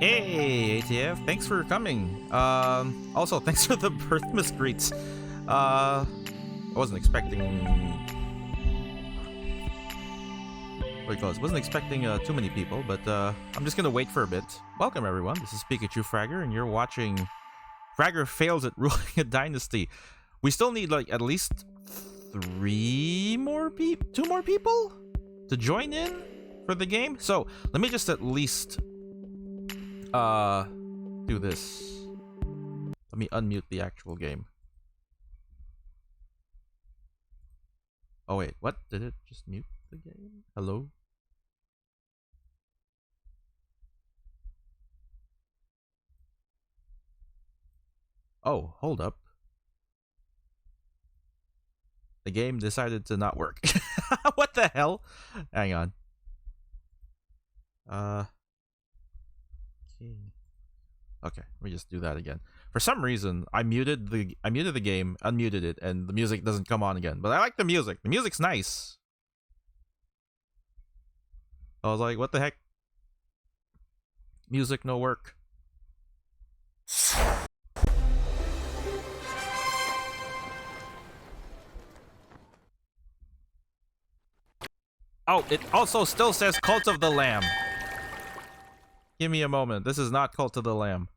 Hey, ATF, thanks for coming. Also, thanks for the birth misgreets. I wasn't expecting... What do you call this? Wasn't expecting too many people, but I'm just gonna wait for a bit. Welcome, everyone. This is Pikachu Fragger, and you're watching Fragger Fails at Ruling a Dynasty. We still need, like, at least two more people to join in for the game. So, let me just at least... do this. Let me unmute the actual game. Oh wait, what? Did it just mute the game? Hello? Oh, hold up. The game decided to not work. What the hell? Hang on. Okay, let me just do that again. For some reason, I muted the game, unmuted it, and the music doesn't come on again. But I like the music. The music's nice. I was like, what the heck? Music no work. Oh, it also still says Cult of the Lamb. Give me a moment. This is not Cult of the Lamb.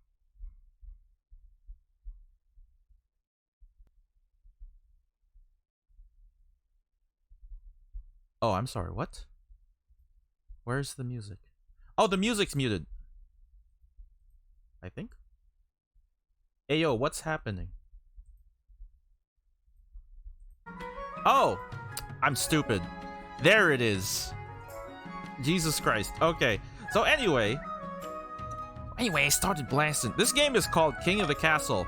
Oh, I'm sorry. What? Where's the music? Oh, the music's muted. I think. Hey, yo, what's happening? Oh, I'm stupid. There it is. Jesus Christ. Okay. So anyway, I started blasting. This game is called King of the Castle.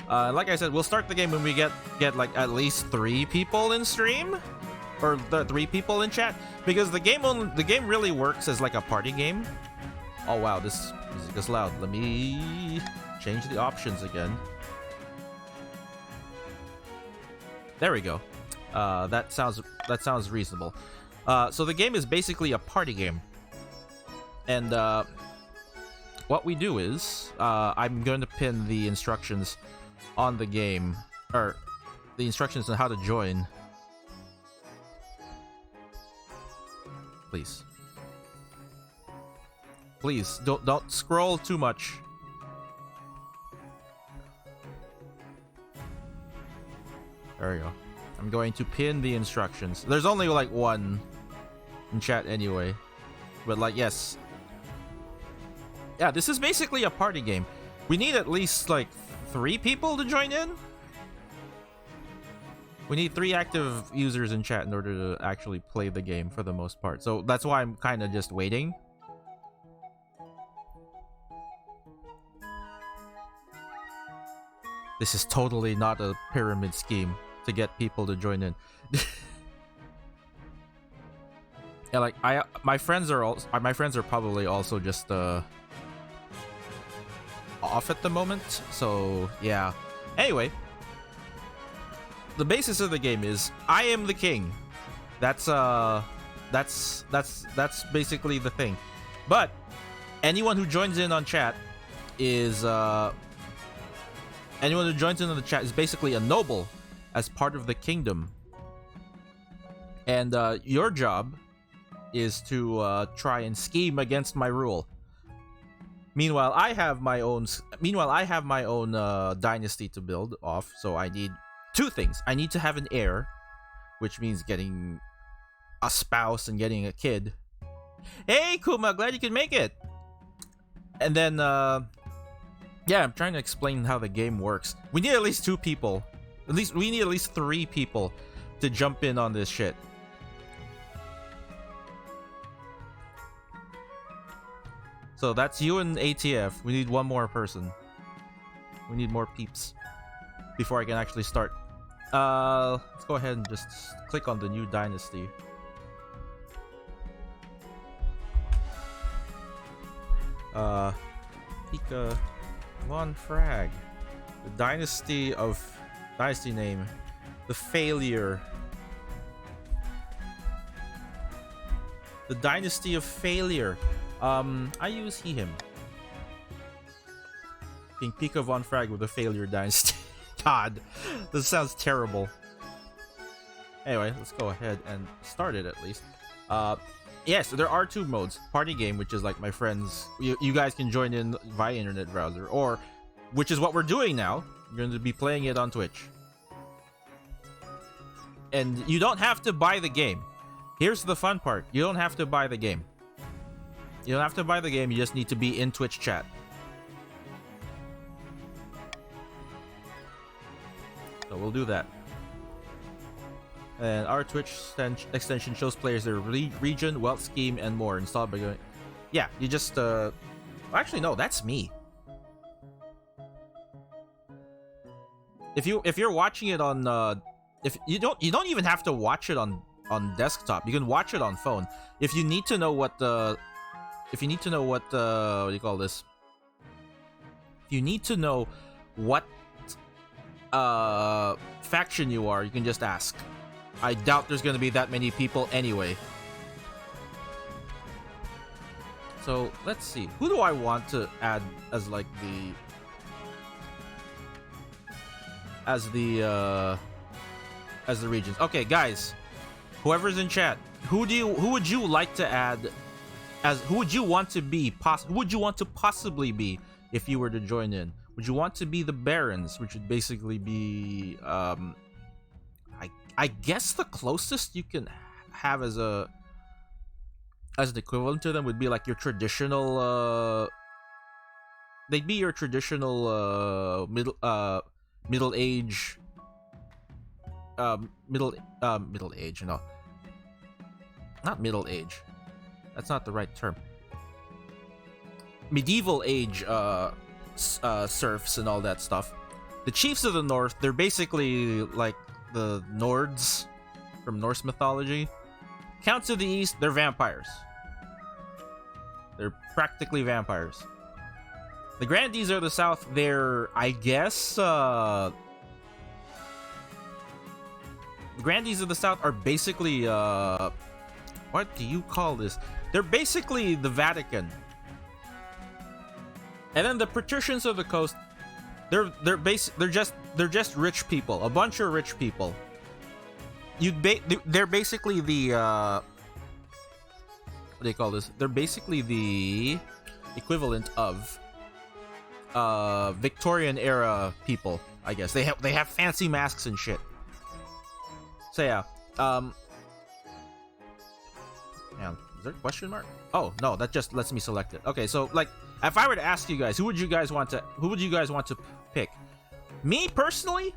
Like I said, we'll start the game when we get like at least 3 people in stream, or the 3 people in chat, because the game really works as like a party game. Oh wow, this music is loud. Let me change the options again. There we go. That sounds reasonable. So the game is basically a party game. And what we do is, I'm going to pin the instructions on the game, or the instructions on how to join. Please. Please, don't scroll too much. There we go. I'm going to pin the instructions. There's only like 1 in chat anyway. But like, yes. Yeah, this is basically a party game. We need at least like 3 people to join in. We need 3 active users in chat in order to actually play the game for the most part. So that's why I'm kind of just waiting. This is totally not a pyramid scheme to get people to join in. Yeah, like my friends are probably also just off at the moment. So yeah. Anyway, the basis of the game is I am the king. That's basically the thing. But anyone who joins in on chat is anyone who joins in on the chat is basically a noble as part of the kingdom. And your job is to try and scheme against my rule. Meanwhile, I have my own dynasty to build off, so I need 2 things. I need to have an heir, which means getting a spouse and getting a kid. Hey Kuma, glad you could make it. And then yeah, I'm trying to explain how the game works. We need at least 2 people. We need at least 3 people to jump in on this shit. So that's you and ATF. We need 1 more person. We need more peeps before I can actually start. Let's go ahead and just click on the new dynasty. Pika Von Frag. The dynasty name. The failure. The Dynasty of Failure. I use he him. King Pika von Frag with a failure dynasty. God, this sounds terrible. Anyway, let's go ahead and start it at least. Yes, there are 2 modes. Party game, which is like my friends. You guys can join in via internet browser, or which is what we're doing now. We're going to be playing it on Twitch. And you don't have to buy the game. Here's the fun part. You don't have to buy the game. You don't have to buy the game. You just need to be in Twitch chat. So we'll do that. And our Twitch extension shows players their region, wealth scheme, and more. Installed by going. Yeah, you just actually no, that's me. If you're watching it on if you don't even have to watch it on desktop. You can watch it on phone. If you need to know what what do you call this? If you need to know what faction you are, you can just ask. I doubt there's gonna be that many people anyway. So let's see. Who do I want to add as like the regions? Okay, guys, whoever's in chat, who would you like to add as? Who would you want to be? Who would you want to possibly be if you were to join in? Would you want to be the Barons, which would basically be I guess the closest you can have as an equivalent to them would be like your traditional they'd be your traditional middle age middle age, no, not middle age, that's not the right term, medieval age serfs and all that stuff. The Chiefs of the North, they're basically like the Nords from Norse mythology. Counts of the East, they're vampires. They're practically vampires. The Grandees of the South, they're, I guess, the Grandees of the South are basically, what do you call this? They're basically the Vatican. And then the Patricians of the Coast, they're just rich people, a bunch of rich people. They're basically the what do you call this? They're basically the equivalent of Victorian era people, I guess. They have fancy masks and shit. So yeah, man, is there a question mark? Oh no, that just lets me select it. Okay, so like, if I were to ask you guys, who would you guys want to pick? Me personally,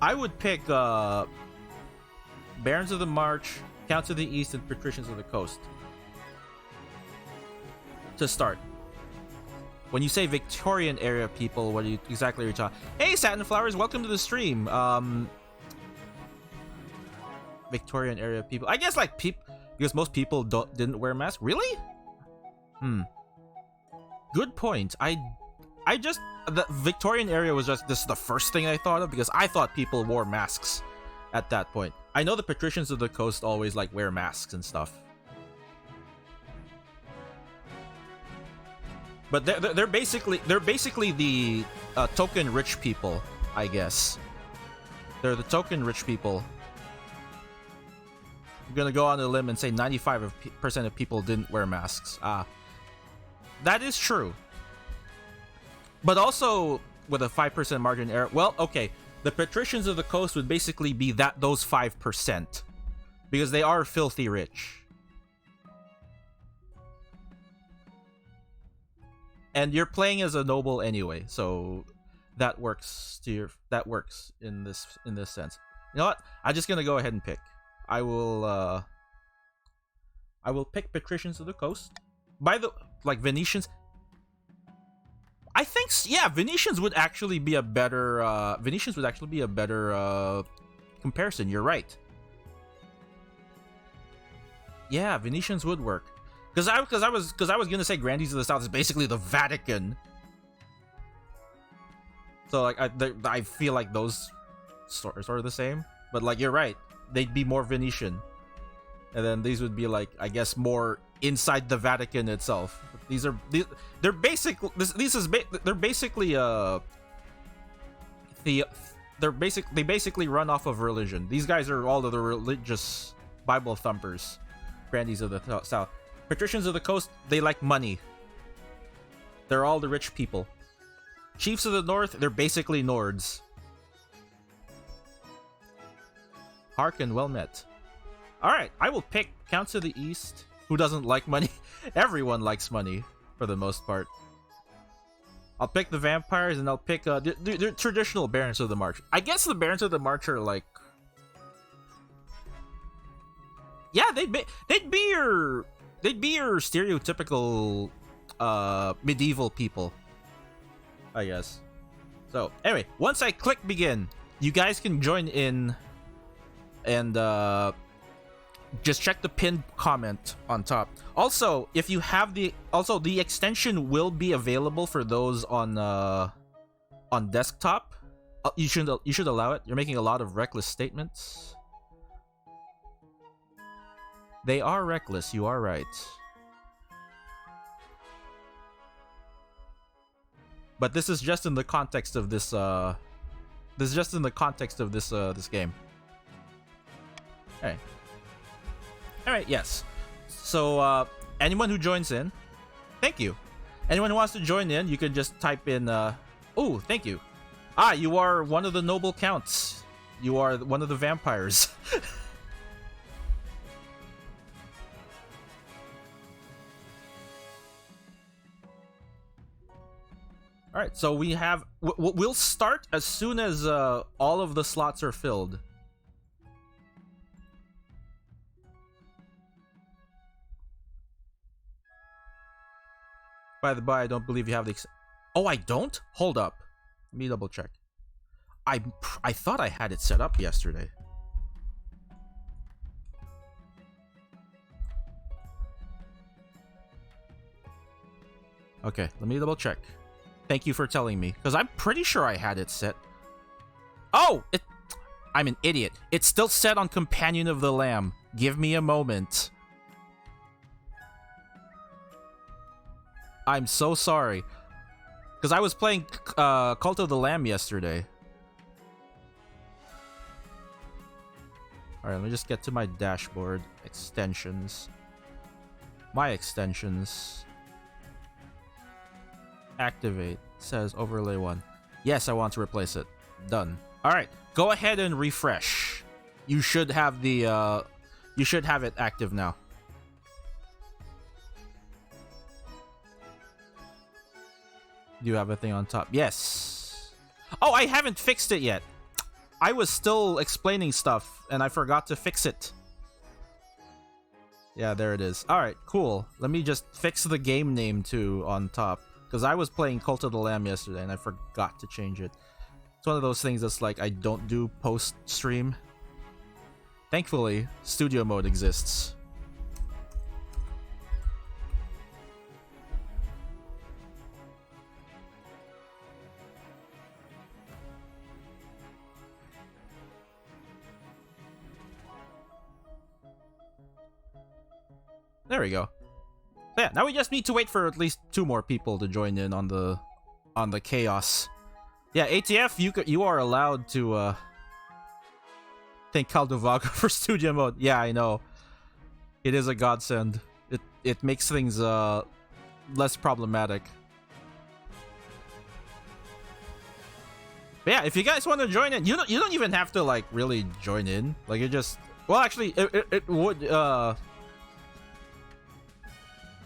I would pick Barons of the March, Counts of the East, and Patricians of the Coast to start. When you say Victorian era people, what are you exactly are you talking? Hey, Satin Flowers, welcome to the stream. Victorian era people, I guess, like because most people didn't wear masks. Really? Good point. The Victorian era was just the first thing I thought of, because I thought people wore masks at that point. I know the Patricians of the Coast always like wear masks and stuff, but they're basically the token rich people, I guess. They're the token rich people. I'm gonna go on a limb and say 95% of people didn't wear masks. That is true. But also with a 5% margin error. Well, okay, the Patricians of the Coast would basically be those 5%, because they are filthy rich. And you're playing as a noble anyway, so that works in this sense. You know what? I'm just gonna go ahead and pick. I will pick Patricians of the Coast. Venetians. I think, yeah, Venetians would actually be a better comparison. You're right. Yeah, Venetians would work. Because I was gonna say Grandees of the South is basically the Vatican. So like I feel like those sort of the same, but like you're right, they'd be more Venetian, and then these would be like, I guess, more inside the Vatican itself. They're basically they're basically they basically run off of religion. These guys are all of the religious Bible thumpers, grandees of the south. Patricians of the coast, they like money. They're all the rich people. Chiefs of the north, they're basically Nords. Hearken, well met. Alright, I will pick Counts of the East. Who doesn't like money? Everyone likes money, for the most part. I'll pick the vampires, and I'll pick the traditional Barons of the March. I guess the Barons of the March are like... Yeah, they'd be your stereotypical medieval people, I guess. So anyway, once I click begin, you guys can join in and just check the pinned comment on top. Also, if you have the extension will be available for those on desktop. You should allow it. You're making a lot of reckless statements. They are reckless, you are right. But this is just in the context of this this game. Okay. Alright, yes. So anyone who joins in, thank you. Anyone who wants to join in, you can just type in oh, thank you. Ah, you are one of the noble counts. You are one of the vampires. All right, so we have. We'll start as soon as all of the slots are filled. By the by, I don't believe you have the. Oh, I don't? Hold up. Let me double check. I thought I had it set up yesterday. Okay, let me double check. Thank you for telling me, because I'm pretty sure I had it set. Oh! I'm an idiot. It's still set on Companion of the Lamb. Give me a moment. I'm so sorry. Because I was playing Cult of the Lamb yesterday. Alright, let me just get to my dashboard. Extensions. My extensions. Activate. Says overlay 1. Yes, I want to replace it. Done. Alright, go ahead and refresh. You should have the you should have it active now. Do you have a thing on top? Yes. Oh, I haven't fixed it yet. I was still explaining stuff and I forgot to fix it. Yeah, there it is. Alright, cool. Let me just fix the game name too on top. Because I was playing Cult of the Lamb yesterday and I forgot to change it. It's one of those things that's like I don't do post-stream. Thankfully, studio mode exists. There we go. So yeah, now we just need to wait for at least 2 more people to join in on the chaos. Yeah, ATF, you are allowed to thank Caldovago for studio mode. Yeah, I know. It is a godsend. It makes things less problematic. But yeah, if you guys want to join in, you don't even have to like really join in. Like it just, well, actually, it would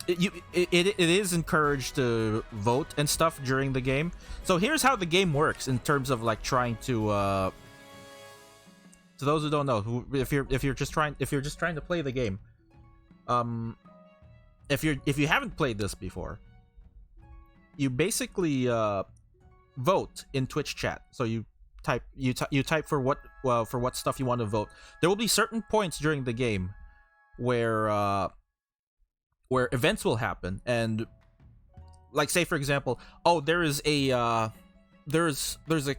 it is encouraged to vote and stuff during the game. So here's how the game works in terms of like trying to those who don't know, if you're just trying to play the game, if you haven't played this before, you basically vote in Twitch chat. So you type for what stuff you want to vote. There will be certain points during the game where events will happen, and like say for example, oh, there's a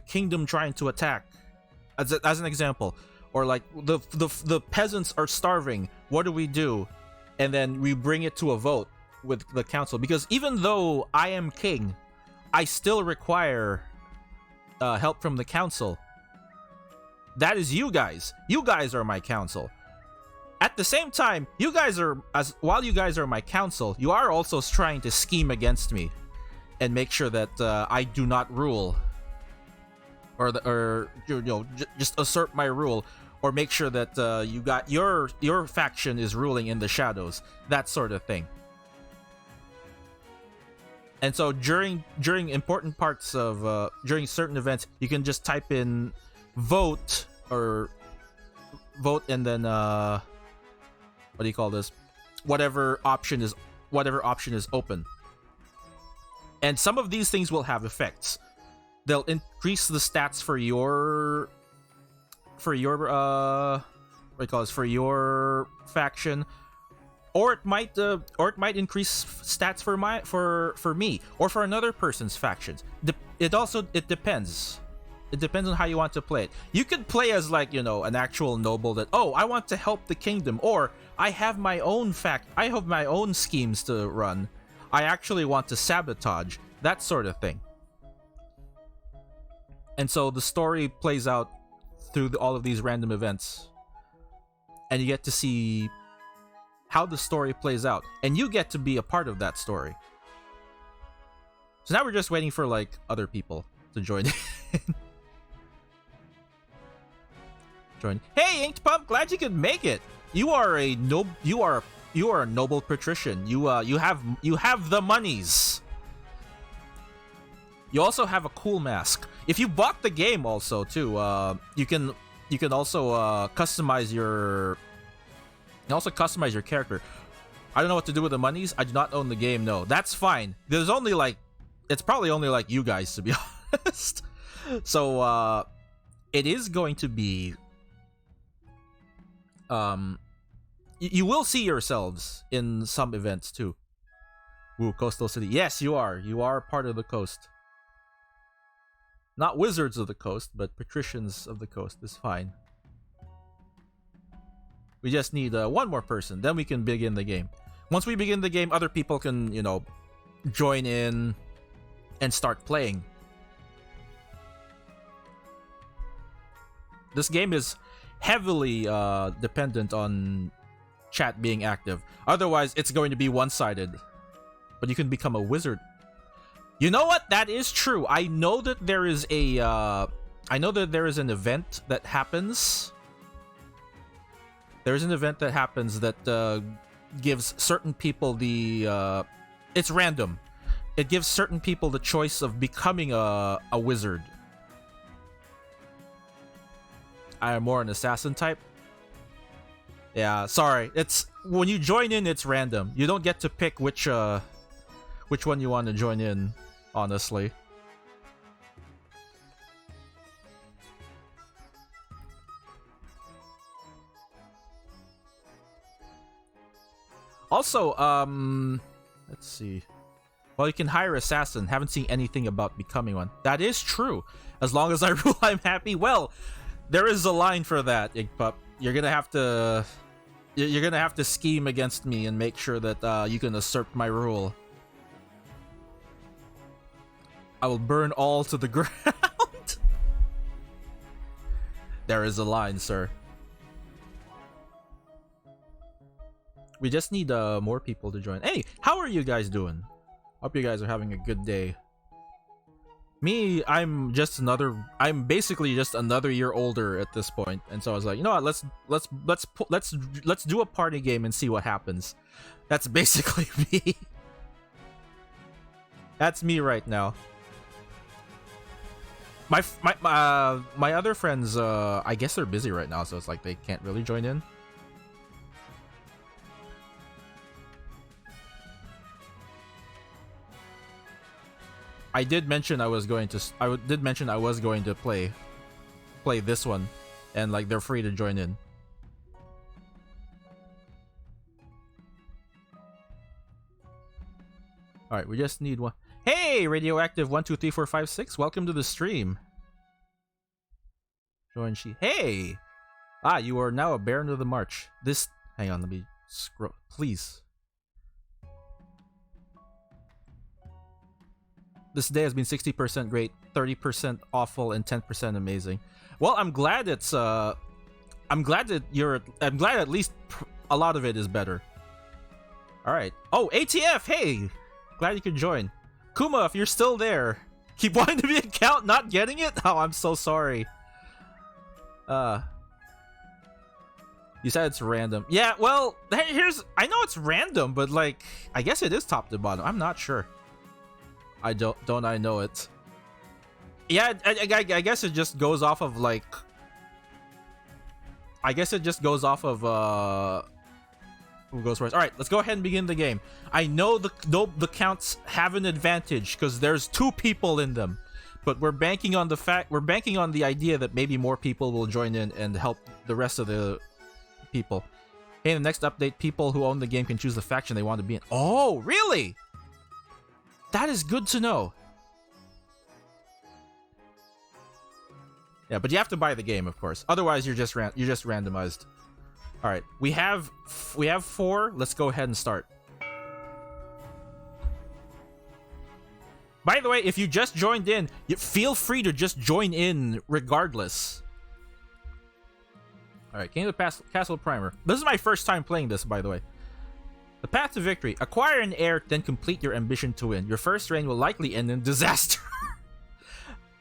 kingdom trying to attack, as an example, or like the peasants are starving. What do we do? and then we bring it to a vote with the council. Because even though I am king, I still require help from the council. That is you guys. You guys are my council. At the same time, while you guys are my council, you are also trying to scheme against me and make sure that I do not rule, or just assert my rule, or make sure that you got your faction is ruling in the shadows, that sort of thing. And so during important parts of during certain events, you can just type in vote and then what do you call this? Whatever option is open. And some of these things will have effects. They'll increase the stats for your what do you call this, for your faction, or it might increase stats for me or for another person's factions. It depends. It depends on how you want to play it. You could play as an actual noble that, oh, I want to help the kingdom, or I have my own I have my own schemes to run. I actually want to sabotage, that sort of thing. And so the story plays out through all of these random events, and you get to see how the story plays out, and you get to be a part of that story. So now we're just waiting for other people to join in. Hey, Inked Pump, glad you could make it. You are a noble patrician. You have the monies. You also have a cool mask. If you bought the game also too, you can also customize your character. I don't know what to do with the monies. I do not own the game. No, that's fine. There's only it's probably only you guys, to be honest. So it is going to be you will see yourselves in some events too. Woo, Coastal City. Yes, you are part of the coast. Not wizards of the coast, but patricians of the coast is fine. We just need one more person, then we can begin the game. Once we begin the game, other people can join in and start playing. This game is heavily dependent on chat being active. Otherwise, it's going to be one-sided. But you can become a wizard. You know what? That is true. I know that there is an event that happens. There's an event that happens that gives certain people the it's random. It gives certain people the choice of becoming a wizard. I am more an assassin type. Yeah, sorry. It's when you join in, it's random. You don't get to pick which one you want to join in, honestly. Also, let's see. Well, you can hire assassin. Haven't seen anything about becoming one. That is true. As long as I rule, I'm happy. Well, there is a line for that, Igpup. You're gonna have to scheme against me and make sure that you can usurp my rule. I will burn all to the ground. There is a line, sir. We just need more people to join. Hey, how are you guys doing? Hope you guys are having a good day. Me, I'm basically just another year older at this point, and so I was like, you know what? Let's do a party game and see what happens. That's basically me. That's me right now. My other friends, I guess they're busy right now, so it's like they can't really join in. I did mention I was going to play this one, and they're free to join in. All right, we just need one. Hey, Radioactive 123456, welcome to the stream. Join she. Hey, you are now a Baron of the March. Hang on, let me Scroll, please. This day has been 60% great, 30% awful, and 10% amazing. Well, I'm glad it's I'm glad at least a lot of it is better. All right. Oh, ATF, hey, glad you could join. Kuma, if you're still there, keep wanting to be an account, not getting it. Oh, I'm so sorry. You said it's random. Yeah, well, I know it's random, but like, I guess it is top to bottom. I'm not sure. I know it. Yeah, I guess it just goes off of like. I guess it just goes off of who goes first. All right, let's go ahead and begin the game. I know the counts have an advantage because there's 2 people in them, but we're banking on the idea that maybe more people will join in and help the rest of the people. Hey, in the next update, people who own the game can choose the faction they want to be in. Oh, really? That is good to know. Yeah, but you have to buy the game, of course. Otherwise, you're just randomized. All right, we have 4. Let's go ahead and start. By the way, if you just joined in, feel free to just join in regardless. All right, King of the Castle Primer. This is my first time playing this, by the way. The path to victory. Acquire an heir, then complete your ambition to win. Your first reign will likely end in disaster.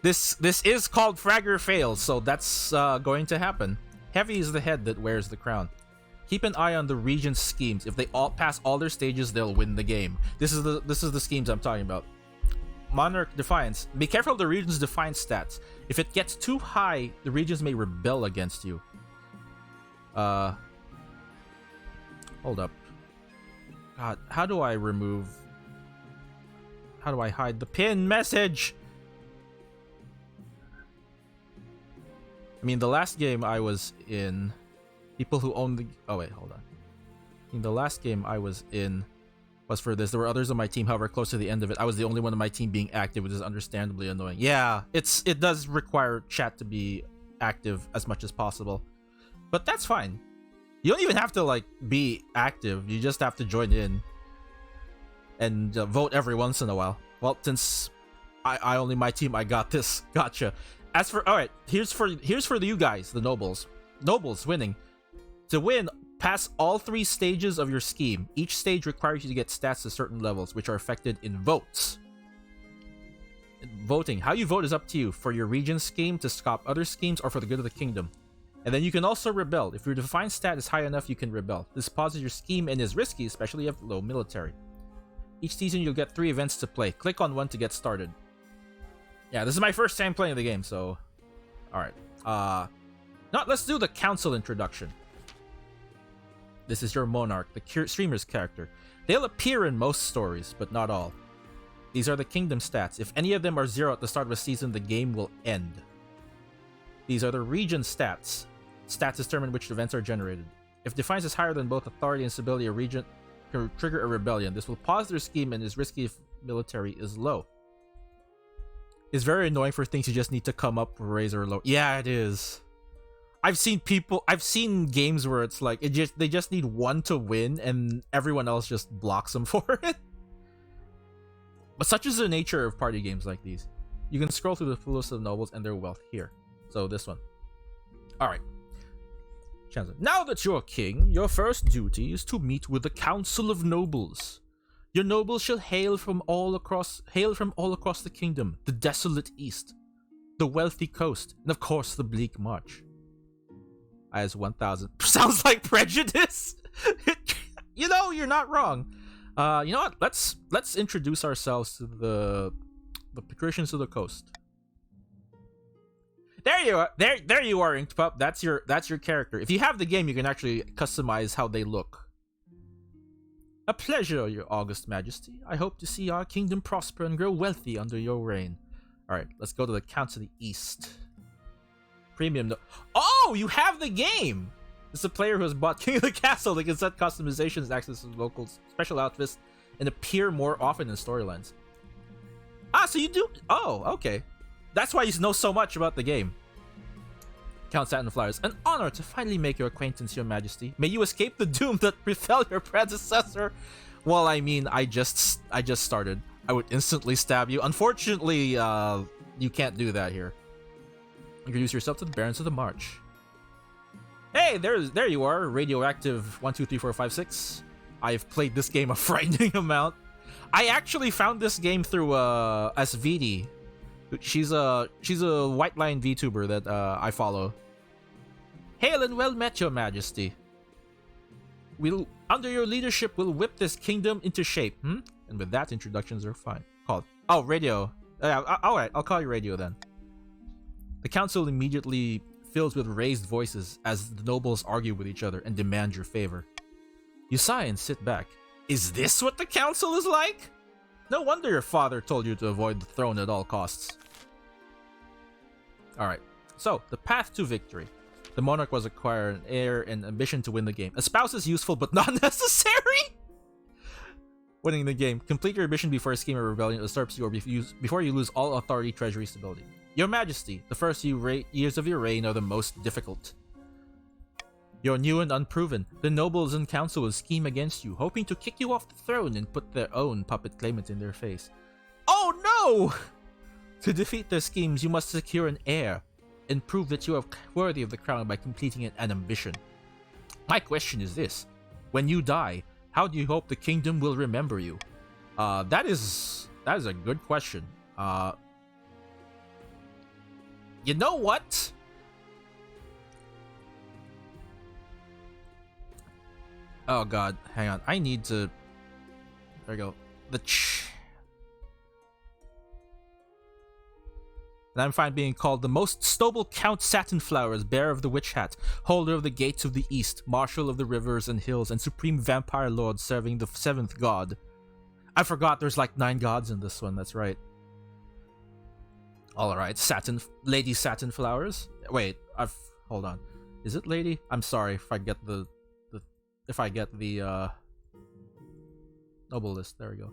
This is called Fragger fails, so that's going to happen. Heavy is the head that wears the crown. Keep an eye on the region's schemes. If they all pass all their stages, they'll win the game. This is the schemes I'm talking about. Monarch Defiance. Be careful of the region's Defiance stats. If it gets too high, the regions may rebel against you. Hold up. God, how do I hide the pin message? I mean, the last game I was in, people who own the... Oh, wait, hold on. I mean, the last game I was in was for this. There were others on my team, however, close to the end of it. I was the only one on my team being active, which is understandably annoying. Yeah, it does require chat to be active as much as possible. But that's fine. You don't even have to, like, be active. You just have to join in and vote every once in a while. Well, since I only my team, I got this. Gotcha. As for, all right, here's for you guys, the nobles. Nobles winning. To win, pass all 3 stages of your scheme. Each stage requires you to get stats to certain levels, which are affected in votes. Voting. How you vote is up to you. For your region scheme, to stop other schemes, or for the good of the kingdom. And then you can also rebel. If your defined stat is high enough, you can rebel. This pauses your scheme and is risky, especially if you have low military. Each season, you'll get 3 events to play. Click on one to get started. Yeah, this is my first time playing the game, so... Alright. Now, let's do the council introduction. This is your monarch, the streamer's character. They'll appear in most stories, but not all. These are the kingdom stats. If any of them are 0 at the start of a season, the game will end. These are the region stats. Stats determine which events are generated. If Defiance is higher than both authority and stability, a region can trigger a rebellion. This will pause their scheme and is risky if military is low. It's very annoying for things you just need to come up, raise or low. Yeah, it is. I've seen games where it's like they just need one to win and everyone else just blocks them for it. But such is the nature of party games like these. You can scroll through the full list of nobles and their wealth here. So this one. Alright. Now that you're king, your first duty is to meet with the Council of Nobles. Your nobles shall hail from all across the kingdom, the desolate east, the wealthy coast, and of course the bleak march. As 1,000 sounds like prejudice. You know, you're not wrong. You know what? Let's introduce ourselves to the Patricians of the coast. There you are. There you are, Inked Pup. That's your character. If you have the game, you can actually customize how they look. A pleasure, your august majesty. I hope to see our kingdom prosper and grow wealthy under your reign. Alright, let's go to the Counts of the East. Premium. Oh, you have the game! It's a player who has bought King of the Castle. They can set customizations, access to local special outfits, and appear more often in storylines. Ah, so you do... Oh, okay. That's why you know so much about the game. Count Satin Flowers, an honor to finally make your acquaintance, Your Majesty. May you escape the doom that befell your predecessor. Well, I mean, I just started. I would instantly stab you. Unfortunately, you can't do that here. Introduce yourself to the Barons of the March. Hey, there you are, Radioactive 1234556. I've played this game a frightening amount. I actually found this game through SVD. She's a white line VTuber that I follow. Hail and well met, Your Majesty. Under your leadership, we'll whip this kingdom into shape. And with that, introductions are fine. Called. Oh, Radio. Alright, I'll call you Radio then. The council immediately fills with raised voices as the nobles argue with each other and demand your favor. You sigh and sit back. Is this what the council is like? No wonder your father told you to avoid the throne at all costs. Alright, so the path to victory. The monarch was acquire an heir and ambition to win the game. A spouse is useful but not necessary? Winning the game. Complete your ambition before a scheme of rebellion usurps you or before you lose all authority, treasury, stability. Your Majesty, the first years of your reign are the most difficult. You're new and unproven. The nobles and council will scheme against you, hoping to kick you off the throne and put their own puppet claimant in their face. Oh no! To defeat their schemes, you must secure an heir and prove that you are worthy of the crown by completing an ambition. My question is this. When you die, how do you hope the kingdom will remember you? That is a good question. You know what? Oh god, hang on. I need to... There we go. And I'm fine being called the most noble Count Satin Flowers, bearer of the witch hat, holder of the gates of the east, marshal of the rivers and hills, and supreme vampire lord serving the 7th god. I forgot there's like 9 gods in this one, that's right. Alright, Lady Satin Flowers. Wait, hold on. Is it Lady? I'm sorry if I get the noble list. There we go.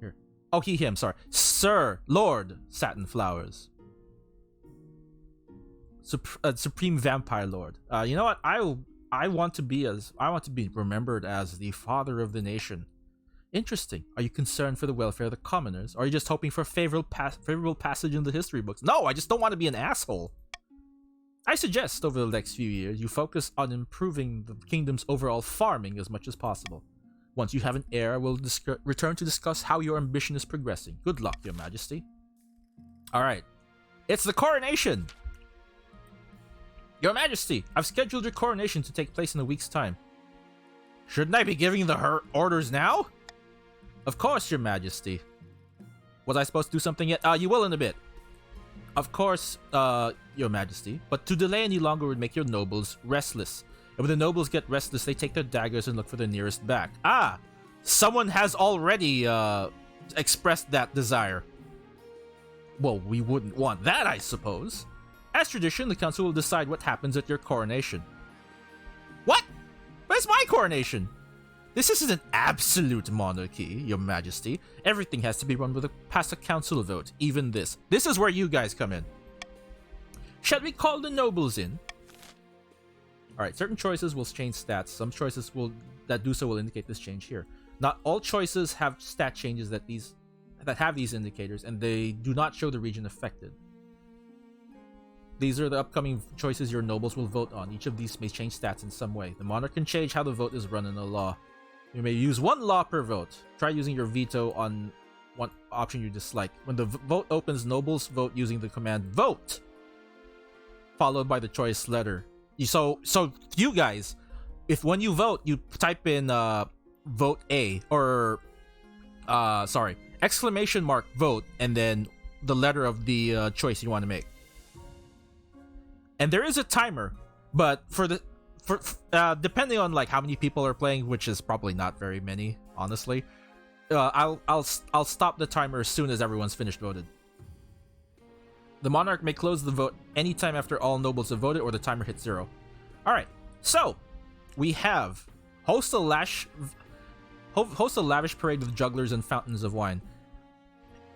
Here. Oh, him, sorry. Sir, Lord Satin Flowers. Supreme Vampire Lord. You know what? I want to be remembered as the father of the nation. Interesting. Are you concerned for the welfare of the commoners? Or are you just hoping for a favorable passage in the history books? No, I just don't want to be an asshole. I suggest over the next few years you focus on improving the kingdom's overall farming as much as possible. Once you have an heir, we'll return to discuss how your ambition is progressing. Good luck, Your Majesty. Alright. It's the coronation! Your Majesty, I've scheduled your coronation to take place in a week's time. Shouldn't I be giving her orders now? Of course, Your Majesty. Was I supposed to do something yet? You will in a bit. Of course, Your Majesty. But to delay any longer would make your nobles restless. And when the nobles get restless, they take their daggers and look for the nearest back. Ah! Someone has already, expressed that desire. Well, we wouldn't want that, I suppose. As tradition, the council will decide what happens at your coronation. What? Where's my coronation? This isn't an absolute monarchy, Your Majesty. Everything has to be run past a council vote, even this. This is where you guys come in. Shall we call the nobles in? Alright, certain choices will change stats. Some choices that do so will indicate this change here. Not all choices have stat changes that have these indicators, and they do not show the region affected. These are the upcoming choices your nobles will vote on. Each of these may change stats in some way. The monarch can change how the vote is run in a law. You may use 1 law per vote. Try using your veto on one option you dislike. When the vote opens, nobles vote using the command VOTE, followed by the choice letter. So you guys, if when you vote, you type in vote A or exclamation mark vote and then the letter of the choice you want to make. And there is a timer, but for depending on like how many people are playing, which is probably not very many, honestly, I'll stop the timer as soon as everyone's finished voted. The monarch may close the vote anytime after all nobles have voted or the timer hits 0. Alright, so we have host a lavish parade with jugglers and fountains of wine.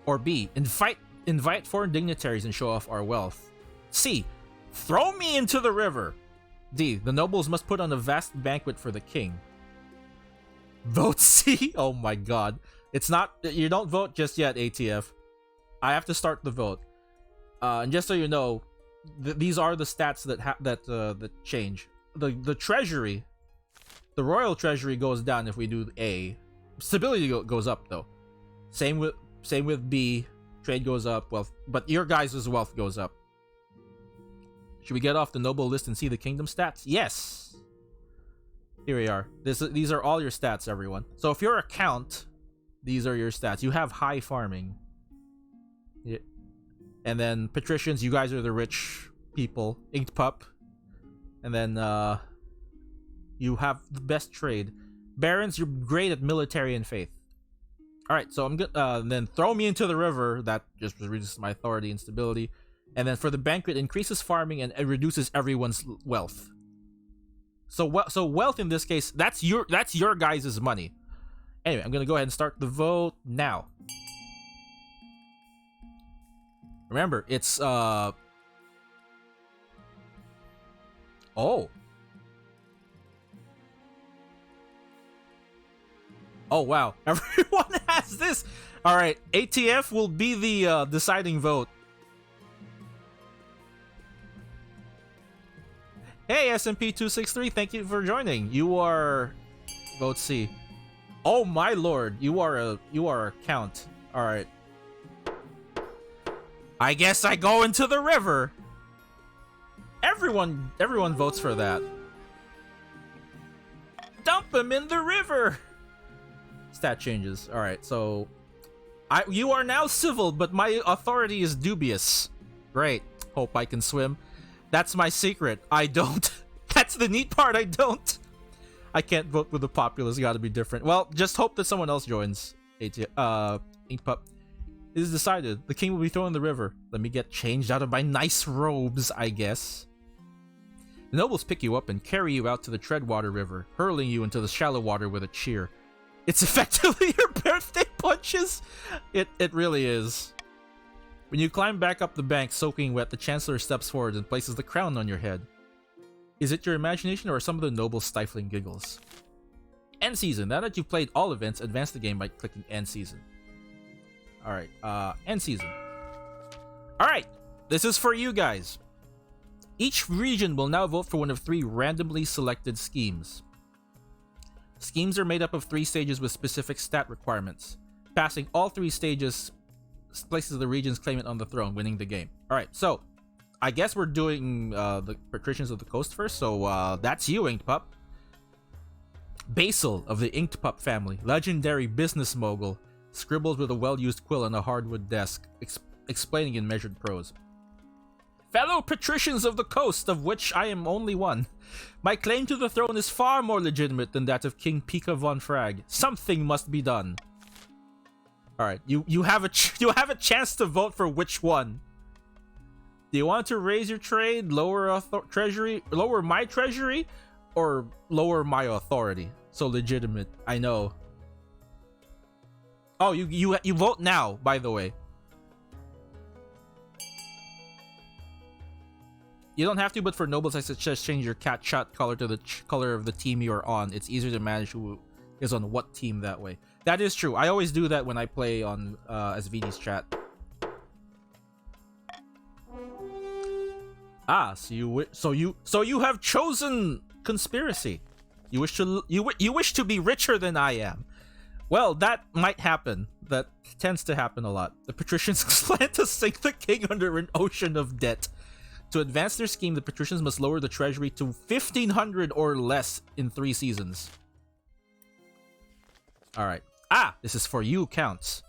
Or B, invite invite foreign dignitaries and show off our wealth. C. Throw me into the river. D. The nobles must put on a vast banquet for the king. Vote C. Oh my god. It's not. You don't vote just yet, ATF. I have to start the vote. And just so you know, these are the stats that change. The treasury, the royal treasury goes down if we do A. Stability goes up though. Same with B. Trade goes up. Wealth, but your guys' wealth goes up. Should we get off the noble list and see the kingdom stats? Yes. Here we are. These are all your stats, everyone. So if you're a count, these are your stats. You have high farming. Yeah. And then patricians, you guys are the rich people. Inked pup. And then you have the best trade. Barons, you're great at military and faith. Alright, so I'm good. Then throw me into the river. That just reduces my authority and stability. And then for the banquet, increases farming and it reduces everyone's wealth. So wealth in this case, that's your guys' money. Anyway, I'm gonna go ahead and start the vote now. Remember, it's oh. Oh wow, everyone has this. All right, ATF will be the deciding vote. Hey, SMP263, thank you for joining. You are vote C. Oh my lord, you are a count. All right. I guess I go into the river. Everyone votes for that. Dump him in the river. Stat changes. All right, so you are now civil, but my authority is dubious. Great. Hope I can swim. That's my secret. I don't. That's the neat part. I don't. I can't vote with the populace. Got to be different. Well, just hope that someone else joins. Ink Pup. It is decided. The king will be thrown in the river. Let me get changed out of my nice robes, I guess. The nobles pick you up and carry you out to the Treadwater River, hurling you into the shallow water with a cheer. It's effectively your birthday punches. It really is. When you climb back up the bank, soaking wet, the Chancellor steps forward and places the crown on your head. Is it your imagination or some of the noble stifling giggles? End season. Now that you've played all events, advance the game by clicking end season. Alright, end season. Alright, this is for you guys. Each region will now vote for one of 3 randomly selected schemes. Schemes are made up of 3 stages with specific stat requirements. Passing all 3 stages places the region's claimant on the throne, winning the game. Alright, so I guess we're doing the Patricians of the Coast first, so that's you, Inked Pup. Basil of the Inked Pup family, legendary business mogul, scribbles with a well-used quill on a hardwood desk, explaining in measured prose. Fellow patricians of the coast, of which I am only one, my claim to the throne is far more legitimate than that of King Pika von Frag. Something must be done. Alright, you have a chance to vote for which one. Do you want to raise your trade, lower my treasury, or lower my authority? So legitimate, I know. Oh, you vote now, by the way. You don't have to, but for nobles, I suggest change your cat shot color to the color of the team you are on. It's easier to manage who is on what team that way. That is true. I always do that when I play on SVD's chat. Ah, so you have chosen conspiracy. You wish to be richer than I am. Well, that might happen. That tends to happen a lot. The patricians plan to sink the king under an ocean of debt. To advance their scheme, the patricians must lower the treasury to 1,500 or less in 3 seasons. Alright. Ah, this is for you, Counts.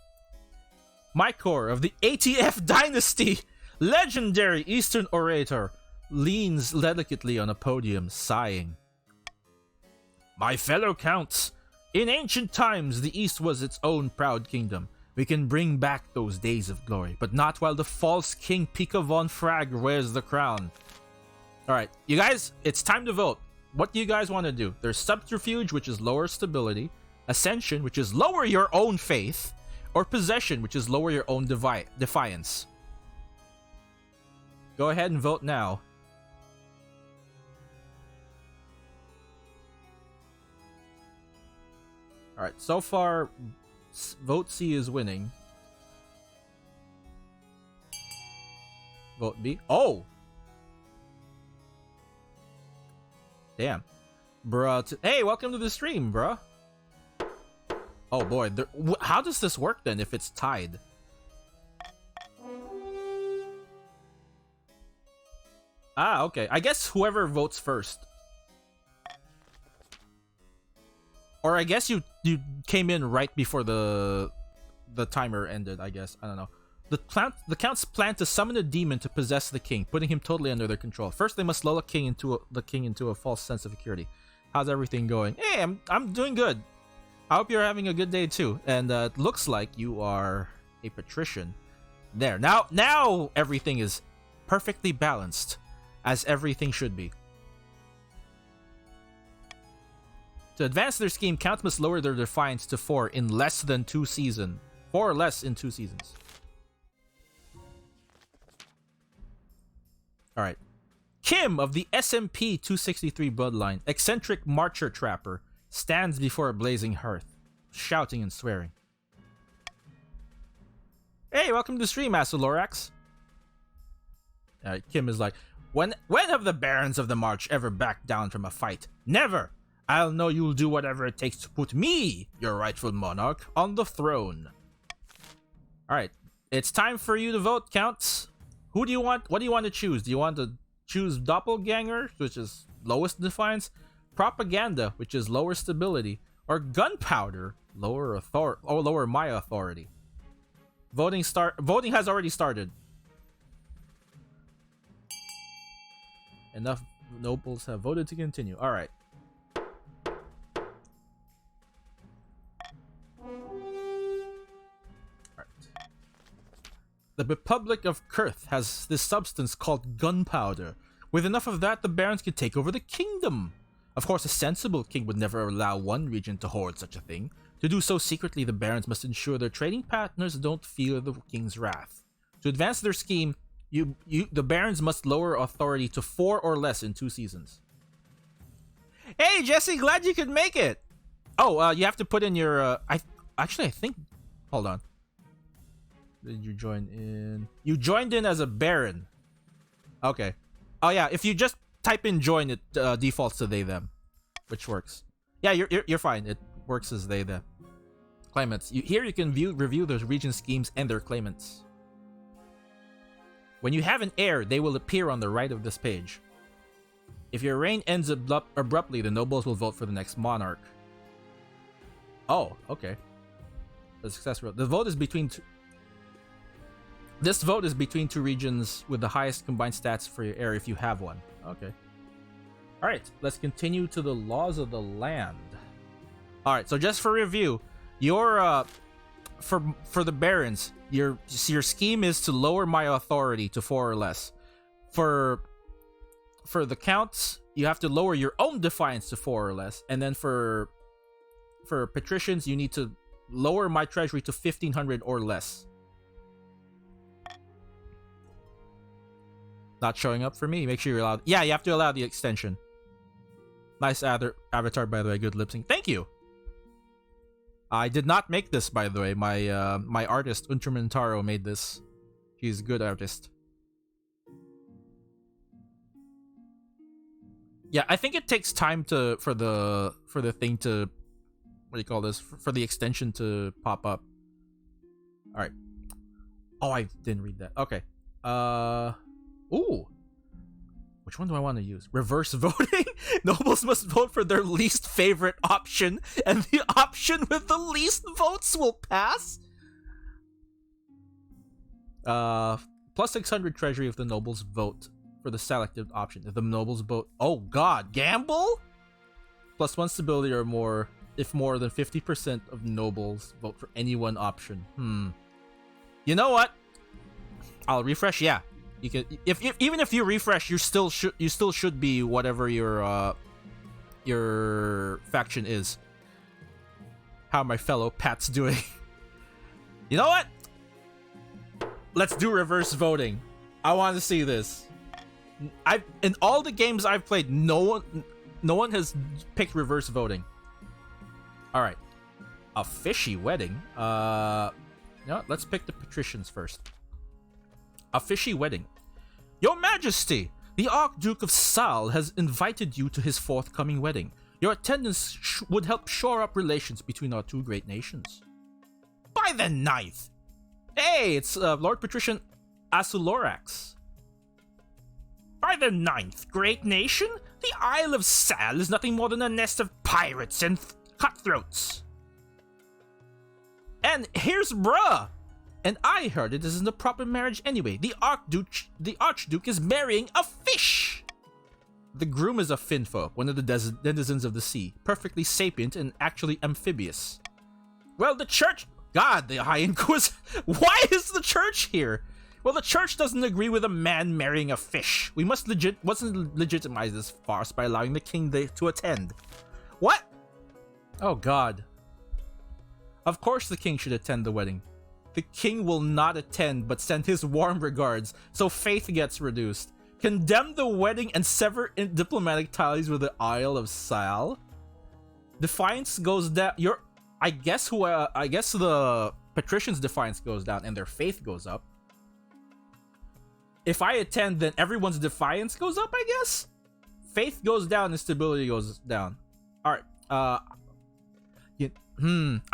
Mycor of the ATF Dynasty, legendary Eastern orator, leans delicately on a podium, sighing. My fellow Counts, in ancient times, the East was its own proud kingdom. We can bring back those days of glory, but not while the false King Pika von Frag wears the crown. Alright, you guys, it's time to vote. What do you guys want to do? There's Subterfuge, which is lower stability. Ascension, which is lower your own faith. or possession, which is lower your own defiance. Go ahead and vote now. Alright, so far, vote C is winning. Vote B. Oh! Damn. Bruh. Hey, welcome to the stream, bruh. Oh boy, how does this work then if it's tied? Ah, okay. I guess whoever votes first. Or I guess you came in right before the timer ended, I guess. I don't know. The counts plan to summon a demon to possess the king, putting him totally under their control. First, they must lull the king into a false sense of security. How's everything going? Hey, I'm doing good. I hope you're having a good day too. And it looks like you are a patrician. There. Now everything is perfectly balanced, as everything should be. To advance their scheme, counts must lower their defiance to 4 in less than 2 seasons. 4 or less in 2 seasons. Alright. Kim of the SMP 263 bloodline, eccentric marcher trapper, stands before a blazing hearth, shouting and swearing. Hey, welcome to the stream, Master Lorax. Kim is like, when have the barons of the march ever backed down from a fight? Never! I'll know you'll do whatever it takes to put me, your rightful monarch, on the throne. Alright, it's time for you to vote, Counts. Who do you want? What do you want to choose? Do you want to choose Doppelganger, which is lowest defiance, Propaganda, which is lower stability, or Gunpowder, lower my authority? Voting has already started. Enough nobles have voted to continue. All right. The Republic of Kurth has this substance called gunpowder. With enough of that, the barons can take over the kingdom. Of course, a sensible king would never allow one region to hoard such a thing. To do so secretly, the barons must ensure their trading partners don't feel the king's wrath. To advance their scheme, the barons must lower authority to 4 or less in 2 seasons. Hey, Jesse, glad you could make it. Oh, you have to put in your. I think. Hold on. Did you join in? You joined in as a baron. Okay. Oh yeah, if you just type in join, it defaults to they them, which works. Yeah, you're fine. It works as they them. Claimants. Here you can review those region schemes and their claimants. When you have an heir, they will appear on the right of this page. If your reign ends abruptly, the nobles will vote for the next monarch. Oh, okay. The success rate. The vote is between two. This vote is between 2 regions with the highest combined stats for your heir if you have one. Okay. Alright, let's continue to the laws of the land. Alright, so just for review, your for the barons, your scheme is to lower my authority to 4 or less. For the counts, you have to lower your own defiance to 4 or less. And then for patricians, you need to lower my treasury to 1,500 or less. Not showing up for me. Make sure you're allowed. Yeah, you have to allow the extension. Nice avatar, by the way. Good lip sync. Thank you. I did not make this, by the way. My artist Untramentaro made this. He's a good artist. Yeah, I think it takes time for the thing to, what do you call this? For the extension to pop up. All right. Oh, I didn't read that. Okay. Ooh. Which one do I want to use? Reverse voting? Nobles must vote for their least favorite option, and the option with the least votes will pass? Plus 600 treasury if the nobles vote for the selected option. If the nobles vote... Oh god, gamble? Plus 1 stability or more if more than 50% of nobles vote for any one option. You know what? I'll refresh, yeah. You can even if you refresh, you still should be whatever your faction is. How are my fellow Pats doing? You know what? Let's do reverse voting. I want to see this. In all the games I've played, no one has picked reverse voting. All right, a fishy wedding. You know what? Let's pick the patricians first. A fishy wedding. Your Majesty, the Archduke of Sal has invited you to his forthcoming wedding. Your attendance would help shore up relations between our two great nations. By the 9th. Hey, it's Lord Patrician Asulorax. By the 9th great nation, the Isle of Sal is nothing more than a nest of pirates and cutthroats. And here's bruh. And I heard it isn't a proper marriage anyway. The Archduke is marrying a fish. The groom is a finfolk, one of the denizens of the sea, perfectly sapient and actually amphibious. Well, the church... God, the High Inquisitor... Why is the church here? Well, the church doesn't agree with a man marrying a fish. We must legitimize this farce by allowing the king to attend. What? Oh, God. Of course the king should attend the wedding. The king will not attend but send his warm regards, so faith gets reduced. Condemn the wedding and sever diplomatic ties with the Isle of Sal. Defiance goes down. I guess the patricians' defiance goes down and their faith goes up. If I attend, then everyone's defiance goes up, I guess? Faith goes down and stability goes down. Alright, I'm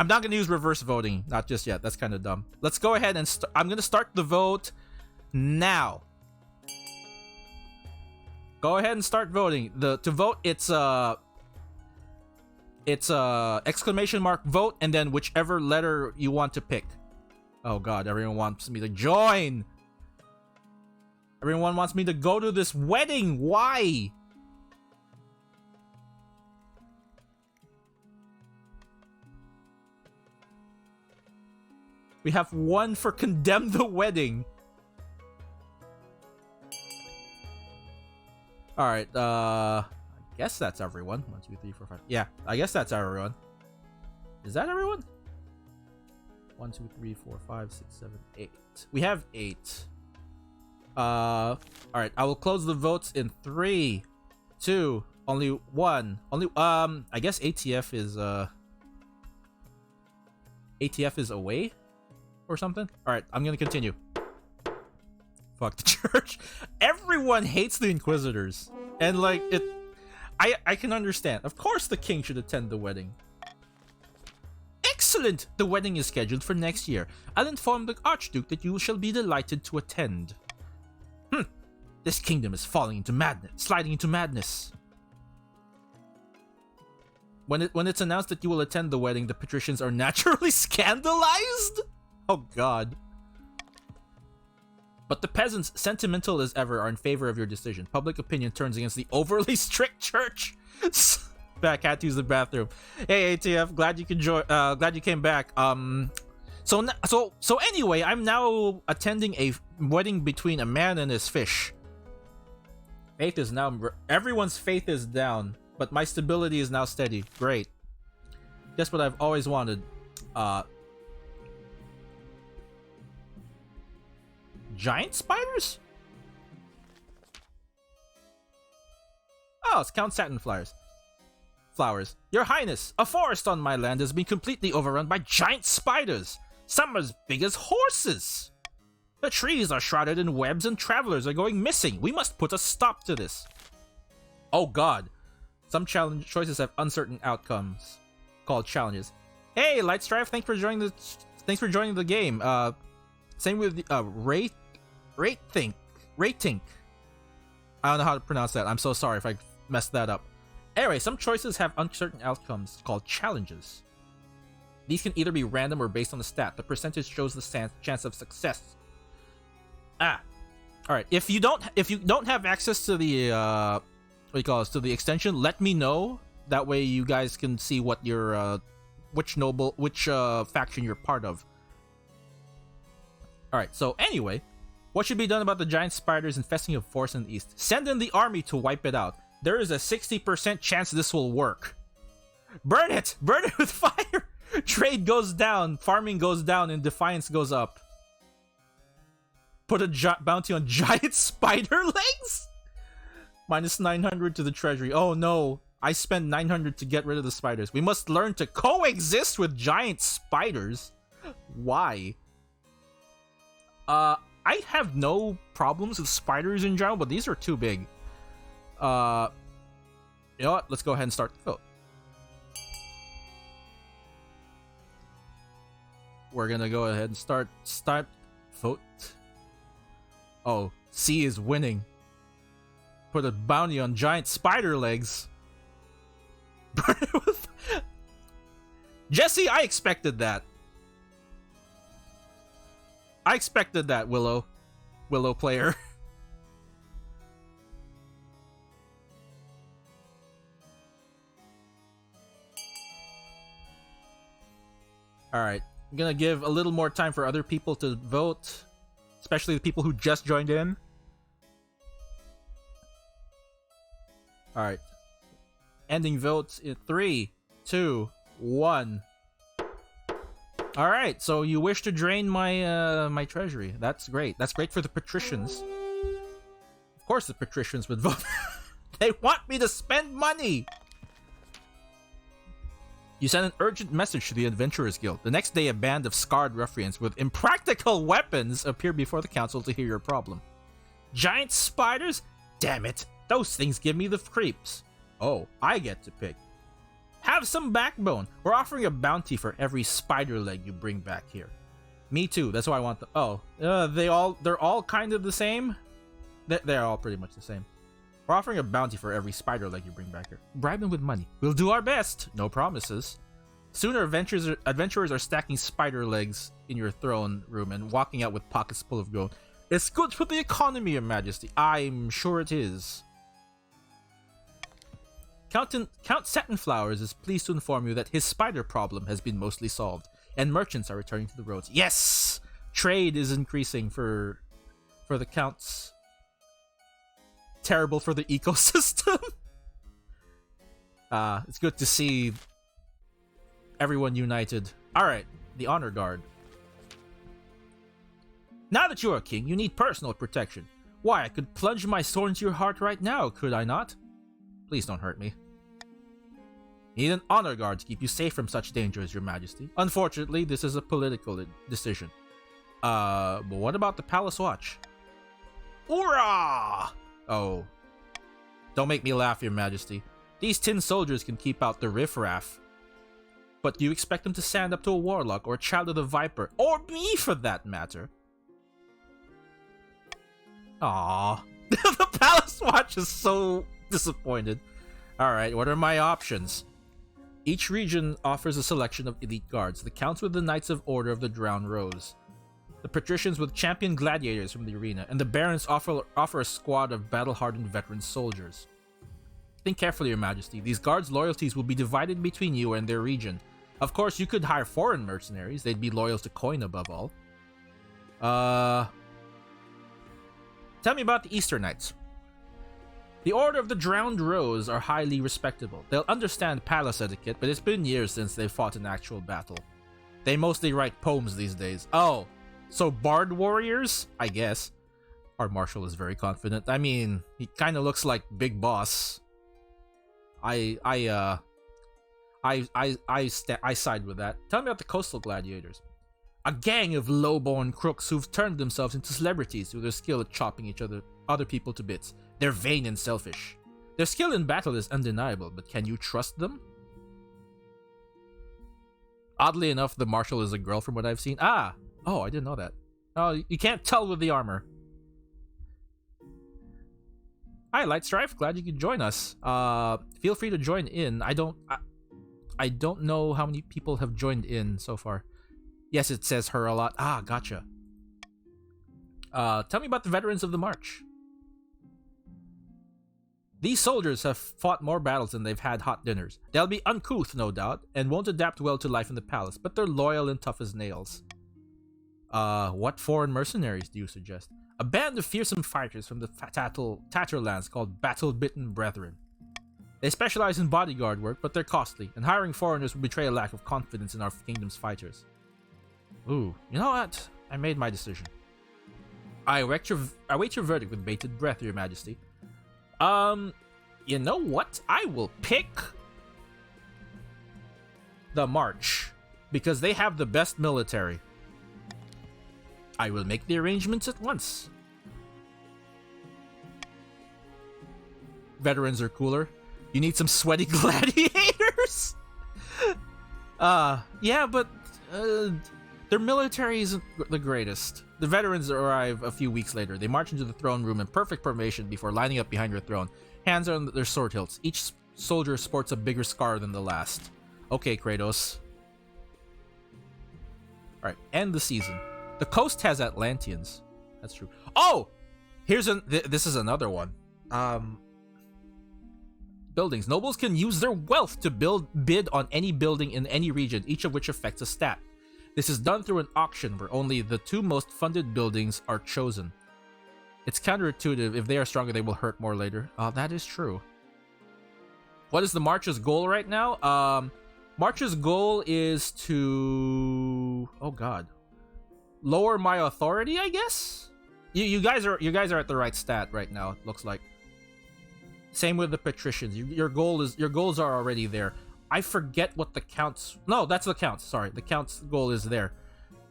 not gonna use reverse voting, not just yet. That's kind of dumb. Let's go ahead and I'm gonna start the vote now. Go ahead and start voting. To vote, it's exclamation mark vote and then whichever letter you want to pick. Oh God, everyone wants me to join. Everyone wants me to go to this wedding. Why? We have one for condemn the wedding. Alright, I guess that's everyone. 1, 2, 3, 4, 5. Yeah, I guess that's everyone. Is that everyone? 1, 2, 3, 4, 5, 6, 7, 8. We have 8. Alright, I will close the votes in 3, 2, only 1. I guess ATF is away? Or something? Alright, I'm gonna continue. Fuck the church. Everyone hates the Inquisitors. And like, I can understand. Of course the king should attend the wedding. Excellent! The wedding is scheduled for next year. I'll inform the Archduke that you shall be delighted to attend. This kingdom is sliding into madness. When it's announced that you will attend the wedding, the patricians are naturally scandalized? Oh God. But the peasants, sentimental as ever, are in favor of your decision. Public opinion turns against the overly strict church. Back, had to use the bathroom. Hey ATF, glad you glad you came back. So anyway, I'm now attending a wedding between a man and his fish. Faith is now everyone's faith is down, but my stability is now steady. Great. Just what I've always wanted. Giant spiders? Oh, it's Count Satin flowers. Your Highness, a forest on my land has been completely overrun by giant spiders. Some as big as horses. The trees are shrouded in webs and travelers are going missing. We must put a stop to this. Oh God. Some challenge choices have uncertain outcomes, called challenges. Hey, Lightstrife, thanks for joining the game. Same with Rating. I don't know how to pronounce that. I'm so sorry if I messed that up. Anyway, some choices have uncertain outcomes called challenges. These can either be random or based on the stat. The percentage shows the chance of success. All right. If you don't have access to the to the extension, let me know. That way you guys can see what your which faction you're part of. All right. So anyway, what should be done about the giant spiders infesting a forest in the east? Send in the army to wipe it out. There is a 60% chance this will work. Burn it with fire. Trade goes down, farming goes down, and defiance goes up. Put a bounty on giant spider legs? Minus 900 to the treasury. Oh no, I spent 900 to get rid of the spiders. We must learn to coexist with giant spiders. Why? I have no problems with spiders in general, but these are too big. You know what? Let's go ahead and start the vote. We're gonna go ahead and start vote. Oh, C is winning. Put a bounty on giant spider legs. Jesse, I expected that. I expected that, Willow player. Alright, I'm gonna give a little more time for other people to vote, especially the people who just joined in. Alright. Ending votes in 3, 2, 1. Alright, so you wish to drain my my treasury. That's great. That's great for the patricians. Of course the patricians would vote. They want me to spend money! You send an urgent message to the Adventurers Guild. The next day, a band of scarred ruffians with impractical weapons appear before the council to hear your problem. Giant spiders? Damn it! Those things give me the creeps. Oh, I get to pick. Have some backbone. We're offering a bounty for every spider leg you bring back here. Me too. That's why I want the... Oh, they're all kind of the same? They're all pretty much the same. We're offering a bounty for every spider leg you bring back here. Bribe them with money. We'll do our best. No promises. Sooner, adventurers are stacking spider legs in your throne room and walking out with pockets full of gold. It's good for the economy, Your Majesty. I'm sure it is. Count Satinflowers is pleased to inform you that his spider problem has been mostly solved, and merchants are returning to the roads. Yes! Trade is increasing for the Counts. Terrible for the ecosystem. It's good to see everyone united. Alright, the Honor Guard. Now that you're a king, you need personal protection. Why, I could plunge my sword into your heart right now, could I not? Please don't hurt me. You need an honor guard to keep you safe from such dangers, Your Majesty. Unfortunately, this is a political decision. But what about the Palace Watch? Hoorah! Oh. Don't make me laugh, Your Majesty. These tin soldiers can keep out the riffraff. But do you expect them to stand up to a warlock or a child of the Viper? Or me, for that matter? Aww. The Palace Watch is so disappointed. Alright, what are my options? Each region offers a selection of elite guards. The Counts with the Knights of Order of the Drowned Rose. The Patricians with champion gladiators from the arena. And the Barons offer a squad of battle-hardened veteran soldiers. Think carefully, Your Majesty. These guards' loyalties will be divided between you and their region. Of course, you could hire foreign mercenaries. They'd be loyal to coin above all. Tell me about the Easter Knights. The Order of the Drowned Rose are highly respectable. They'll understand palace etiquette, but it's been years since they've fought an actual battle. They mostly write poems these days. Oh, so bard warriors? I guess. Our marshal is very confident. I mean, he kind of looks like Big Boss. I side with that. Tell me about the Coastal Gladiators. A gang of low-born crooks who've turned themselves into celebrities through their skill at chopping other people to bits. They're vain and selfish. Their skill in battle is undeniable, but can you trust them? Oddly enough, the marshal is a girl from what I've seen. Oh, I didn't know that. Oh, you can't tell with the armor. Hi, Light Strife. Glad you could join us. Feel free to join in. I don't know how many people have joined in so far. Yes, it says her a lot. Ah, gotcha. Tell me about the Veterans of the March. These soldiers have fought more battles than they've had hot dinners. They'll be uncouth, no doubt, and won't adapt well to life in the palace, but they're loyal and tough as nails. What foreign mercenaries do you suggest? A band of fearsome fighters from the Tatterlands called Battle-Bitten Brethren. They specialize in bodyguard work, but they're costly, and hiring foreigners would betray a lack of confidence in our kingdom's fighters. Ooh, you know what? I made my decision. I await your verdict with bated breath, Your Majesty. You know what? I will pick the March, because they have the best military. I will make the arrangements at once. Veterans are cooler. You need some sweaty gladiators? Yeah, but their military isn't the greatest. The veterans arrive a few weeks later. They march into the throne room in perfect formation before lining up behind your throne. Hands are on their sword hilts. Each soldier sports a bigger scar than the last. Okay, Kratos. Alright, end the season. The coast has Atlanteans. That's true. Oh! This is another one. Buildings. Nobles can use their wealth to bid on any building in any region, each of which affects a stat. This is done through an auction where only the 2 most funded buildings are chosen. It's counterintuitive. If they are stronger, they will hurt more later. That is true. What is the March's goal right now? March's goal is to... Oh god. Lower my authority, I guess? You guys are at the right stat right now, it looks like. Same with the patricians. Your goals are already there. I forget what the count's... No, that's the count's. Sorry, the count's goal is there.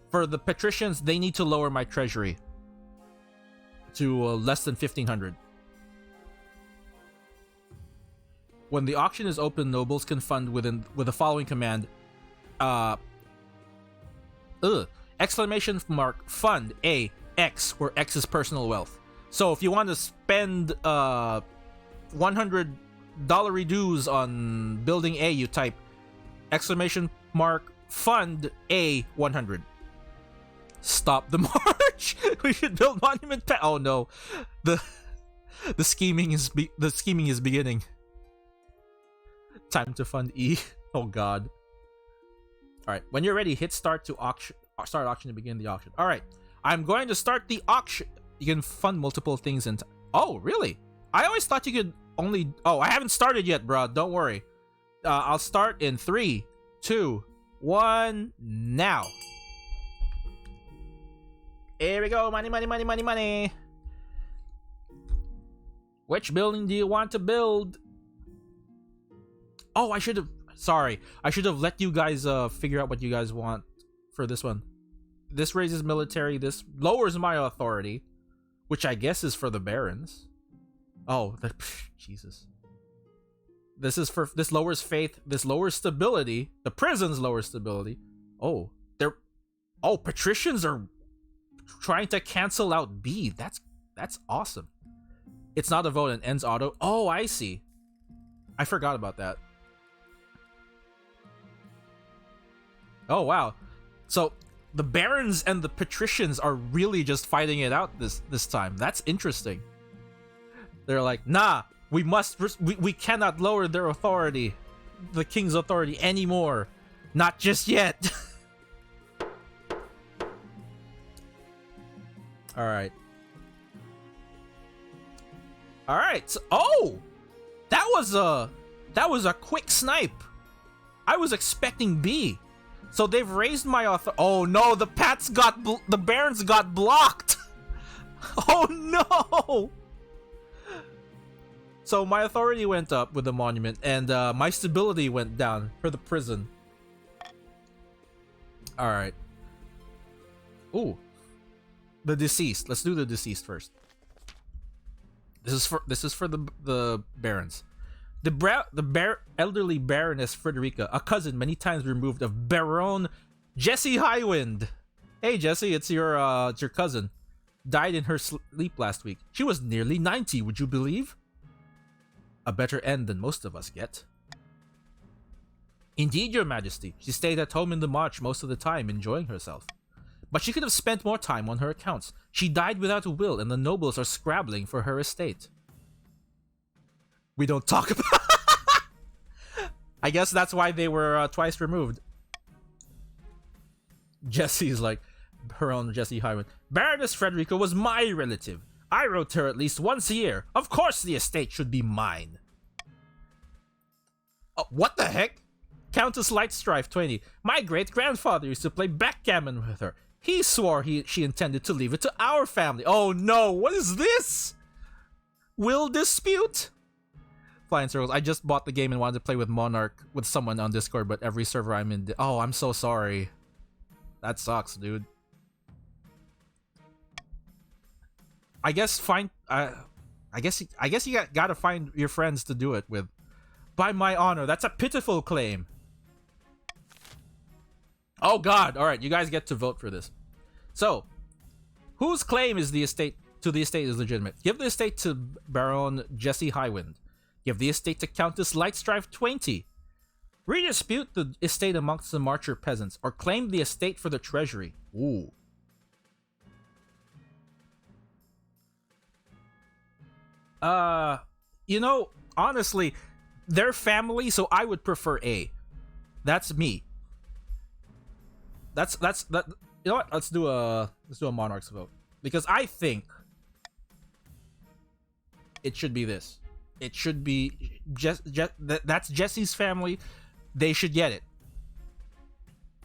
For the patricians, they need to lower my treasury to less than 1,500. When the auction is open, nobles can fund with the following command. Exclamation mark fund A X, where X is personal wealth. So if you want to spend $100 dues on building A, you type exclamation mark fund A 100. Stop the march. We should build monument. Oh no, the scheming is beginning. Time to fund E. Oh god. All right, when you're ready, hit start to auction. Start auction to begin the auction. All right, I'm going to start the auction. You can fund multiple things in. Oh really? I always thought you could only... Oh, I haven't started yet, bro. Don't worry. I'll start in 3, 2, 1, now. Here we go. Money, money, money, money, money. Which building do you want to build? Oh, I should have... Sorry. I should have let you guys figure out what you guys want for this one. This raises military. This lowers my authority, which I guess is for the barons. Oh, Jesus. This lowers faith. This lowers stability. The prisons lower stability. Oh, patricians are trying to cancel out B. That's awesome. It's not a vote and ends auto. Oh, I see. I forgot about that. Oh, wow. So the barons and the patricians are really just fighting it out this time. That's interesting. They're like, nah, we cannot lower their authority, the king's authority anymore. Not just yet. All right. All right. So, oh, that was a quick snipe. I was expecting B. So they've raised my authority. Oh no, the barons got blocked. Oh no. So my authority went up with the monument, and my stability went down for the prison. All right. Ooh, the deceased. Let's do the deceased first. This is for the barons. The elderly Baroness Frederica, a cousin many times removed of Baron Jesse Highwind. Hey Jesse, it's your cousin. Died in her sleep last week. She was nearly 90. Would you believe? A better end than most of us get. Indeed, Your Majesty. She stayed at home in the march most of the time, enjoying herself. But she could have spent more time on her accounts. She died without a will, and the nobles are scrabbling for her estate. We don't talk about... I guess that's why they were twice removed. Jesse's like, her own Jesse Highwind. Baroness Frederica was my relative. I wrote her at least once a year. Of course the estate should be mine. What the heck? Countess Lightstrife 20. My great-grandfather used to play backgammon with her. He swore she intended to leave it to our family. Oh no, what is this? Will dispute? Flying circles. I just bought the game and wanted to play with Monarch with someone on Discord, but every server I'm in... Oh, I'm so sorry. That sucks, dude. I guess find... I guess you gotta find your friends to do it with. By my honor, that's a pitiful claim. Oh god, alright, you guys get to vote for this. So, whose claim is the estate is legitimate? Give the estate to Baron Jesse Highwind. Give the estate to Countess Lightstrife 20. Redispute the estate amongst the Marcher peasants, or claim the estate for the treasury. Ooh. You know, honestly, they're family, so I would prefer A. That's me. That's that. You know what? Let's do a Monarch's vote, because I think it should be this. It should be that's Jesse's family. They should get it.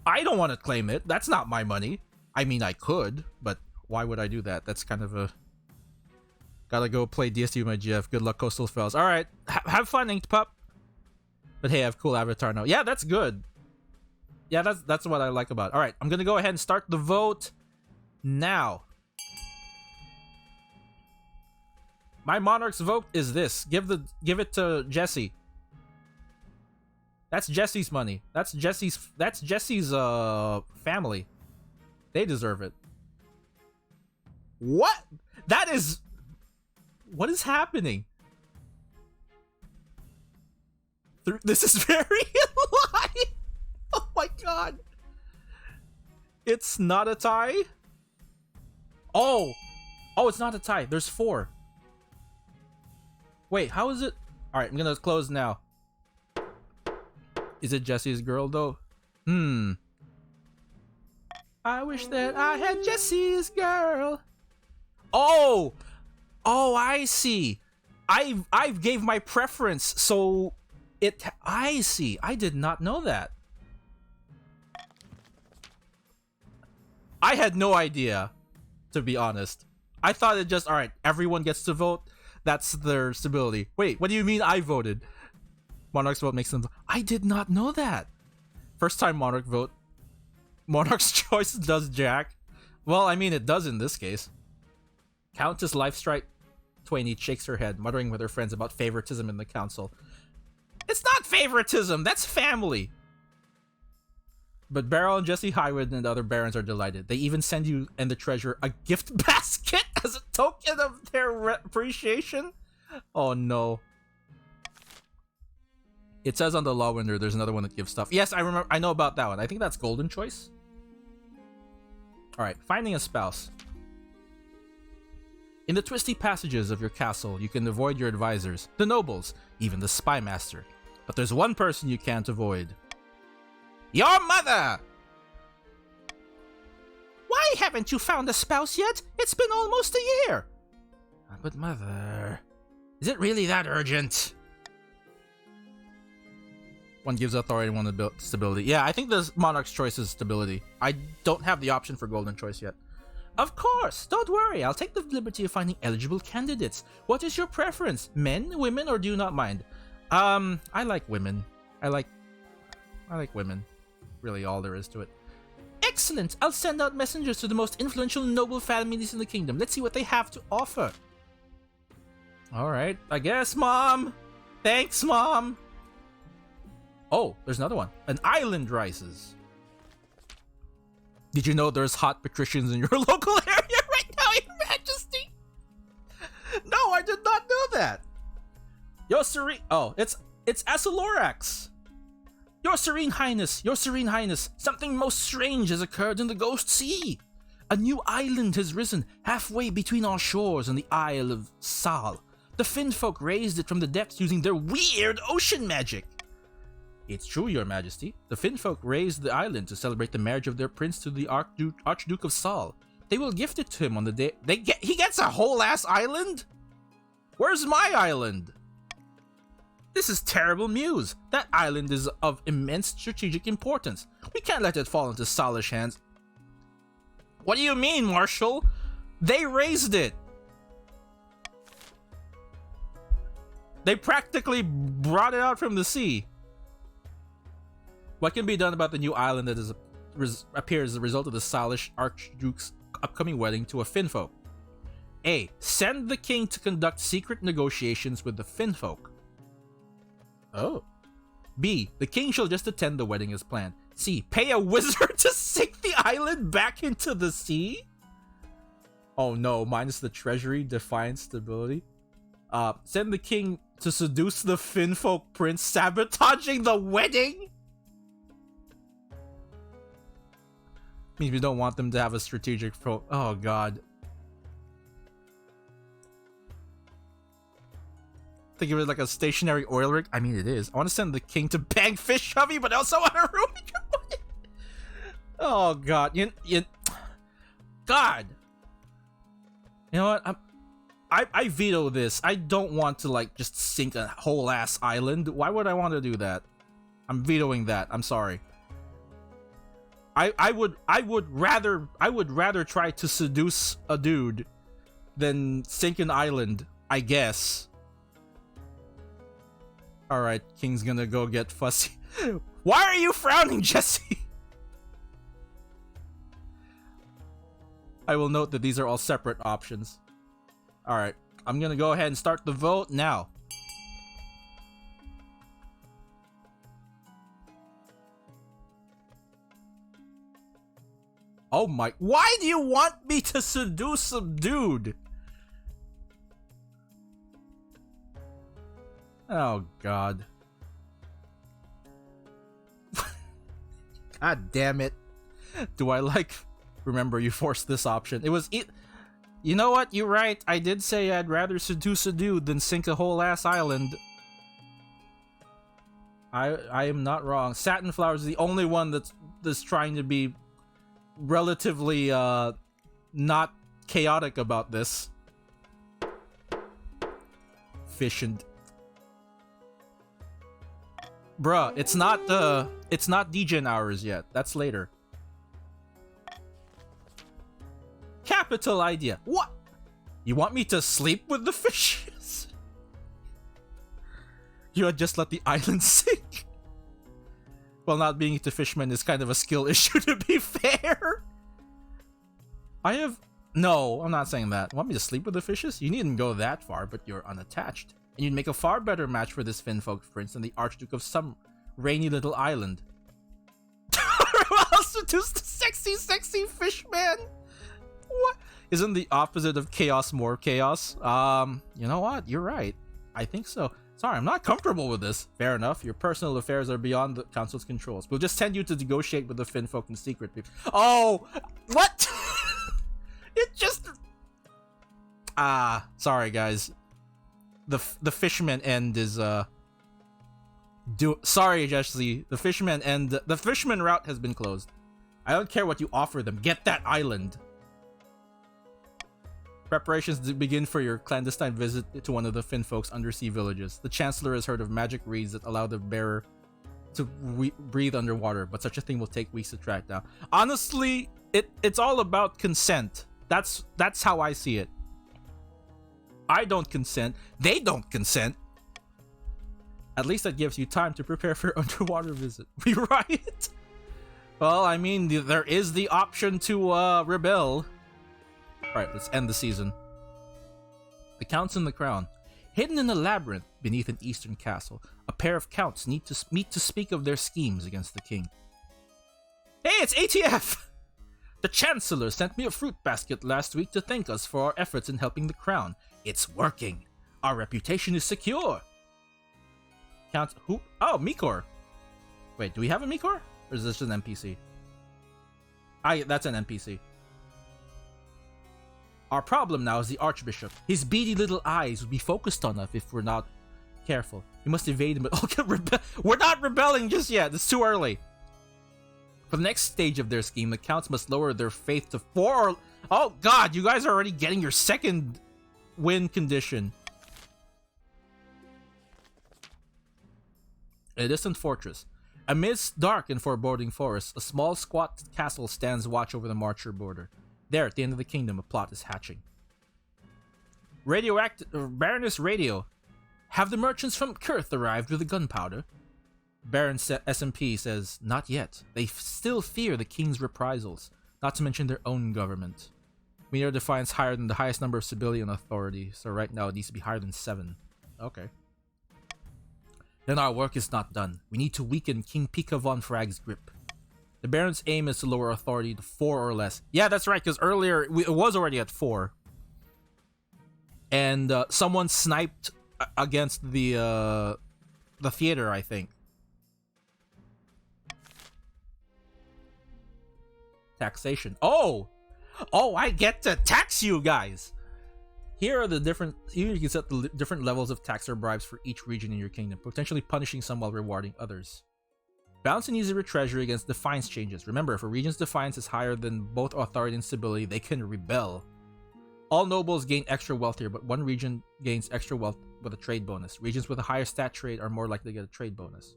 I don't want to claim it. That's not my money. I mean, I could, but why would I do that? That's kind of a... Gotta go play DST with my GF. Good luck, Coastal Fells. Alright, have fun, Inked Pup. But hey, I have cool avatar now. Yeah, that's good. Yeah, that's what I like about it. Alright, I'm gonna go ahead and start the vote now. My Monarch's vote is this. Give it to Jesse. That's Jesse's money. That's Jesse's family. They deserve it. What? That is... What is happening? This is very in line. Oh my god. It's not a tie? Oh. Oh, it's not a tie. There's 4. Wait, how is it? Alright, I'm gonna close now. Is it Jesse's girl though? I wish that I had Jesse's girl. Oh! Oh, I see. I've gave my preference, so it... I see. I did not know that. I had no idea, to be honest. I thought it just, alright, everyone gets to vote. That's their stability. Wait, what do you mean I voted? Monarch's vote makes them... I did not know that. First time Monarch vote. Monarch's choice does jack. Well, I mean, it does in this case. Countess Lifestrike 20 shakes her head, muttering with her friends about favoritism in the council. It's not favoritism, that's family. But Baron Jesse Highwood and the other barons are delighted. They even send you and the treasurer a gift basket as a token of their appreciation. Oh no. It says on the law window there's another one that gives stuff. Yes, I remember. I know about that one. I think that's Golden Choice. Alright, finding a spouse. In the twisty passages of your castle, you can avoid your advisors, the nobles, even the spy master. But there's one person you can't avoid. Your mother! Why haven't you found a spouse yet? It's been almost a year. But mother... Is it really that urgent? One gives authority, one stability. Yeah, I think the Monarch's choice is stability. I don't have the option for Golden Choice yet. Of course! Don't worry, I'll take the liberty of finding eligible candidates. What is your preference? Men, women, or do you not mind? I like women. I like women. Really all there is to it. Excellent! I'll send out messengers to the most influential noble families in the kingdom. Let's see what they have to offer. Alright, I guess, Mom! Thanks, Mom! Oh, there's another one. An island rises. Did you know there's hot patricians in your local area right now, Your Majesty? No, I did not know that. Your Serene... Oh, it's Asilorax. Your Serene Highness, something most strange has occurred in the Ghost Sea. A new island has risen, halfway between our shores and the Isle of Sal. The Finfolk raised it from the depths using their weird ocean magic. It's true, Your Majesty. The Finfolk raised the island to celebrate the marriage of their prince to the Archduke of Sal. They will gift it to him on the day... He gets a whole ass island? Where's my island? This is terrible news. That island is of immense strategic importance. We can't let it fall into Salish hands. What do you mean, Marshal? They raised it. They practically brought it out from the sea. What can be done about the new island that appears as a result of the Salish Archduke's upcoming wedding to a Finfolk? A. Send the king to conduct secret negotiations with the Finfolk. Oh. B. The king shall just attend the wedding as planned. C. Pay a wizard to sink the island back into the sea? Oh no, minus the treasury, defiant stability. Send the king to seduce the Finfolk prince, sabotaging the wedding? Means we don't want them to have a strategic oh god. Think of it like a stationary oil rig. I mean, it is. I want to send the king to bang fish hovey, but also want to ruin your wedding. Oh god, God. You know what? I veto this. I don't want to like just sink a whole ass island. Why would I want to do that? I'm vetoing that. I'm sorry. I would rather try to seduce a dude than sink an island, I guess. All right, King's gonna go get fussy. Why are you frowning, Jesse? I will note that these are all separate options. All right, I'm gonna go ahead and start the vote now. Oh my, why do you want me to seduce some dude? Oh god. God damn it. Do I like... Remember, you forced this option. It was... You know what? You're right. I did say I'd rather seduce a dude than sink a whole ass island. I am not wrong. Satin Flower is the only one that's trying to be relatively not chaotic about this. Fish and... Bruh, it's not degen hours yet. That's later. Capital idea. What? You want me to sleep with the fishes? You had just let the island sink. Well, not being into fishmen is kind of a skill issue, to be fair. No, I'm not saying that. Want me to sleep with the fishes? You needn't go that far, but you're unattached. And you'd make a far better match for this Finfolk prince than the Archduke of some rainy little island. I'll seduce the sexy fishman. What? Isn't the opposite of chaos more chaos? You know what? You're right. I think so. Sorry, I'm not comfortable with this. Fair enough. Your personal affairs are beyond the council's controls. We'll just send you to negotiate with the Finfolk in secret. Oh! What? It just... sorry guys. The fisherman end is, sorry, Jesse. The fisherman end... The fisherman route has been closed. I don't care what you offer them. Get that island. Preparations to begin for your clandestine visit to one of the Finfolk's undersea villages. The Chancellor has heard of magic reeds that allow the bearer to breathe underwater, but such a thing will take weeks to track down. Honestly, it's all about consent. That's how I see it. I don't consent. They don't consent. At least that gives you time to prepare for your underwater visit. We right? Well, I mean, there is the option to rebel. Alright, let's end the season. The Counts in the Crown. Hidden in a labyrinth beneath an eastern castle, a pair of counts need to meet to speak of their schemes against the king. Hey, it's ATF! The Chancellor sent me a fruit basket last week to thank us for our efforts in helping the Crown. It's working. Our reputation is secure. Count who? Oh, Mikor. Wait, do we have a Mikor? Or is this just an NPC? That's an NPC. Our problem now is the Archbishop. His beady little eyes will be focused on us if we're not careful. We must evade him, but we're not rebelling just yet. It's too early. For the next stage of their scheme, the Counts must lower their faith to 4 or... Oh god, you guys are already getting your second win condition. A distant fortress. Amidst dark and foreboding forests, a small squat castle stands watch over the Marcher border. There, at the end of the kingdom, a plot is hatching. Baroness Radio. Have the merchants from Kurth arrived with the gunpowder? Baron SMP says, not yet. They still fear the king's reprisals, not to mention their own government. We need defiance higher than the highest number of civilian authority, so right now it needs to be higher than 7. Okay. Then our work is not done. We need to weaken King Pika von Fragg's grip. The Baron's aim is to lower authority to 4 or less. Yeah, that's right, because earlier it was already at 4. And someone sniped against the theater, I think. Taxation. Oh, I get to tax you guys. Here you can set the different levels of tax or bribes for each region in your kingdom, potentially punishing some while rewarding others. Balance and use of your treasury against defiance changes. Remember, if a region's defiance is higher than both authority and stability, they can rebel. All nobles gain extra wealth here, but one region gains extra wealth with a trade bonus. Regions with a higher stat trade are more likely to get a trade bonus.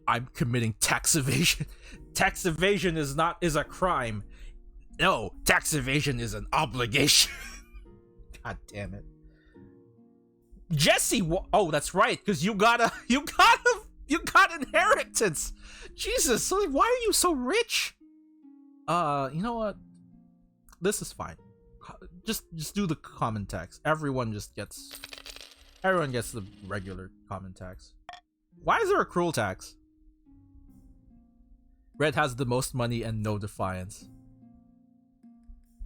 I'm committing tax evasion. Tax evasion is a crime. No, tax evasion is an obligation. God damn it. Jesse, oh, that's right, because you got inheritance. Jesus, why are you so rich? You know what? This is fine. Just do the common tax. Everyone gets the regular common tax. Why is there a cruel tax? Red has the most money and no defiance.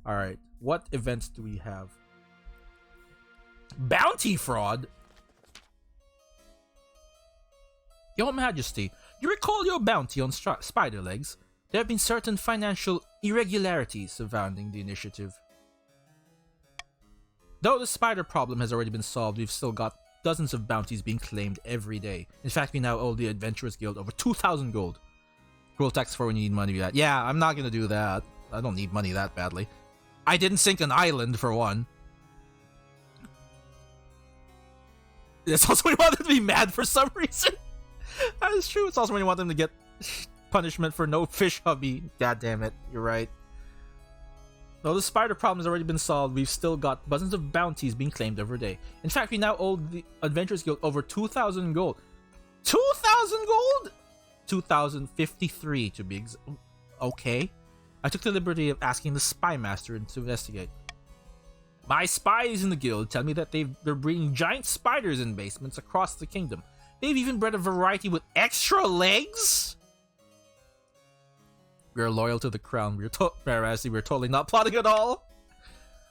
Alright, what events do we have? Bounty fraud? Your Majesty, you recall your bounty on spider legs? There have been certain financial irregularities surrounding the initiative. Though the spider problem has already been solved, we've still got dozens of bounties being claimed every day. In fact, we now owe the Adventurers Guild over 2,000 gold. Cruel tax for when you need money for that. Yeah, I'm not gonna do that. I don't need money that badly. I didn't sink an island, for one. It's also when you want them to be mad for some reason. That is true. It's also when you want them to get punishment for no fish hubby. God damn it. You're right. Though the spider problem has already been solved, we've still got dozens of bounties being claimed every day. In fact, we now owe the Adventurers Guild over 2,000 gold. 2,000 gold? 2,053 to be okay. I took the liberty of asking the spy master to investigate. My spies in the guild tell me that they're breeding giant spiders in basements across the kingdom. They've even bred a variety with extra legs? We're loyal to the crown. We're totally not plotting at all.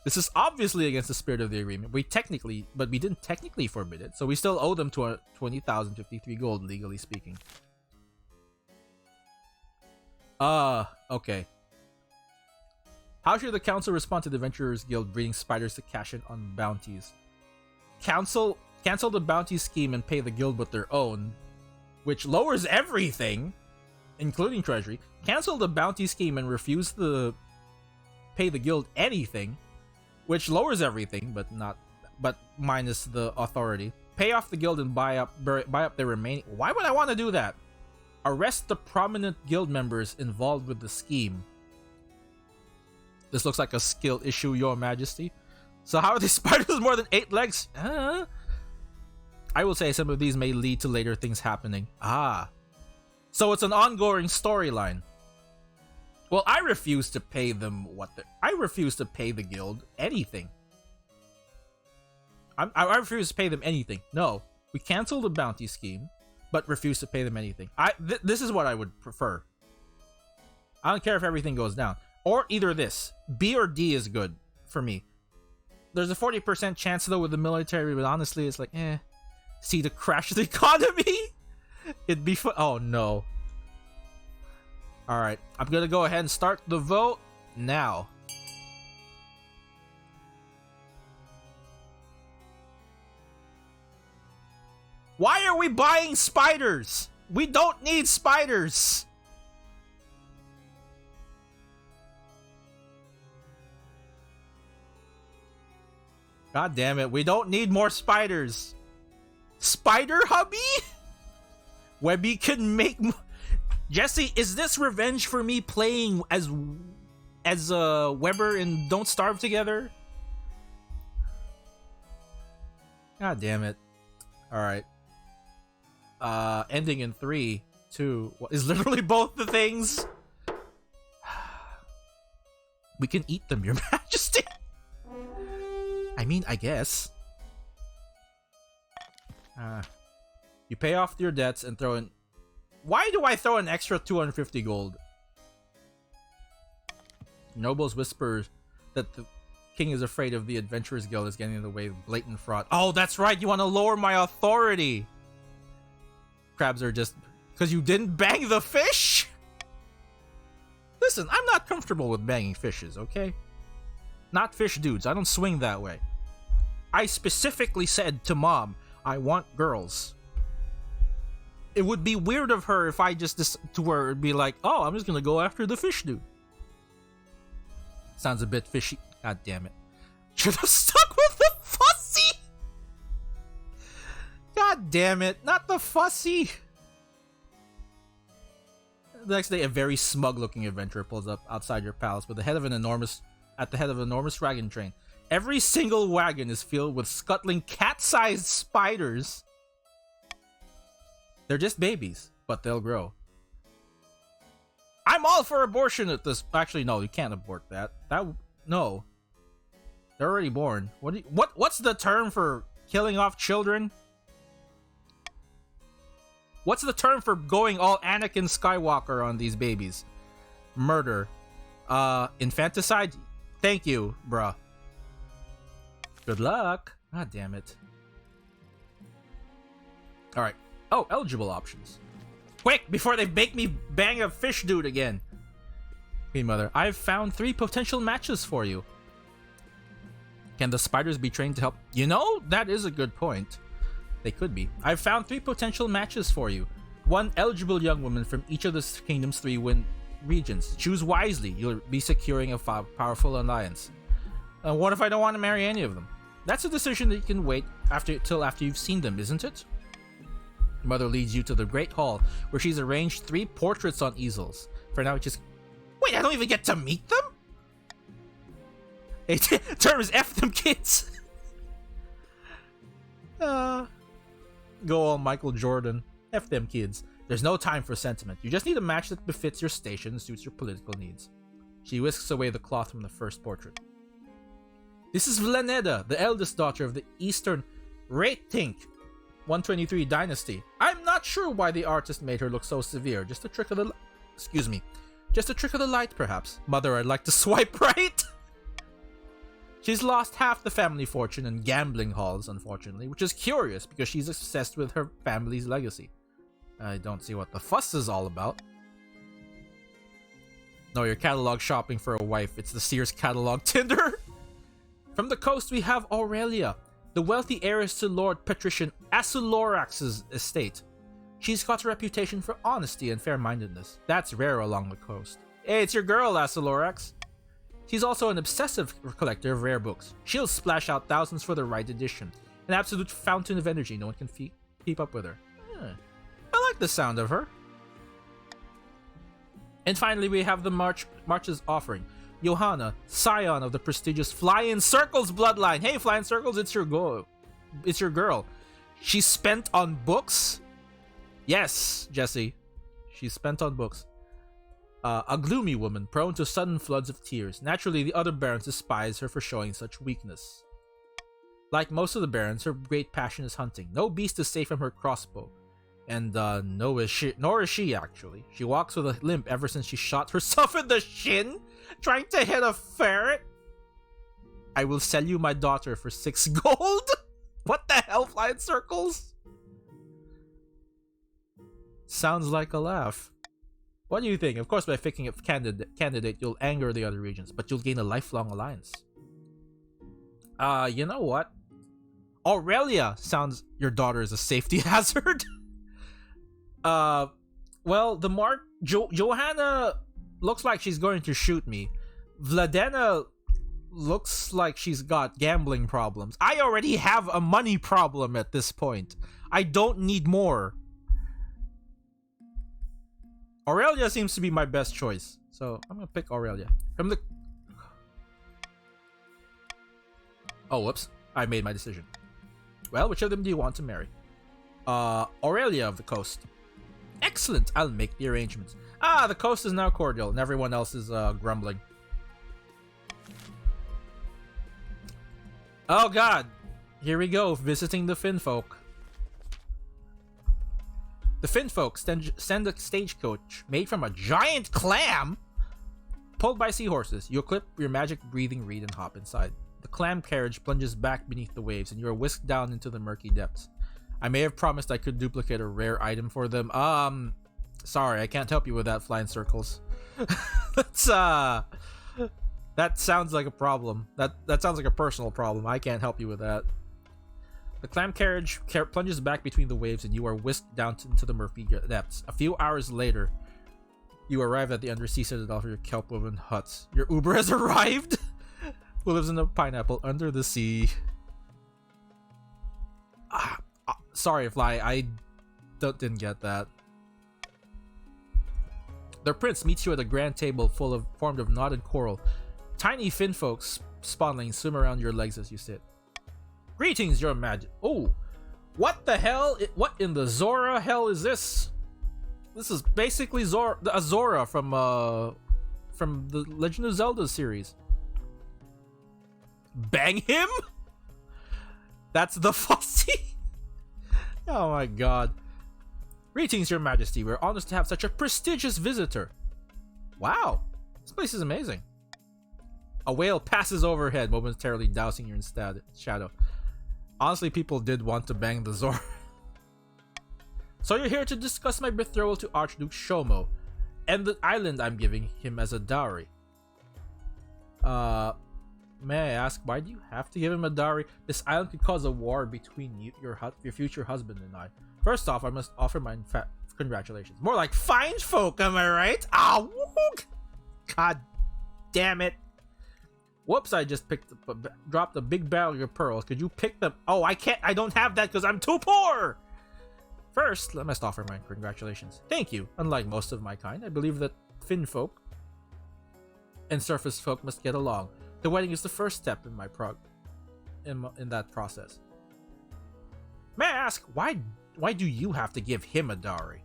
This is obviously against the spirit of the agreement. We didn't technically forbid it, so we still owe them 20,053 gold, legally speaking. Okay. How should the council respond to the Adventurers Guild breeding spiders to cash in on bounties? Cancel the bounty scheme and pay the guild with their own, which lowers everything, including treasury. Cancel the bounty scheme and refuse to pay the guild anything, which lowers everything, but minus the authority. Pay off the guild and buy up their remaining. Why would I want to do that? Arrest the prominent guild members involved with the scheme. This looks like a skill issue, Your Majesty. So how are these spiders with more than 8 legs? I will say some of these may lead to later things happening. So it's an ongoing storyline. Well, I refuse to pay them I refuse to pay the guild anything. I refuse to pay them anything. No, we cancel the bounty scheme, but refuse to pay them anything. This is what I would prefer. I don't care if everything goes down. Or either this. B or D is good for me. There's a 40% chance though with the military, but honestly it's like, see the crash of the economy? It'd be fun. Oh no. Alright, I'm gonna go ahead and start the vote now. Why are we buying spiders? We don't need spiders. God damn it, we don't need more spiders. Spider hubby? Webby can make... Jesse, is this revenge for me playing as Weber in Don't Starve Together? God damn it. Alright. Ending in 3, 2... What, is literally both the things? We can eat them, Your Majesty. I mean, I guess. You pay off your debts and throw in... Why do I throw an extra 250 gold? Nobles whisper that the king is afraid of the Adventurers Guild is getting in the way of blatant fraud. Oh, that's right, you want to lower my authority! Crabs are just... Because you didn't bang the fish? Listen, I'm not comfortable with banging fishes, okay? Not fish dudes, I don't swing that way. I specifically said to Mom, I want girls. It would be weird of her if I just to her be like, oh, I'm just gonna go after the fish dude. Sounds a bit fishy. God damn it. Should have stuck with the fussy. God damn it. Not the fussy. The next day, a very smug-looking adventurer pulls up outside your palace with the head of an enormous wagon train. Every single wagon is filled with scuttling cat-sized spiders. They're just babies, but they'll grow. I'm all for abortion at this. Actually, no, you can't abort that. No, they're already born. What's the term for killing off children? What's the term for going all Anakin Skywalker on these babies? Murder. Infanticide? Thank you, bruh. Good luck. God damn it. Alright. Oh, eligible options. Quick, before they make me bang a fish dude again. Queen Mother, I've found 3 potential matches for you. Can the spiders be trained to help? You know, that is a good point. They could be. I've found 3 potential matches for you. 1 eligible young woman from each of the kingdom's 3 regions. Choose wisely. You'll be securing a powerful alliance. What if I don't want to marry any of them? That's a decision that you can wait till after you've seen them, isn't it? Mother leads you to the Great Hall, where she's arranged 3 portraits on easels. For now, just... Wait, I don't even get to meet them? Term is F them kids. Go all Michael Jordan. F them kids. There's no time for sentiment. You just need a match that befits your station and suits your political needs. She whisks away the cloth from the first portrait. This is Vlaneda, the eldest daughter of the Eastern Ratink 123 Dynasty. I'm not sure why the artist made her look so severe. Just a trick of the... Excuse me. Just a trick of the light, perhaps. Mother, I'd like to swipe right. She's lost half the family fortune in gambling halls, unfortunately, which is curious because she's obsessed with her family's legacy. I don't see what the fuss is all about. No, you're catalog shopping for a wife. It's the Sears catalog Tinder. From the coast, we have Aurelia, the wealthy heiress to Lord Patrician Asulorax's estate. She's got a reputation for honesty and fair-mindedness. That's rare along the coast. Hey, it's your girl, Asulorax. She's also an obsessive collector of rare books. She'll splash out thousands for the right edition. An absolute fountain of energy. No one can keep up with her. I like the sound of her. And finally, we have the March's offering. Johanna, scion of the prestigious Flying Circles bloodline. Hey, Flying Circles, it's your girl. She's spent on books? Yes, Jesse. She's spent on books. A gloomy woman, prone to sudden floods of tears. Naturally, the other barons despise her for showing such weakness. Like most of the barons, her great passion is hunting. No beast is safe from her crossbow. And nor is she, actually. She walks with a limp ever since she shot herself in the shin, trying to hit a ferret. I will sell you my daughter for 6 gold? What the hell, Flying Circles? Sounds like a laugh. What do you think? Of course, by picking a candidate, you'll anger the other regions, but you'll gain a lifelong alliance. You know what? Aurelia sounds... Your daughter is a safety hazard? Well, the Johanna looks like she's going to shoot me. Vladena looks like she's got gambling problems. I already have a money problem at this point. I don't need more. Aurelia seems to be my best choice, so I'm gonna pick Aurelia. From the... Oh, whoops. I made my decision. Well, which of them do you want to marry? Aurelia of the Coast. Excellent! I'll make the arrangements. Ah, the Coast is now cordial, and everyone else is grumbling. Oh god! Here we go, visiting the Finfolk. The Finfolk send a stagecoach made from a giant clam pulled by seahorses. You equip your magic breathing reed and hop inside. The clam carriage plunges back beneath the waves, and you are whisked down into the murky depths. I may have promised I could duplicate a rare item for them. Sorry, I can't help you with that, flying circles. That sounds like a problem. That sounds like a personal problem. I can't help you with that. The clam carriage plunges back between the waves, and you are whisked down into the murky depths. A few hours later, you arrive at the undersea citadel for your kelp-woven huts. Your Uber has arrived! Who lives in a pineapple under the sea. Sorry, Fly, I didn't get that. Their prince meets you at a grand table formed of knotted coral. Tiny finfolk spawnlings swim around your legs as you sit. Greetings, your majesty. Oh, what the hell? What in the Zora hell is this? This is basically a Zora from the Legend of Zelda series. Bang him? That's the Fossy? Oh my god. Greetings, your majesty. We're honored to have such a prestigious visitor. Wow, this place is amazing. A whale passes overhead, momentarily dousing your shadow. Honestly, people did want to bang the Zora. So you're here to discuss my betrothal to Archduke Shomo and the island I'm giving him as a dowry. May I ask, why do you have to give him a dowry? This island could cause a war between you, your future husband, and I. First off, I must offer my congratulations. More like fine folk, am I right? Ah, god damn it. Whoops, I just dropped a big bag of pearls. Could you pick them? Oh, I can't. I don't have that because I'm too poor. First, I must offer my congratulations. Thank you. Unlike most of my kind, I believe that Fin folk and surface folk must get along. The wedding is the first step in that process. May I ask, why do you have to give him a dowry?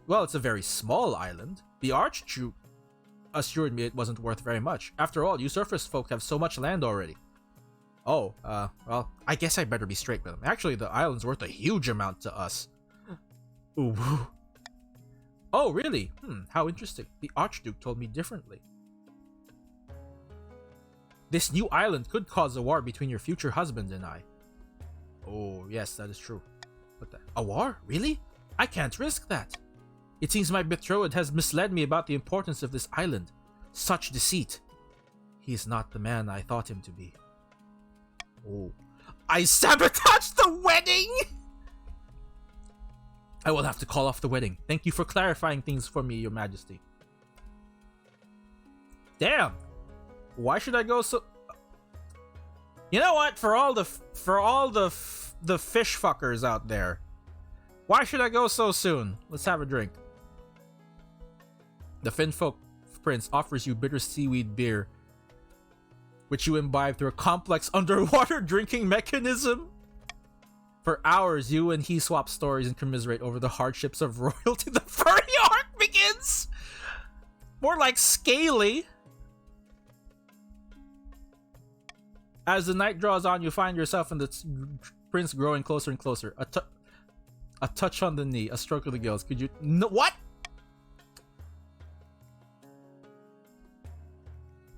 Well, it's a very small island. The Archduke assured me it wasn't worth very much. After all, you surface folk have so much land already. Oh, well, I guess I better be straight with him. Actually, the island's worth a huge amount to us. Ooh. Oh, really? How interesting. The Archduke told me differently. This new island could cause a war between your future husband and I. Oh, yes, that is true. What the? A war? Really? I can't risk that. It seems my betrothed has misled me about the importance of this island. Such deceit. He is not the man I thought him to be. Oh. I sabotaged the wedding! I will have to call off the wedding. Thank you for clarifying things for me, your majesty. Damn. Why should I go so... You know what? For all the fish fuckers out there, why should I go so soon? Let's have a drink. The Finfolk Prince offers you bitter seaweed beer, which you imbibe through a complex underwater drinking mechanism. For hours, you and he swap stories and commiserate over the hardships of royalty. The furry arc begins! More like scaly. As the night draws on, you find yourself and the prince growing closer and closer. A touch on the knee, a stroke of the gills. Could you... No, what?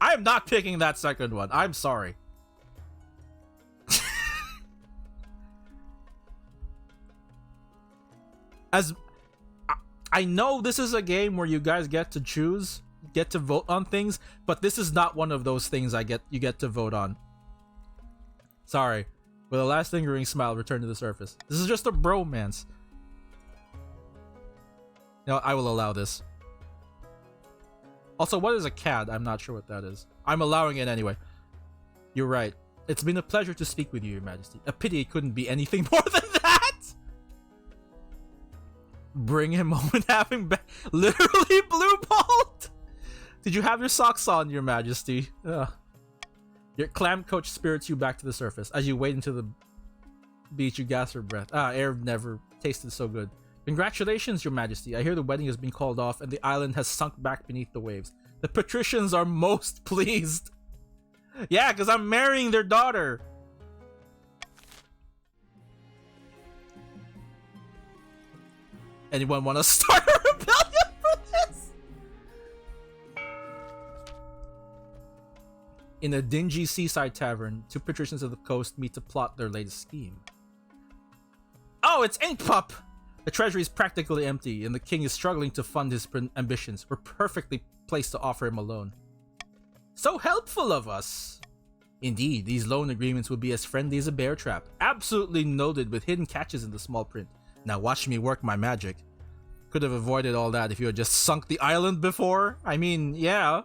I am not picking that second one. I'm sorry. As I know this is a game where you guys get to choose, get to vote on things, but this is not one of those things you get to vote on. Sorry. With a last lingering smile, return to the surface. This is just a bromance. No, I will allow this. Also, what is a CAD? I'm not sure what that is. I'm allowing it anyway. You're right. It's been a pleasure to speak with you, Your Majesty. A pity it couldn't be anything more than that! Bring him home and have him back. Literally blue balled. Did you have your socks on, Your Majesty? Ugh. Your clam coach spirits you back to the surface. As you wade into the beach, you gasp for breath. Air never tasted so good. Congratulations, Your Majesty. I hear the wedding has been called off and the island has sunk back beneath the waves. The patricians are most pleased. Yeah, because I'm marrying their daughter. Anyone want to start a rebellion for this? In a dingy seaside tavern, two patricians of the coast meet to plot their latest scheme. Oh, it's Ink Pup! The treasury is practically empty, and the king is struggling to fund his ambitions. We're perfectly placed to offer him a loan. So helpful of us! Indeed, these loan agreements would be as friendly as a bear trap. Absolutely noted with hidden catches in the small print. Now watch me work my magic. Could have avoided all that if you had just sunk the island before. I mean, yeah.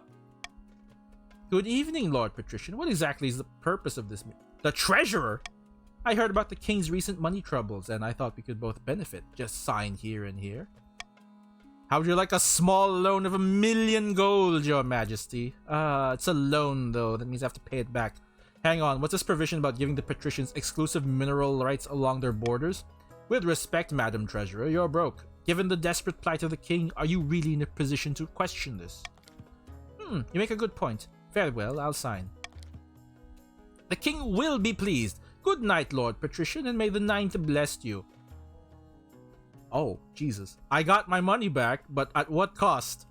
Good evening, Lord Patrician. What exactly is the purpose of this meeting? The treasurer? I heard about the king's recent money troubles, and I thought we could both benefit. Just sign here and here. How would you like a small loan of 1,000,000 gold, Your Majesty? It's a loan, though. That means I have to pay it back. Hang on, what's this provision about giving the patricians exclusive mineral rights along their borders? With respect, Madam Treasurer, you're broke. Given the desperate plight of the king, are you really in a position to question this? You make a good point. Very well, I'll sign. The king will be pleased. Good night, Lord Patrician, and may the ninth bless you. Oh, Jesus. I got my money back, but at what cost?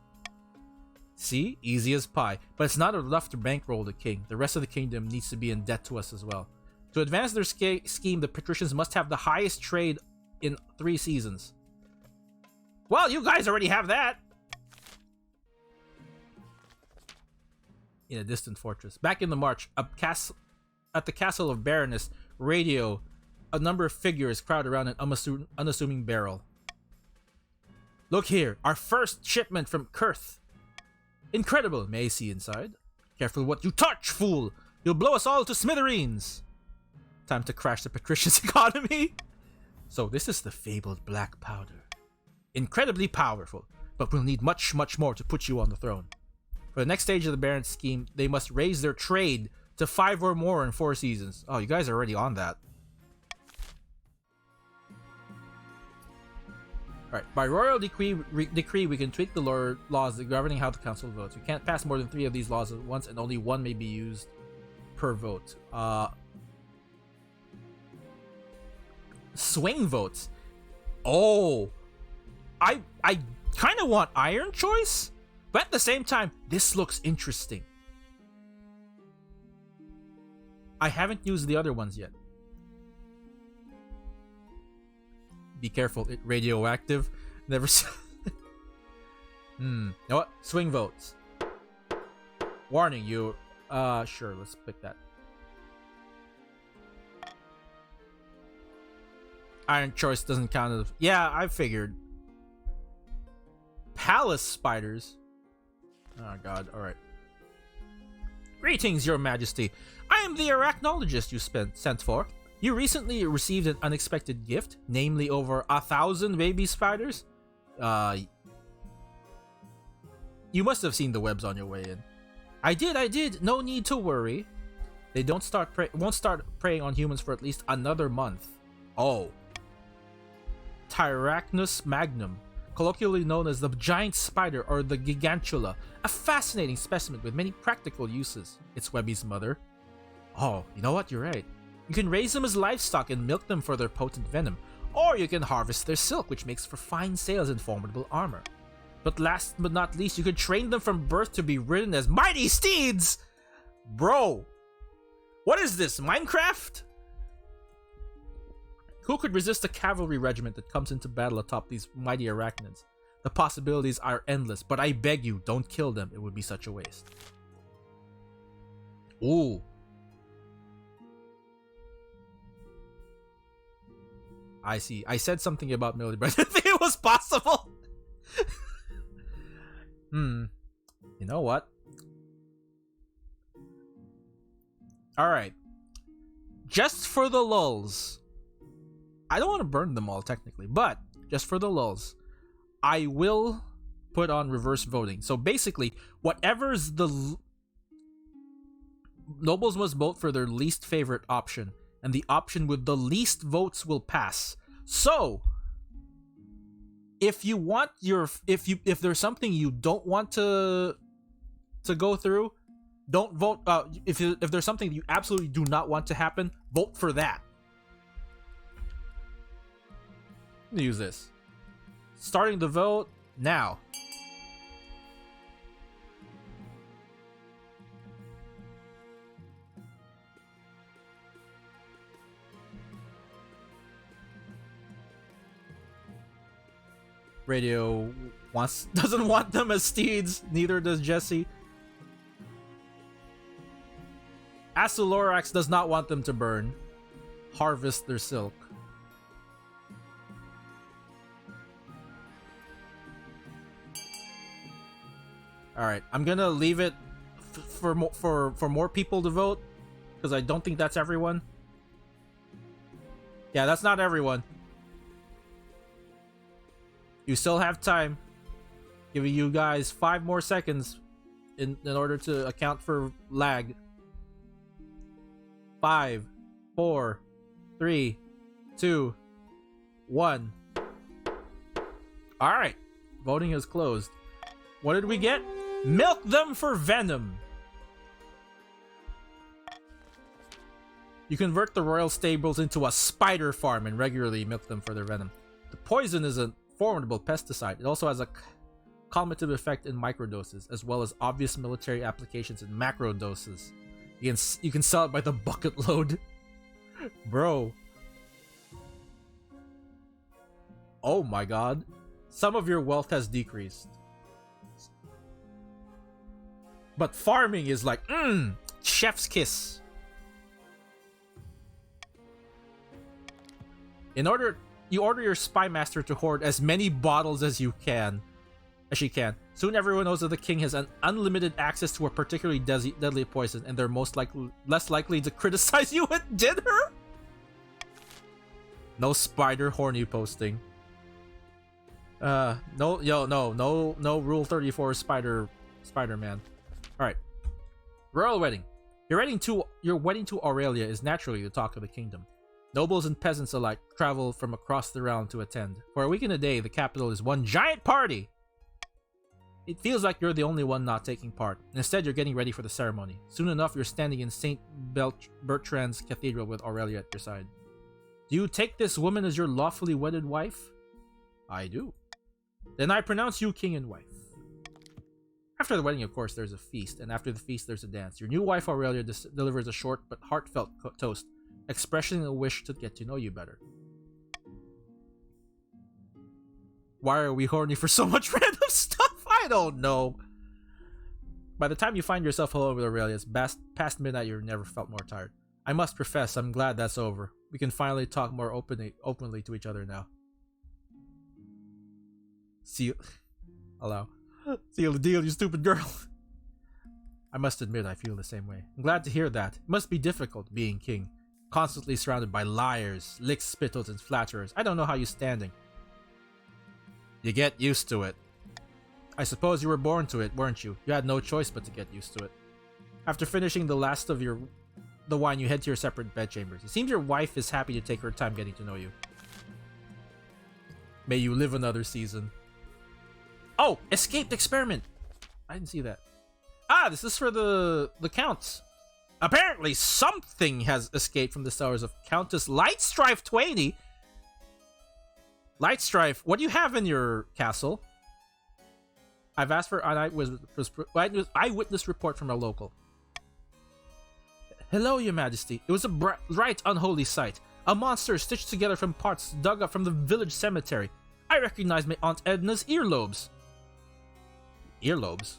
See? Easy as pie. But it's not enough to bankroll the king. The rest of the kingdom needs to be in debt to us as well. To advance their scheme, the patricians must have the highest trade in 3 seasons. Well, you guys already have that! In a distant fortress. Back in the march, at the castle of Baroness Radio, a number of figures crowd around an unassuming barrel. Look here, our first shipment from Kurth. Incredible. May I see inside? Careful what you touch, fool! You'll blow us all to smithereens! Time to crash the patrician's economy. So this is the fabled black powder. Incredibly powerful, but we'll need much, much more to put you on the throne. For the next stage of the Baron's scheme, they must raise their trade to 5 or more in 4 seasons. Oh, you guys are already on that. Alright, by royal decree, we can tweak the laws governing how the council votes. We can't pass more than 3 of these laws at once, and only 1 may be used per vote. Swing votes. Oh, I kind of want Iron Choice, but at the same time, this looks interesting. I haven't used the other ones yet. Be careful, it's radioactive. Never. You know what? Swing votes. Warning you. Sure, let's pick that. Iron Choice doesn't count as... Yeah, I figured. Palace spiders. Oh god, alright. Greetings, Your Majesty. I am the arachnologist you sent for. You recently received an unexpected gift, namely over 1,000 baby spiders. You must have seen the webs on your way in. I did. No need to worry. They won't start preying on humans for at least another month. Oh. Tyrachnus magnum, colloquially known as the giant spider or the gigantula, a fascinating specimen with many practical uses. It's Webby's mother. Oh, you know what? You're right. You can raise them as livestock and milk them for their potent venom, or you can harvest their silk, which makes for fine sails and formidable armor. But last but not least, you could train them from birth to be ridden as mighty steeds! Bro! What is this, Minecraft? Who could resist a cavalry regiment that comes into battle atop these mighty arachnids? The possibilities are endless, but I beg you, don't kill them. It would be such a waste. Ooh. I see. I said something about military, but I didn't think it was possible. You know what? Alright. Just for the lulz. I don't want to burn them all, technically, but just for the lulz. I will put on reverse voting. So basically, whatever's the nobles must vote for their least favorite option, and the option with the least votes will pass. So if you want your if there's something you don't want to go through, don't vote. If there's something you absolutely do not want to happen, vote for that. Use this. Starting the vote now. Radio doesn't want them as steeds, neither does Jesse. Asullorax does not want them to burn. Harvest their silk. All right, I'm gonna leave it for more people to vote, because I don't think that's everyone. Yeah, that's not everyone. You still have time. Giving you guys 5 more seconds in order to account for lag. 5, 4, 3, 2, 1. All right, voting is closed. What did we get? Milk them for venom. You convert the royal stables into a spider farm and regularly milk them for their venom. The poison is a formidable pesticide. It also has a calmative effect in microdoses, as well as obvious military applications in macro doses. You can sell it by the bucket load. Bro. Oh my god. Some of your wealth has decreased. But farming is like, chef's kiss. You order your spy master to hoard as many bottles as she can. Soon everyone knows that the king has an unlimited access to a particularly deadly poison, and they're less likely to criticize you at dinner. No spider horny posting. No Rule 34 Spider-Man. All right. Royal wedding. Your wedding to Aurelia is naturally the talk of the kingdom. Nobles and peasants alike travel from across the realm to attend. For a week and a day, the capital is one giant party. It feels like you're the only one not taking part. Instead, you're getting ready for the ceremony. Soon enough, you're standing in St. Bertrand's Cathedral with Aurelia at your side. Do you take this woman as your lawfully wedded wife? I do. Then I pronounce you king and wife. After the wedding, of course, there's a feast, and after the feast, there's a dance. Your new wife, Aurelia, delivers a short but heartfelt toast, expressing a wish to get to know you better. Why are we horny for so much random stuff? I don't know. By the time you find yourself alone with Aurelia, it's past midnight. You've never felt more tired. I must profess, I'm glad that's over. We can finally talk more openly to each other now. Seal the deal, you stupid girl. I must admit, I feel the same way. I'm glad to hear that. It must be difficult being king, constantly surrounded by liars, lick-spittles, and flatterers. I don't know how you're standing. You get used to it. I suppose you were born to it, weren't you? You had no choice but to get used to it. After finishing the last of the wine, you head to your separate bedchambers. It seems your wife is happy to take her time getting to know you. May you live another season. Oh, escaped experiment. I didn't see that. Ah, this is for the counts. Apparently, something has escaped from the cellars of Countess Lightstrife 20. Lightstrife, what do you have in your castle? I've asked for an eyewitness report from a local. Hello, Your Majesty. It was a right unholy sight. A monster stitched together from parts dug up from the village cemetery. I recognize my Aunt Edna's earlobes. Earlobes?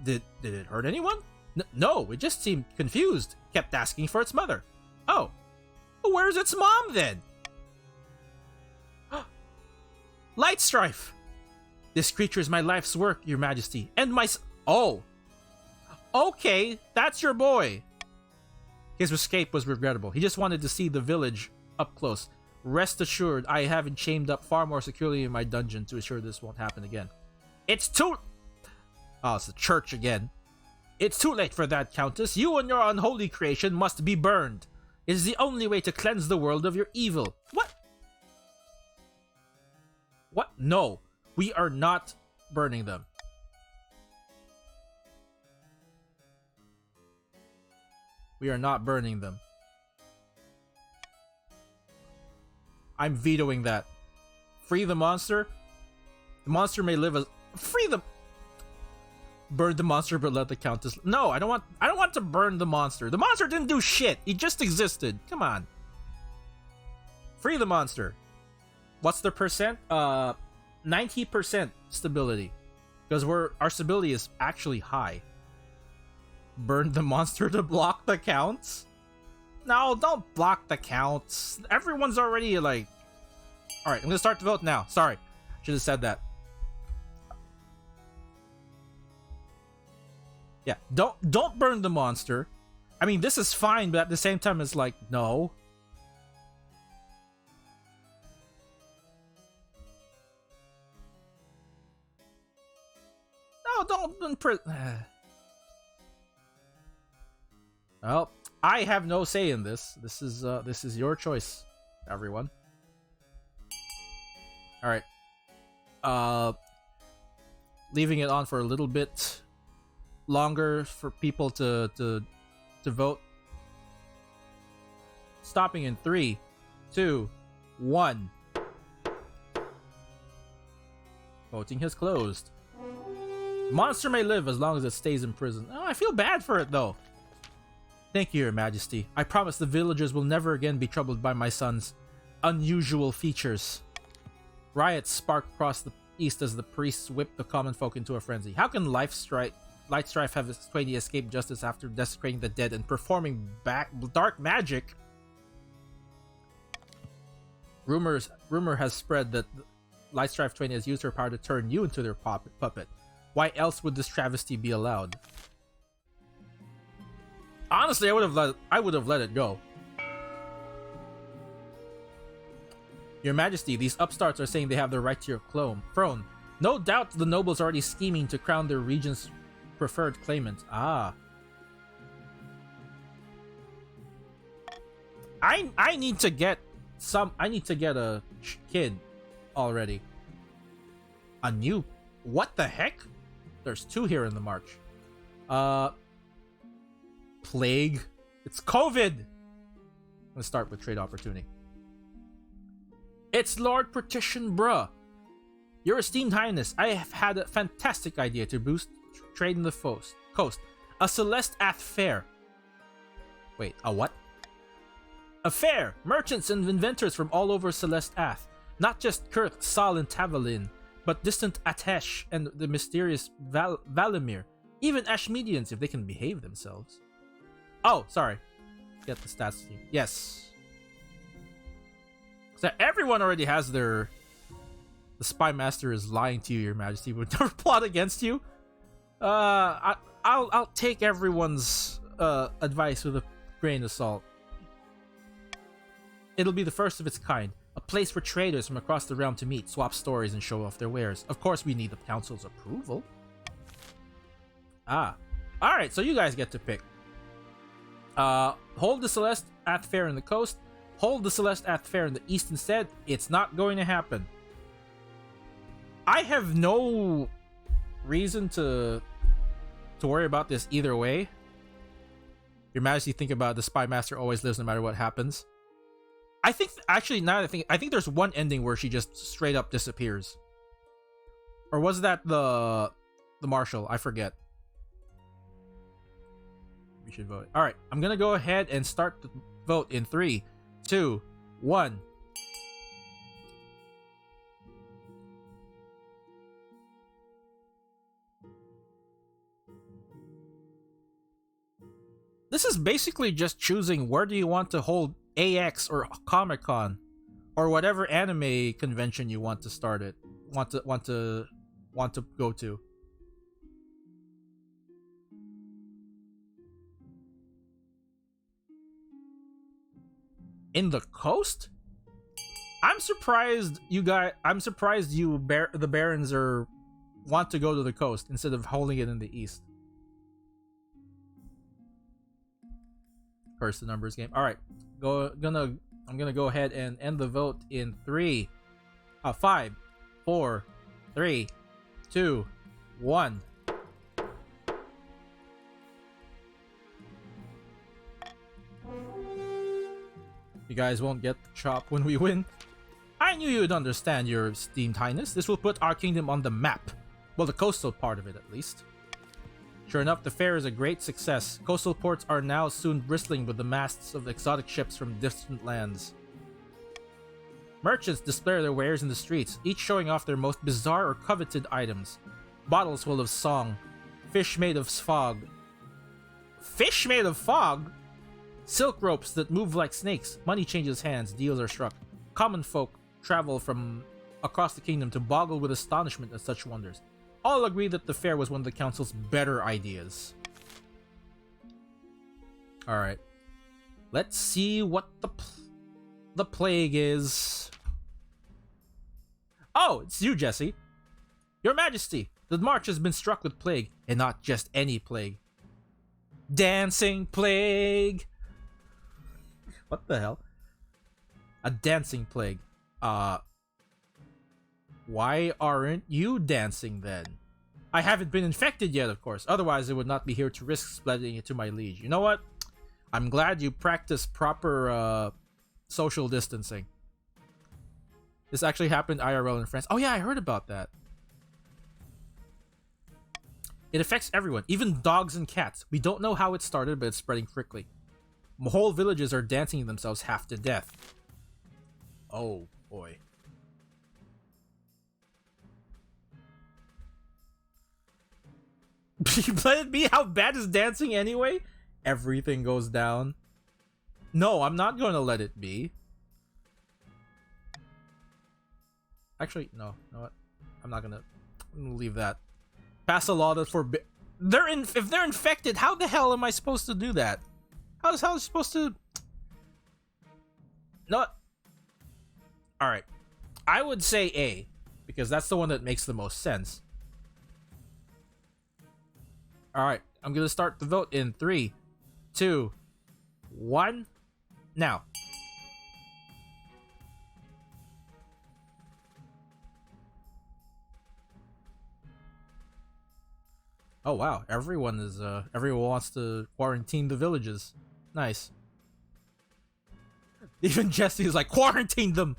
Did it hurt anyone? No, it just seemed confused. Kept asking for its mother. Oh. Well, where's its mom then? Lightstrife! This creature is my life's work, Your Majesty, and my Oh. Okay, that's your boy. His escape was regrettable. He just wanted to see the village up close. Rest assured, I have it chained up far more securely in my dungeon to ensure this won't happen again. It's too... Oh, it's the church again. It's too late for that, Countess. You and your unholy creation must be burned. It is the only way to cleanse the world of your evil. What? What? No. We are not burning them. We are not burning them. I'm vetoing that. Free the monster. The monster may live as... Free the... Burn the monster, but let the Countess... No, I don't want to burn the monster. The monster didn't do shit. He just existed. Come on. Free the monster. What's the percent? 90% stability. Because our stability is actually high. Burn the monster to block the counts? No, don't block the counts. Everyone's already like... Alright, I'm gonna start the vote now. Sorry. Should have said that. Yeah, don't burn the monster. I mean, this is fine, but at the same time, it's like, no. No, don't Well, I have no say in this. This is your choice, everyone. All right. Leaving it on for a little bit longer for people to vote. Stopping in 3, 2, 1. Voting has closed. The monster may live as long as it stays in prison. Oh, I feel bad for it though. Thank you, Your Majesty. I promise the villagers will never again be troubled by my son's unusual features. Riots spark across the east as the priests whip the common folk into a frenzy. How can Lightstrife have Twainy escape justice after desecrating the dead and performing dark magic? Rumor has spread that Lightstrife Twainy has used her power to turn you into their puppet. Why else would this travesty be allowed? Honestly, I would have let it go. Your Majesty, these upstarts are saying they have the right to your throne. No doubt the nobles are already scheming to crown their region's preferred claimant. Ah. I need to get a kid already. A new... What the heck? There's 2 here in the march. Plague. It's COVID. Let's start with trade opportunity. It's Lord Partition Bruh. Your esteemed highness, I have had a fantastic idea to boost trade in the coast. A Celeste Ath fair. Wait, a what? A fair! Merchants and inventors from all over Celeste Ath. Not just Kurth, Sal, and Tavalin, but distant Atesh and the mysterious Valimir. Even Ashmedians if they can behave themselves. Oh, sorry. Get the stats team. Yes. So everyone already has their... The Spy Master is lying to you, Your Majesty. Would never plot against you. I'll take everyone's advice with a grain of salt. It'll be the first of its kind. A place for traders from across the realm to meet, swap stories, and show off their wares. Of course, we need the council's approval. Ah. Alright, so you guys get to pick. Hold the Celeste Ath Fair in the coast. Hold the Celeste Ath Fair in the east instead. It's not going to happen. I have no reason to worry about this either way. Your Majesty, think about it, the Spy Master always lives no matter what happens. I think, actually, now that I think there's one ending where she just straight up disappears. Or was that the Marshal? I forget. We should vote. Alright, I'm gonna go ahead and start the vote in 3, 2, 1. This is basically just choosing where do you want to hold AX or Comic-Con or whatever anime convention you want to start it. Want to go to. In the coast? I'm surprised you guys. I'm surprised the barons want to go to the coast instead of holding it in the east. First, the numbers game. All right, I'm gonna go ahead and end the vote in 5, 4, 3, 2, 1. You guys won't get the chop when we win. I knew you'd understand, your esteemed highness. This will put our kingdom on the map. Well, the coastal part of it, at least. Sure enough, the fair is a great success. Coastal ports are now soon bristling with the masts of exotic ships from distant lands. Merchants display their wares in the streets, each showing off their most bizarre or coveted items. Bottles full of song, fish made of fog. Fish made of fog? Silk ropes that move like snakes. Money changes hands, deals are struck. Common folk travel from across the kingdom to boggle with astonishment at such wonders. All agree that the fair was one of the council's better ideas. Alright. Let's see what the plague is. Oh, it's you, Jesse. Your Majesty, the march has been struck with plague, and not just any plague. Dancing plague! What the hell? A dancing plague. Why aren't you dancing then? I haven't been infected yet, of course. Otherwise, I would not be here to risk spreading it to my liege. You know what? I'm glad you practice proper social distancing. This actually happened IRL in France. Oh yeah, I heard about that. It affects everyone, even dogs and cats. We don't know how it started, but it's spreading quickly. Whole villages are dancing themselves half to death. Oh boy. Let it be. How bad is dancing anyway? Everything goes down. No, I'm not going to let it be. Actually, no. You know what? I'm gonna leave that. Pass a law that for if they're infected, how the hell am I supposed to do that? How the hell is supposed to? No. All right. I would say A because that's the one that makes the most sense. All right, I'm gonna start the vote in 3, 2, 1, now. Oh wow, everyone wants to quarantine the villages. Nice. Even Jesse is like, quarantine them.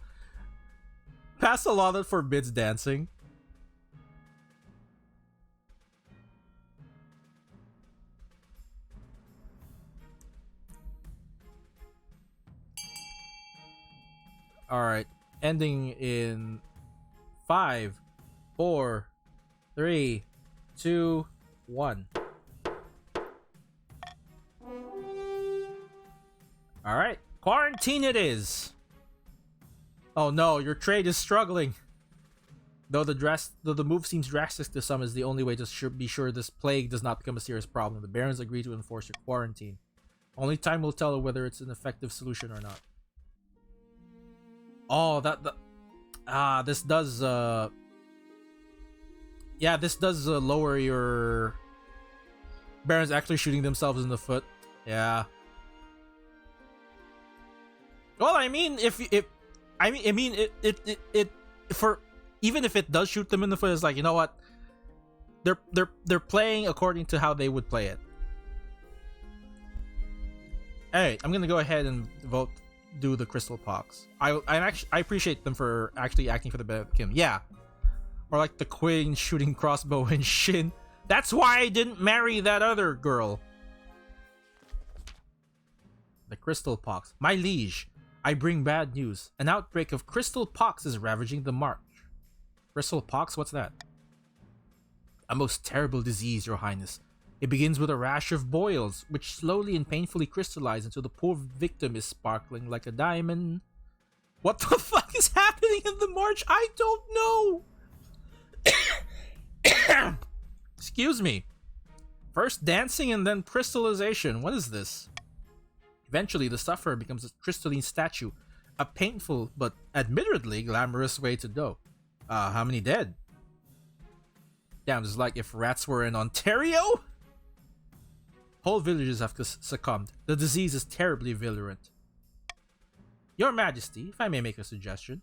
Pass a law that forbids dancing. Alright, ending in 5, 4, 3, 2, 1. Alright, quarantine it is. Oh no, your trade is struggling. Though the move seems drastic to some, is the only way to be sure this plague does not become a serious problem. The barons agree to enforce your quarantine. Only time will tell whether it's an effective solution or not. Oh, this does lower your barons actually shooting themselves in the foot. Yeah. Well, I mean, even if it does shoot them in the foot, it's like, you know what? They're playing according to how they would play it. Alright, I'm gonna go ahead and do the crystal pox. I appreciate them for actually acting for the benefit of Kim. Yeah. Or like the queen shooting crossbow and Shin. That's why I didn't marry that other girl. The crystal pox. My liege, I bring bad news. An outbreak of crystal pox is ravaging the march. Crystal pox? What's that? A most terrible disease, your highness. It begins with a rash of boils, which slowly and painfully crystallize until the poor victim is sparkling like a diamond. What the fuck is happening in the march? I don't know! Excuse me. First dancing and then crystallization. What is this? Eventually, the sufferer becomes a crystalline statue, A painful but admittedly glamorous way to go. How many dead? Damn, it's like if rats were in Ontario? Whole villages have succumbed. The disease is terribly virulent. Your Majesty, if I may make a suggestion.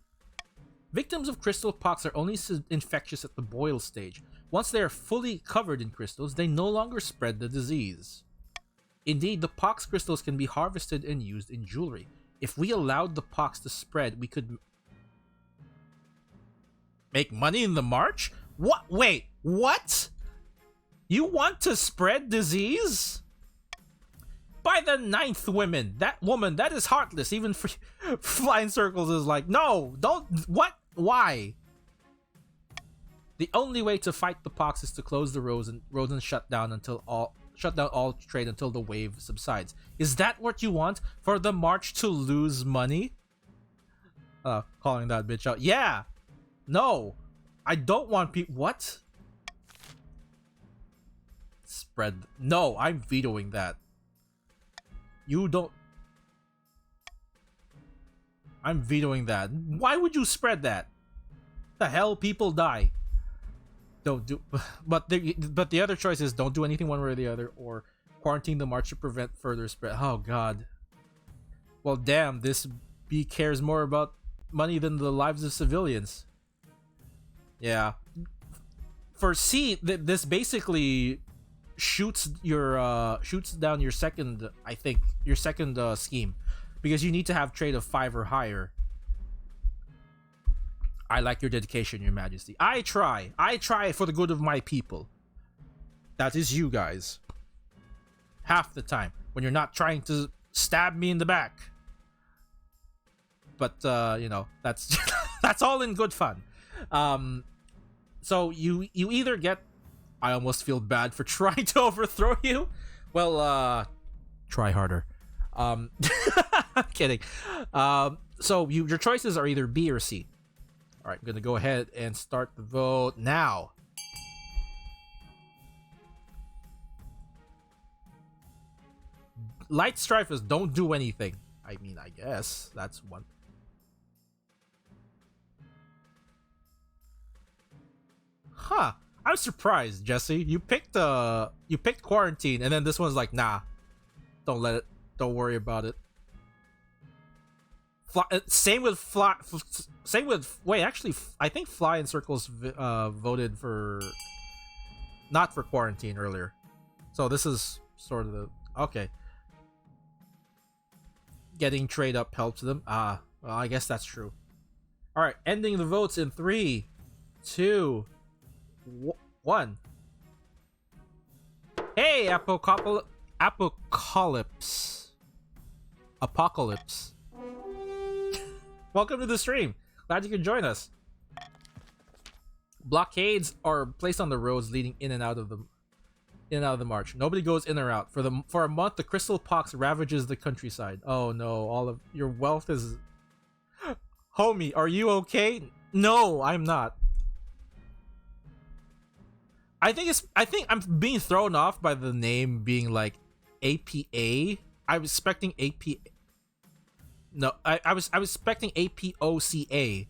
Victims of crystal pox are only infectious at the boil stage. Once they are fully covered in crystals, they no longer spread the disease. Indeed, the pox crystals can be harvested and used in jewelry. If we allowed the pox to spread, we could make money in the march? What? Wait, what? You want to spread disease? By the ninth woman, that is heartless. Even for flying circles is like, no, don't. What? Why? The only way to fight the pox is to close the roads and shut down all trade until the wave subsides. Is that what you want? For the march to lose money? Calling that bitch out. Yeah. No. I don't want people. What? Spread. No, I'm vetoing that. You don't. I'm vetoing that. Why would you spread that? The hell, people die. Don't do. But the other choice is don't do anything one way or the other, or quarantine the march to prevent further spread. Oh God. Well, damn. This bee cares more about money than the lives of civilians. Yeah. For C, this basically shoots down your second, I think, your second scheme, because you need to have trade of 5 or higher. I like your dedication, Your Majesty. I try for the good of my people. That is you guys. Half the time, when you're not trying to stab me in the back. But you know, that's that's all in good fun. So you either get, I almost feel bad for trying to overthrow you. Well, try harder. I'm kidding. So your choices are either B or C. All right, I'm gonna go ahead and start the vote now. Light strifers don't do anything. I mean, I guess that's one. Huh. I'm surprised, Jesse. You picked quarantine, and then this one's like, nah. Don't worry about it. Same with wait, actually, I think Fly in Circles voted for not for quarantine earlier. So this is sort of the okay. Getting trade up helps them. Well, I guess that's true. All right, ending the votes in 3, 2, 1. Hey, Apocalypse. Welcome to the stream. Glad you could join us. Blockades are placed on the roads leading in and out of the march. Nobody goes in or out. For a month, the crystal pox ravages the countryside. Oh no, all of your wealth is. Homie, are you okay? No, I'm not. I think I'm being thrown off by the name being like APA. I was expecting APA. No, I was expecting APOCA.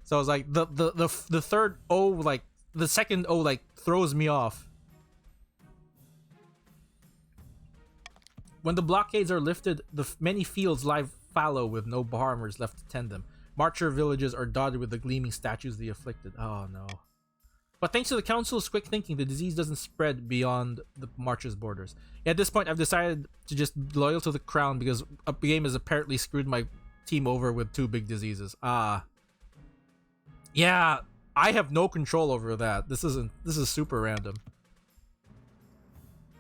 So I was like the third O, like the second O, like throws me off. When the blockades are lifted, the many fields lie fallow with no farmers left to tend them. Marcher villages are dotted with the gleaming statues of the afflicted. Oh no. But thanks to the council's quick thinking, the disease doesn't spread beyond the march's borders. At this point, I've decided to just be loyal to the crown because a game has apparently screwed my team over with 2 big diseases. Yeah, I have no control over that. This is super random.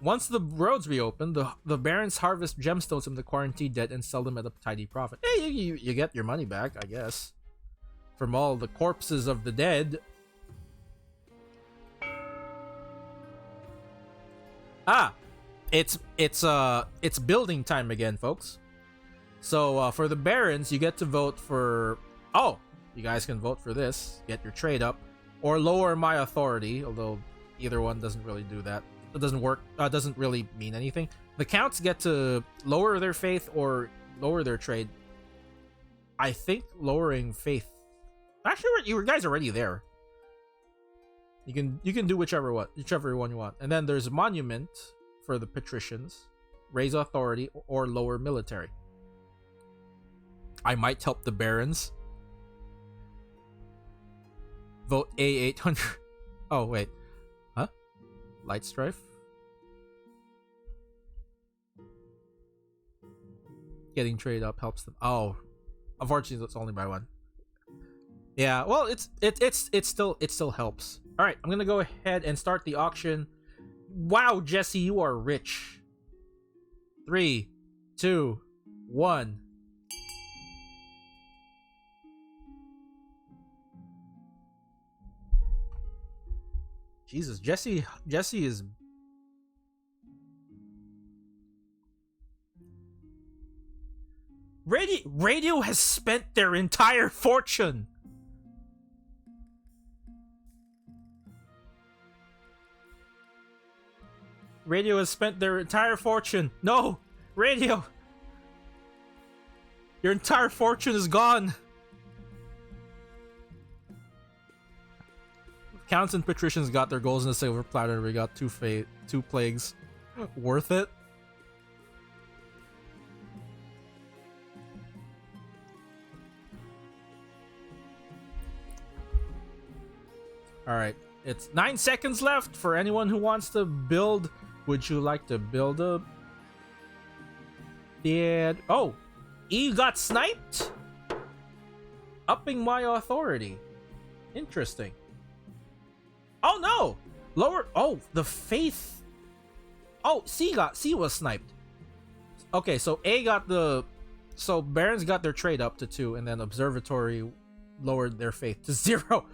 Once the roads reopen, the barons harvest gemstones from the quarantined dead and sell them at a tidy profit. Hey, you get your money back, I guess, from all the corpses of the dead. It's building time again, folks. So for the barons, you get to vote for. Oh, you guys can vote for this. Get your trade up, or lower my authority. Although either one doesn't really do that. It doesn't work. Doesn't really mean anything. The counts get to lower their faith or lower their trade. I think lowering faith. Actually, you guys are already there. You can do whichever one you want. And then there's monument for the patricians, raise authority or lower military. I might help the barons. Vote A800. Oh wait, huh? Light strife. Getting trade up helps them. Oh, unfortunately, it's only by one. Yeah, well, it still helps. All right, I'm gonna go ahead and start the auction. Wow, Jesse, you are rich. 3, 2, 1. Jesus, Jesse is. Radio has spent their entire fortune. Radio has spent their entire fortune. No! Radio! Your entire fortune is gone. Counts and patricians got their goals in a silver platter. We got two plagues. Worth it? Alright, it's 9 seconds left for anyone who wants to build. Would you like to build a... Oh! E got sniped? Upping my authority. Interesting. Oh no! Lower... Oh, the faith... Oh, C was sniped. Okay, so A got the... So Barons got their trade up to 2, and then Observatory lowered their faith to 0.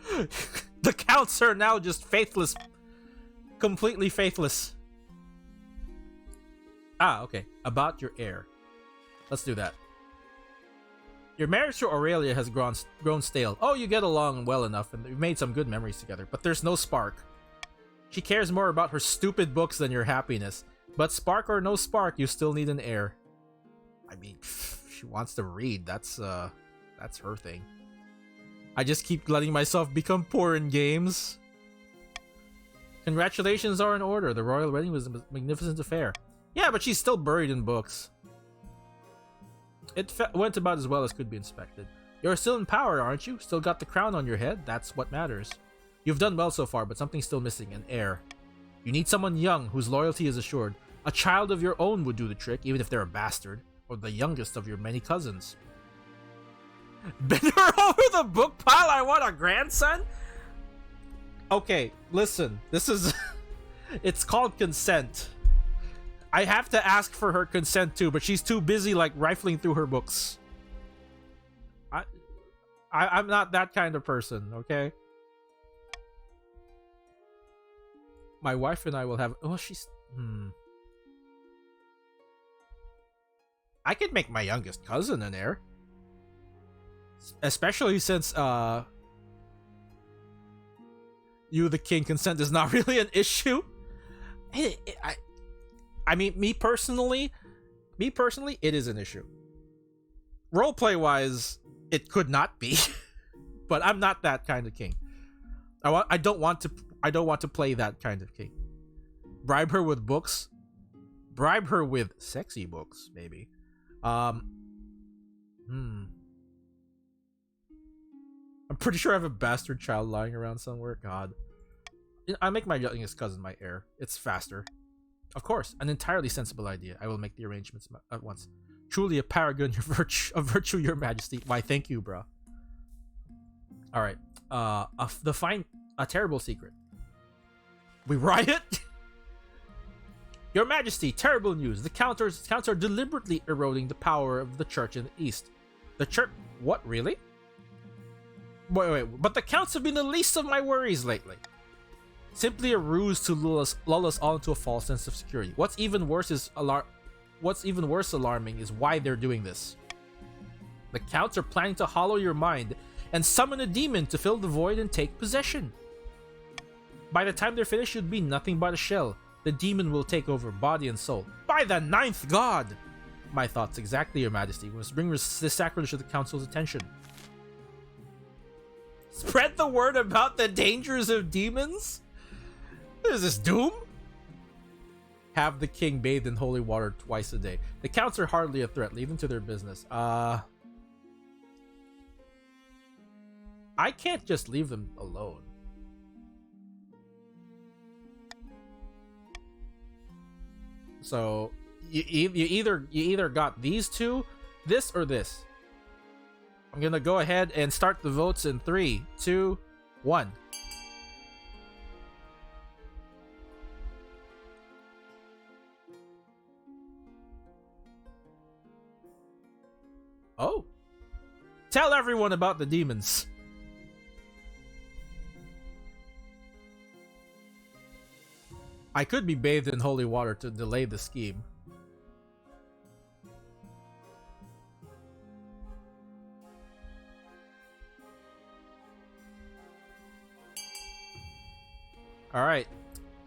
The counts are now just faithless. Completely faithless. Ah, okay. About your heir. Let's do that. Your marriage to Aurelia has grown stale. Oh, you get along well enough, and you've made some good memories together, but there's no spark. She cares more about her stupid books than your happiness. But spark or no spark, you still need an heir. I mean, she wants to read. That's her thing. I just keep letting myself become poor in games. Congratulations are in order. The royal wedding was a magnificent affair. Yeah, but she's still buried in books. It went about as well as could be expected. You're still in power, aren't you? Still got the crown on your head? That's what matters. You've done well so far, but something's still missing. An heir. You need someone young, whose loyalty is assured. A child of your own would do the trick, even if they're a bastard. Or the youngest of your many cousins. Bend her over the book pile? I want a grandson? Okay, listen. This is... It's called consent. I have to ask for her consent too, but she's too busy like rifling through her books. I'm not that kind of person, okay? My wife and I will have... Oh, she's... I could make my youngest cousin an heir. Especially since, you, the king, consent is not really an issue. I mean, me personally, it is an issue. Roleplay-wise, it could not be. But I'm not that kind of king. I don't want to play that kind of king. Bribe her with books. Bribe her with sexy books, maybe. I'm pretty sure I have a bastard child lying around somewhere. God. I make my youngest cousin my heir. It's faster. Of course, an entirely sensible idea. I will make the arrangements at once. Truly a paragon of virtue, your majesty. Why, thank you, bro. Alright. A terrible secret. We riot? Your majesty, terrible news. The counts are deliberately eroding the power of the church in the east. The church... What, really? Wait. But the counts have been the least of my worries lately. Simply a ruse to lull us all into a false sense of security. What's even worse alarming is why they're doing this. The counts are planning to hollow your mind and summon a demon to fill the void and take possession. By the time they're finished, you'd be nothing but a shell. The demon will take over body and soul. By the 9th god! My thoughts exactly, Your Majesty. We must bring this sacrilege to the Council's attention. Spread the word about the dangers of demons? Is this doom? Have the king bathed in holy water twice a day. The counts are hardly a threat. Leave them to their business. I can't just leave them alone. So you either got these two, this or this. I'm gonna go ahead and start the votes in 3, 2, 1. Oh. Tell everyone about the demons. I could be bathed in holy water to delay the scheme. All right,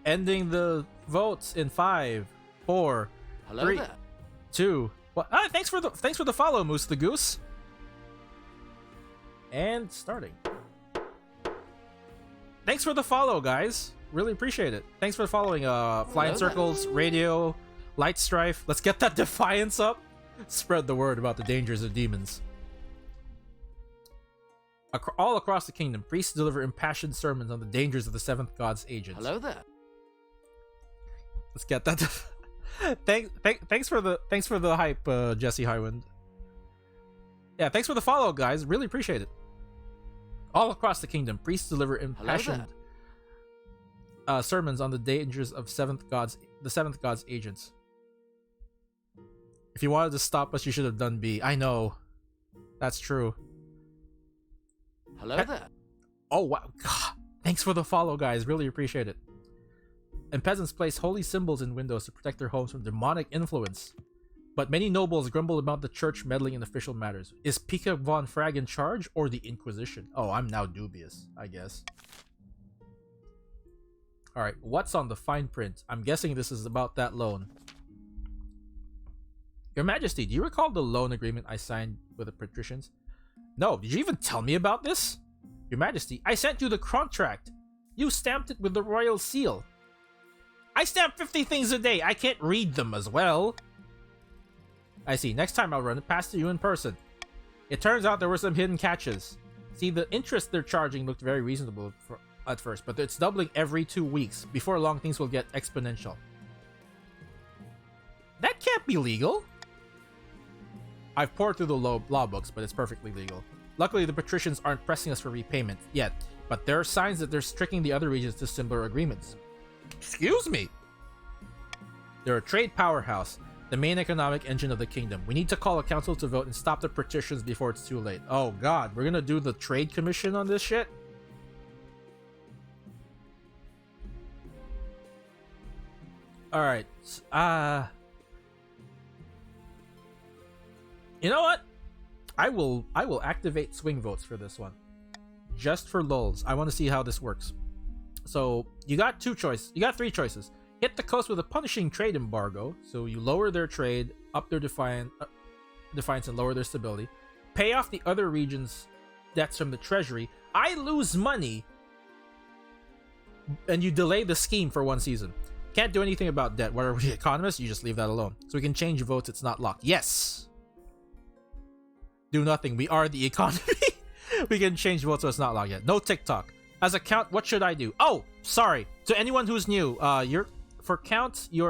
ending the votes in 5, 4, 3, 2. Well, thanks for the follow, Moose the Goose. And starting. Thanks for the follow, guys. Really appreciate it. Thanks for following. Flying Circles, Radio, Light Strife. Let's get that defiance up. Spread the word about the dangers of demons. All across the kingdom, priests deliver impassioned sermons on the dangers of the seventh god's agents. Hello there. Let's get that. Thanks for the hype, Jesse Highwind. Yeah, thanks for the follow, guys. Really appreciate it. All across the kingdom, priests deliver impassioned sermons on the dangers of the seventh god's agents. If you wanted to stop us, you should have done B. I know, that's true. Hello there. Oh wow! God. Thanks for the follow, guys. Really appreciate it. And peasants place holy symbols in windows to protect their homes from demonic influence. But many nobles grumble about the church meddling in official matters. Is Pika von Frag in charge or the Inquisition? Oh, I'm now dubious, I guess. Alright, what's on the fine print? I'm guessing this is about that loan. Your Majesty, do you recall the loan agreement I signed with the patricians? No, did you even tell me about this? Your Majesty, I sent you the contract. You stamped it with the royal seal. I stamp 50 things a day. I can't read them as well. I see. Next time I'll run it past you in person. It turns out there were some hidden catches. See, the interest they're charging looked very reasonable at first, but it's doubling every 2 weeks. Before long, things will get exponential. That can't be legal. I've poured through the law books, but it's perfectly legal. Luckily, the patricians aren't pressing us for repayment yet, but there are signs that they're tricking the other regions to similar agreements. Excuse me? They're a trade powerhouse, the main economic engine of the kingdom. We need to call a council to vote and stop the patricians before it's too late. Oh god, we're gonna do the trade commission on this shit? Alright, you know what? I will activate swing votes for this one. Just for lulz. I want to see how this works. So, you got 3 choices. Hit the coast with a punishing trade embargo, so you lower their trade, up their defiance and lower their stability. Pay off the other regions' debts from the treasury. I lose money, and you delay the scheme for 1 season. Can't do anything about debt. What are we, economists? You just leave that alone. So we can change votes, it's not locked. Yes! Do nothing. We are the economy. We can change votes so it's not locked yet. No TikTok. As a count, what should I do? Oh, sorry. To anyone who's new, for counts, you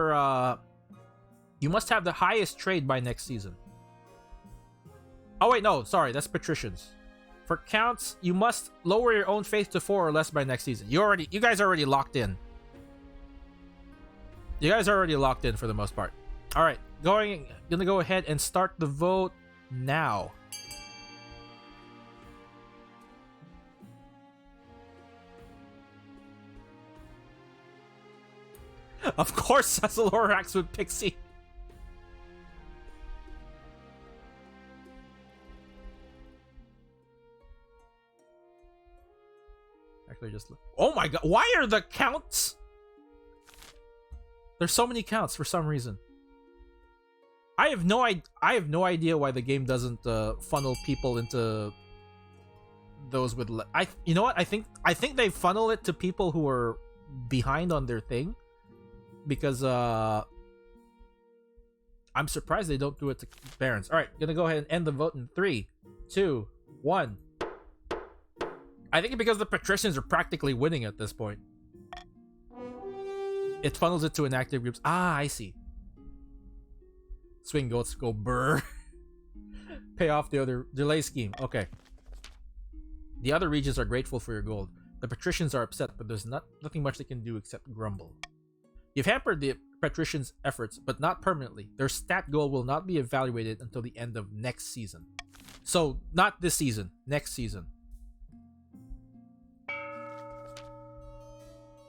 must have the highest trade by next season. Oh wait, no, sorry, that's patricians. For counts, you must lower your own faith to 4 or less by next season. You guys are already locked in. You guys are already locked in for the most part. All right, gonna go ahead and start the vote now. Of course, Lorax with Pixie. Actually, just look. Oh my god! Why are the counts? There's so many counts for some reason. I have no idea why the game doesn't funnel people into those with you know what? I think they funnel it to people who are behind on their thing, because I'm surprised they don't do it to parents. All right, gonna go ahead and end the vote in 3, 2, 1. I think because the patricians are practically winning at this point, it funnels it to inactive groups. Ah, I see. Swing goats go burr. Pay off the other delay scheme. Okay. The other regions are grateful for your gold. The patricians are upset, but there's nothing much they can do except grumble. You've hampered the patricians' efforts, but not permanently. Their stat goal will not be evaluated until the end of next season. So, not this season. Next season.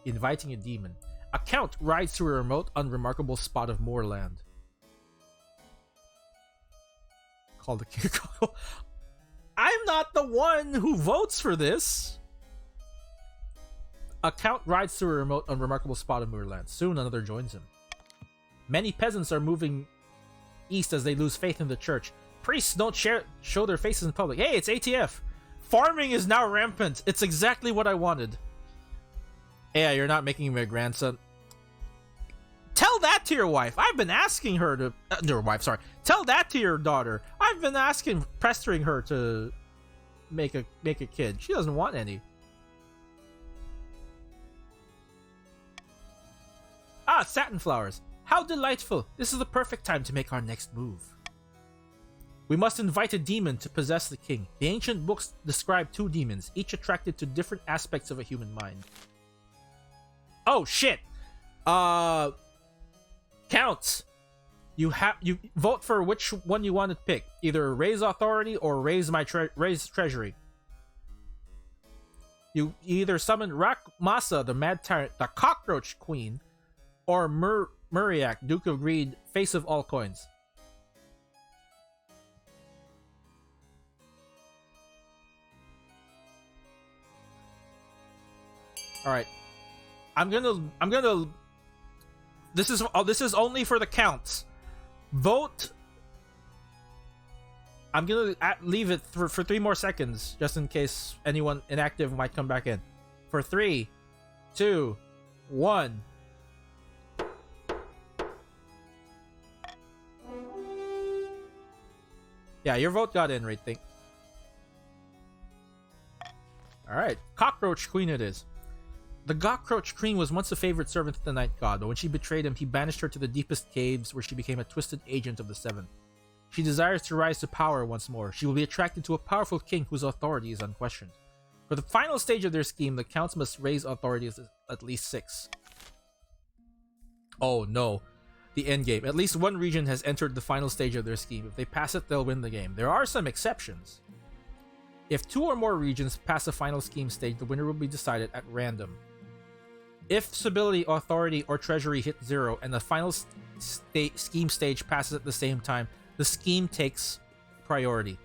Inviting a demon. A count rides to a remote, unremarkable spot of moorland. Call the king. I'm not the one who votes for this. A count rides through a remote, unremarkable spot of moorland. Soon another joins him. Many peasants are moving east as they lose faith in the church. Priests don't show their faces in public. Hey, it's ATF. Farming is now rampant. It's exactly what I wanted. Yeah, you're not making me a grandson. Tell that to your wife. I've been asking her to... your wife, sorry. Tell that to your daughter. I've been pestering her to make a kid. She doesn't want any. Ah, satin flowers. How delightful. This is the perfect time to make our next move. We must invite a demon to possess the king. The ancient books describe 2 demons, each attracted to different aspects of a human mind. Oh, shit. Counts. You vote for which one you want to pick. Either raise authority or raise treasury. You either summon Rakmasa, the mad tyrant, the cockroach queen, or Muriak, Duke of Greed, face of all coins. All right. I'm gonna this is only for the counts. Vote. I'm gonna leave it for 3 more seconds, just in case anyone inactive might come back in. For 3, 2, 1. Yeah, your vote got in, right? Think. All right, Cockroach Queen it is. The Cockroach Queen was once a favorite servant of the Night God, but when she betrayed him, he banished her to the deepest caves, where she became a twisted agent of the Seven. She desires to rise to power once more. She will be attracted to a powerful king whose authority is unquestioned. For the final stage of their scheme, the counts must raise authority at least 6. Oh no. The endgame. At least one region has entered the final stage of their scheme. If they pass it, they'll win the game. There are some exceptions. If 2 or more regions pass the final scheme stage, the winner will be decided at random. If stability, authority, or treasury hit 0 and the final scheme stage passes at the same time, the scheme takes priority.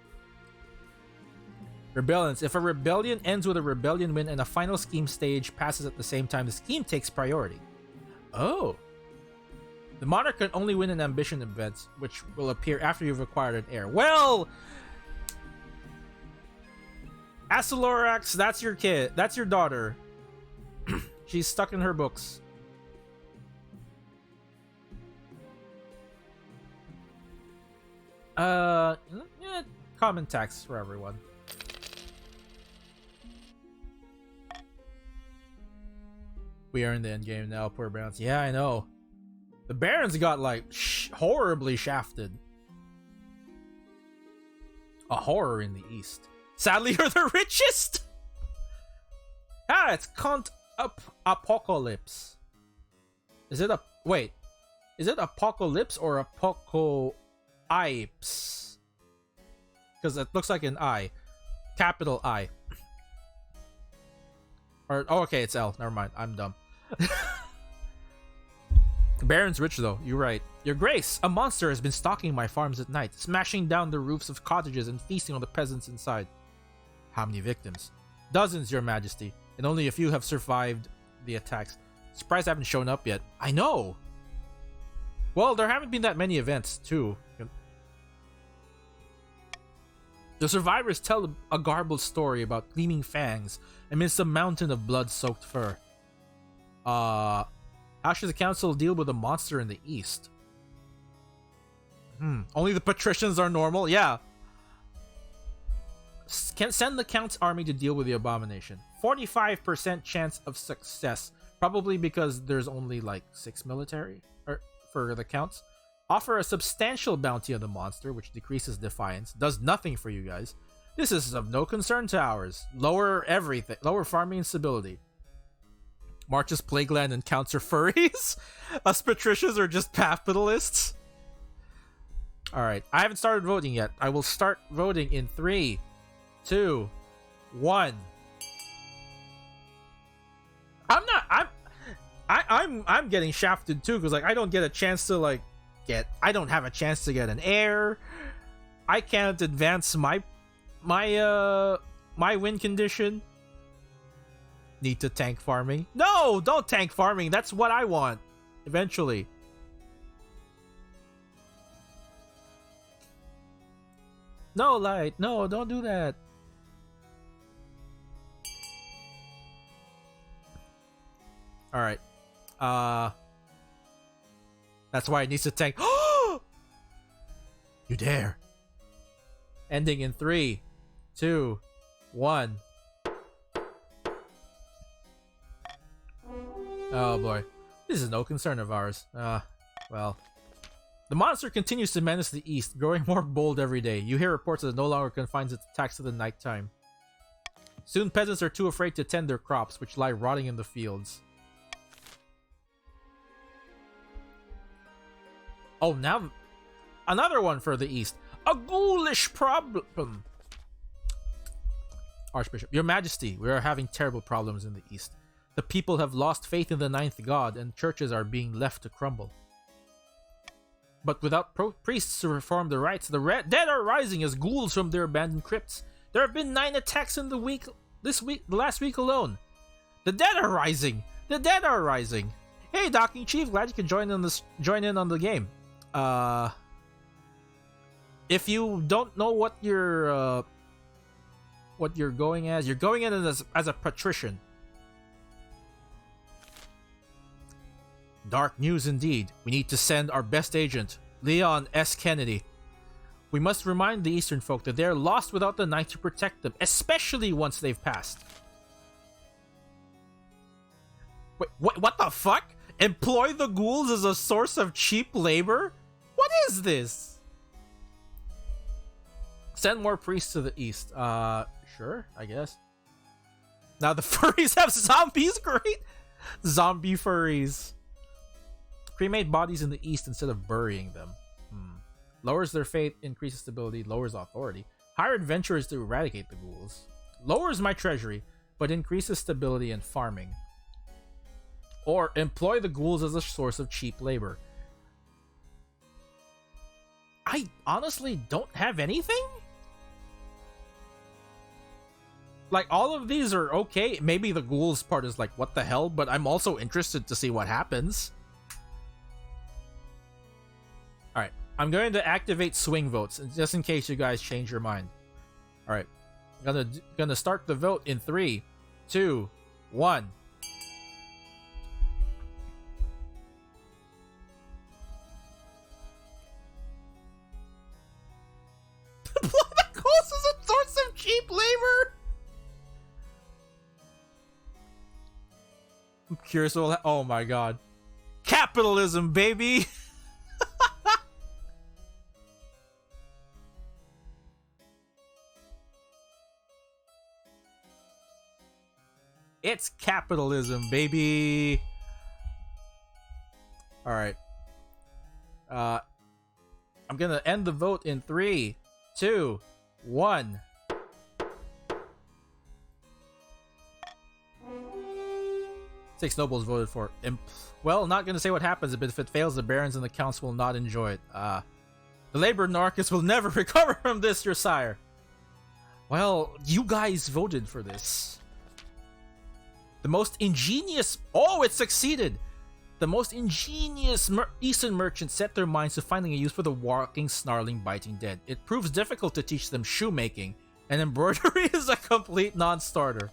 Rebellions. If a rebellion ends with a rebellion win and a final scheme stage passes at the same time, the scheme takes priority. Oh. The monarch can only win in ambition events, which will appear after you've acquired an heir. Well, Asilorax, that's your kid. That's your daughter. She's stuck in her books. Yeah, common tax for everyone. We are in the end game now, poor Barons. Yeah, I know. The Barons got like horribly shafted. A horror in the east. Sadly, you're the richest. Ah, it's Apocalypse. Is it a wait? Is it Apocalypse or Apocalypse? Because it looks like an I, capital I. Or oh, okay, it's L. Never mind. I'm dumb. Baron's rich though. You're right. Your Grace, a monster has been stalking my farms at night, smashing down the roofs of cottages and feasting on the peasants inside. How many victims? Dozens, Your Majesty, and only a few have survived the attacks. Surprised I haven't shown up yet. I know. Well, there haven't been that many events too, The survivors tell a garbled story about gleaming fangs amidst a mountain of blood-soaked fur. How should the council deal with a monster in the east? Only the patricians are normal? Yeah. Can send the count's army to deal with the abomination. 45% chance of success. Probably because there's only like 6 military for the counts. Offer a substantial bounty on the monster, which decreases defiance. Does nothing for you guys. This is of no concern to ours. Lower everything. Lower farming and stability. Marches Plagueland and counts are furries? Us patricians are just capitalists? Alright, I haven't started voting yet. I will start voting in 3, 2, 1. I'm getting shafted too, because like I don't get a chance to I don't have a chance to get an heir. I can't advance my win condition. Need to tank farming. No, don't tank farming. That's what I want eventually. No, Light. No, don't do that. Alright. That's why it needs to tank. You dare. Ending in 3, 2, 1. Oh boy. This is no concern of ours. Well. The monster continues to menace the east, growing more bold every day. You hear reports that it no longer confines its attacks to the nighttime. Soon peasants are too afraid to tend their crops, which lie rotting in the fields. Oh, now another one for the east. A ghoulish problem. Archbishop, Your Majesty, we are having terrible problems in the east. The people have lost faith in the ninth god, and churches are being left to crumble. But without priests to reform the rites, the dead are rising as ghouls from their abandoned crypts. There have been 9 attacks in the last week alone. The dead are rising. The dead are rising. Hey, Docking Chief, glad you can join in on the game. If you don't know what you're going as, you're going in as a patrician. Dark news indeed. We need to send our best agent, Leon S. Kennedy. We must remind the Eastern folk that they are lost without the Knight to protect them, especially once they've passed. Wait, what the fuck? Employ the ghouls as a source of cheap labor? What is this? Send more priests to the east. Sure, I guess. Now the furries have zombies? Great! Zombie furries. Cremate bodies in the east instead of burying them. Lowers their faith, increases stability, lowers authority. Hire adventurers to eradicate the ghouls. Lowers my treasury, but increases stability and farming. Or employ the ghouls as a source of cheap labor. I honestly don't have anything? Like, all of these are okay. Maybe the ghouls part is like, what the hell? But I'm also interested to see what happens. Alright, I'm going to activate swing votes, just in case you guys change your mind. Alright, gonna start the vote in 3, 2, 1. The ghouls is a source of cheap labor? I'm curious what will oh my god. Capitalism, baby! It's capitalism, baby! Alright. I'm gonna end the vote in 3, 2, 1. Six nobles voted for well, not gonna say what happens, but if it fails, the barons and the counts will not enjoy it. The labor anarchists will never recover from this, your sire. Well, you guys voted for this. The most ingenious... Oh, it succeeded! the most ingenious Eastern merchants set their minds to finding a use for the walking, snarling, biting dead. It proves difficult to teach them shoemaking, and embroidery is a complete non-starter.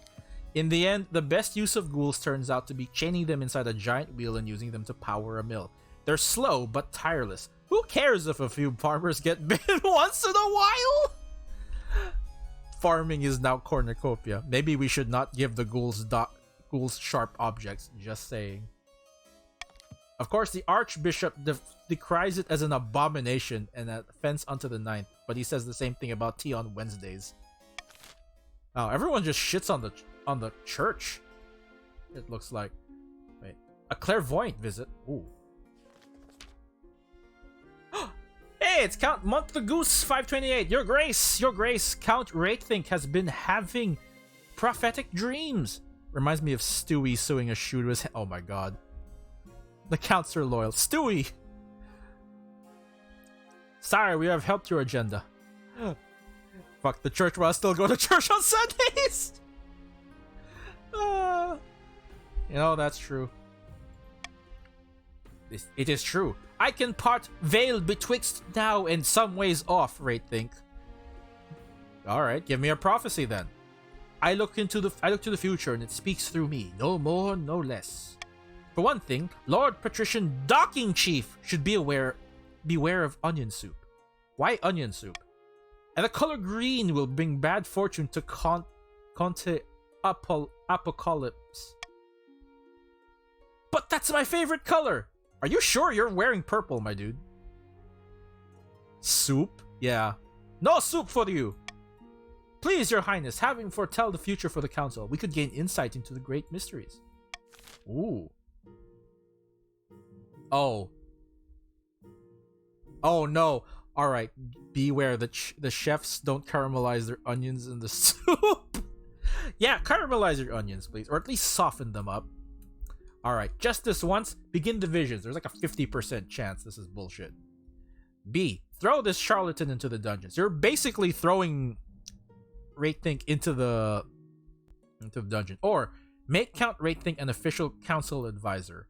In the end, the best use of ghouls turns out to be chaining them inside a giant wheel and using them to power a mill. They're slow but tireless. Who cares if a few farmers get bitten once in a while? Farming is now cornucopia. Maybe we should not give the ghouls sharp objects, just saying. Of course, the Archbishop decries it as an abomination and an offense unto the ninth, but he says the same thing about tea on Wednesdays. Oh, everyone just shits on the church. It looks like. Wait, a clairvoyant visit. Ooh. Hey, it's Count Montagoose 528. Your Grace, Count Ratethink has been having prophetic dreams. Reminds me of Stewie sewing a shoe to his head. Oh my god. The counts are loyal. Stewie! Sorry, we have helped your agenda. Fuck the church while I still go to church on Sundays! You know, that's true. It is true. I can part veil betwixt now and some ways off, Ratethink. Alright, give me a prophecy then. I look to the future and it speaks through me, no more, no less. For one thing, Lord Patrician Docking Chief should beware of onion soup. Why onion soup? And the color green will bring bad fortune to Conte Apocalypse. But that's my favorite color! Are you sure you're wearing purple, my dude? Soup? Yeah. No soup for you! Please, your highness, having foretell the future for the council, we could gain insight into the great mysteries. Ooh. Oh. Oh no. Alright, beware, the chefs don't caramelize their onions in the soup. Yeah, caramelize your onions, please. Or at least soften them up. Alright, just this once, begin divisions. There's like a 50% chance this is bullshit. B, throw this charlatan into the dungeons. You're basically throwing Ratethink into the dungeon. Or, make Count Ratethink an official council advisor.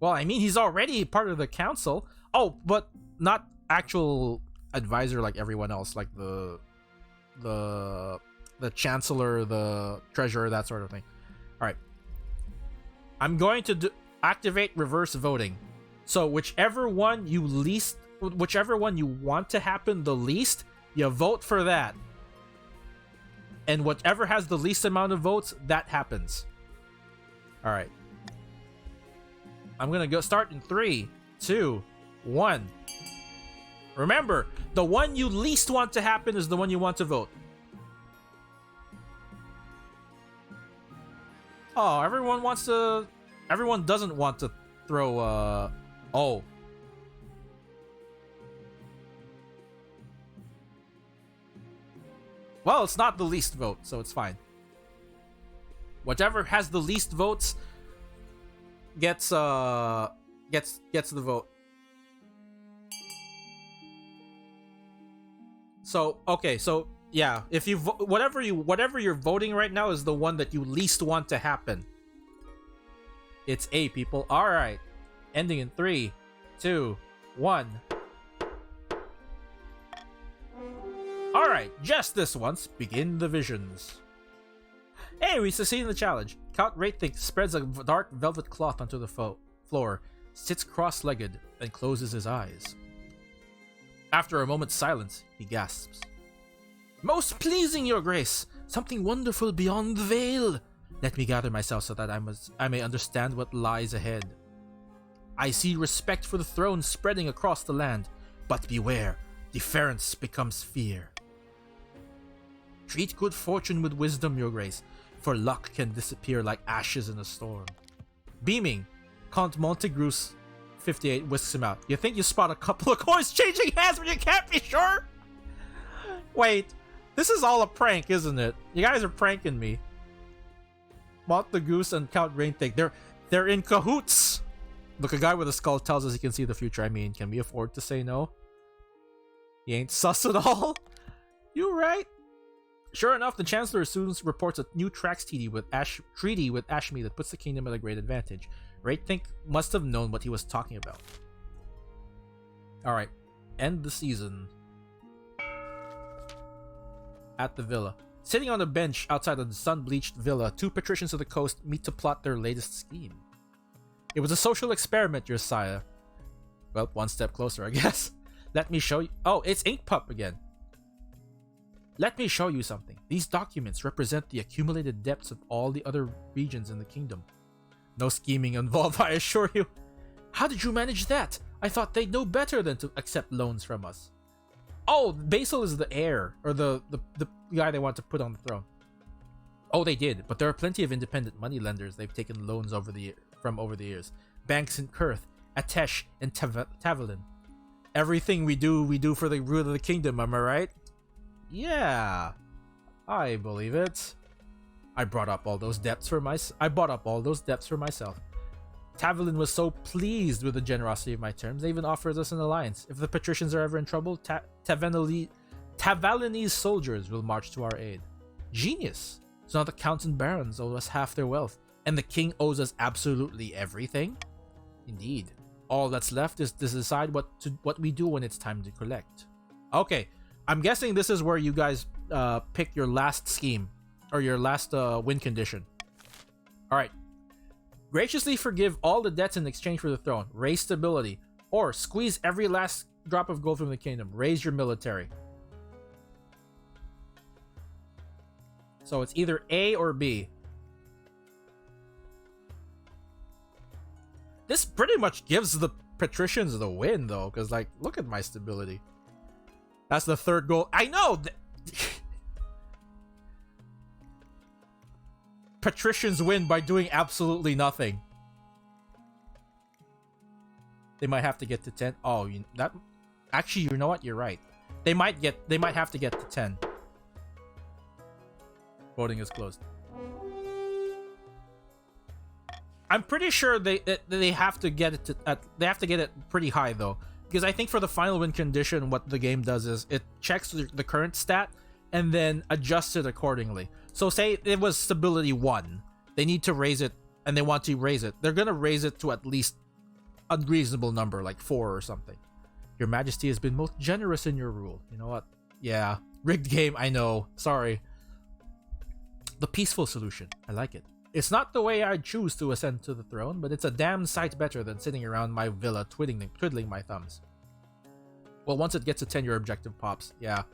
Well, I mean, he's already part of the council. Oh, but not actual advisor like everyone else, like the chancellor, the treasurer, that sort of thing. All right. I'm going to activate reverse voting. So whichever one you want to happen the least, you vote for that. And whatever has the least amount of votes, that happens. All right. I'm gonna go start in 3, 2, 1. Remember, the one you least want to happen is the one you want to vote. Oh, everyone doesn't want to throw, oh. Well, it's not the least vote, so it's fine. Whatever has the least votes gets the vote. So, okay, so yeah, if you whatever you're voting right now is the one that you least want to happen. It's A, people. All right. Ending in 3, 2, 1. All right, just this once, begin the visions. Hey, we succeed in the challenge. Count Ratethink spreads a dark velvet cloth onto the floor, sits cross-legged, and closes his eyes. After a moment's silence, he gasps. Most pleasing, your grace! Something wonderful beyond the veil! Let me gather myself so that I may understand what lies ahead. I see respect for the throne spreading across the land, but beware, deference becomes fear. Treat good fortune with wisdom, your grace, for luck can disappear like ashes in a storm. Beaming, Count Montagoose 58 whisks him out. You think you spot a couple of coins changing hands when you can't be sure? Wait, this is all a prank, isn't it? You guys are pranking me. Montagoose and Count Ratethink, they're in cahoots. Look, a guy with a skull tells us he can see the future. I mean, can we afford to say no? He ain't sus at all. You right? Sure enough, the Chancellor soon reports a new Trax treaty with Ashmi that puts the kingdom at a great advantage. Think must have known what he was talking about. Alright, end the season. At the villa. Sitting on a bench outside of the sun-bleached villa, two patricians of the coast meet to plot their latest scheme. It was a social experiment, your sire. Well, one step closer, I guess. Let me show you. Oh, it's Ink Pup again. Let me show you something. These documents represent the accumulated debts of all the other regions in the kingdom. No scheming involved, I assure you. How did you manage that? I thought they'd know better than to accept loans from us. Oh, Basil is the heir, or the guy they want to put on the throne. Oh, they did, but there are plenty of independent moneylenders they've taken loans over the years. Banks in Kurth, Atesh, and Tavalin. Everything we do for the root of the kingdom, am I right? Yeah, I believe it. I bought up all those debts for myself. Tavalin was so pleased with the generosity of my terms, they even offered us an alliance. If the patricians are ever in trouble, Tavalinese soldiers will march to our aid. Genius! So now the counts and barons owe us half their wealth, and the king owes us absolutely everything? Indeed. All that's left is to decide what we do when it's time to collect. Okay, I'm guessing this is where you guys pick your last scheme, or your last win condition. Alright. Graciously forgive all the debts in exchange for the throne. Raise stability. Or squeeze every last drop of gold from the kingdom. Raise your military. So it's either A or B. This pretty much gives the patricians the win, though. Because, like, look at my stability. That's the third goal. I know! Patricians win by doing absolutely nothing. They might have to get to 10. Oh, actually, you know what? You're right. They might have to get to 10. Voting is closed. I'm pretty sure they have to get it to they have to get it pretty high though, because I think for the final win condition, what the game does is it checks the current stat and then adjusts it accordingly. So say it was stability 1, they need to raise it, and they want to raise it. They're gonna raise it to at least a reasonable number, like 4 or something. Your Majesty has been most generous in your rule. You know what? Yeah, rigged game. I know. Sorry. The peaceful solution. I like it. It's not the way I'd choose to ascend to the throne, but it's a damn sight better than sitting around my villa twiddling my thumbs. Well, once it gets to 10, your objective pops. Yeah.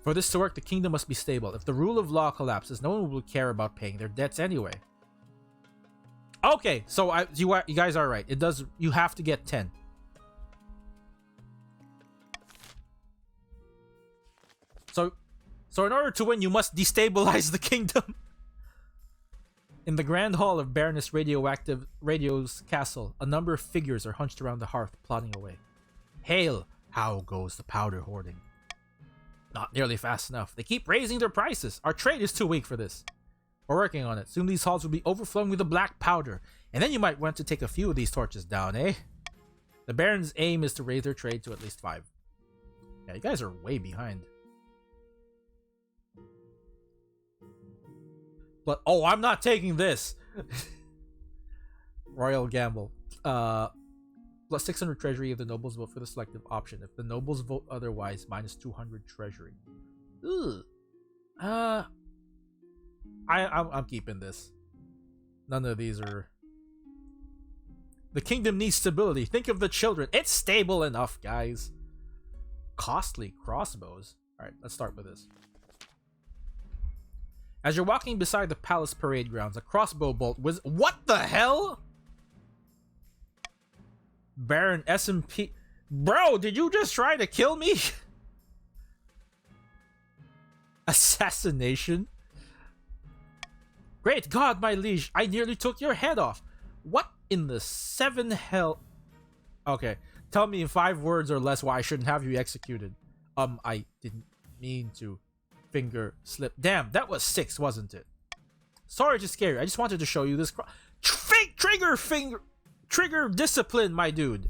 For this to work, the kingdom must be stable. If the rule of law collapses, no one will care about paying their debts anyway. Okay, so you guys are right. It does. You have to get 10. So in order to win, you must destabilize the kingdom. In the grand hall of Baroness Radio's castle, a number of figures are hunched around the hearth, plodding away. Hail! How goes the powder hoarding? Not nearly fast enough. They keep raising their prices. Our trade is too weak for this. We're working on it. Soon these halls will be overflowing with the black powder. And then you might want to take a few of these torches down, eh? The Baron's aim is to raise their trade to at least 5. Yeah, you guys are way behind. But, oh, I'm not taking this! Royal gamble. Plus 600 treasury if the nobles vote for the selective option. If the nobles vote otherwise, minus 200 treasury. Ugh. I'm keeping this. None of these are... The kingdom needs stability. Think of the children. It's stable enough, guys. Costly crossbows. Alright, let's start with this. As you're walking beside the palace parade grounds, a crossbow bolt was... What the hell? Baron SMP... Bro, did you just try to kill me? Assassination? Great God, my liege, I nearly took your head off. What in the 7 hell... Okay, tell me in 5 words or less why I shouldn't have you executed. I didn't mean to. Finger slip. Damn, that was 6, wasn't it? Sorry to scare you. I just wanted to show you this. Trigger discipline, my dude.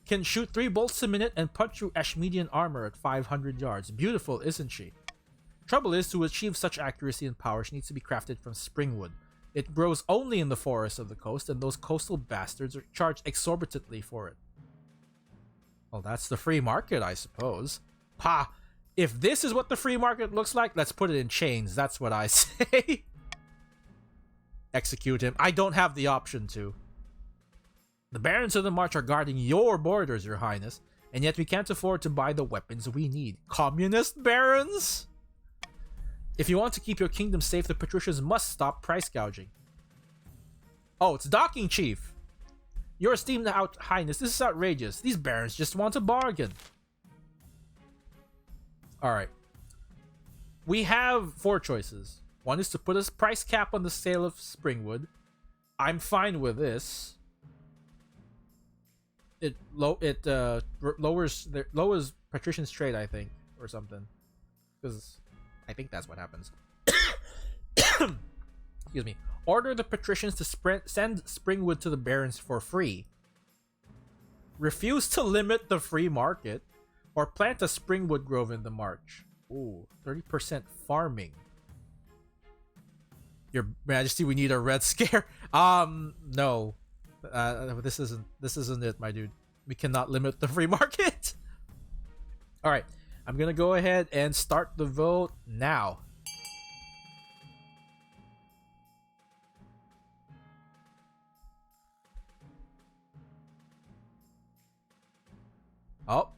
Can shoot 3 bolts a minute and punch through Ashmedian armor at 500 yards. Beautiful, isn't she? Trouble is, to achieve such accuracy and power, she needs to be crafted from springwood. It grows only in the forests of the coast, and those coastal bastards are charged exorbitantly for it. Well, that's the free market, I suppose. Ha! If this is what the free market looks like, let's put it in chains. That's what I say. Execute him. I don't have the option to. The barons of the march are guarding your borders, your highness, and yet we can't afford to buy the weapons we need. Communist barons? If you want to keep your kingdom safe, the patricians must stop price gouging. Oh, it's docking chief. Your esteemed highness, this is outrageous. These barons just want a bargain. Alright. We have 4 choices. One is to put a price cap on the sale of springwood. I'm fine with this. It lowers patricians' trade, I think, or something. Because I think that's what happens. Excuse me. Order the patricians to send springwood to the barons for free. Refuse to limit the free market. Or plant a springwood grove in the march. Ooh, 30% farming. Your Majesty, we need a red scare. No. This isn't it, my dude. We cannot limit the free market. Alright. I'm gonna go ahead and start the vote now. Oh.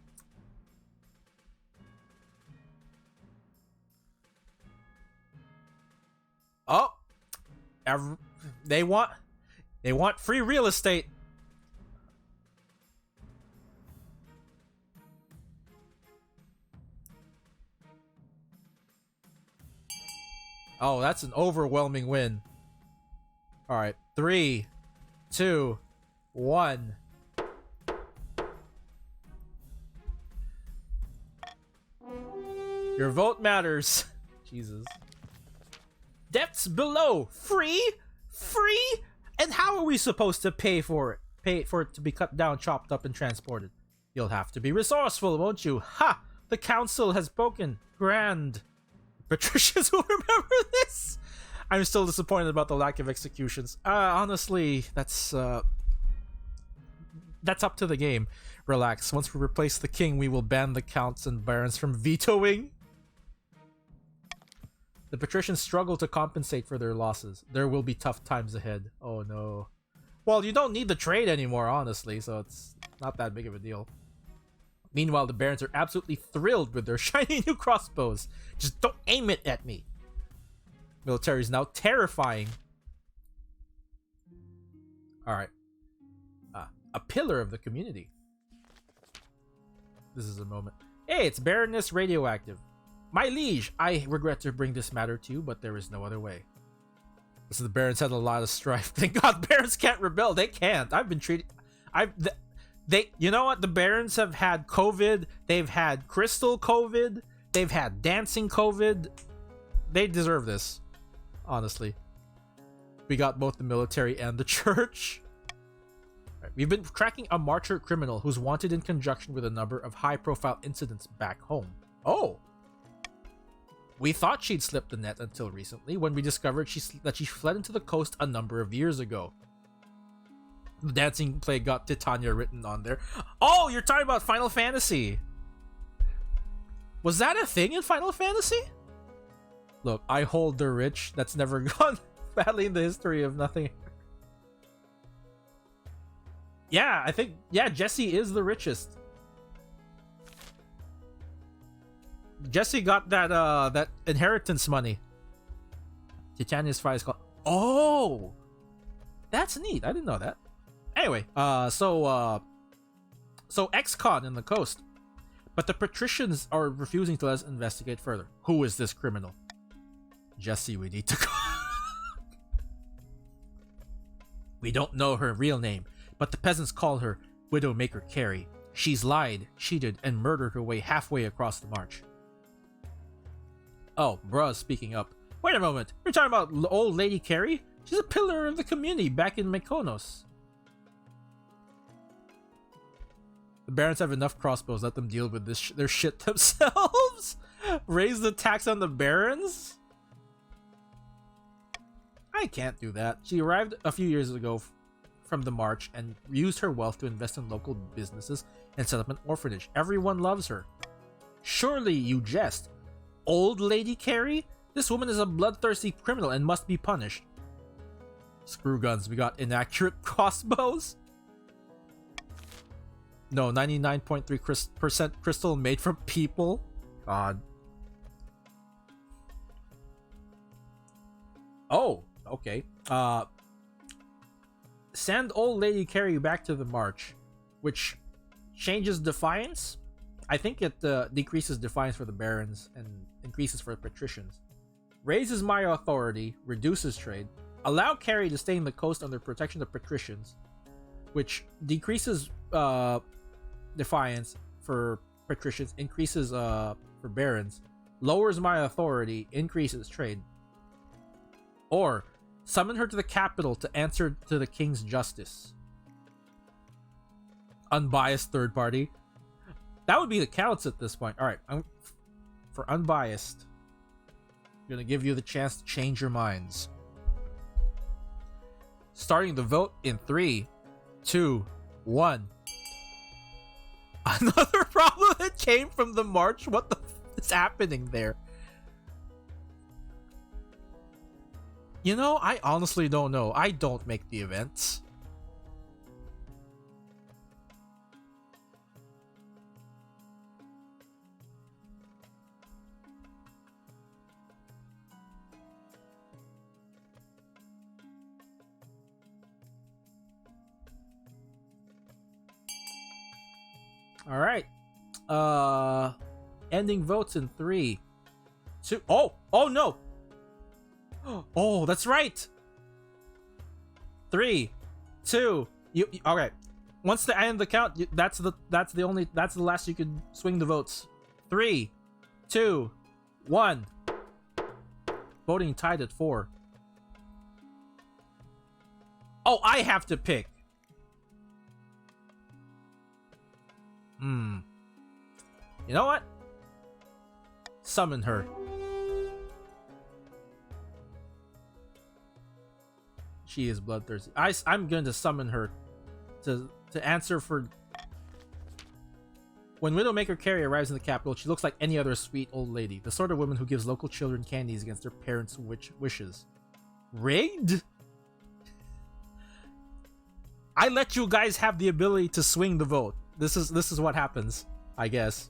Oh. They want free real estate. Oh, that's an overwhelming win. All right, 3, 2, 1. Your vote matters. Jesus. Depths below. Free? Free? And how are we supposed to pay for it? Pay for it to be cut down, chopped up, and transported. You'll have to be resourceful, won't you? Ha! The council has spoken. Grand. Patricians will remember this. I'm still disappointed about the lack of executions. Honestly, that's up to the game. Relax. Once we replace the king, we will ban the counts and barons from vetoing. The patricians struggle to compensate for their losses. There will be tough times ahead. Oh no. Well, you don't need the trade anymore, honestly, so it's not that big of a deal. Meanwhile, the barons are absolutely thrilled with their shiny new crossbows. Just don't aim it at me. Military is now terrifying. Alright. A pillar of the community. This is a moment. Hey, it's Baroness Radioactive. My liege, I regret to bring this matter to you, but there is no other way. So the barons had a lot of strife. Thank God barons can't rebel. They can't. I've been treated... You know what? The barons have had COVID. They've had crystal COVID. They've had dancing COVID. They deserve this. Honestly. We got both the military and the church. Right, we've been tracking a martyr criminal who's wanted in conjunction with a number of high-profile incidents back home. Oh! We thought she'd slipped the net until recently, when we discovered that she fled into the coast a number of years ago. The dancing play got Titania written on there. Oh, you're talking about Final Fantasy. Was that a thing in Final Fantasy? Look, I hold the rich. That's never gone badly in the history of nothing. Yeah, I think... Yeah, Jesse is the richest. Jesse got that that inheritance money. Titania's fire is called... Oh! That's neat. I didn't know that. Anyway, so ex-con in the coast. But the patricians are refusing to let us investigate further. Who is this criminal? Jesse, we need to go. We don't know her real name, but the peasants call her Widowmaker Carrie. She's lied, cheated, and murdered her way halfway across the march. Oh, bruh, speaking up. Wait a moment, you're talking about old Lady Carrie? She's a pillar of the community back in Mykonos. The barons have enough crossbows. Let them deal with this their shit themselves. Raise the tax on the barons? I can't do that. She arrived a few years ago from the march and used her wealth to invest in local businesses and set up an orphanage. Everyone loves her. Surely you jest. Old Lady Carrie? This woman is a bloodthirsty criminal and must be punished. Screw guns. We got inaccurate crossbows? No, 99.3% crystal made from people? God. Oh, okay. Send Old Lady Carrie back to the march, which changes defiance. I think it decreases defiance for the barons and increases for the patricians. Raises my authority, reduces trade. Allow Carrie to stay in the coast under protection of patricians, which decreases defiance for patricians, increases for barons, lowers my authority, increases trade. Or summon her to the capital to answer to the king's justice. Unbiased third party. That would be the counts at this point. All right, for unbiased, I'm gonna give you the chance to change your minds. Starting the vote in 3, 2, 1. Another problem that came from the march. What the f is happening there? You know, I honestly don't know. I don't make the events. All right. Ending votes in 3, 2. Oh no. Oh, that's right. 3, 2. Okay. Once I end the count, that's the last you can swing the votes. 3, 2, 1. Voting tied at 4. Oh, I have to pick. You know what? Summon her. She is bloodthirsty. I'm going to summon her to answer for. When Widowmaker Carrie arrives in the capital, she looks like any other sweet old lady, the sort of woman who gives local children candies against their parents' wishes. Rigged? I let you guys have the ability to swing the vote. This is what happens, I guess.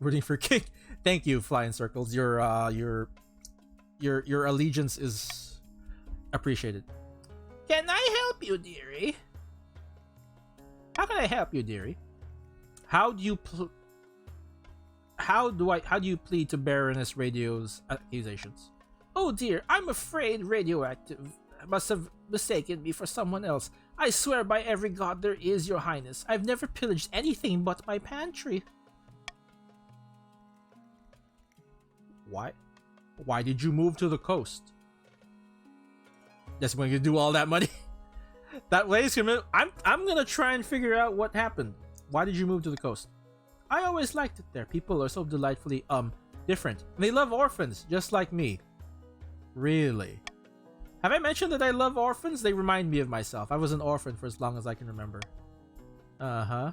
Rooting for King. Thank you, Flying Circles. Your allegiance is appreciated. Can I help you, dearie? How can I help you, dearie? How do you plead to Baroness Radio's accusations? Oh dear, I'm afraid Radioactive must have mistaken me for someone else. I swear by every god there is, your highness. I've never pillaged anything but my pantry. Why did you move to the coast? Just going to do all that money? That lady's gonna. I'm gonna try and figure out what happened. Why did you move to the coast? I always liked it there. People are so delightfully different. They love orphans just like me. Really? Have I mentioned that I love orphans? They remind me of myself. I was an orphan for as long as I can remember. Uh-huh.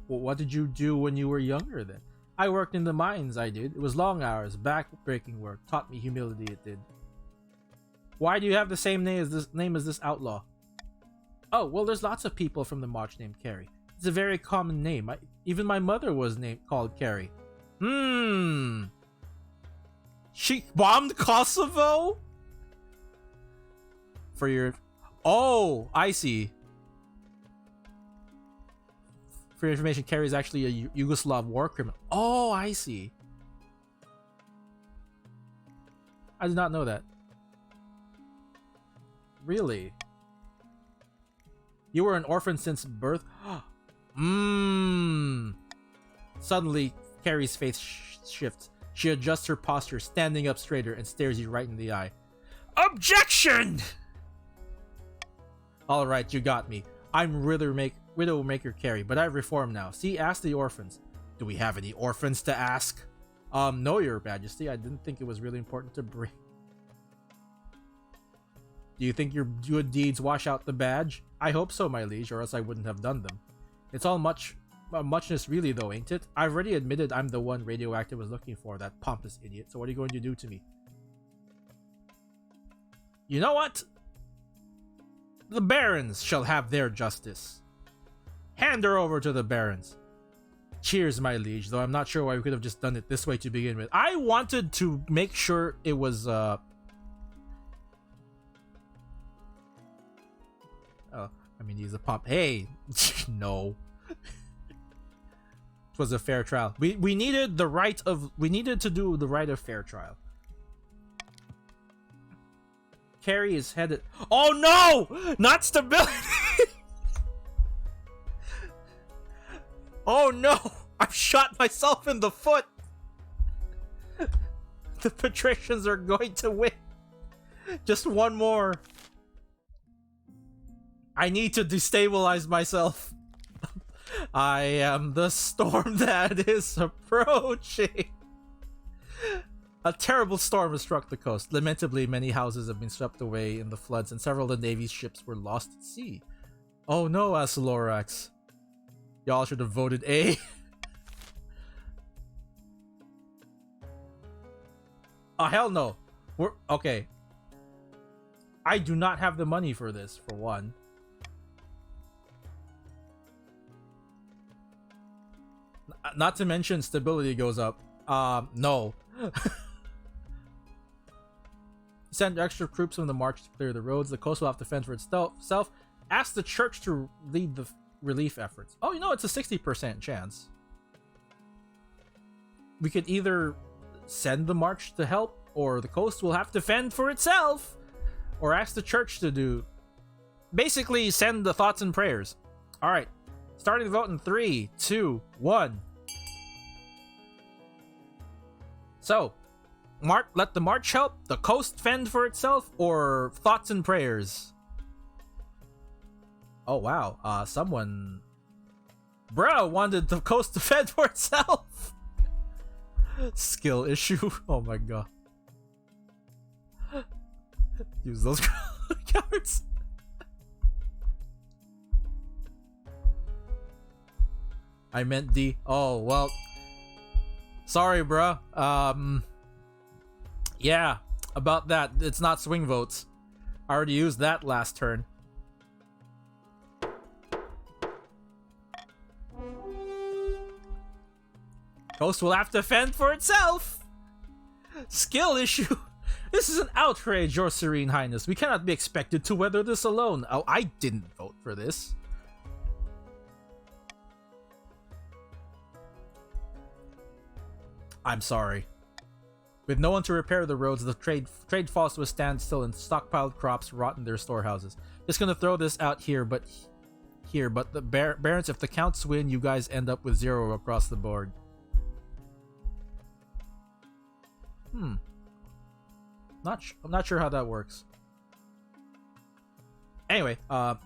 Well, what did you do when you were younger then? I worked in the mines, I did. It was long hours, back-breaking work. Taught me humility, it did. Why do you have the same name as this outlaw? Oh, well, there's lots of people from the march named Carrie. It's a very common name. Even my mother was called Carrie. She bombed Kosovo? For your... Oh, I see. For your information, Carrie is actually a Yugoslav war criminal. Oh, I see. I did not know that. Really? You were an orphan since birth? Suddenly, Carrie's face shifts. She adjusts her posture, standing up straighter, and stares you right in the eye. Objection! Alright, you got me. I'm Widowmaker carry, but I've reformed now. See, ask the orphans. Do we have any orphans to ask? No, Your Majesty. I didn't think it was really important to bring. Do you think your good deeds wash out the badge? I hope so, my liege, or else I wouldn't have done them. It's all muchness really, though, ain't it? I've already admitted I'm the one Radioactive was looking for, that pompous idiot. So what are you going to do to me? You know what? The barons shall have their justice. Hand her over to the barons. Cheers, my liege, though I'm not sure why we could have just done it this way to begin with. I wanted to make sure it was, Oh, I mean, he's a pop. Hey, no. It was a fair trial. We needed the right of... We needed to do the right of fair trial. Carrie is headed... Oh, no! Not stability! Oh, no! I've shot myself in the foot! The patricians are going to win. Just one more. I need to destabilize myself. I am the storm that is approaching. A terrible storm has struck the coast. Lamentably, many houses have been swept away in the floods, and several of the Navy's ships were lost at sea. Oh no, Asilorax. Y'all should have voted A. Oh, hell no. We're okay. I do not have the money for this, for one. Not to mention stability goes up. No. Send extra troops on the march to clear the roads. The coast will have to fend for itself. Ask the church to lead the relief efforts. Oh, you know, it's a 60% chance. We could either send the march to help, or the coast will have to fend for itself, or ask the church to do... Basically, send the thoughts and prayers. Alright. Starting the vote in 3, 2, 1. So, let the march help, the coast fend for itself, or thoughts and prayers? Oh wow, someone... Bruh wanted the coast to fend for itself! Skill issue, oh my god. Use those cards. I meant D. Oh, well... Sorry, bruh. Yeah, about that. It's not swing votes. I already used that last turn. Coast will have to fend for itself. Skill issue. This is an outrage, Your Serene Highness. We cannot be expected to weather this alone. Oh, I didn't vote for this. I'm sorry. With no one to repair the roads, the trade falls to a standstill, and stockpiled crops rot in their storehouses. Just gonna throw this out here, but the barons, if the counts win, you guys end up with 0 across the board. I'm not sure how that works. Anyway, all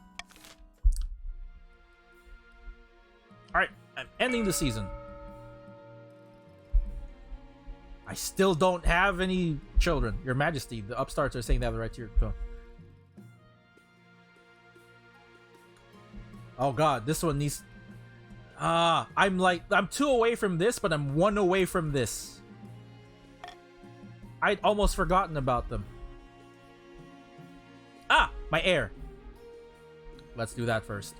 right, I'm ending the season. I still don't have any children. Your Majesty, the upstarts are saying they have the right to your throne. Oh god, this one needs... I'm 2 away from this, but I'm 1 away from this. I'd almost forgotten about them. Ah, my heir. Let's do that first.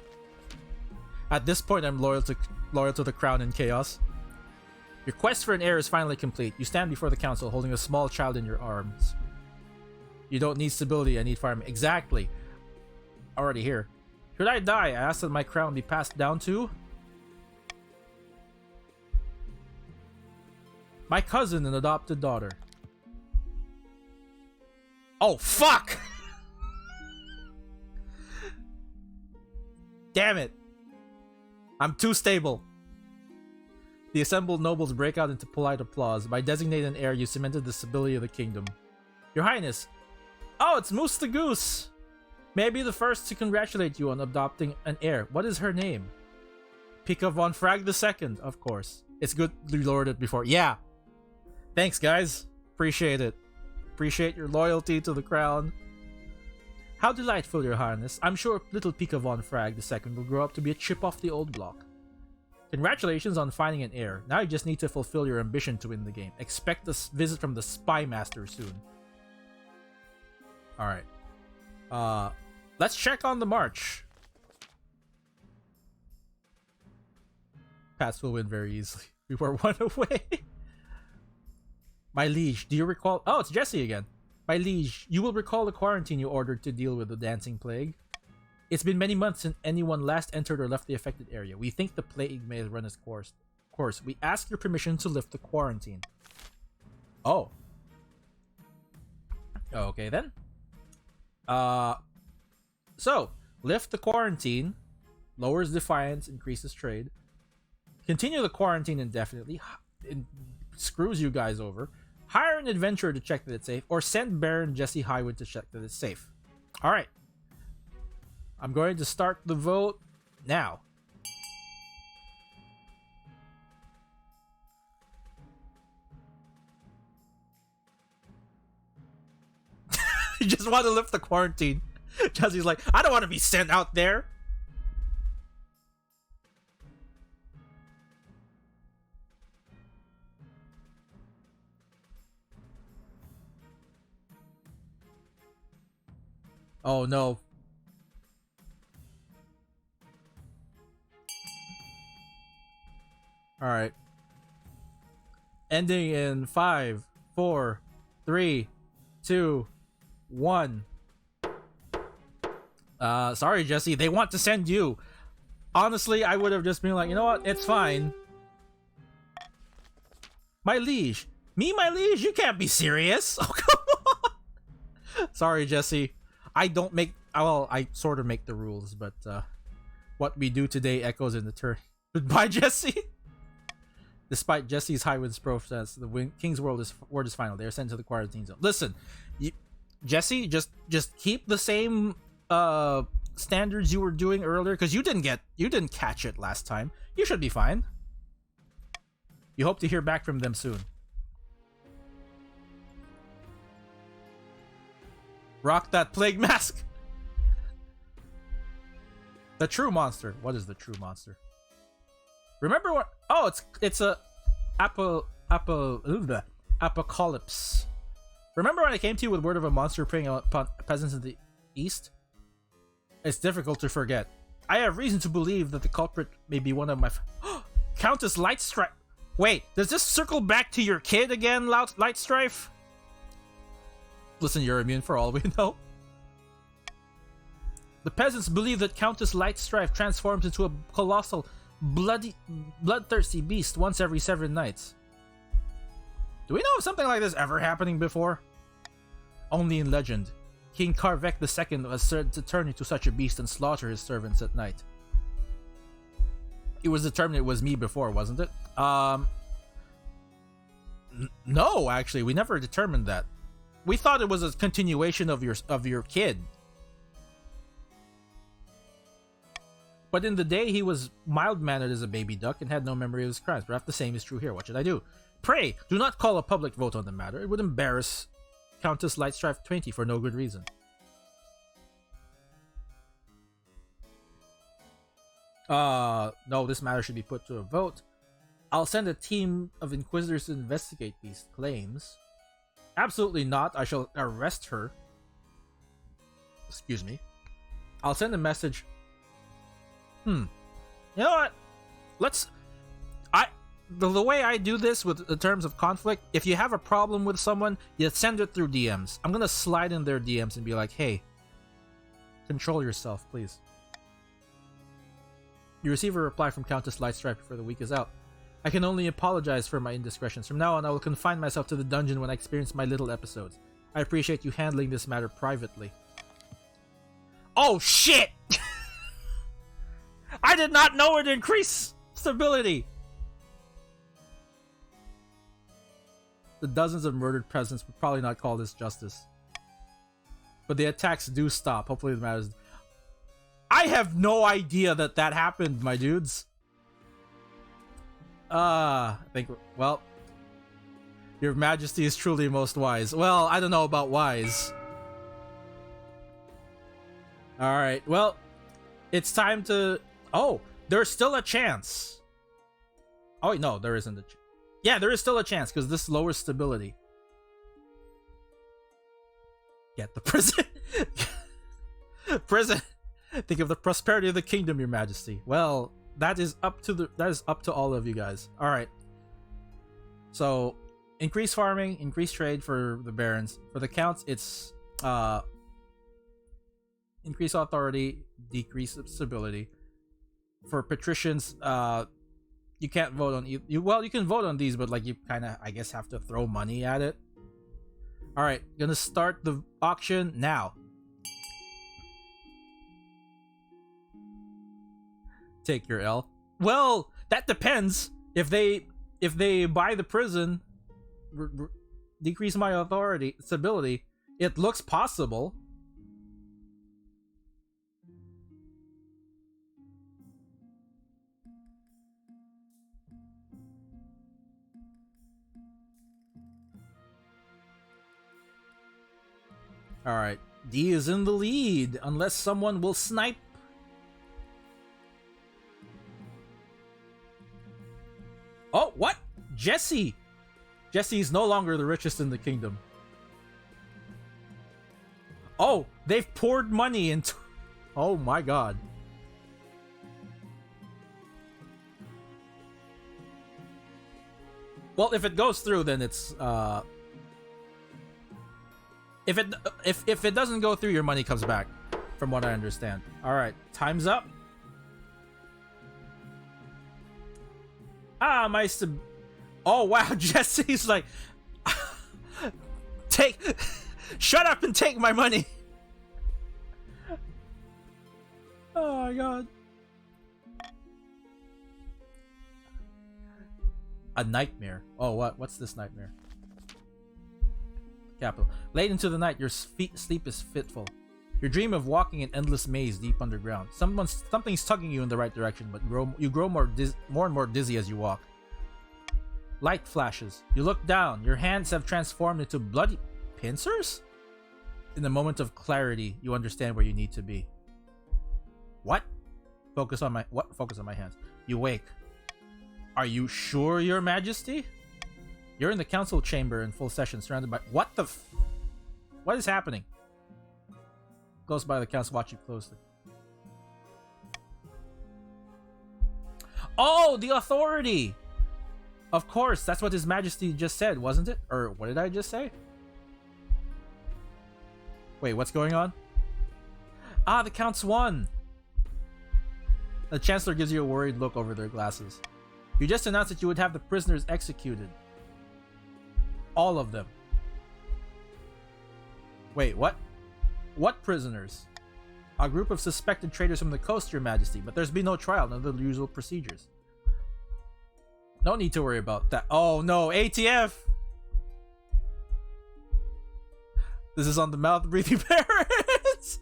At this point, I'm loyal to the crown and chaos. Your quest for an heir is finally complete. You stand before the council holding a small child in your arms. You don't need stability, I need farming. Exactly. Already here. Should I die? I ask that my crown be passed down to my cousin and adopted daughter. Oh, fuck! Damn it. I'm too stable. The assembled nobles break out into polite applause. By designating an heir, you cemented the stability of the kingdom. Your Highness! Oh, it's Moose the Goose! May I be the first to congratulate you on adopting an heir. What is her name? Pika von Frag II, of course. It's good we lowered it before. Yeah. Thanks, guys. Appreciate it. Appreciate your loyalty to the crown. How delightful, your highness. I'm sure little Pika von Frag II will grow up to be a chip off the old block. Congratulations on finding an heir. Now you just need to fulfill your ambition to win the game. Expect a visit from the Spy Master soon. Alright. Let's check on the march. Pats will win very easily. We were one away. My liege, do you recall... Oh, it's Jesse again. My liege, you will recall the quarantine you ordered to deal with the dancing plague. It's been many months since anyone last entered or left the affected area. We think the plague may have run its course. We ask your permission to lift the quarantine. Oh. Okay then. So, lift the quarantine, lowers defiance, increases trade. Continue the quarantine indefinitely, it screws you guys over. Hire an adventurer to check that it's safe, or send Baron Jesse Highwood to check that it's safe. Alright. I'm going to start the vote now. You just want to lift the quarantine. Jesse's like, I don't want to be sent out there. Oh no. Alright. Ending in 5, 4, 3, 2, 1. Sorry, Jesse. They want to send you. Honestly, I would have just been like, you know what? It's fine. My liege. Me, my liege? You can't be serious. Oh, come on. Sorry, Jesse. I don't make... Well, I sort of make the rules, but what we do today echoes in the turn. Goodbye, Jesse. Despite Jesse's Highwind's protest, the King's word is final. They are sent to the quarantine zone. Listen, Jesse, just keep the same standards you were doing earlier, because you didn't catch it last time. You should be fine. You hope to hear back from them soon. Rock that plague mask. The true monster. What is the true monster? Remember what? Oh, it's a apocalypse. Remember when I came to you with word of a monster preying upon peasants in the east? It's difficult to forget. I have reason to believe that the culprit may be one of my Countess Lightstrife. Wait, does this circle back to your kid again, Lightstrife? Listen, you're immune for all we know. The peasants believe that Countess Lightstrife transforms into a colossal, bloodthirsty beast once every 7 nights. Do we know of something like this ever happening before? Only in legend. King Karvek II was said to turn into such a beast and slaughter his servants at night. It was determined it was me before, wasn't it? No, actually, we never determined that. We thought it was a continuation of your kid. But in the day, he was mild-mannered as a baby duck and had no memory of his crimes. Perhaps the same is true here. What should I do? Pray, do not call a public vote on the matter. It would embarrass Countess Lightstrife 20 for no good reason. No, this matter should be put to a vote. I'll send a team of inquisitors to investigate these claims. Absolutely not. I shall arrest her. Excuse me. I'll send a message. You know what? The way I do this with the terms of conflict, if you have a problem with someone, you send it through DMs. I'm gonna slide in their DMs and be like, hey, control yourself, please. You receive a reply from Countess Lightstrife before the week is out. I can only apologize for my indiscretions. From now on, I will confine myself to the dungeon when I experience my little episodes. I appreciate you handling this matter privately. Oh, shit! I did not know it increased stability! The dozens of murdered peasants would probably not call this justice. but the attacks do stop. Hopefully it matters. I have no idea that happened, my dudes. I think, well, your majesty is truly most wise. Well, I don't know about wise. Alright, well, it's time to... Oh, there's still a chance. Oh, wait, no, there isn't a... Yeah, there is still a chance, because this lowers stability. Get the prison. Prison. Think of the prosperity of the kingdom, your majesty. Well, that is up to all of you guys. All right. So, increase farming, increase trade for the barons. For the counts, it's increase authority, decrease stability. For patricians, you can't vote on you can vote on these, but like you kind of, I guess, have to throw money at it. All right, gonna start the auction now. Take your L. Well, that depends. If they buy the prison, decrease my authority, stability, it looks possible. Alright, D is in the lead, unless someone will snipe. Oh, what? Jesse! Jesse's no longer the richest in the kingdom. Oh, they've poured money into... Oh my god. Well, if it goes through, then it's, If it doesn't go through, your money comes back, from what I understand. All right, time's up. Ah, my oh wow, Jesse's like, shut up and take my money. Oh my god. A nightmare. Oh, what's this nightmare? Capital. Late into the night, your sleep is fitful. You dream of walking an endless maze deep underground. Something's tugging you in the right direction, but you grow more and more dizzy as you walk. Light flashes. You look down. Your hands have transformed into bloody pincers? In the moment of clarity, you understand where you need to be. What? Focus on my hands. You wake. Are you sure, your majesty? You're in the council chamber in full session, surrounded by... What the what is happening? Close by the council, watch you closely. Oh, the authority! Of course, that's what His Majesty just said, wasn't it? Or what did I just say? Wait, what's going on? Ah, the counts won! The Chancellor gives you a worried look over their glasses. You just announced that you would have the prisoners executed. All of them. Wait, what? What prisoners? A group of suspected traitors from the coast, your majesty, but there's been no trial, none of the usual procedures. No need to worry about that. Oh no, ATF! This is on the mouth-breathing parents!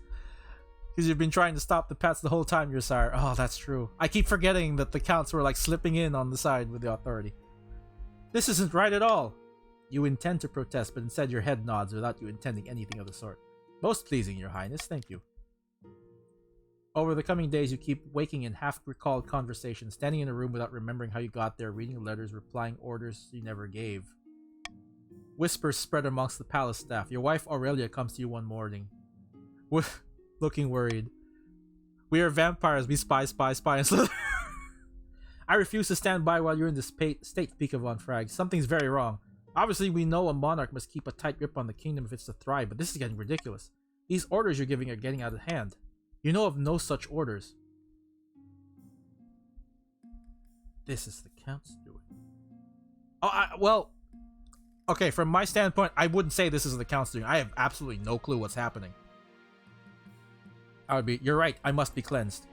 Because you've been trying to stop the Pats the whole time, your sire. Oh, that's true. I keep forgetting that the counts were like slipping in on the side with the authority. This isn't right at all. You intend to protest, but instead your head nods without you intending anything of the sort. Most pleasing, your highness. Thank you. Over the coming days, you keep waking in half-recalled conversations, standing in a room without remembering how you got there, reading letters, replying orders you never gave. Whispers spread amongst the palace staff. Your wife Aurelia comes to you one morning, looking worried. We are vampires. We spy, and slither. I refuse to stand by while you're in this state, Pika von Frag. Something's very wrong. Obviously, we know a monarch must keep a tight grip on the kingdom if it's to thrive, but this is getting ridiculous. These orders you're giving are getting out of hand. You know of no such orders. This is the Count's doing. Oh, well... Okay, from my standpoint, I wouldn't say this is the Count's doing. I have absolutely no clue what's happening. I would be... You're right, I must be cleansed.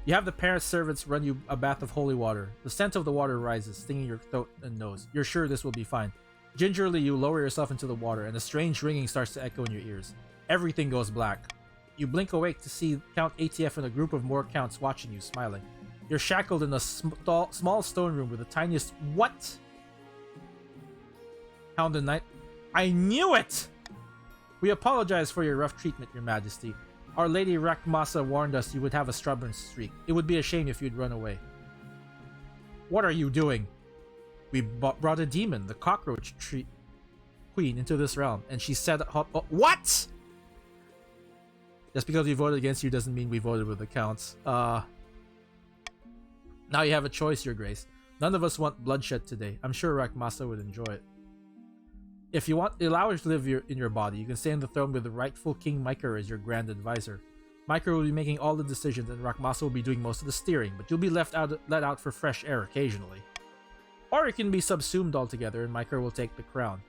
You have the parent servants run you a bath of holy water. The scent of the water rises, stinging your throat and nose. You're sure this will be fine. Gingerly, you lower yourself into the water, and a strange ringing starts to echo in your ears. Everything goes black. You blink awake to see Count ATF and a group of more counts watching you, smiling. You're shackled in a small stone room with the tiniest... What? Hound and Knight. I knew it! We apologize for your rough treatment, Your Majesty. Our Lady Rakmasa warned us you would have a stubborn streak. It would be a shame if you'd run away. What are you doing? We brought a demon, the cockroach queen, into this realm, and she said... what? Just because we voted against you doesn't mean we voted with the counts. Now you have a choice, Your Grace. None of us want bloodshed today. I'm sure Rakmasa would enjoy it. If you want Elauer to live in your body, you can stay on the throne with the rightful King Micah as your grand advisor. Micah will be making all the decisions and Rakmasa will be doing most of the steering, but you'll be let out for fresh air occasionally. Or you can be subsumed altogether and Micah will take the crown.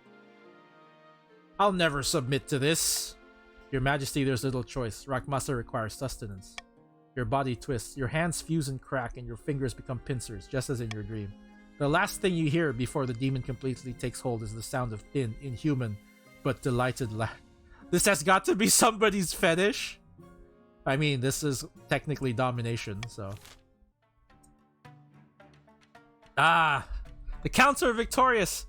I'll never submit to this. Your Majesty, there's little choice. Rakmasa requires sustenance. Your body twists, your hands fuse and crack, and your fingers become pincers, just as in your dream. The last thing you hear before the demon completely takes hold is the sound of thin, inhuman, but delighted laugh. This has got to be somebody's fetish. I mean, this is technically domination, so... Ah! The counts are victorious!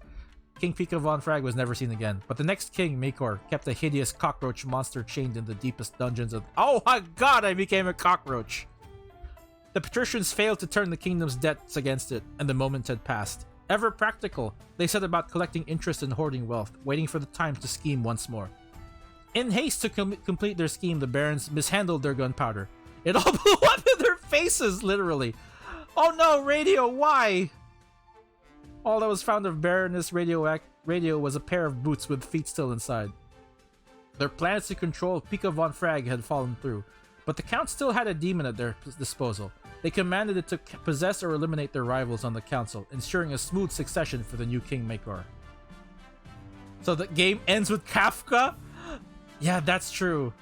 King Pika von Frag was never seen again, but the next king, Makor, kept a hideous cockroach monster chained in the deepest dungeons of... Oh my god, I became a cockroach! The patricians failed to turn the kingdom's debts against it, and the moment had passed. Ever practical, they set about collecting interest and hoarding wealth, waiting for the time to scheme once more. In haste to complete their scheme, the barons mishandled their gunpowder. It all blew up in their faces, literally. Oh no, radio, why? All that was found of Baroness Radio was a pair of boots with feet still inside. Their plans to control Pika von Frag had fallen through, but the Count still had a demon at their disposal. They commanded it to possess or eliminate their rivals on the council, ensuring a smooth succession for the new King Makor. So the game ends with Kafka? Yeah, that's true.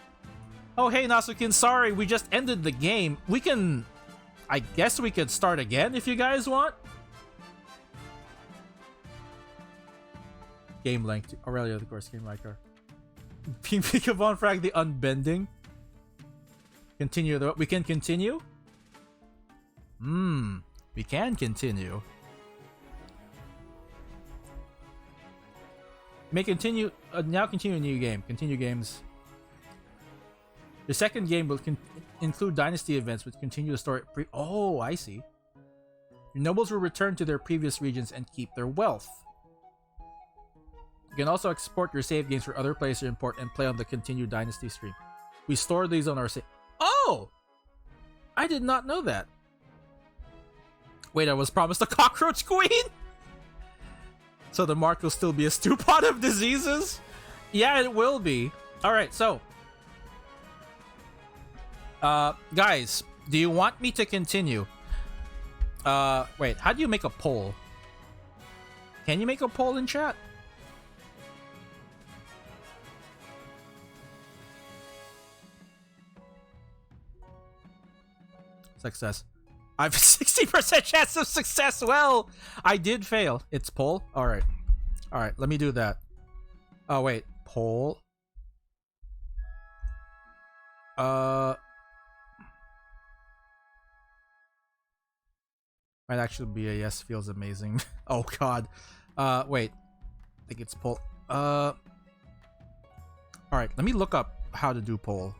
Oh hey Nasukin, sorry, we just ended the game. We can... I guess we could start again if you guys want? Game length. Aurelia, of course, King Makor. Pika von Frag, the unbending. Continue the... We can continue? We can continue. May continue... now continue a new game. Continue games. The second game will include Dynasty events which continue the story... Oh, I see. Your nobles will return to their previous regions and keep their wealth. You can also export your save games for other players to import and play on the continued Dynasty stream. We store these on our save... Oh! I did not know that. Wait, I was promised a cockroach queen? So the mark will still be a stew pot of diseases? Yeah, it will be. Alright, so... guys, do you want me to continue? Wait, how do you make a poll? Can you make a poll in chat? Success. I have a 60% chance of success. Well, I did fail. It's poll. All right. All right. Let me do that. Oh, wait. Poll. Might actually be a yes. Feels amazing. Oh, God. Wait. I think it's poll. All right. Let me look up how to do poll.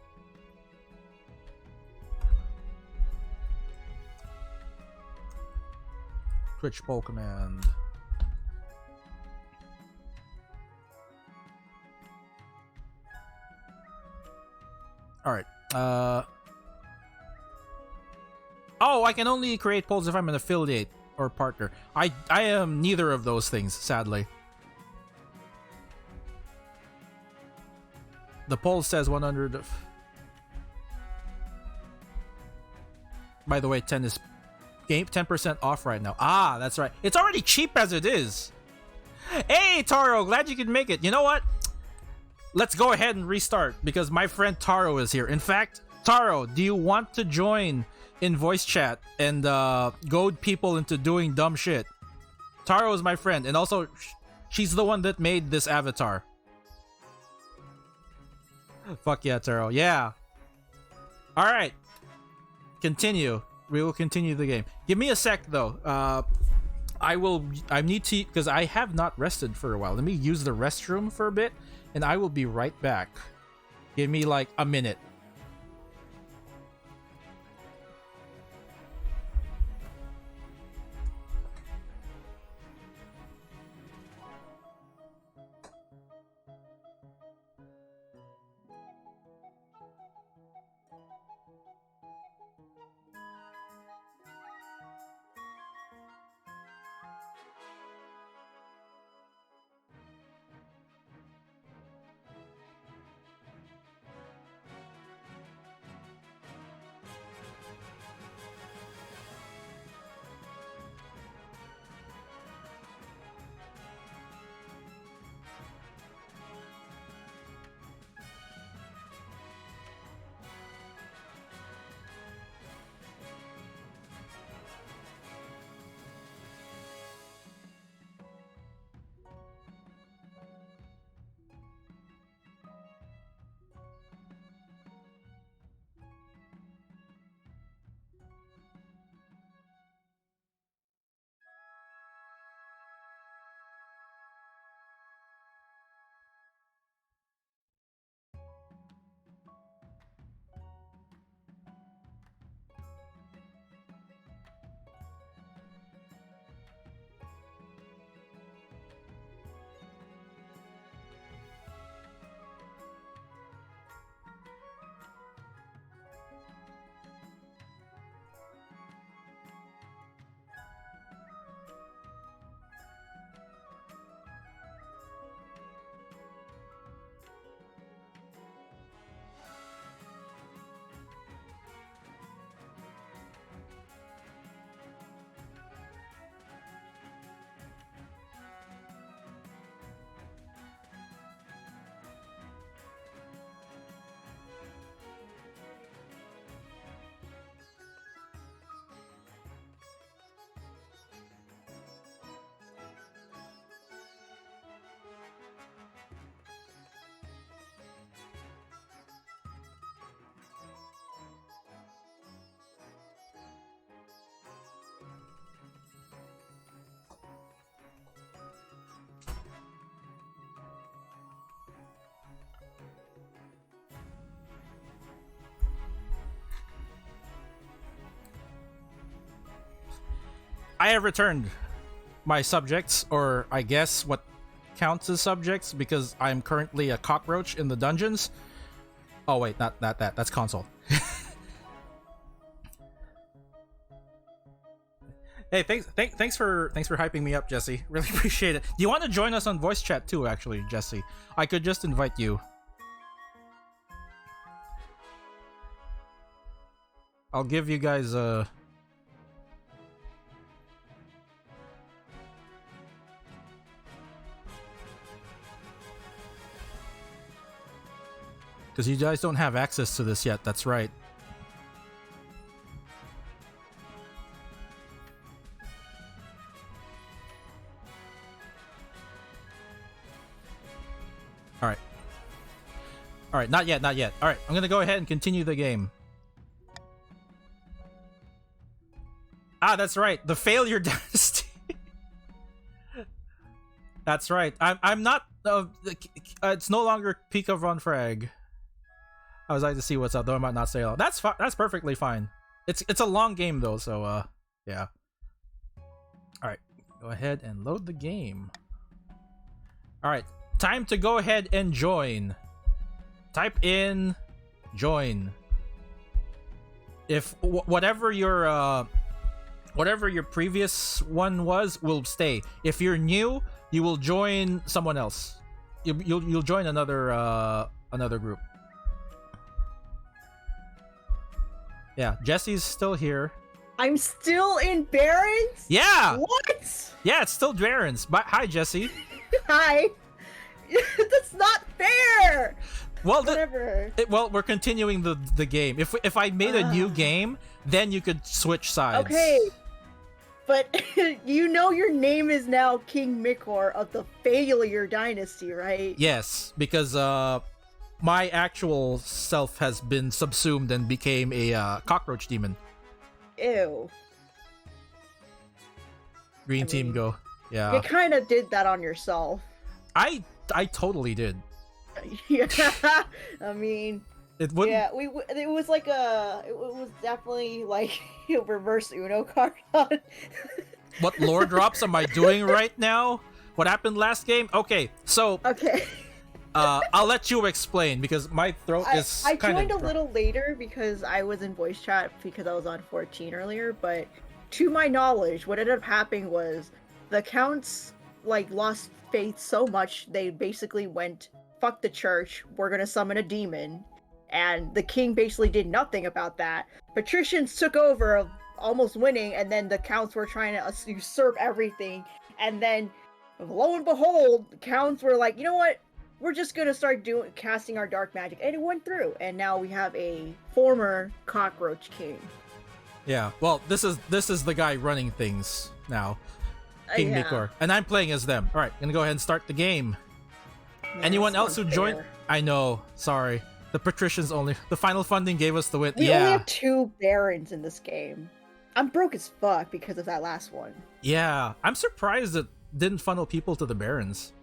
Twitch poll command. Alright. Oh, I can only create polls if I'm an affiliate or partner. I am neither of those things, sadly. The poll says 100 of... By the way, 10 is... Game 10% off right now. Ah, that's right. It's already cheap as it is. Hey, Taro, glad you could make it. You know what? Let's go ahead and restart because my friend Taro is here. In fact, Taro, do you want to join in voice chat and goad people into doing dumb shit? Taro is my friend, and also she's the one that made this avatar. Fuck yeah, Taro. Yeah. All right. Continue. We will continue the game. Give me a sec though. I need to, because I have not rested for a while. Let me use the restroom for a bit, and I will be right back. Give me like a minute. I have returned my subjects, or I guess what counts as subjects, because I'm currently a cockroach in the dungeons. Oh wait, not that. That's console. Hey, thanks for hyping me up, Jesse. Really appreciate it. Do you want to join us on voice chat too, actually, Jesse? I could just invite you. I'll give you guys a. Because you guys don't have access to this yet, that's right. Alright. Alright, not yet. Alright, I'm gonna go ahead and continue the game. Ah, that's right, the failure dynasty. That's right. I'm not. It's no longer peak of Run Frag. I was like to see what's up, though I might not say all. That's that's perfectly fine. It's a long game though, so yeah. All right, go ahead and load the game. All right, time to go ahead and join. Type in join. If whatever your previous one was will stay. If you're new, you will join someone else. You'll join another group. Yeah, Jesse's still here. I'm still in Barons? Yeah! What? Yeah, it's still Barons. But hi, Jesse. Hi. That's not fair! Well, whatever. Well, we're continuing the game. If I made a new game, then you could switch sides. Okay. But you know your name is now King Mikor of the Failure Dynasty, right? Yes, because my actual self has been subsumed and became a cockroach demon. Ew. Green team mean, go. Yeah. You kind of did that on yourself. I totally did. Yeah. I mean, It wouldn't. yeah, it was like it was definitely like a reverse Uno card on. What lore drops am I doing right now? What happened last game? Okay, so Okay. I'll let you explain because my throat is I kind of joined a little later because I was in voice chat because I was on 14 earlier, but to my knowledge, what ended up happening was the counts like lost faith so much they basically went, fuck the church, we're gonna summon a demon, and the king basically did nothing about that. Patricians took over, almost winning, and then the counts were trying to usurp everything, and then lo and behold, the counts were like, you know what? We're just gonna start casting our dark magic, and it went through. And now we have a former cockroach king. Yeah. Well, this is the guy running things now, King Yeah. Mikor, and I'm playing as them. All right, gonna go ahead and start the game. Man, Anyone it's else who joined? unfair. I know. Sorry, the patricians only. The final funding gave us the win. We yeah. only have 2 barons in this game. I'm broke as fuck because of that last one. Yeah. I'm surprised it didn't funnel people to the barons.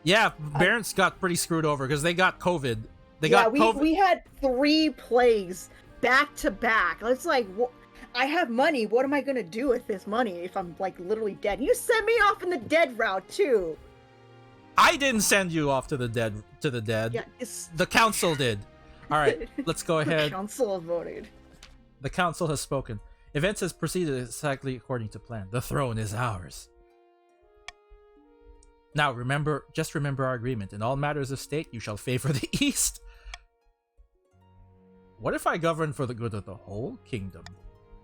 Yeah, barons got pretty screwed over because they got COVID. They got COVID. We had 3 plagues back to back. It's like, I have money. What am I gonna do with this money if I'm like literally dead? You sent me off in the dead route too. I didn't send you off to the dead. Yeah, The council did. All right, let's go the ahead. council voted. The council has spoken. Events has proceeded exactly according to plan. The throne is ours. Now just remember our agreement. In all matters of state, you shall favor the east. What if I govern for the good of the whole kingdom?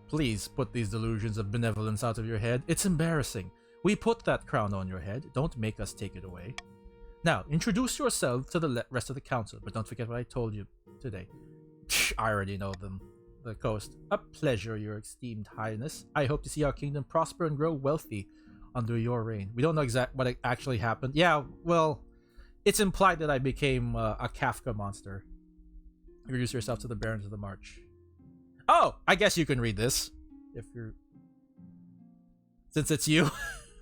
Please put these delusions of benevolence out of your head. It's embarrassing. We put that crown on your head. Don't make us take it away. Now, introduce yourself to the rest of the council, but don't forget what I told you today. I already know them. The coast. A pleasure, your esteemed highness. I hope to see our kingdom prosper and grow wealthy under your reign. We don't know what actually happened. Yeah, well, it's implied that I became a Kafka monster. Introduce yourself to the barons of the march. Oh, I guess you can read this if you're, since it's you.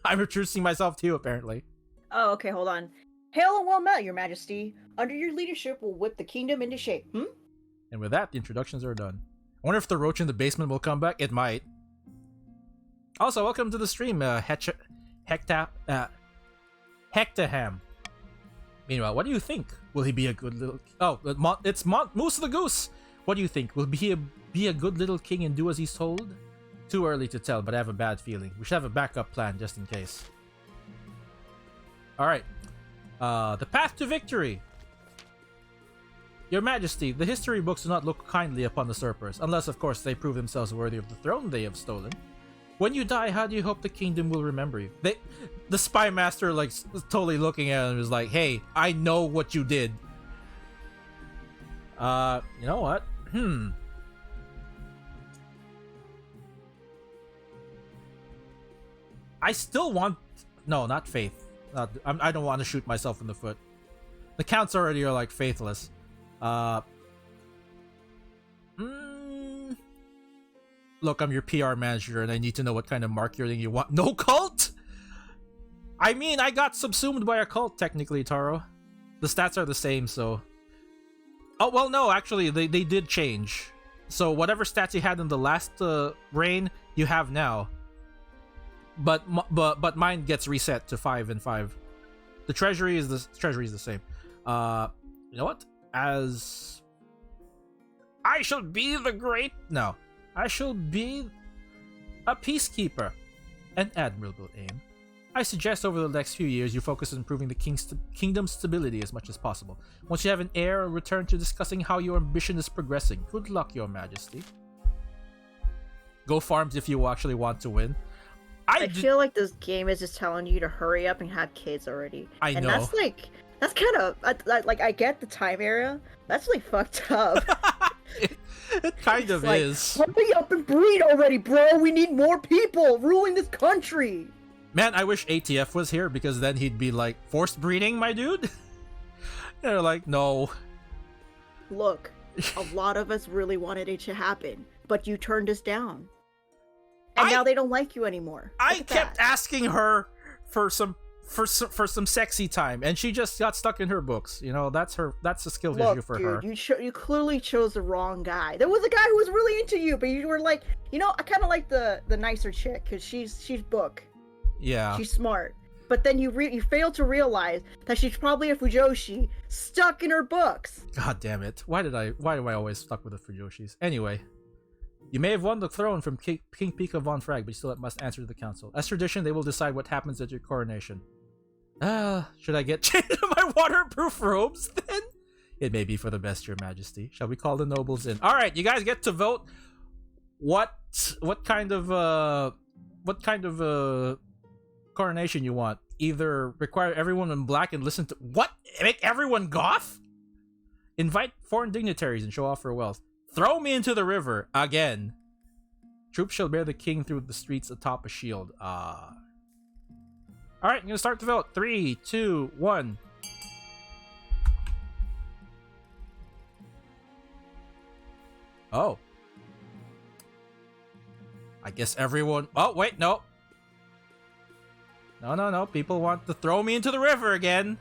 I'm introducing myself to you apparently. Oh, okay, hold on. Hail and well met, your majesty. Under your leadership, we'll whip the kingdom into shape. And with that, the introductions are done. I wonder if the roach in the basement will come back. It might. Also, welcome to the stream, Hectaham. Meanwhile, what do you think? Will he be a good little... Oh, it's Moose the Goose! What do you think? Will he be a good little king and do as he's told? Too early to tell, but I have a bad feeling. We should have a backup plan just in case. Alright. The path to victory. Your Majesty, the history books do not look kindly upon the usurpers, unless of course they prove themselves worthy of the throne they have stolen. When you die, how do you hope the kingdom will remember you? The spy master like totally looking at him is like, hey, I know what you did. You know what? I still want... No, not faith. I don't want to shoot myself in the foot. The counts already are like faithless. Look, I'm your PR manager and I need to know what kind of marketing you want. No cult? I mean, I got subsumed by a cult technically, Taro. The stats are the same, so... Oh, well, no, actually, they did change. So whatever stats you had in the last reign, you have now. But mine gets reset to 5 and 5. The treasury is the same. You know what? As I shall be the great... No. I shall be a peacekeeper. An admirable aim. I suggest over the next few years you focus on improving the kingdom's stability as much as possible. Once you have an heir, return to discussing how your ambition is progressing. Good luck, your majesty. Go farms if you actually want to win. I feel like this game is just telling you to hurry up and have kids already. I know. And that's kind of, like, I get the time area. That's really fucked up. It kind of like, is. Hurry up and breed already, bro! We need more people ruling this country! Man, I wish ATF was here because then he'd be like, forced breeding, my dude? They're like, no. Look, a lot of us really wanted it to happen, but you turned us down. And now they don't like you anymore. I kept asking her for some sexy time, and she just got stuck in her books. You know, that's a skill issue for her. You clearly chose the wrong guy. There was a guy who was really into you, but you were like, you know, I kind of like the nicer chick because she's book. Yeah. She's smart. But then you failed to realize that she's probably a Fujoshi stuck in her books. God damn it! Why do I always stuck with the Fujoshis? Anyway. You may have won the throne from King Pika von Frag, but you still must answer to the council. As tradition, they will decide what happens at your coronation. Should I get changed to my waterproof robes then? It may be for the best, your majesty. Shall we call the nobles in? Alright, you guys get to vote what kind of coronation you want. Either require everyone in black and listen to what? Make everyone goth? Invite foreign dignitaries and show off her wealth. Throw me into the river again. Troops shall bear the king through the streets atop a shield. Alright, I'm gonna start the vote. 3, 2, 1. Oh. I guess everyone... Oh, wait, no. No. People want to throw me into the river again.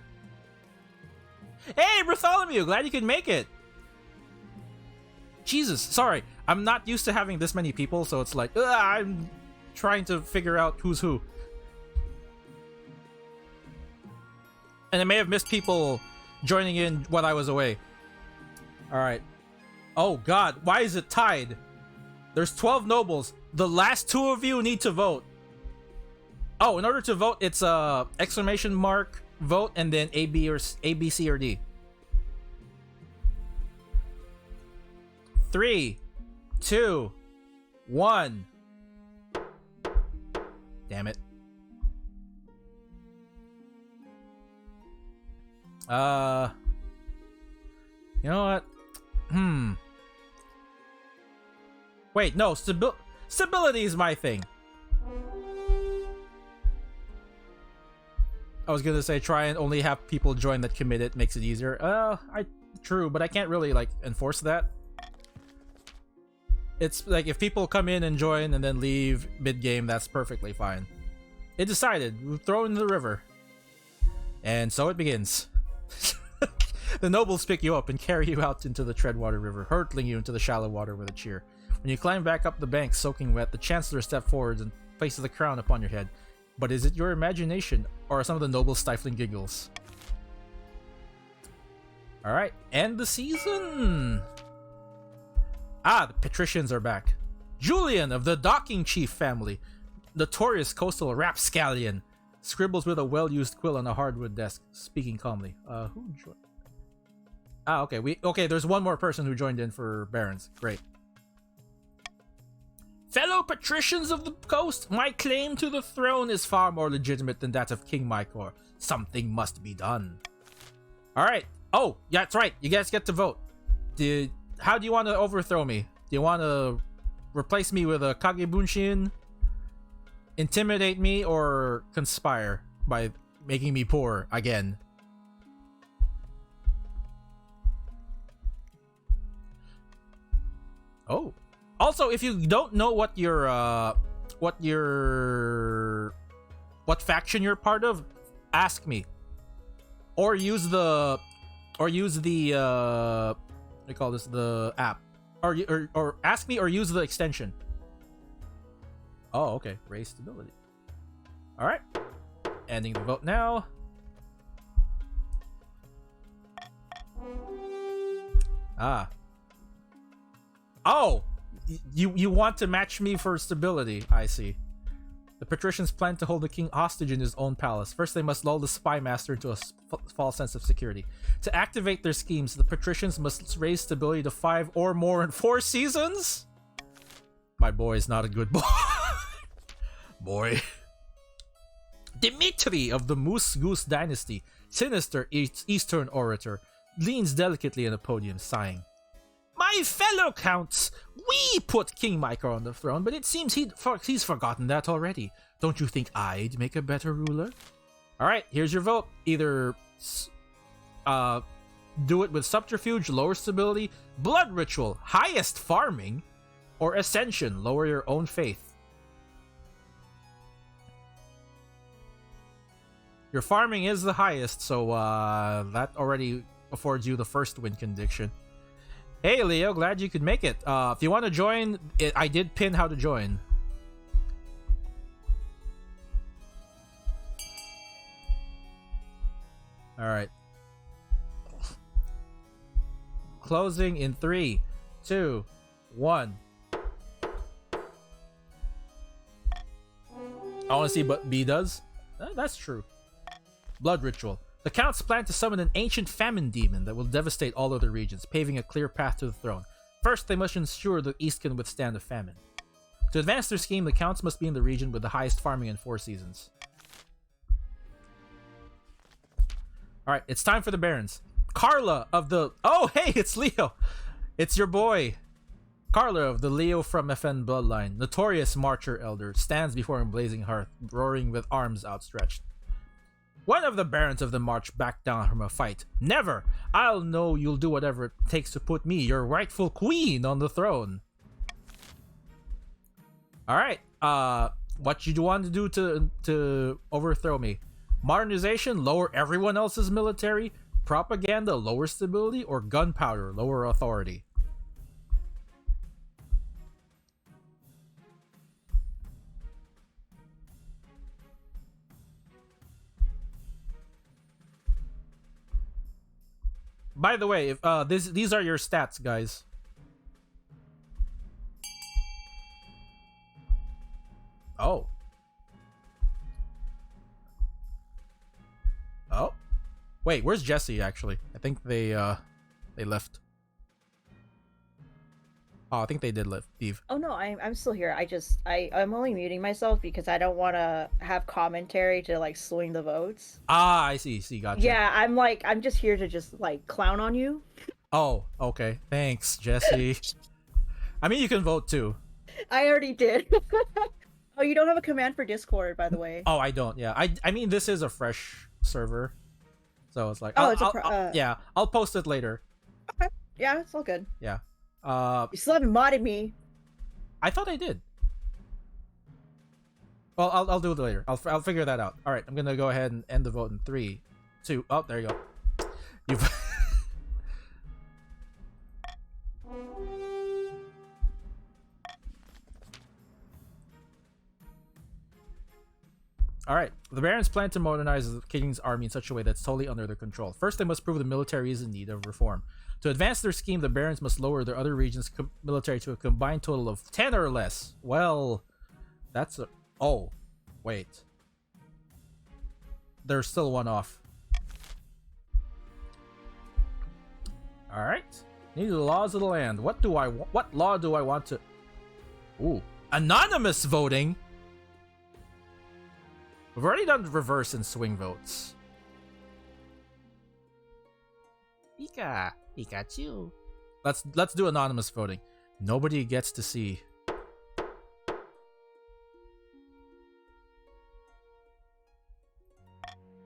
Hey, Bartholomew! Glad you could make it. Jesus, sorry. I'm not used to having this many people, so it's like, I'm trying to figure out who's who. And I may have missed people joining in while I was away. Alright. Oh god, why is it tied? There's 12 nobles. The last 2 of you need to vote. Oh, in order to vote, it's exclamation mark vote and then A, B, C, or D. 3, 2, 1. Damn it. You know what? Wait, no, stability is my thing. I was gonna say try and only have people join that commit it, makes it easier. True, but I can't really like enforce that. It's like if people come in and join and then leave mid-game, that's perfectly fine. It decided, we'll throw it into the river. And so it begins. The nobles pick you up and carry you out into the Treadwater River, hurtling you into the shallow water with a cheer. When you climb back up the bank, soaking wet, the Chancellor steps forward and places the crown upon your head. But is it your imagination, or are some of the nobles stifling giggles? Alright, end the season! The patricians are back. Julian of the Docking Chief family, notorious coastal rapscallion, scribbles with a well-used quill on a hardwood desk, speaking calmly. Who joined? Okay, there's one more person who joined in for Barons. Great. Fellow patricians of the coast, my claim to the throne is far more legitimate than that of King Mykor. Something must be done. Alright. Oh, yeah, that's right. You guys get to vote. How do you want to overthrow me? Do you want to replace me with a Kagebunshin? Intimidate me or conspire by making me poor again? Oh. Also, if you don't know what faction you're part of, ask me. Or use the what do you call this, the app. Or ask me or use the extension. Oh, okay. Raise stability. Alright. Ending the vote now. Oh! You want to match me for stability. I see. The patricians plan to hold the king hostage in his own palace. First, they must lull the spy master into a false sense of security. To activate their schemes, the patricians must raise stability to 5 or more in 4 seasons? My boy is not a good boy. Boy. Dimitri of the Moose Goose Dynasty, sinister Eastern orator, leans delicately on the podium, sighing. My fellow counts, we put King Mykor on the throne, but it seems he's forgotten that already. Don't you think I'd make a better ruler? Alright, here's your vote. Either do it with subterfuge, lower stability, blood ritual, highest farming, or ascension, lower your own faith. Your farming is the highest, so that already affords you the first win condition. Hey Leo, glad you could make it. If you want to join, I did pin how to join. Alright. Closing in 3, 2, 1. I want to see what B does. That's true. Blood ritual. The counts plan to summon an ancient famine demon that will devastate all other regions, paving a clear path to the throne. First, they must ensure the East can withstand a famine. To advance their scheme, the counts must be in the region with the highest farming in 4 seasons. Alright, it's time for the Barons. Carla of the... Oh, hey, it's Leo! It's your boy. Carla of the Leo from FN bloodline, notorious Marcher Elder, stands before a blazing hearth, roaring with arms outstretched. One of the Barons of the March backed down from a fight. Never! I'll know you'll do whatever it takes to put me, your rightful queen, on the throne. Alright, what you want to do to overthrow me? Modernization, lower everyone else's military. Propaganda, lower stability. Or gunpowder, lower authority. By the way, if these are your stats, guys. Oh. Oh. Wait, where's Jesse actually? I think they left. Oh, I think they did leave. Oh no, I'm still here. I'm only muting myself because I don't want to have commentary to like swing the votes. Ah, I see, gotcha. Yeah, I'm just here to just like clown on you. Oh, okay. Thanks, Jesse. I mean, you can vote too. I already did. Oh, you don't have a command for Discord, by the way. Oh, I don't. Yeah, I mean, this is a fresh server, so it's like, yeah, I'll post it later. Okay. Yeah, it's all good. Yeah. You still haven't modded me. I thought I did. Well, I'll do it later. I'll figure that out. All right, I'm gonna go ahead and end the vote in 3, 2. Oh, there you go. You. Alright, the Barons plan to modernize the King's army in such a way that's totally under their control. First, they must prove the military is in need of reform. To advance their scheme, the Barons must lower their other regions' military to a combined total of 10 or less. Well, that's a... Oh, wait. There's still one off. Alright. Need the laws of the land. What law do I want to... Ooh. Anonymous voting? We've already done reverse and swing votes. Pikachu. Let's do anonymous voting. Nobody gets to see.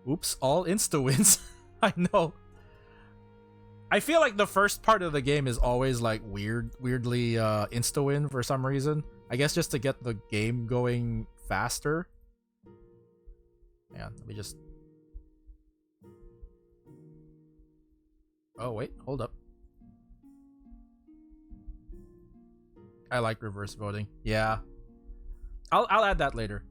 Oops, all insta wins. I know. I feel like the first part of the game is always like weirdly insta win for some reason. I guess just to get the game going faster. Yeah, let me just... Oh, wait, hold up. I like reverse voting. Yeah. I'll add that later.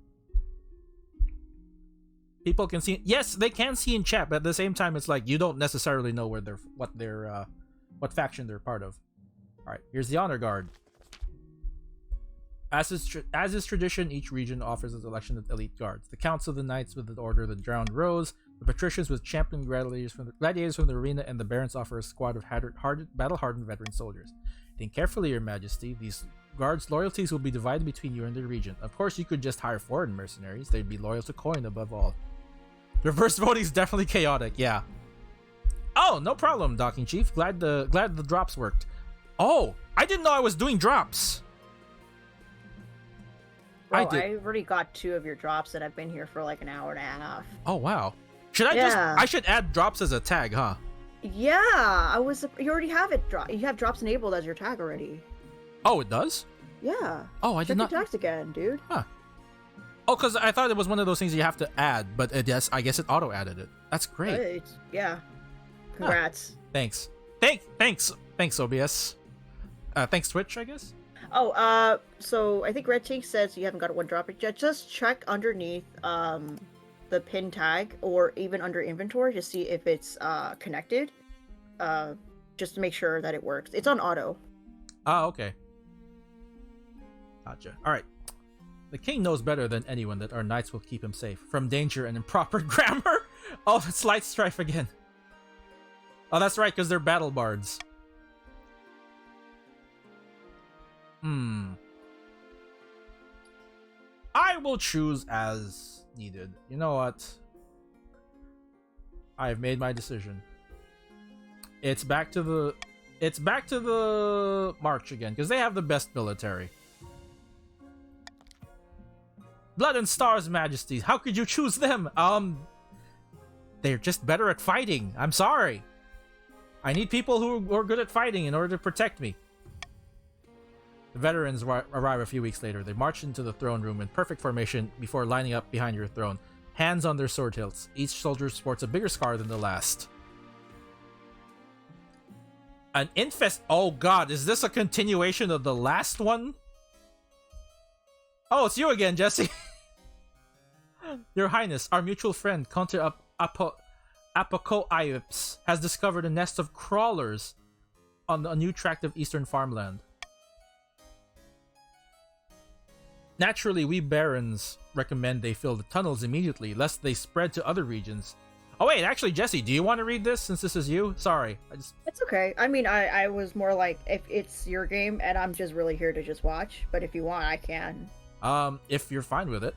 People can see... Yes, they can see in chat, but at the same time, it's like you don't necessarily know where what faction they're part of. Alright, here's the Honor Guard. As is tradition, each region offers a selection of elite guards. The counts of the knights with the Order of the Drowned Rose, the patricians with champion gladiators from the arena, and the barons offer a squad of battle-hardened veteran soldiers. Think carefully, Your Majesty. These guards' loyalties will be divided between you and the region. Of course, you could just hire foreign mercenaries. They'd be loyal to coin above all. Reverse voting is definitely chaotic. Yeah. Oh, no problem, Docking Chief. Glad the drops worked. Oh, I didn't know I was doing drops. Bro, I already got 2 of your drops and I've been here for like an hour and a half. Oh wow. I should add drops as a tag, huh? Yeah, you already have it. You have drops enabled as your tag already. Oh, it does? Yeah. Oh, I did Check not. your tags again, dude. Huh. Oh, because I thought it was one of those things you have to add, but I guess it auto added it. That's great. Yeah. Congrats. Huh. Thanks. Thanks, OBS. Thanks, Twitch, I guess. Oh, so I think Red Tank says you haven't got a one drop yet. Just check underneath the pin tag or even under inventory to see if it's connected. Just to make sure that it works. It's on auto. Ah, okay. Gotcha. Alright. The king knows better than anyone that our knights will keep him safe from danger and improper grammar. Oh, it's Light Strife again. Oh, that's right, because they're battle bards. I will choose as needed. You know what? I've made my decision. It's back to the march again, because they have the best military. Blood and Stars Majesties, how could you choose them? They're just better at fighting. I'm sorry. I need people who are good at fighting in order to protect me. The veterans arrive a few weeks later. They march into the throne room in perfect formation before lining up behind your throne, hands on their sword hilts. Each soldier sports a bigger scar than the last. An infest. Oh god, is this a continuation of the last one? Oh, it's you again, Jesse. Your Highness, our mutual friend, Counter Apocoips, has discovered a nest of crawlers on a new tract of eastern farmland. Naturally, we barons recommend they fill the tunnels immediately, lest they spread to other regions. Oh wait, actually, Jesse, do you want to read this since this is you? Sorry, It's okay. I mean, I was more like, if it's your game and I'm just really here to just watch, but if you want, I can. If you're fine with it.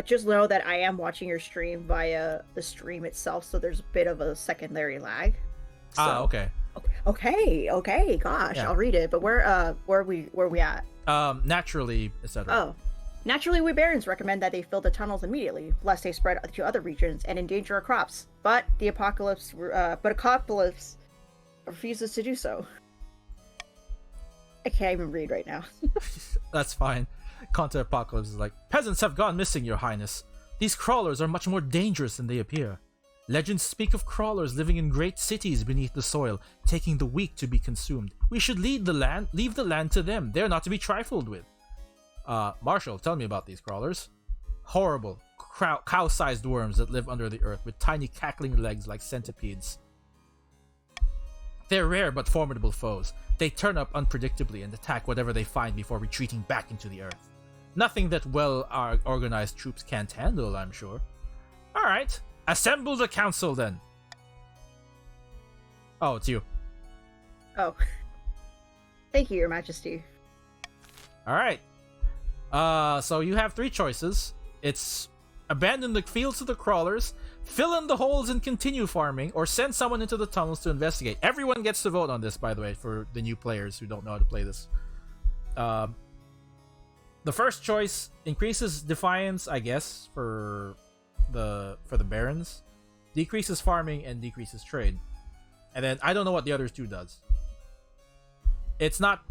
Just know that I am watching your stream via the stream itself, so there's a bit of a secondary lag. So, okay. Okay, gosh, yeah. I'll read it. But where are we at? Naturally, etc. Oh. Naturally, we barons recommend that they fill the tunnels immediately, lest they spread to other regions and endanger our crops. But Apocalypse refuses to do so. I can't even read right now. That's fine. Counter Apocalypse is like, peasants have gone missing, Your Highness. These crawlers are much more dangerous than they appear. Legends speak of crawlers living in great cities beneath the soil, taking the weak to be consumed. We should leave the land to them. They're not to be trifled with. Marshall, tell me about these crawlers. Horrible, cow-sized worms that live under the earth with tiny cackling legs like centipedes. They're rare but formidable foes. They turn up unpredictably and attack whatever they find before retreating back into the earth. Nothing that well-organized troops can't handle, I'm sure. Alright, assemble the council then. Oh, it's you. Oh. Thank you, Your Majesty. Alright. So you have three choices. It's abandon the fields to the crawlers, fill in the holes and continue farming, or send someone into the tunnels to investigate. Everyone gets to vote on this, by the way, for the new players who don't know how to play this. The first choice increases defiance, I guess, for the barons, decreases farming, and decreases trade. And then I don't know what the other two does. It's not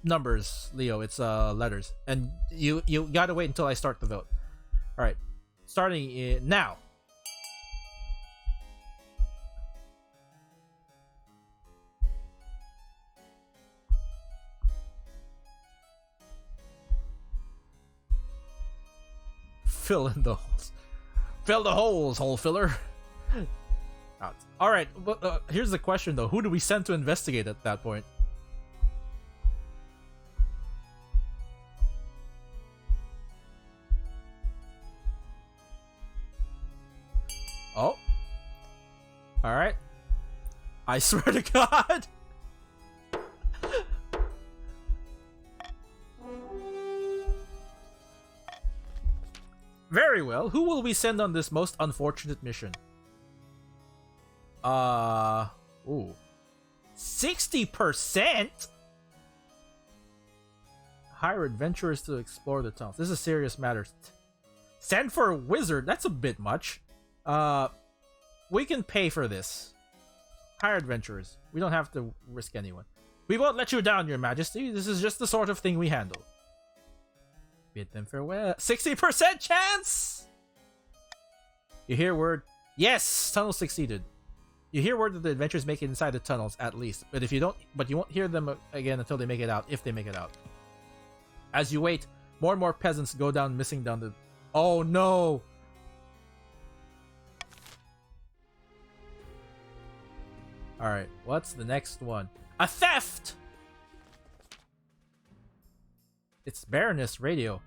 numbers, Leo. It's letters, and you gotta wait until I start the vote. All right, starting now. Fill in the holes. Fill the holes, hole filler. All right. Here's the question though: who do we send to investigate at that point? Oh. Alright. I swear to God. Very well. Who will we send on this most unfortunate mission? Ooh. 60%? Hire adventurers to explore the tunnels. This is serious matters. Send for a wizard. That's a bit much. We can pay for this. Hire adventurers. We don't have to risk anyone. We won't let you down, Your Majesty. This is just the sort of thing we handle. Bid them farewell. 60% chance! You hear word? Yes! Tunnel succeeded. You hear word that the adventurers make it inside the tunnels, at least. But if you don't, but you won't hear them again until they make it out, if they make it out. As you wait, more and more peasants go down, missing down the... Oh no! Alright, what's the next one? A theft! It's Baroness Radio.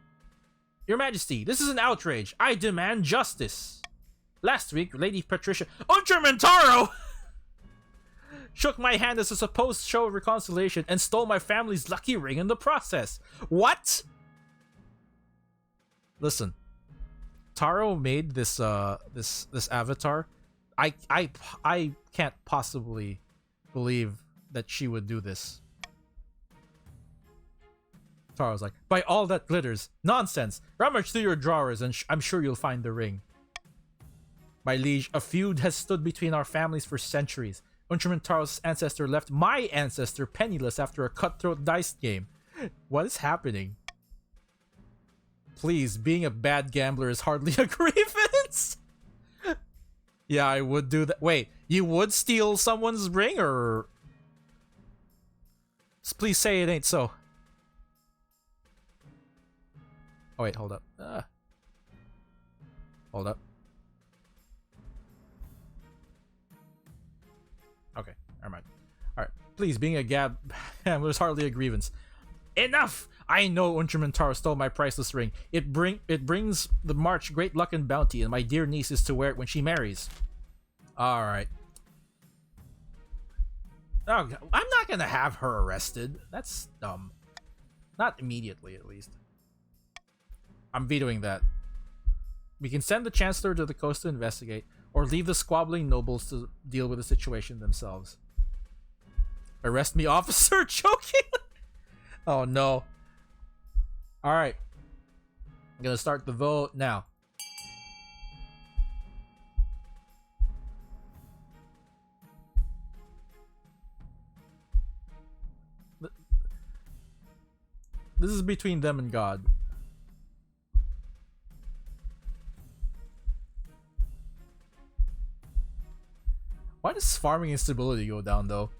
Your Majesty, this is an outrage. I demand justice. Last week, Lady Patricia Ultramontaro shook my hand as a supposed show of reconciliation and stole my family's lucky ring in the process. What? Listen, Taro made this this avatar. I can't possibly believe that she would do this. Taro's like, by all that glitters, nonsense. Rummage through your drawers and I'm sure you'll find the ring. My liege, a feud has stood between our families for centuries. Ultramontaro's ancestor left my ancestor penniless after a cutthroat dice game. What is happening? Please, being a bad gambler is hardly a grievance. Yeah, I would do that. Wait, you would steal someone's ring, or... Please say it ain't so. Oh wait, hold up. Hold up. Okay, never mind. Alright, please, being a gambler is hardly a grievance. Enough! I know Ultramontaro stole my priceless ring. It brings the march great luck and bounty, and my dear niece is to wear it when she marries. Alright. Oh, I'm not gonna have her arrested. That's dumb. Not immediately, at least. I'm vetoing that. We can send the Chancellor to the coast to investigate, or leave the squabbling nobles to deal with the situation themselves. Arrest me, officer? Joking? Oh no. Alright. I'm gonna start the vote now. This is between them and God. Why does farming instability go down, though?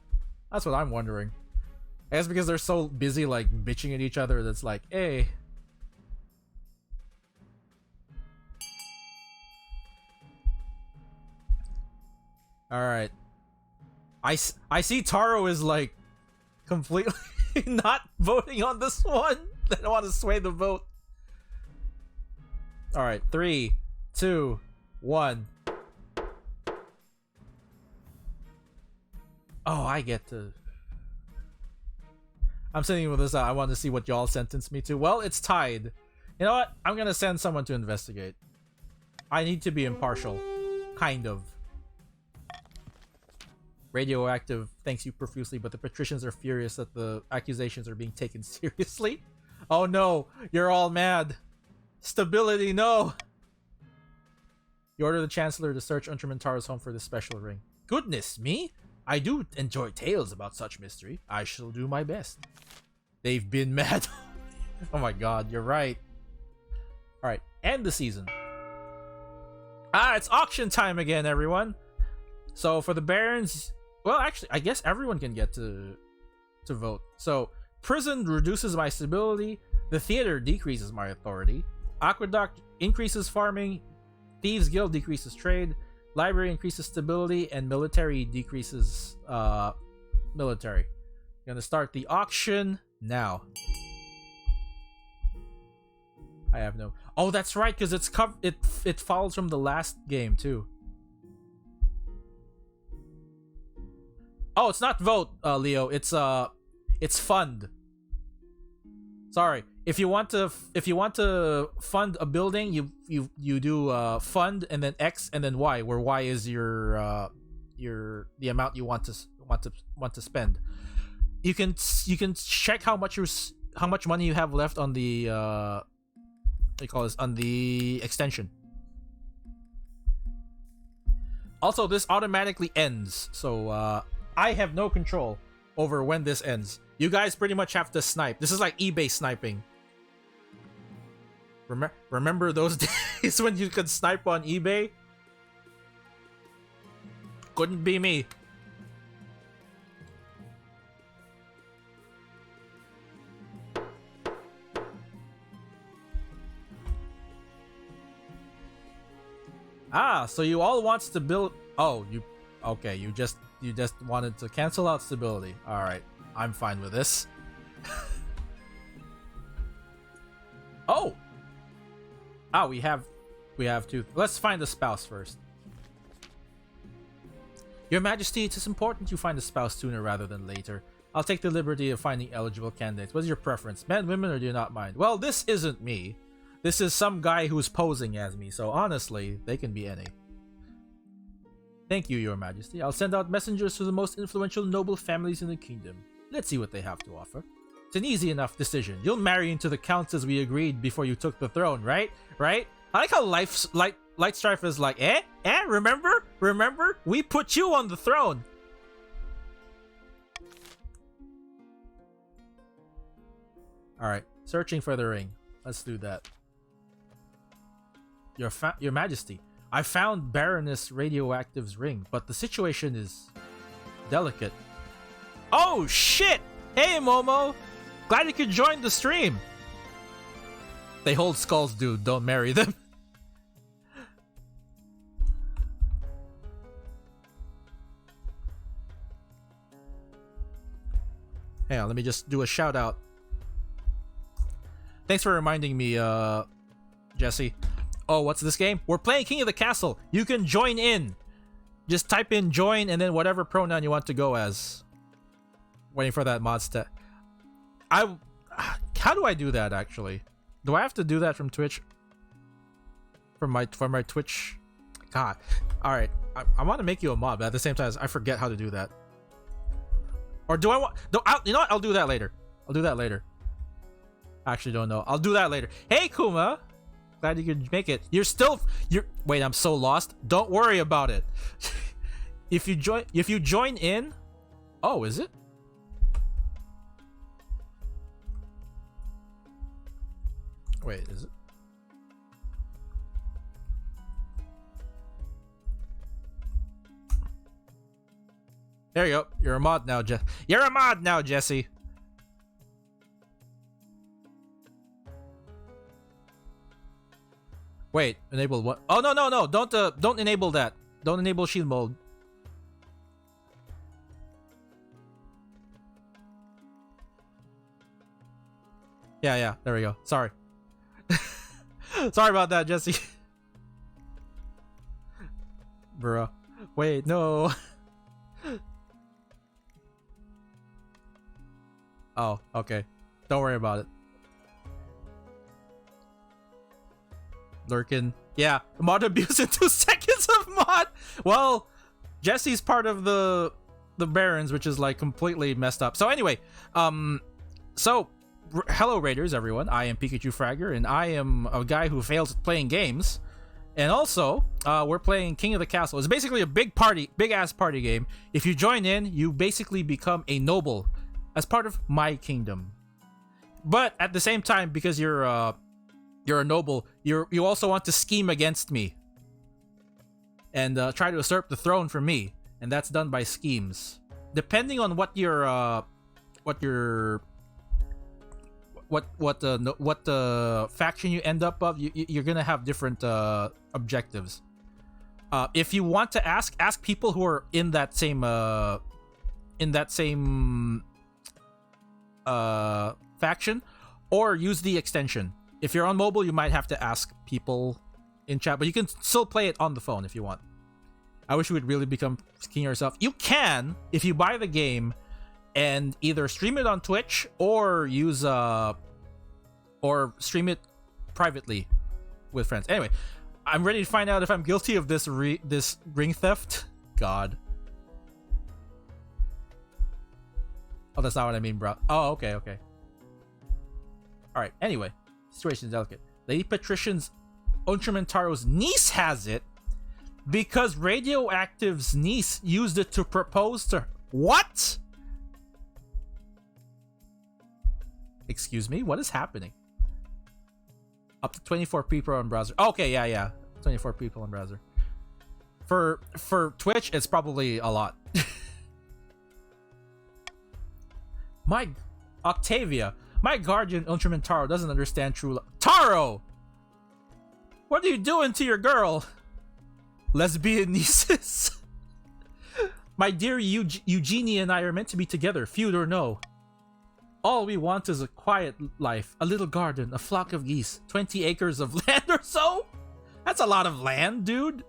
That's what I'm wondering. I guess because they're so busy, like, bitching at each other that's like, hey. Alright. I see Taro is, like, completely not voting on this one. They don't want to sway the vote. Alright, 3, 2, 1. Oh, I get to... I'm sending with this out. I want to see what y'all sentenced me to. Well, it's tied. You know what? I'm gonna send someone to investigate. I need to be impartial. Kind of. Radioactive thanks you profusely, but the patricians are furious that the accusations are being taken seriously. Oh no, you're all mad. Stability, no! You order the Chancellor to search Ultramontaro's home for this special ring. Goodness me! I do enjoy tales about such mystery. I shall do my best. They've been mad. Oh my god, you're right. Alright, end the season. It's auction time again, everyone. So for the barons, well, actually, I guess everyone can get to vote. So prison reduces my stability. The theater decreases my authority. Aqueduct increases farming. Thieves Guild decreases trade. Library increases stability, and military decreases military. Gonna start the auction now. I have no... Oh, that's right, because it's it follows from the last game too. Oh, it's not vote, Leo. It's fund. Sorry. If you want to fund a building, you do fund and then X and then Y, where Y is your the amount you want to spend. You can check how much money you have left on the what do you call this, on the extension. Also, this automatically ends, so I have no control over when this ends. You guys pretty much have to snipe. This is like eBay sniping. Remember those days when you could snipe on eBay? Couldn't be me. Ah, so you all want stability. Oh, okay, you just wanted to cancel out stability. All right, I'm fine with this. Oh. Ah, we have two. Let's find a spouse first. Your Majesty, it is important you find a spouse sooner rather than later. I'll take the liberty of finding eligible candidates. What's your preference? Men, women, or do you not mind? Well, this isn't me. This is some guy who's posing as me, so honestly, they can be any. Thank you, Your Majesty. I'll send out messengers to the most influential noble families in the kingdom. Let's see what they have to offer. It's an easy enough decision. You'll marry into the counts as we agreed before you took the throne, right? Right? I like how Lightstrife is like, remember? Remember? We put you on the throne. Alright, searching for the ring. Let's do that. Your Majesty, I found Baroness Radioactive's ring, but the situation is delicate. Oh shit! Hey Momo! Glad you could join the stream! They hold skulls, dude. Don't marry them. Hang on, let me just do a shout out. Thanks for reminding me, Jesse. Oh, what's this game? We're playing King of the Castle. You can join in. Just type in join and then whatever pronoun you want to go as. Waiting for that mod stat. How do I do that actually? Do I have to do that from Twitch? From my Twitch? God. Alright. I want to make you a mod, but at the same time I forget how to do that. Or do I want... you know what? I'll do that later. I'll do that later. I actually don't know. I'll do that later. Hey, Kuma! Glad you could make it. You're... Wait, I'm so lost. Don't worry about it. If you join in... Oh, is it? Wait, is it? There you go. You're a mod now, You're a mod now, Jesse. Wait, enable what? Oh no! Don't enable that. Don't enable shield mode. Yeah. There we go. Sorry. Sorry about that, Jesse. Bruh. Wait, no. Oh, okay. Don't worry about it. Lurkin. Yeah, mod abuse in 2 seconds of mod. Well, Jesse's part of the Barons, which is like completely messed up. So anyway, hello Raiders, everyone. I am Pikachu Fragger, and I am a guy who fails at playing games. And also, we're playing King of the Castle. It's basically a big ass party game. If you join in, you basically become a noble as part of my kingdom. But at the same time, because you're a noble, you also want to scheme against me and try to usurp the throne from me, and that's done by schemes. Depending on what faction you end up of, you're gonna have different objectives. If you want to ask people who are in that same faction, or use the extension. If you're on mobile, you might have to ask people in chat, but you can still play it on the phone if you want. I wish you would really become king yourself. You can if you buy the game and either stream it on Twitch or use or stream it privately with friends. Anyway, I'm ready to find out if I'm guilty of this ring theft. God. Oh, that's not what I mean, bro. Oh, okay. Alright, anyway. Situation is delicate. Lady Patrician's Ontramentario's niece has it. Because Radioactive's niece used it to propose to her. What? Excuse me? What is happening? Up to 24 people on browser. Okay, yeah. 24 people on browser. For Twitch, it's probably a lot. My Octavia, my guardian Ultraman Taro doesn't understand true love. Taro! What are you doing to your girl? Lesbian nieces. My dear Eugenie and I are meant to be together, feud or no. All we want is a quiet life, a little garden, a flock of geese, 20 acres of land or so? That's a lot of land, dude.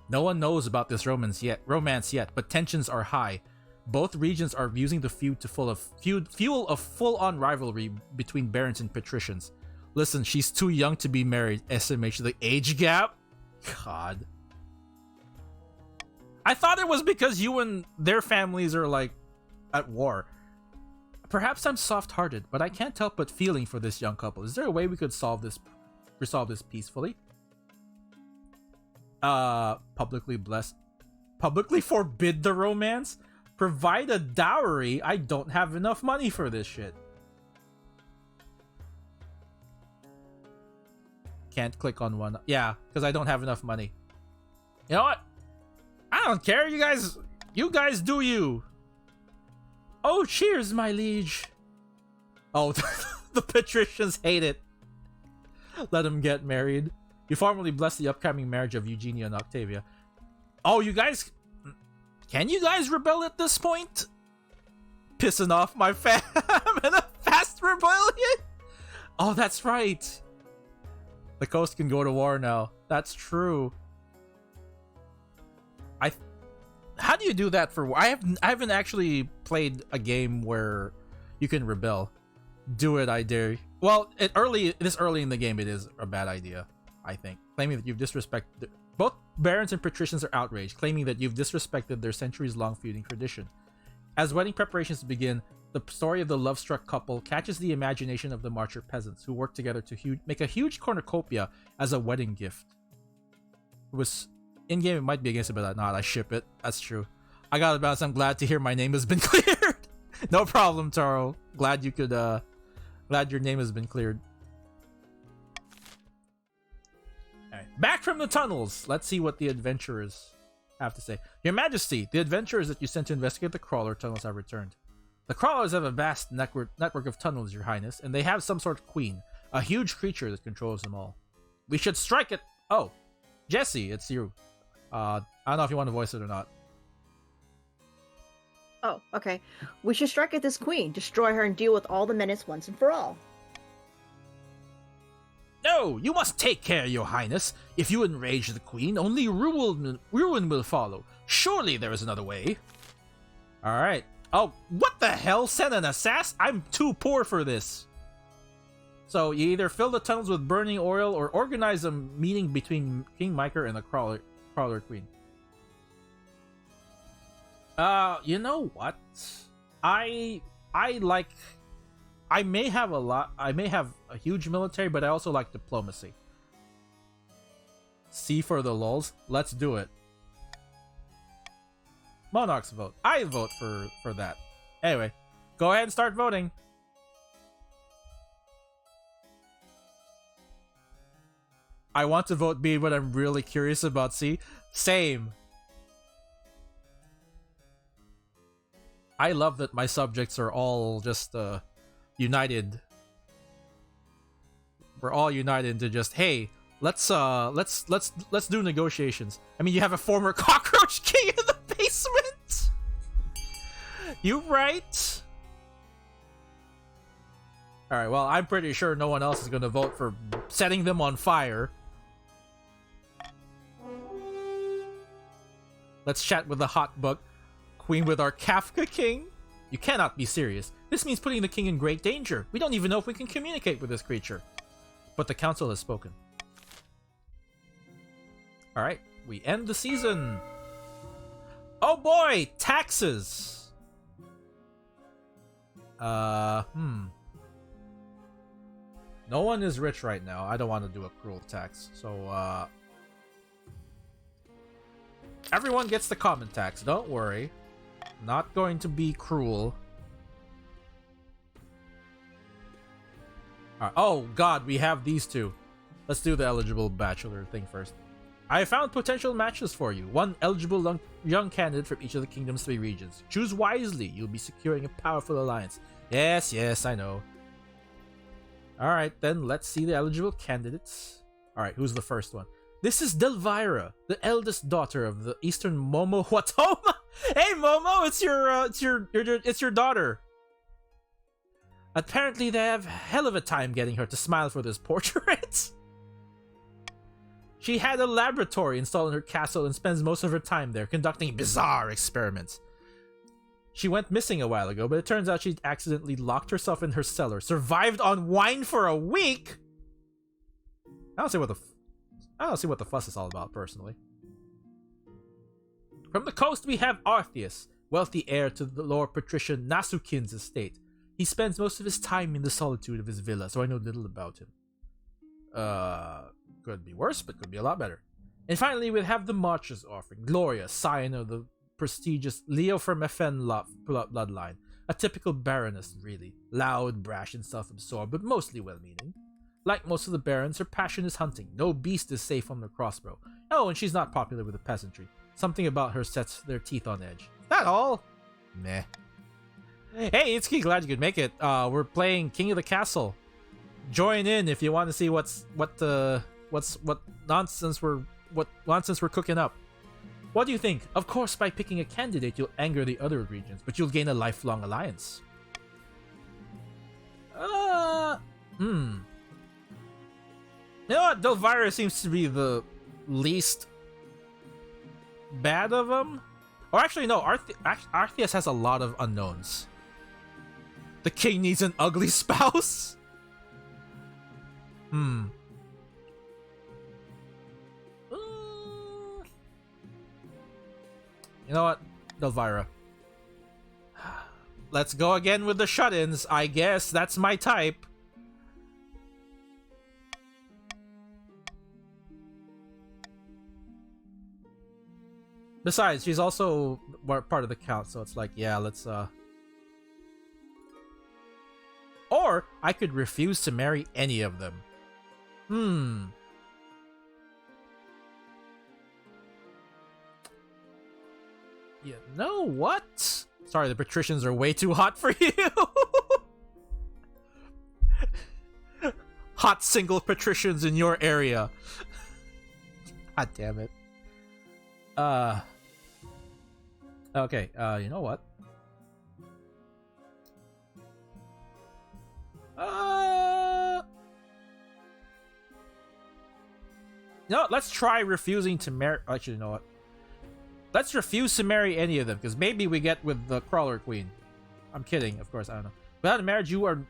No one knows about this romance yet, but tensions are high. Both regions are using the feud to fuel a full-on rivalry between barons and patricians. Listen, she's too young to be married. SMH, the age gap? God. I thought it was because you and their families are, like, at war. Perhaps I'm soft-hearted, but I can't help but feeling for this young couple. Is there a way we could resolve this peacefully? Publicly forbid the romance? Provide a dowry? I don't have enough money for this shit. Can't click on one. Yeah, because I don't have enough money. You know what? I don't care. You guys do you. Oh, cheers, my liege. Oh, the patricians hate it. Let them get married. You formally bless the upcoming marriage of Eugenia and Octavia. Oh, you guys... Can you guys rebel at this point? Pissing off my fam in a fast rebellion? Oh, that's right. The coast can go to war now. That's true. How do you do that for... I haven't actually played a game where you can rebel. Do it, I dare. Well, this early in the game, it is a bad idea, I think. Claiming that you've disrespected... Both barons and patricians are outraged, claiming that you've disrespected their centuries-long feuding tradition. As wedding preparations begin, the story of the love-struck couple catches the imagination of the Marcher peasants, who work together to make a huge cornucopia as a wedding gift. It was... In-game, it might be against it, but not. I ship it. That's true. I got it, bounce. I'm glad to hear my name has been cleared. No problem, Taro. Glad you could, glad your name has been cleared. Alright. Back from the tunnels. Let's see what the adventurers have to say. Your Majesty, the adventurers that you sent to investigate the crawler tunnels have returned. The crawlers have a vast network of tunnels, Your Highness, and they have some sort of queen, a huge creature that controls them all. We should strike it. Oh, Jesse, it's you. I don't know if you want to voice it or not. Oh, okay. We should strike at this queen, destroy her, and deal with all the menace once and for all. No, you must take care, Your Highness. If you enrage the queen, only ruin will follow. Surely there is another way. Alright. Oh, what the hell? Send an assassin? I'm too poor for this. So you either fill the tunnels with burning oil or organize a meeting between King Miker and the crawler queen. You know what? I may have a huge military, but I also like diplomacy. C for the lulz. Let's do it. Monarchs vote. I vote for that. Anyway, go ahead and start voting. I want to vote B, but I'm really curious about C. Same. I love that my subjects are all just united. We're all united to just, hey, let's do negotiations. I mean, you have a former cockroach king in the basement. You right? All right. Well, I'm pretty sure no one else is going to vote for setting them on fire. Let's chat with the hot book. Queen with our Kafka king? You cannot be serious. This means putting the king in great danger. We don't even know if we can communicate with this creature. But the council has spoken. Alright, we end the season. Oh boy, taxes. No one is rich right now. I don't want to do a cruel tax. So, Everyone gets the common tax. Don't worry. Not going to be cruel. Alright. Oh, God, we have these two. Let's do the eligible bachelor thing first. I found potential matches for you. One eligible young candidate from each of the kingdom's 3 regions. Choose wisely. You'll be securing a powerful alliance. Yes, I know. Alright, then let's see the eligible candidates. Alright, who's the first one? This is Delvira, the eldest daughter of the Eastern Momo Watoma. Hey Momo, it's your daughter. Apparently they have a hell of a time getting her to smile for this portrait. She had a laboratory installed in her castle and spends most of her time there conducting bizarre experiments. She went missing a while ago, but it turns out she accidentally locked herself in her cellar, survived on wine for a week. I don't see what the fuss is all about, personally. From the coast, we have Artheus, wealthy heir to the Lord Patrician Nasukin's estate. He spends most of his time in the solitude of his villa, so I know little about him. Could be worse, but could be a lot better. And finally, we have the March's offering. Gloria, scion of the prestigious Leo from FN bloodline. A typical baroness, really. Loud, brash, and self-absorbed, but mostly well-meaning. Like most of the barons, her passion is hunting. No beast is safe from the crossbow. Oh, and she's not popular with the peasantry. Something about her sets their teeth on edge. That all? Meh. Hey, it's Key. Glad you could make it. We're playing King of the Castle. Join in if you want to see what nonsense we're cooking up. What do you think? Of course, by picking a candidate, you'll anger the other regions, but you'll gain a lifelong alliance. You know what? Delvira seems to be the least bad of them. Or actually, no. Artheus has a lot of unknowns. The king needs an ugly spouse? You know what? Delvira. Let's go again with the shut-ins. I guess that's my type. Besides, she's also part of the count, so it's like, yeah, let's, Or, I could refuse to marry any of them. You know what? Sorry, the patricians are way too hot for you. Hot single patricians in your area. God damn it. Okay, you know what? You know what? Let's try refusing to marry. Actually, you know what? Let's refuse to marry any of them, because maybe we get with the Crawler Queen. I'm kidding, of course, I don't know. Without a marriage, you are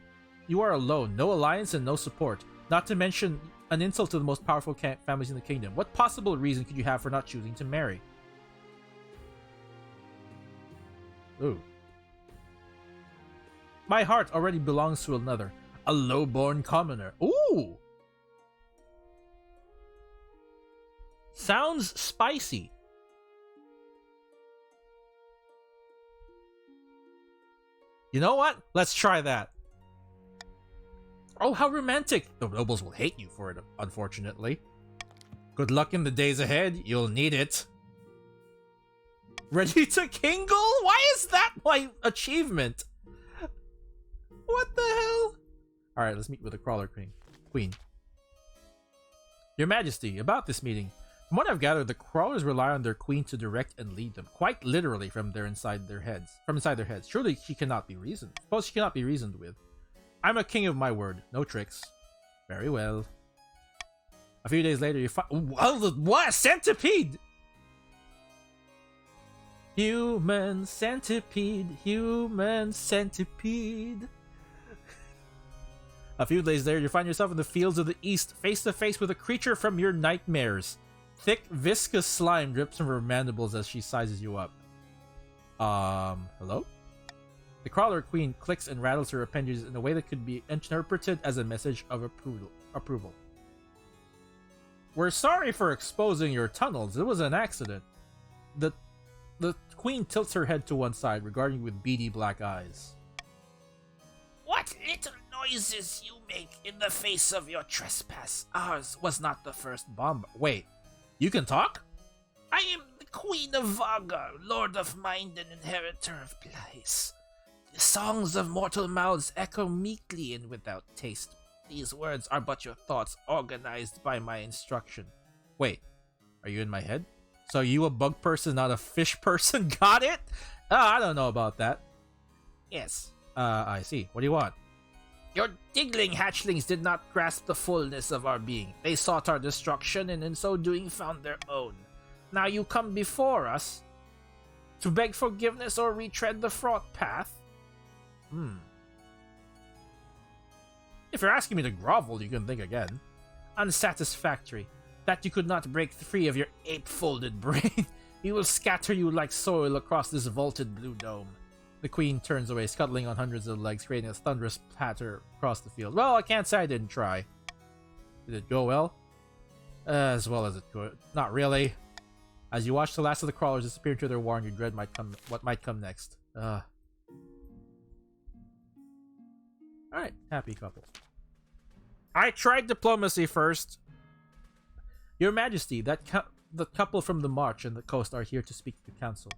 alone. No alliance and no support. Not to mention an insult to the most powerful families in the kingdom. What possible reason could you have for not choosing to marry? Ooh. My heart already belongs to another. A low-born commoner. Ooh! Sounds spicy. You know what? Let's try that. Oh, how romantic. The nobles will hate you for it, unfortunately. Good luck in the days ahead. You'll need it. Ready to kingle? Why is that my achievement? What the hell? Alright, let's meet with the Crawler Queen. Your Majesty, about this meeting. From what I've gathered, the Crawlers rely on their queen to direct and lead them, quite literally from inside their heads. Surely she cannot be reasoned. Suppose she cannot be reasoned with. I'm a king of my word, no tricks. Very well. A few days later, you find what? Centipede! Human centipede, human centipede. A few days later, you find yourself in the fields of the east, face to face with a creature from your nightmares. Thick, viscous slime drips from her mandibles as she sizes you up. Hello? The Crawler Queen clicks and rattles her appendages in a way that could be interpreted as a message of approval. We're sorry for exposing your tunnels. It was an accident. The queen tilts her head to one side, regarding with beady black eyes. What little noises you make in the face of your trespass. Ours was not the first bomb. Wait, you can talk? I am the Queen of Fragger, Lord of Mind and Inheritor of Place. The songs of mortal mouths echo meekly and without taste. These words are but your thoughts organized by my instruction. Wait, are you in my head? So you a bug person, not a fish person? Got it? I don't know about that. Yes. I see. What do you want? Your diggling hatchlings did not grasp the fullness of our being. They sought our destruction and in so doing found their own. Now you come before us to beg forgiveness or retread the fraught path? If you're asking me to grovel, you can think again. Unsatisfactory. That you could not break free of your ape-folded brain. We will scatter you like soil across this vaulted blue dome. The queen turns away, scuttling on hundreds of legs, creating a thunderous patter across the field. Well, I can't say I didn't try. Did it go well? As well as it could. Not really. As you watch the last of the crawlers disappear into their warren, you dread what might come next. Alright, happy couple. I tried diplomacy first. Your Majesty, the couple from the march and the coast are here to speak to the council.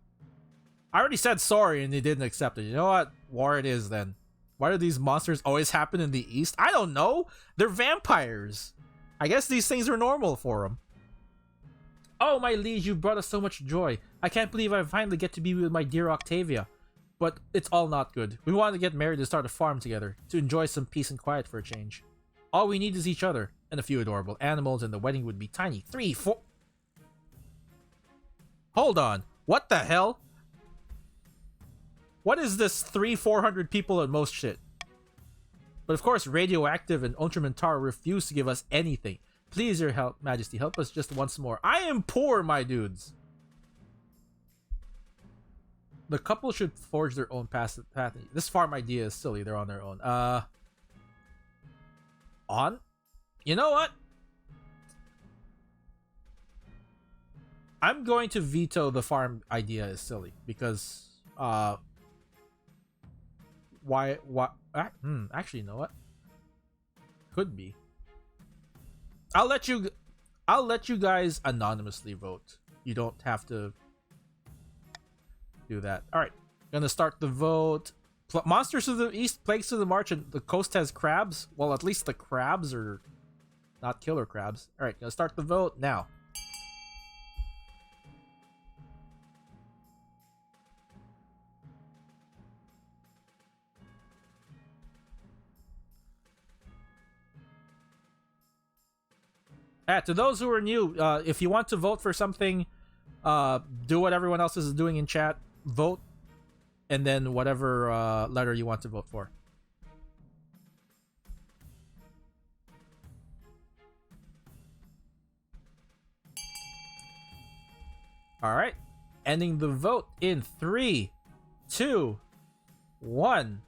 I already said sorry and they didn't accept it. You know what? War it is then. Why do these monsters always happen in the east? I don't know. They're vampires. I guess these things are normal for them. Oh, my liege, you brought us so much joy. I can't believe I finally get to be with my dear Octavia. But it's all not good. We wanted to get married and start a farm together, to enjoy some peace and quiet for a change. All we need is each other, and a few adorable animals, and the wedding would be tiny. 3, 4... Hold on. What the hell? What is this 400 people at most shit? But of course, Radioactive and Ultramentaro refuse to give us anything. Please, your Majesty, help us just once more. I am poor, my dudes. The couple should forge their own path. This farm idea is silly. They're on their own. On? You know what? I'm going to veto the farm idea is silly because why actually, you know what? Could be. I'll let you guys anonymously vote. You don't have to do that. All right, gonna start the vote. Monsters of the East, plagues of the march, and the coast has crabs. Well, at least the crabs are not killer crabs. All right, gonna start the vote now. To those who are new, if you want to vote for something, do what everyone else is doing in chat. Vote, and then whatever letter you want to vote for. All right, ending the vote in 3, 2, 1.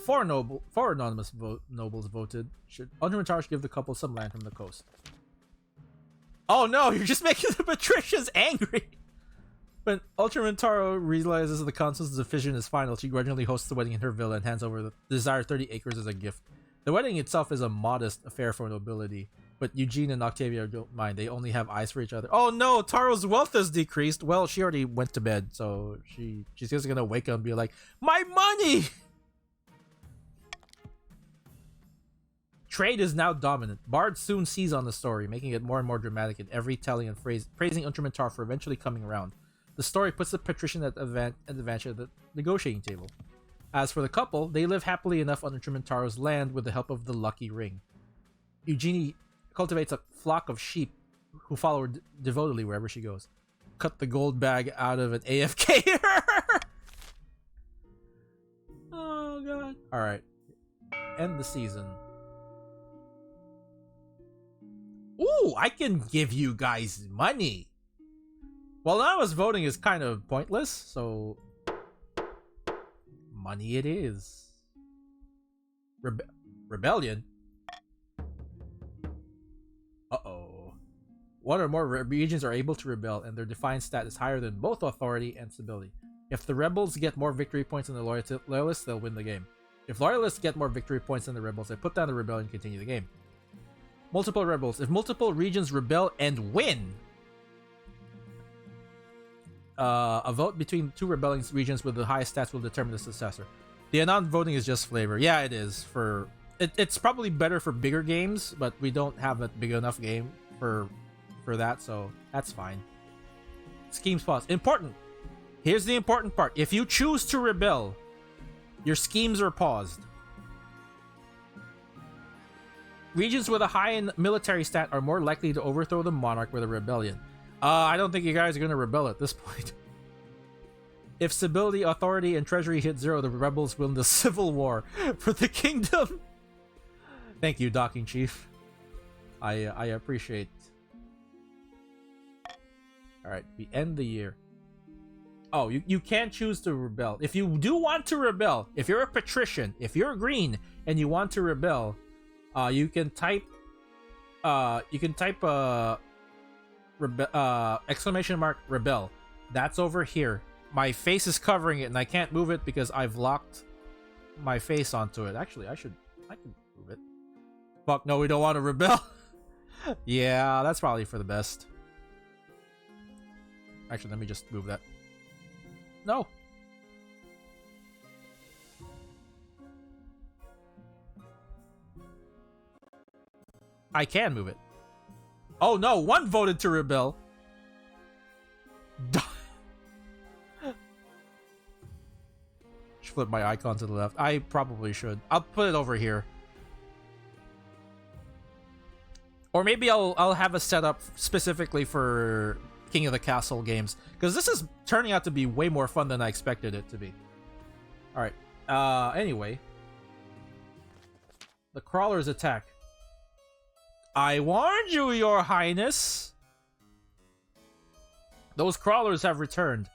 4 anonymous nobles voted. Should Ultramentaro give the couple some land from the coast? Oh no, you're just making the patricians angry! When Ultramentaro realizes the council's decision is final, she grudgingly hosts the wedding in her villa and hands over the desired 30 acres as a gift. The wedding itself is a modest affair for nobility, but Eugene and Octavia don't mind. They only have eyes for each other. Oh no, Taro's wealth has decreased. Well, she already went to bed, so she's just gonna wake up and be like, my money! Trade is now dominant. Bard soon sees on the story, making it more and more dramatic in every telling and phrase, praising Ultramentaro for eventually coming around. The story puts the patrician at advantage of the negotiating table. As for the couple, they live happily enough on Ultramentaro's land with the help of the lucky ring. Eugenie cultivates a flock of sheep who follow her devotedly wherever she goes. Cut the gold bag out of an AFK. Oh god. Alright. End the season. Ooh, I can give you guys money. Well, now as voting is kind of pointless, so money it is. Rebellion? Uh-oh. One or more regions are able to rebel, and their defiance stat is higher than both authority and stability. If the rebels get more victory points than the loyalists, they'll win the game. If loyalists get more victory points than the rebels, they put down the rebellion and continue the game. Multiple rebels. If multiple regions rebel and win, a vote between two rebelling regions with the highest stats will determine the successor. The anon voting is just flavor. Yeah, it is. It's probably better for bigger games, but we don't have a big enough game for that, so that's fine. Schemes pause. Important. Here's the important part. If you choose to rebel, your schemes are paused. Regions with a high military stat are more likely to overthrow the monarch with a rebellion. I don't think you guys are going to rebel at this point. If stability, authority, and treasury hit 0, the rebels win the civil war for the kingdom. Thank you, Docking Chief. I appreciate. Alright, we end the year. Oh, you can't choose to rebel. If you do want to rebel, if you're a patrician, if you're green and you want to rebel, you can type exclamation mark rebel. That's over here. My face is covering it and I can't move it because I've locked my face onto it. Actually, I can move it. Fuck no, we don't want to rebel. Yeah, that's probably for the best. Actually, let me just move that. No. I can move it. Oh no, one voted to rebel. Should flip my icon to the left. I probably should. I'll put it over here. Or maybe I'll have a setup specifically for King of the Castle games, because this is turning out to be way more fun than I expected it to be. Alright. Anyway. The crawlers attack. I warned you, Your Highness! Those crawlers have returned.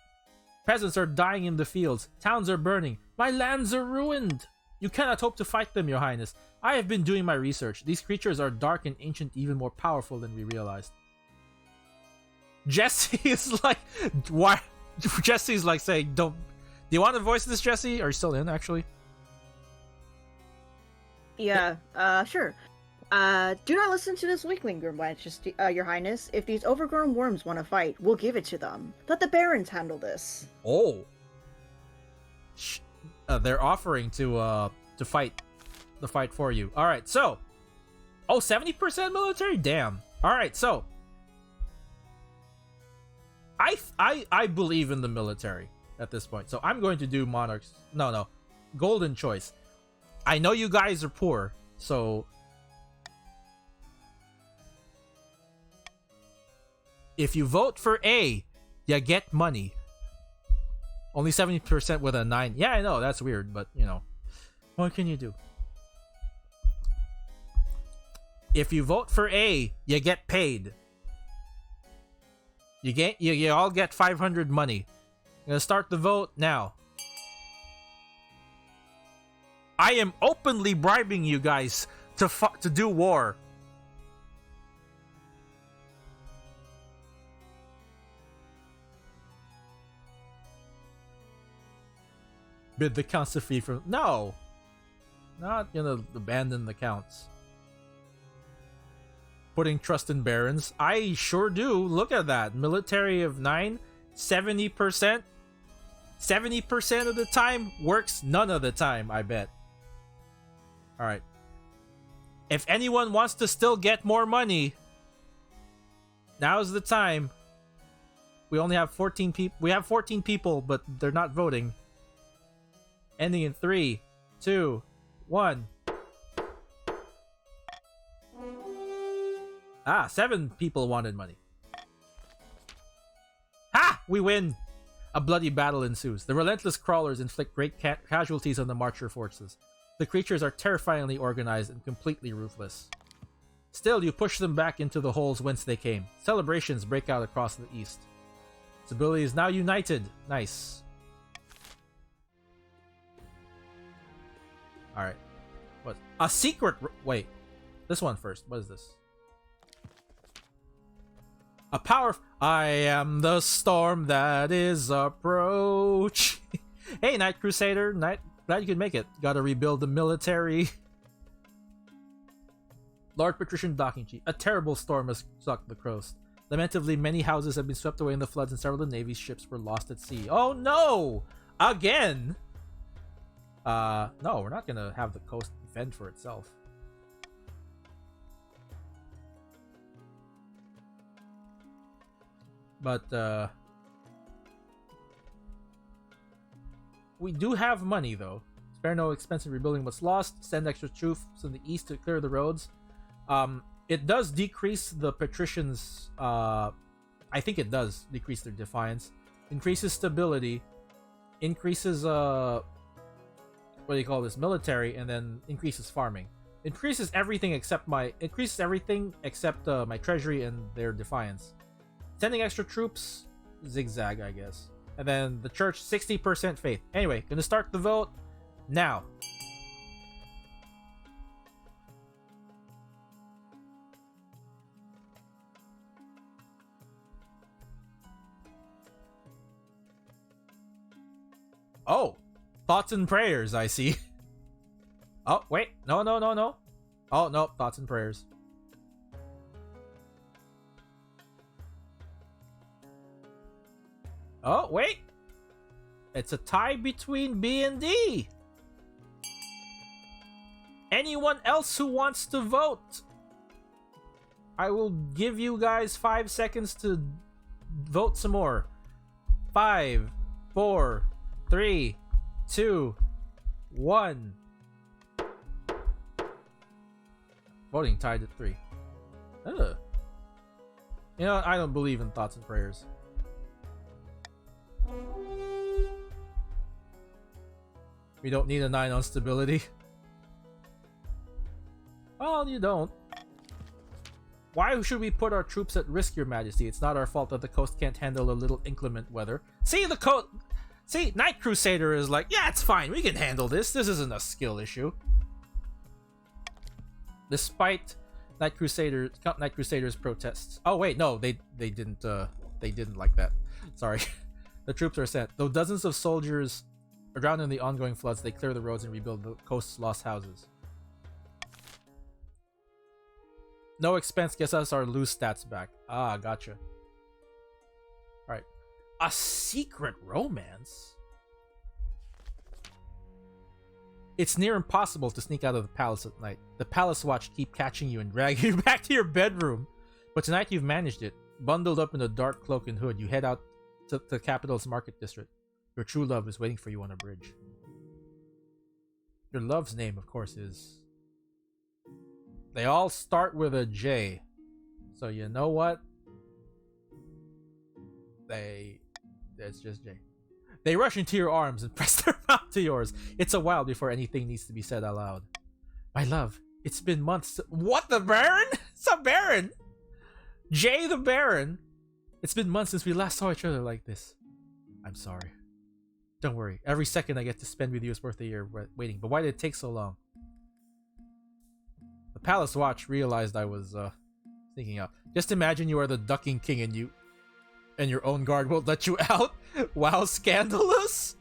Peasants are dying in the fields. Towns are burning. My lands are ruined. You cannot hope to fight them, Your Highness. I have been doing my research. These creatures are dark and ancient, even more powerful than we realized. Jesse is like, why? Jesse's like saying, don't. Do you want to voice this, Jesse? Are you still in, actually? Yeah, sure. Do not listen to this weakling, Your Highness. If these overgrown worms want to fight, we'll give it to them. Let the barons handle this. Oh. They're offering to fight the fight for you. All right, so. Oh, 70% military? Damn. All right, so. I believe in the military at this point. So I'm going to do monarchs. No. Golden choice. I know you guys are poor, so if you vote for A, you get money. Only 70% with a 9. Yeah, I know, that's weird, but you know. What can you do? If you vote for A, you get paid. You all get 500 money. I'm gonna start the vote now. I am openly bribing you guys to do war. Bid the counts to flee from. No, not gonna abandon the counts. Putting trust in barons. I sure do. Look at that. Military of 9, 70%. 70% of the time works none of the time, I bet. Alright. If anyone wants to still get more money, now's the time. We only have 14 people. We have 14 people, but they're not voting. Ending in 3, 2, 1. 7 people wanted money. Ha! We win! A bloody battle ensues. The relentless crawlers inflict great casualties on the marcher forces. The creatures are terrifyingly organized and completely ruthless. Still, you push them back into the holes whence they came. Celebrations break out across the east. Stability is now united. Nice. Alright. What? A secret... Wait. This one first. What is this? I am the storm that is approach. Hey, Night Crusader. Glad you could make it. Gotta rebuild the military. Lord Patrician Docking Chief. A terrible storm has struck the coast. Lamentably, many houses have been swept away in the floods and several of the Navy's ships were lost at sea. Oh no! Again! No, we're not gonna have the coast fend for itself. But, we do have money, though. Spare no expense in rebuilding what's lost. Send extra troops in the east to clear the roads. It does decrease the patricians. I think it does decrease their defiance. Increases stability. Increases what do you call this? Military, and then increases farming. Increases everything except my treasury and their defiance. Sending extra troops, zigzag, I guess. And then the church, 60% faith. Anyway, gonna start the vote now. Oh, thoughts and prayers, I see. Oh, wait. No. Oh, no, thoughts and prayers. Oh, wait. It's a tie between B and D. Anyone else who wants to vote? I will give you guys 5 seconds to vote some more. 5, 4, 3, 2, 1. Voting tied at 3. Ugh. You know what? I don't believe in thoughts and prayers. We don't need a 9 on stability. Well, you don't. Why should we put our troops at risk, Your Majesty? It's not our fault that the coast can't handle a little inclement weather. See, Night Crusader is like, yeah, it's fine. We can handle this. This isn't a skill issue. Despite Night Crusader's protests. Oh wait, no, they didn't like that. Sorry. The troops are sent. Though dozens of soldiers are drowned in the ongoing floods, they clear the roads and rebuild the coast's lost houses. No expense gets us our loose stats back. Ah, gotcha. Alright. A secret romance? It's near impossible to sneak out of the palace at night. The palace watch keep catching you and dragging you back to your bedroom. But tonight you've managed it. Bundled up in a dark cloak and hood, you head out to the capital's market district. Your true love is waiting for you on a bridge. Your love's name, of course, is... They all start with a J. So you know what? It's just J. They rush into your arms and press their mouth to yours. It's a while before anything needs to be said aloud. My love, it's been months. What, the Baron? It's a Baron! Jay the Baron? It's been months since we last saw each other like this. I'm sorry. Don't worry. Every second I get to spend with you is worth a year waiting. But why did it take so long? The Palace Watch realized I was sneaking out. Just imagine you are the Ducking King and your own guard won't let you out. Wow, scandalous.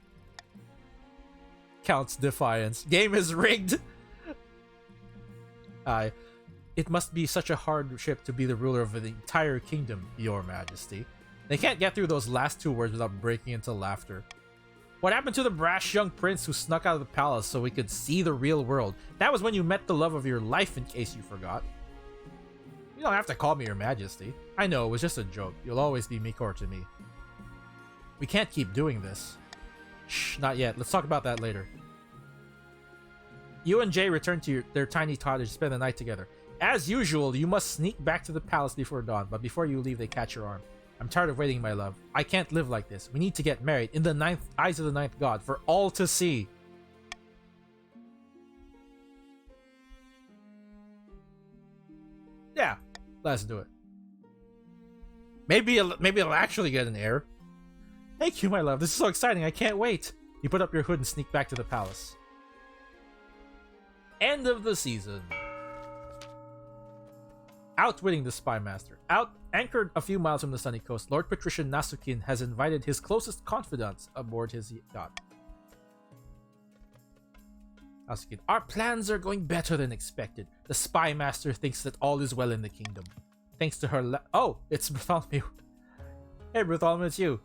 Count's defiance. Game is rigged. It must be such a hardship to be the ruler of the entire kingdom, Your Majesty. They can't get through those last 2 words without breaking into laughter. What happened to the brash young prince who snuck out of the palace so we could see the real world? That was when you met the love of your life, in case you forgot. You don't have to call me Your Majesty. I know, it was just a joke. You'll always be Mikor to me. We can't keep doing this. Shh, not yet. Let's talk about that later. You and Jay return to their tiny cottage to spend the night together. As usual, you must sneak back to the palace before dawn, but before you leave, they catch your arm. I'm tired of waiting, my love. I can't live like this. We need to get married in the eyes of the 9th god for all to see. Yeah, let's do it. Maybe it'll actually get an heir. Thank you, my love. This is so exciting. I can't wait. You put up your hood and sneak back to the palace. End of the season. Outwitting the Spy Master. Anchored a few miles from the sunny coast, Lord Patrician Nasukin has invited his closest confidants aboard his yacht. Nasukin, our plans are going better than expected. The spy master thinks that all is well in the kingdom. Thanks to her oh, it's Bartholomew. Hey Bartholomew, it's you.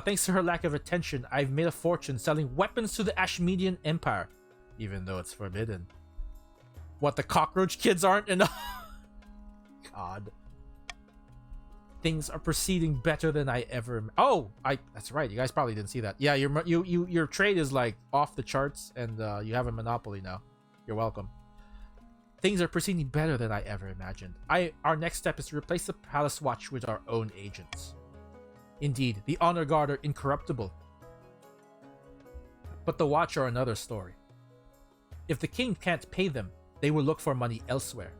Thanks to her lack of attention, I've made a fortune selling weapons to the Ashmedian Empire. Even though it's forbidden. What, the cockroach kids aren't enough? God. Things are proceeding better than I ever... Oh! That's right, you guys probably didn't see that. Yeah, your trade is like off the charts and you have a monopoly now. You're welcome. Things are proceeding better than I ever imagined. Our next step is to replace the Palace Watch with our own agents. Indeed, the Honor Guard are incorruptible. But the Watch are another story. If the king can't pay them, they will look for money elsewhere.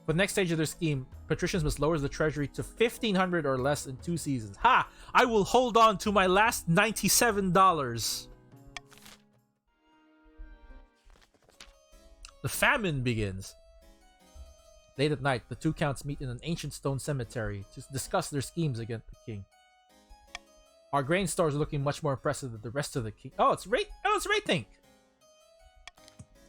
For the next stage of their scheme, patricians must lower the treasury to 1,500 or less in 2 seasons. Ha! I will hold on to my last $97. The famine begins. Late at night, the two counts meet in an ancient stone cemetery to discuss their schemes against the king. Our grain stores are looking much more impressive than the rest of the king. Oh, it's Raythink!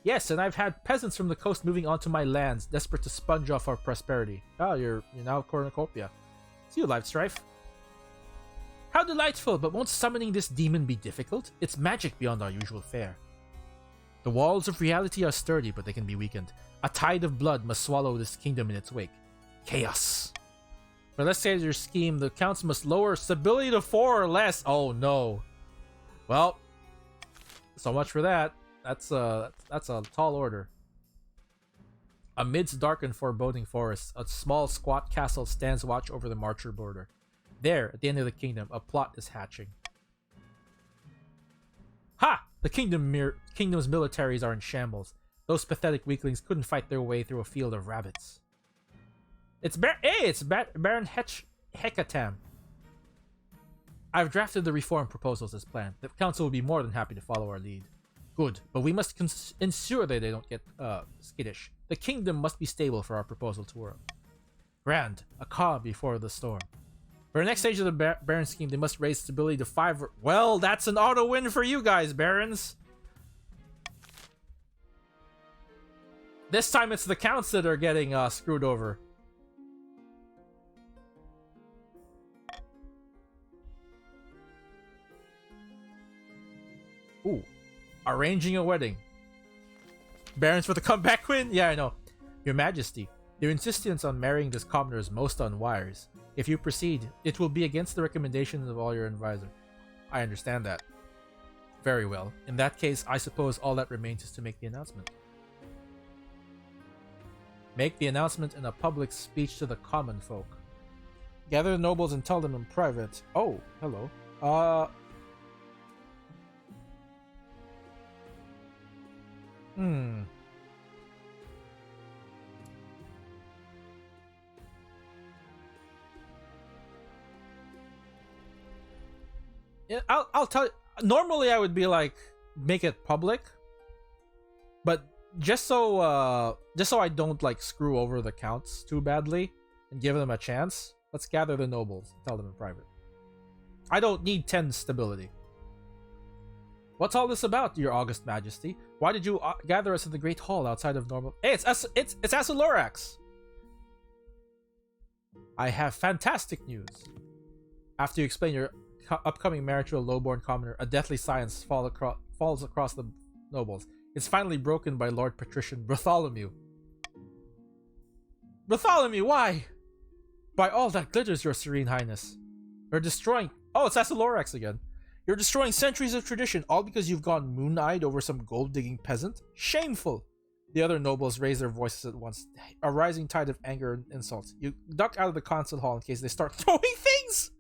Yes, and I've had peasants from the coast moving onto my lands, desperate to sponge off our prosperity. Oh, you're now cornucopia. See you, Life Strife. How delightful, but won't summoning this demon be difficult? It's magic beyond our usual fare. The walls of reality are sturdy, but they can be weakened. A tide of blood must swallow this kingdom in its wake. Chaos. For let's say your scheme, the counts must lower stability to 4 or less. Oh no. Well, so much for that. That's a tall order. Amidst dark and foreboding forests, a small squat castle stands watch over the Marcher border. There, at the end of the kingdom, a plot is hatching. Ha! The kingdom's militaries are in shambles. Those pathetic weaklings couldn't fight their way through a field of rabbits. It's Baron Hekatam. I've drafted the reform proposals as planned. The council will be more than happy to follow our lead. Good, but we must ensure that they don't get skittish. The kingdom must be stable for our proposal to work. Grand, a calm before the storm. For the next stage of the Baron scheme, they must raise stability to 5 Well, that's an auto win for you guys, Barons! This time it's the counts that are getting screwed over. Ooh. Arranging a wedding. Barons for the comeback win? Yeah, I know. Your Majesty, your insistence on marrying this commoner is most unwise. If you proceed, it will be against the recommendations of all your advisors. I understand that. Very well. In that case, I suppose all that remains is to make the announcement. Make the announcement in a public speech to the common folk. Gather the nobles and tell them in private. Oh, hello. Yeah, I'll tell you. Normally, I would be like, make it public, but just so I don't like screw over the counts too badly and give them a chance, let's gather the nobles. Tell them in private. I don't need 10 stability. What's all this about, your august majesty? Why did you gather us in the great hall outside of normal... Hey, it's Asilorax! I have fantastic news. After you explain your upcoming marriage to a lowborn commoner, a deathly silence falls across the nobles. It's finally broken by Lord Patrician Bartholomew. Bartholomew, why? By all that glitters, your serene highness. You're destroying... Oh, it's Asilorax again. You're destroying centuries of tradition, all because you've gone moon-eyed over some gold-digging peasant? Shameful! The other nobles raise their voices at once, a rising tide of anger and insults. You duck out of the council hall in case they start throwing things!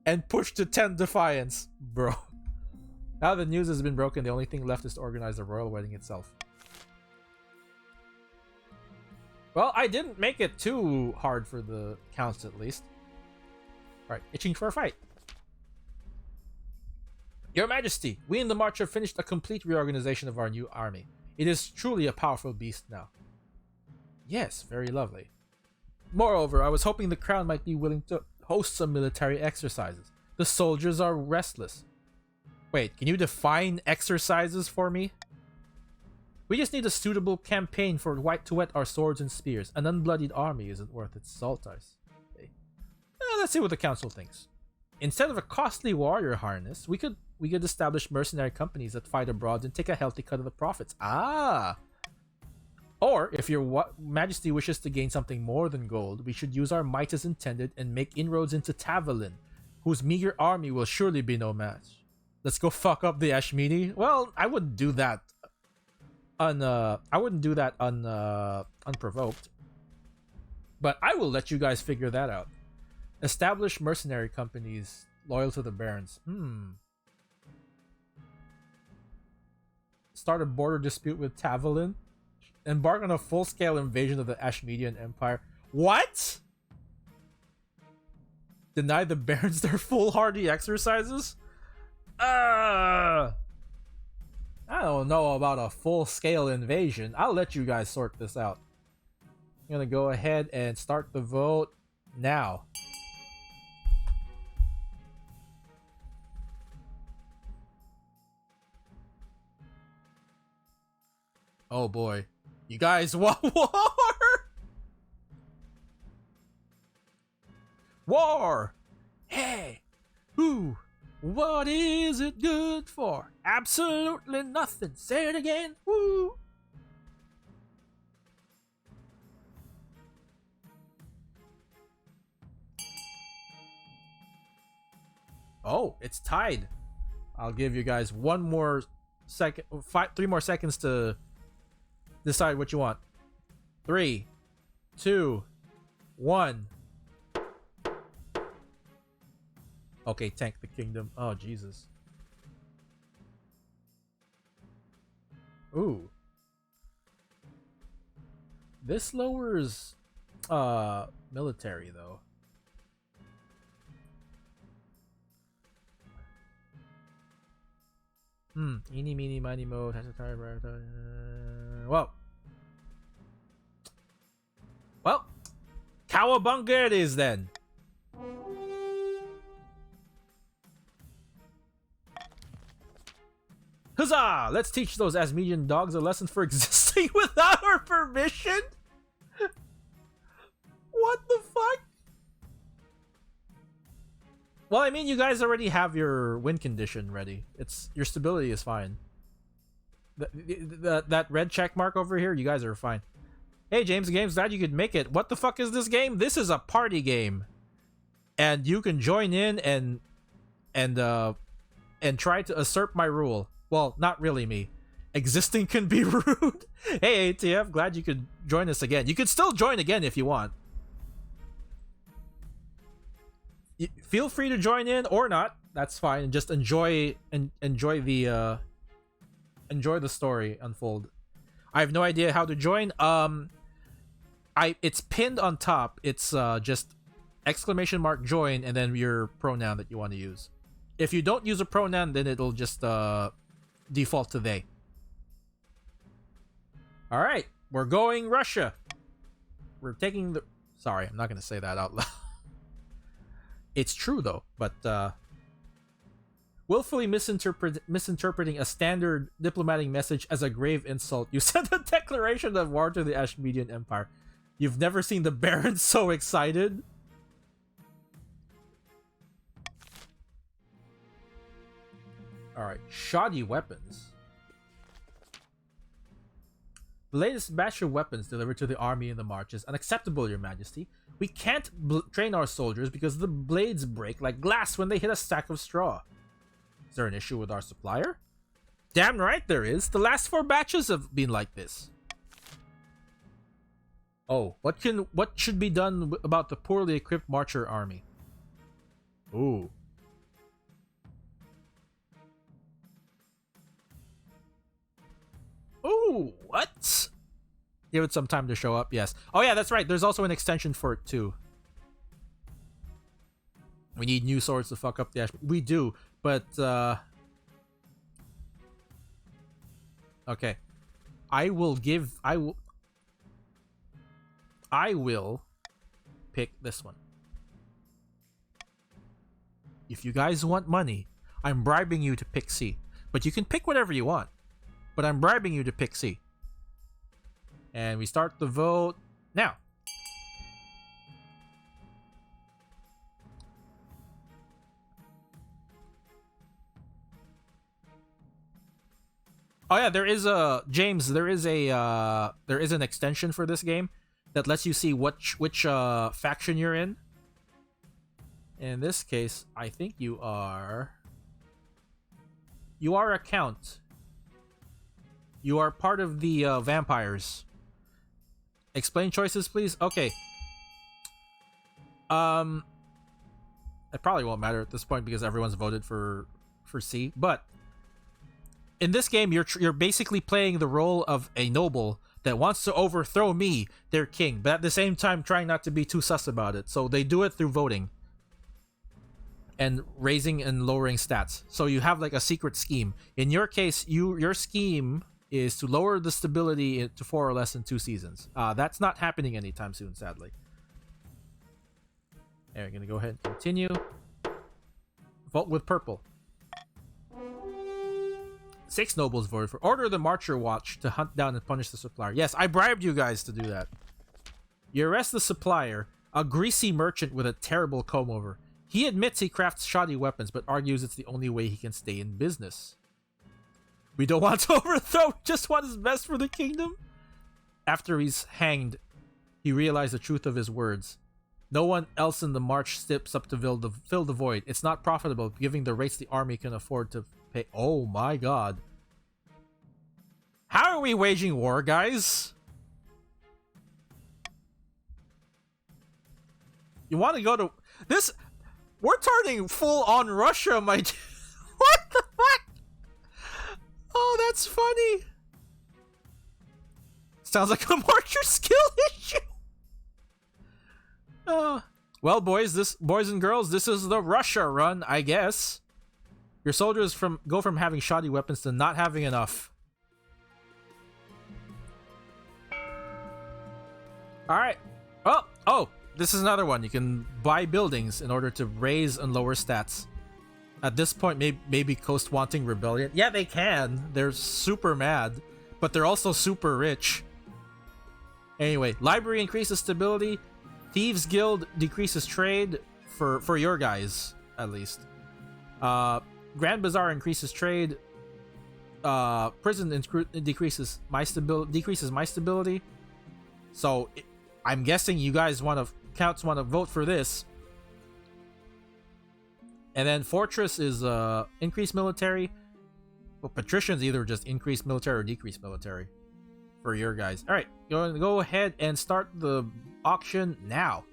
And push to 10 defiance. Bro. Now the news has been broken, the only thing left is to organize the royal wedding itself. Well, I didn't make it too hard for the counts, at least. Alright, itching for a fight. Your Majesty, we in the March have finished a complete reorganization of our new army. It is truly a powerful beast now. Yes, very lovely. Moreover, I was hoping the crown might be willing to host some military exercises. The soldiers are restless. Wait, can you define exercises for me? We just need a suitable campaign for to whet our swords and spears. An unbloodied army isn't worth its salt, I say. Let's see what the council thinks. Instead of a costly warrior harness, we could establish mercenary companies that fight abroad and take a healthy cut of the profits. Ah! Or, if your majesty wishes to gain something more than gold, we should use our might as intended and make inroads into Tavalin, whose meager army will surely be no match. Let's go fuck up the Ashmini. Well, I wouldn't do that. Unprovoked. But I will let you guys figure that out. Establish mercenary companies loyal to the barons. Start a border dispute with Tavalin. Embark on a full-scale invasion of the Ashmedian Empire. What? Deny the barons their foolhardy exercises? I don't know about a full-scale invasion. I'll let you guys sort this out. I'm gonna go ahead and start the vote now. Oh boy. You guys want war? War! Hey! Who? What is it good for? Absolutely nothing. Say it again. Woo! Oh, it's tied. I'll give you guys 3 more seconds to decide what you want. 3, 2, 1. Okay, tank the kingdom. Oh, Jesus. Ooh. This lowers military though. Eeny, meeny, miny, mo. Well, cowabunga it is then. Huzzah! Let's teach those Asmedian dogs a lesson for existing without our permission? What the fuck? Well, I mean, you guys already have your win condition ready. Your stability is fine. That red check mark over here, you guys are fine. Hey, James Games, glad you could make it. What the fuck is this game? This is a party game. And you can join in and try to usurp my rule. Well, not really me. Existing can be rude. Hey, ATF, glad you could join us again. You could still join again if you want. Feel free to join in or not. That's fine. Just enjoy the story unfold. I have no idea how to join. It's pinned on top. It's just !join and then your pronoun that you want to use. If you don't use a pronoun, then it'll just default to they. All right, we're going Russia. We're taking the. Sorry, I'm not gonna say that out loud. It's true though, but willfully misinterpreting a standard diplomatic message as a grave insult, you sent a declaration of war to the Ashmedian Empire. You've never seen the barons so excited. All right, shoddy weapons. The latest batch of weapons delivered to the army in the march is unacceptable, Your Majesty. We can't train our soldiers because the blades break like glass when they hit a sack of straw. Is there an issue with our supplier? Damn right there is. The last 4 batches have been like this. Oh, what should be done about the poorly equipped marcher army? Ooh. Ooh, what? Give it some time to show up, yes. Oh yeah, that's right. There's also an extension for it too. We need new swords to fuck up the Ash. We do, but okay. I will pick this one. If you guys want money, I'm bribing you to pick C. But you can pick whatever you want. But I'm bribing you to pick C. And we start the vote now. Oh yeah, there is a James. There is an extension for this game that lets you see which faction you're in. In this case, I think you are a count. You are part of the vampires. Explain choices, please. Okay. It probably won't matter at this point because everyone's voted for C. But in this game, you're basically playing the role of a noble that wants to overthrow me, their king, but at the same time trying not to be too sus about it. So they do it through voting and raising and lowering stats. So you have like a secret scheme. In your case, your scheme is to lower the stability to 4 or less in 2 seasons. That's not happening anytime soon, sadly. And we're gonna go ahead and continue. Vote with purple. 6 nobles voted for order the Marcher Watch to hunt down and punish the supplier. Yes, I bribed you guys to do that. You arrest the supplier, a greasy merchant with a terrible comb over. He admits he crafts shoddy weapons, but argues it's the only way he can stay in business. We don't want to overthrow, just want his best for the kingdom. After he's hanged, he realized the truth of his words. No one else in the march steps up to fill the void. It's not profitable, giving the rates the army can afford to pay. Oh my god. How are we waging war, guys? You want to go to this? We're turning full on Russia, my. What the fuck? Oh, that's funny. Sounds like a marcher skill issue. Well, boys and girls, this is the Russia run, I guess. Your soldiers go from having shoddy weapons to not having enough. All right. Oh, this is another one. You can buy buildings in order to raise and lower stats. At this point, maybe Coast wanting rebellion. Yeah, they can. They're super mad, but they're also super rich. Anyway, library increases stability. Thieves Guild decreases trade for your guys, at least. Grand Bazaar increases trade. Prison decreases my stability. So I'm guessing you guys counts want to vote for this. And then Fortress is increased military. Well, Patricians either just increase military or decrease military for your guys. All right, go ahead and start the auction now.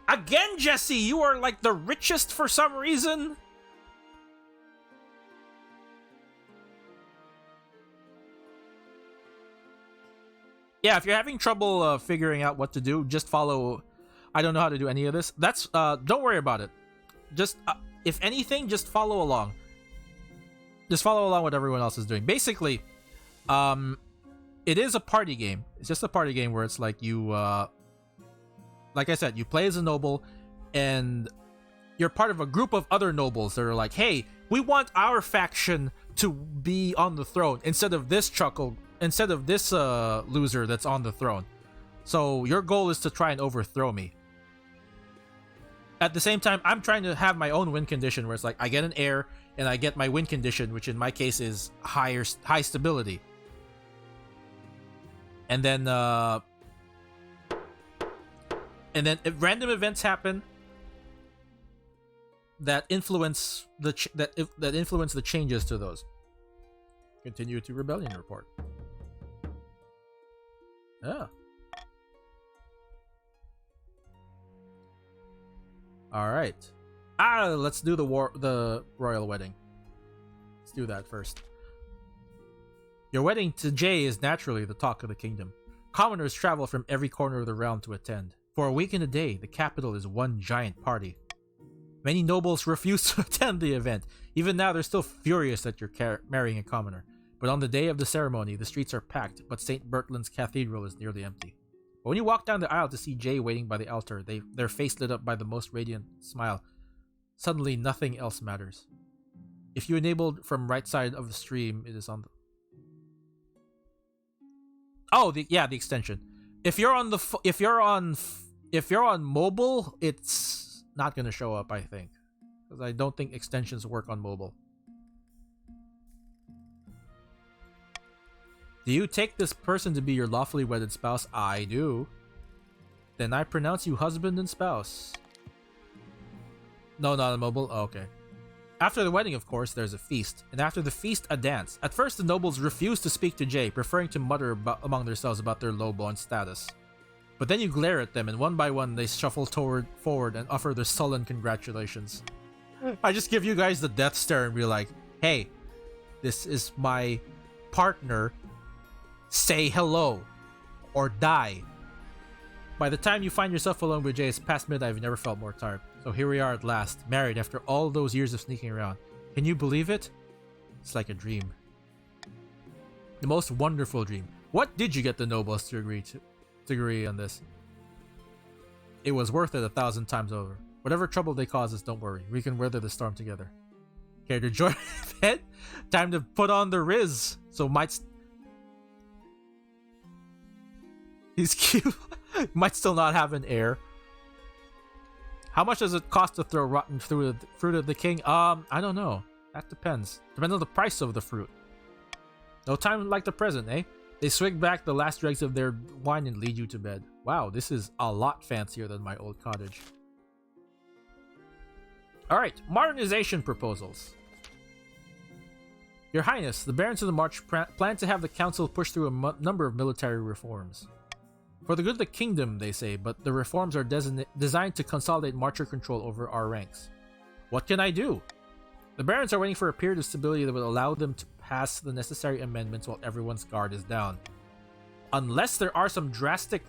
Again, Jesse, you are like the richest for some reason. Yeah, if you're having trouble figuring out what to do, just follow. I don't know how to do any of this. That's don't worry about it. Just if anything, just follow along. Just follow along what everyone else is doing. Basically, it is a party game. It's just a party game where it's like you, like I said, you play as a noble, and you're part of a group of other nobles that are like, hey, we want our faction to be on the throne instead of this loser that's on the throne. So your goal is to try and overthrow me. At the same time, I'm trying to have my own win condition where it's like I get an heir and I get my win condition, which in my case is high stability. And then if random events happen that influence the changes to those. Continue to rebellion report. Yeah. All right. Let's do the royal wedding. Let's do that first. Your wedding to Jay is naturally the talk of the kingdom. Commoners travel from every corner of the realm to attend. For a week and a day, the capital is one giant party. Many nobles refuse to attend the event. Even now, they're still furious that you're marrying a commoner. But on the day of the ceremony, the streets are packed, but St. Bertland's cathedral is nearly empty. But when you walk down the aisle to see Jay waiting by the altar, their face lit up by the most radiant smile. Suddenly, nothing else matters. If you enabled from right side of the stream, it is on the... Oh, the extension. If you're on mobile, it's not gonna show up, I think, because I don't think extensions work on mobile. Do you take this person to be your lawfully wedded spouse? I do. Then I pronounce you husband and spouse. No, not on mobile? Oh, okay. After the wedding, of course, there's a feast. And after the feast, a dance. At first, the nobles refuse to speak to Jay, preferring to mutter among themselves about their lowborn status. But then you glare at them, and one by one, they shuffle forward and offer their sullen congratulations. I just give you guys the death stare and be like, hey, this is my partner. Say hello or die. By the time you find yourself alone with Jay, it's past midnight. I've never felt more tired. So here we are at last, married after all those years of sneaking around. Can you believe it? It's like a dream. The most wonderful dream. What did you get the nobles to agree on this? It was worth it 1,000 times over. Whatever trouble they cause us, don't worry. We can weather the storm together. Care to join it? Time to put on the Riz. So he's cute. Might still not have an heir. How much does it cost to throw rotten fruit at the king? I don't know. That depends. Depends on the price of the fruit. No time like the present, eh? They swig back the last dregs of their wine and lead you to bed. Wow, this is a lot fancier than my old cottage. Alright, modernization proposals. Your Highness, the Barons of the March plan to have the council push through a number of military reforms. For the good of the kingdom, they say, but the reforms are designed to consolidate marcher control over our ranks. What can I do? The Barons are waiting for a period of stability that will allow them to pass the necessary amendments while everyone's guard is down. Unless there are some drastic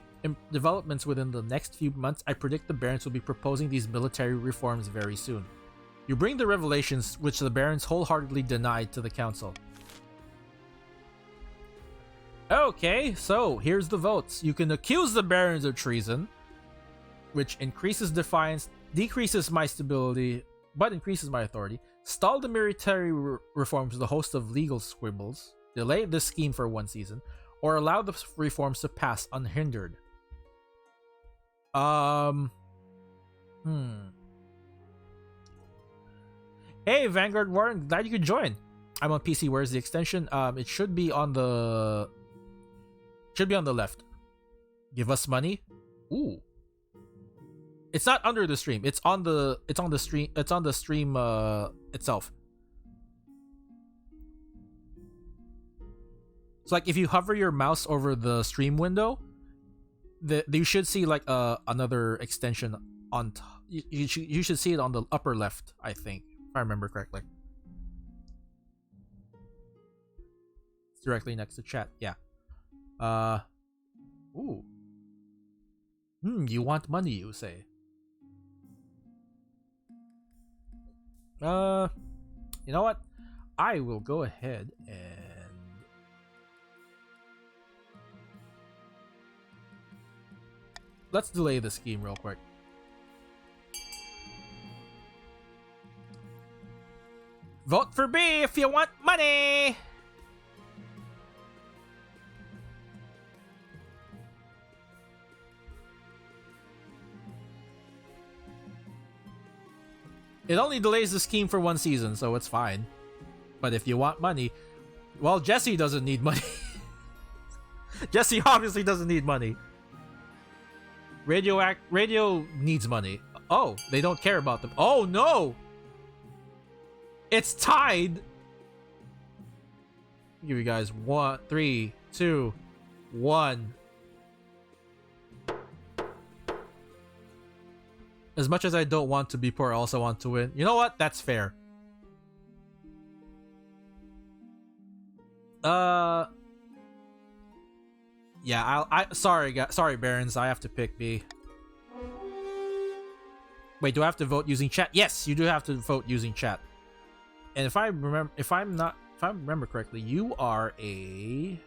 developments within the next few months, I predict the Barons will be proposing these military reforms very soon. You bring the revelations which the Barons wholeheartedly denied to the council. Okay, so here's the votes. You can accuse the Barons of treason, which increases defiance, decreases my stability, but increases my authority. Stall the military reforms with a host of legal squibbles. Delay the scheme for 1 season, or allow the reforms to pass unhindered. Hey, Vanguard Warren, glad you could join. I'm on PC. Where's the extension? It should be on the... Should be on the left. Give us money. Ooh. It's not under the stream. It's on the stream. It's on the stream itself. So like if you hover your mouse over the stream window, you should see like another extension on you should see it on the upper left, I think, if I remember correctly. It's directly next to chat. Yeah. Ooh. You want money, you say? You know what? I will go ahead and let's delay the scheme real quick. Vote for B if you want money! It only delays the scheme for 1 season, so it's fine. But if you want money... Well, Jesse doesn't need money. Jesse obviously doesn't need money. Radio needs money. Oh, they don't care about them. Oh, no! It's tied! I'll give you guys 1, 3, 2, 1. As much as I don't want to be poor, I also want to win. You know what? That's fair. Yeah, sorry Barons, I have to pick B. Wait, do I have to vote using chat? Yes, you do have to vote using chat. And if I remember correctly, you are a...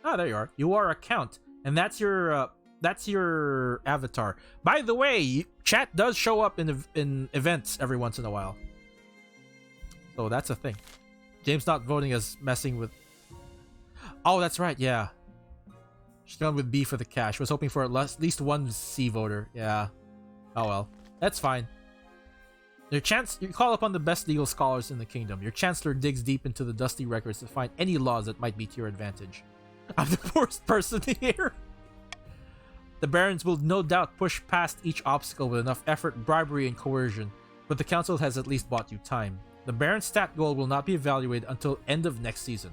Ah, there you are. You are a count. And that's your avatar. By the way, chat does show up in events every once in a while. So that's a thing. James not voting as messing with... Oh, that's right, yeah. She's going with B for the cash. Was hoping for at least one C voter. Yeah. Oh well. That's fine. You call upon the best legal scholars in the kingdom. Your chancellor digs deep into the dusty records to find any laws that might be to your advantage. I'm the poorest person here. The barons will no doubt push past each obstacle with enough effort, bribery, and coercion, but the council has at least bought you time. The baron's stat goal will not be evaluated until end of next season.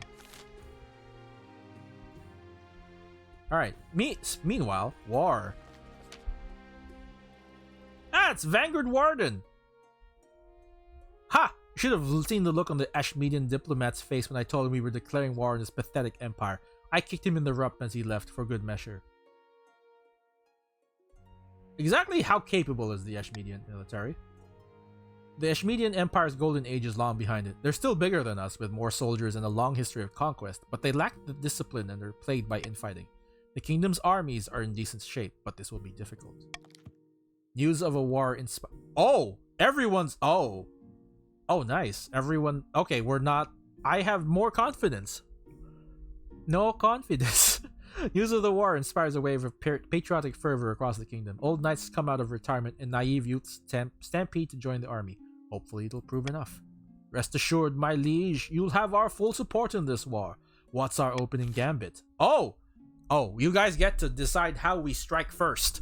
Alright, meanwhile, war. Ah, it's Vanguard Warden! Ha! You should have seen the look on the Ashmedian diplomat's face when I told him we were declaring war on his pathetic empire. I kicked him in the rump as he left, for good measure. Exactly how capable is the Ashmedian military? The Ashmedian Empire's golden age is long behind it. They're still bigger than us, with more soldiers and a long history of conquest, but they lack the discipline and are plagued by infighting. The kingdom's armies are in decent shape, but this will be difficult. News of a war in... Oh! Everyone's... Oh! Oh, nice. Everyone... Okay, we're not... I have more confidence. No confidence. News of the war inspires a wave of patriotic fervor across the kingdom. Old knights come out of retirement and naive youths stampede to join the army. Hopefully it'll prove enough. Rest assured, my liege, you'll have our full support in this war. What's our opening gambit? Oh! Oh, you guys get to decide how we strike first.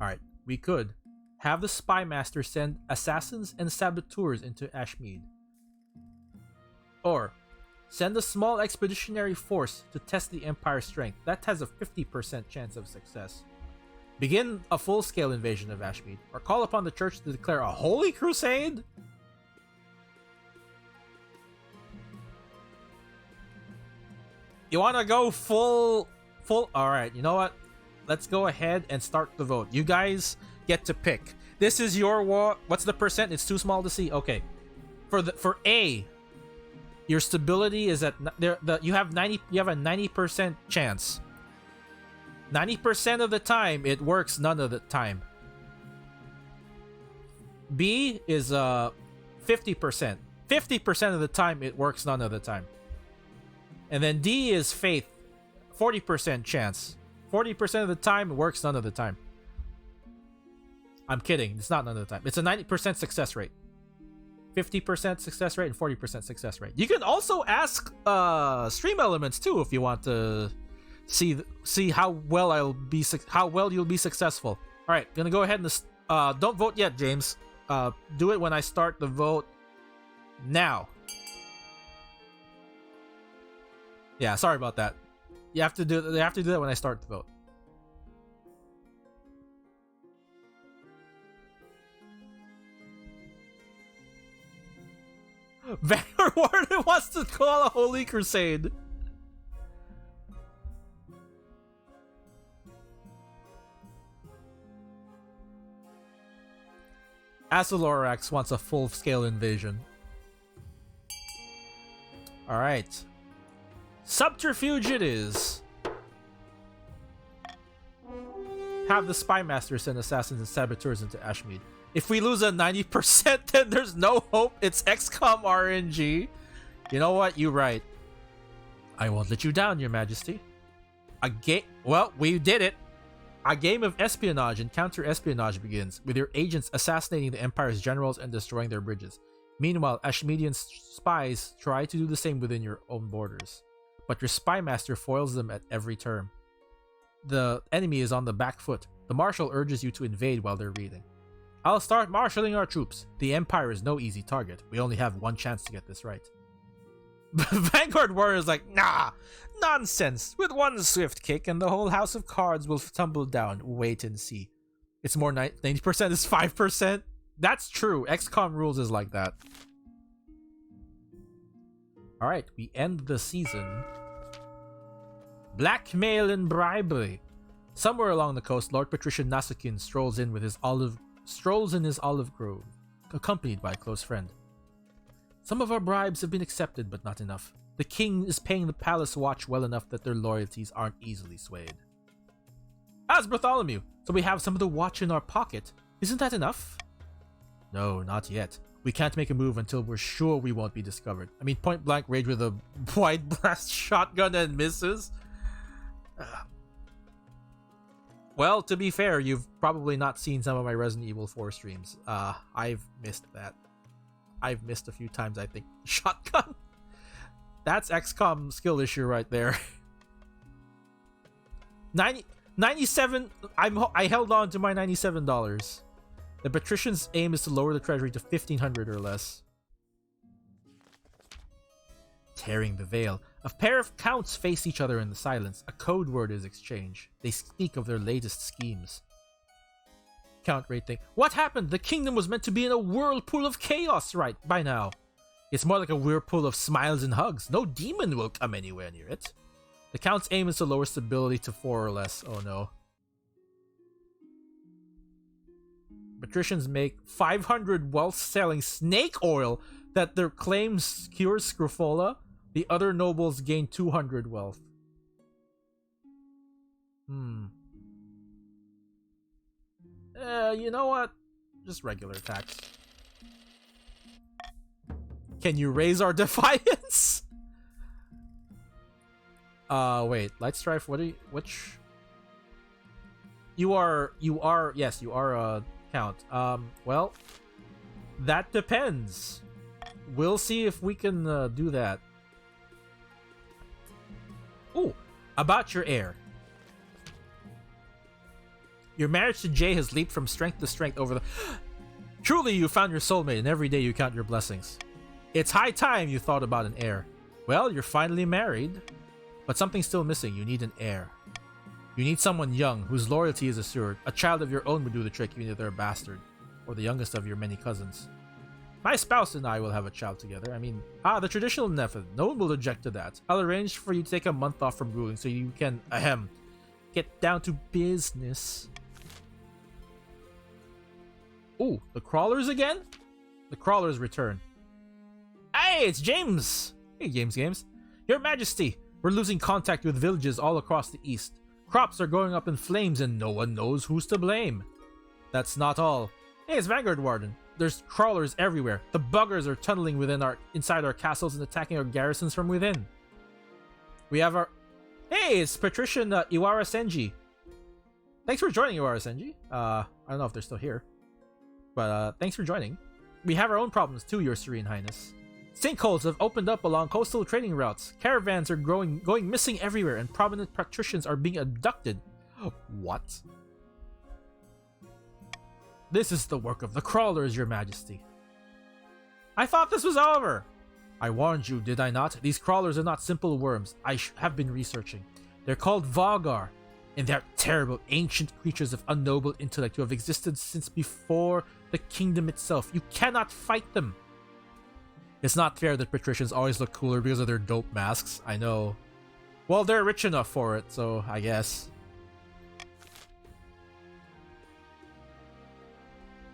Alright, we could have the spy master send assassins and saboteurs into Ashmead. Or send a small expeditionary force to test the Empire's strength. That has a 50% chance of success. Begin a full-scale invasion of Ashmead, or call upon the church to declare a holy crusade? You wanna go full... Alright, you know what? Let's go ahead and start the vote. You guys get to pick. This is your war. What's the percent? It's too small to see. Okay. For A, your stability is at you have a 90% chance. 90% of the time it works, none of the time. B is 50%. 50% of the time it works, none of the time. And then D is faith. 40% chance. 40% of the time it works, none of the time. I'm kidding. It's not none of the time. It's a 90% success rate. 50% success rate and 40% success rate. You can also ask stream elements too if you want to see how well you'll be successful. All right, gonna go ahead and don't vote yet, James. Do it when I start the vote now. Yeah, sorry about that. You have to do that when I start the vote. Vanguard Warden wants to call a holy crusade. Azalorax wants a full-scale invasion. Alright. Subterfuge it is. Have the spy master send assassins and saboteurs into Ashmead. If we lose a 90%, then there's no hope. It's XCOM RNG. You know what? You're right. I won't let you down, Your Majesty. Well, we did it. A game of espionage and counter-espionage begins, with your agents assassinating the Empire's generals and destroying their bridges. Meanwhile, Ashmedian spies try to do the same within your own borders. But your spy master foils them at every turn. The enemy is on the back foot. The Marshal urges you to invade while they're reading. I'll start marshalling our troops. The Empire is no easy target. We only have one chance to get this right. Vanguard Warrior is like, nah, nonsense. With one swift kick and the whole house of cards will tumble down. Wait and see. It's more 90% is 5%. That's true. XCOM rules is like that. Alright, we end the season. Blackmail and bribery. Somewhere along the coast, Lord Patrician Nasukin strolls in his olive grove, accompanied by a close friend. Some of our bribes have been accepted, but not enough. The king is paying the palace watch well enough that their loyalties aren't easily swayed. As Bartholomew, so we have some of the watch in our pocket. Isn't that enough? No, not yet. We can't make a move until we're sure we won't be discovered. I mean, point blank rage with a wide blast shotgun and misses. Well, to be fair, you've probably not seen some of my Resident Evil 4 streams. I've missed that. I've missed a few times, I think. Shotgun. That's XCOM skill issue right there. 97. I held on to my $97. The patrician's aim is to lower the treasury to 1,500 or less. Tearing the veil. A pair of counts face each other in the silence. A code word is exchanged. They speak of their latest schemes. Count rating. What happened? The kingdom was meant to be in a whirlpool of chaos right by now. It's more like a whirlpool of smiles and hugs. No demon will come anywhere near it. The count's aim is to lower stability to 4 or less. Oh no. Patricians make 500 wealth selling snake oil that their claims cures Scrofola. The other nobles gain 200 wealth. You know what? Just regular attacks. Can you raise our defiance? Wait. Let's try for which? You are a count. Well, that depends. We'll see if we can do that. Ooh, about your heir. Your marriage to Jay has leaped from strength to strength over the... Truly, you found your soulmate, and every day you count your blessings. It's high time you thought about an heir. Well, you're finally married, but something's still missing. You need an heir. You need someone young, whose loyalty is assured. A child of your own would do the trick, even if they're a bastard, or the youngest of your many cousins. My spouse and I will have a child together. I mean, the traditional method. No one will object to that. I'll arrange for you to take a month off from ruling so you can, get down to business. Ooh, the crawlers again? The crawlers return. Hey, it's James! Hey, James. Your Majesty, we're losing contact with villages all across the east. Crops are going up in flames and no one knows who's to blame. That's not all. Hey, it's Vanguard Warden. There's crawlers everywhere. The buggers are tunneling inside our castles and attacking our garrisons from within. We have our... Hey, it's Patrician Iwara Senji. Thanks for joining, Iwara Senji. I don't know if they're still here. But thanks for joining. We have our own problems too, Your Serene Highness. Sinkholes have opened up along coastal trading routes. Caravans are going missing everywhere, and prominent patricians are being abducted. What? This is the work of the crawlers, Your Majesty. I thought this was over. I warned you, did I not? These crawlers are not simple worms. I have been researching. They're called Vagar, and they're terrible, ancient creatures of unnoble intellect who have existed since before the kingdom itself. You cannot fight them. It's not fair that patricians always look cooler because of their dope masks. I know. Well, they're rich enough for it, so I guess.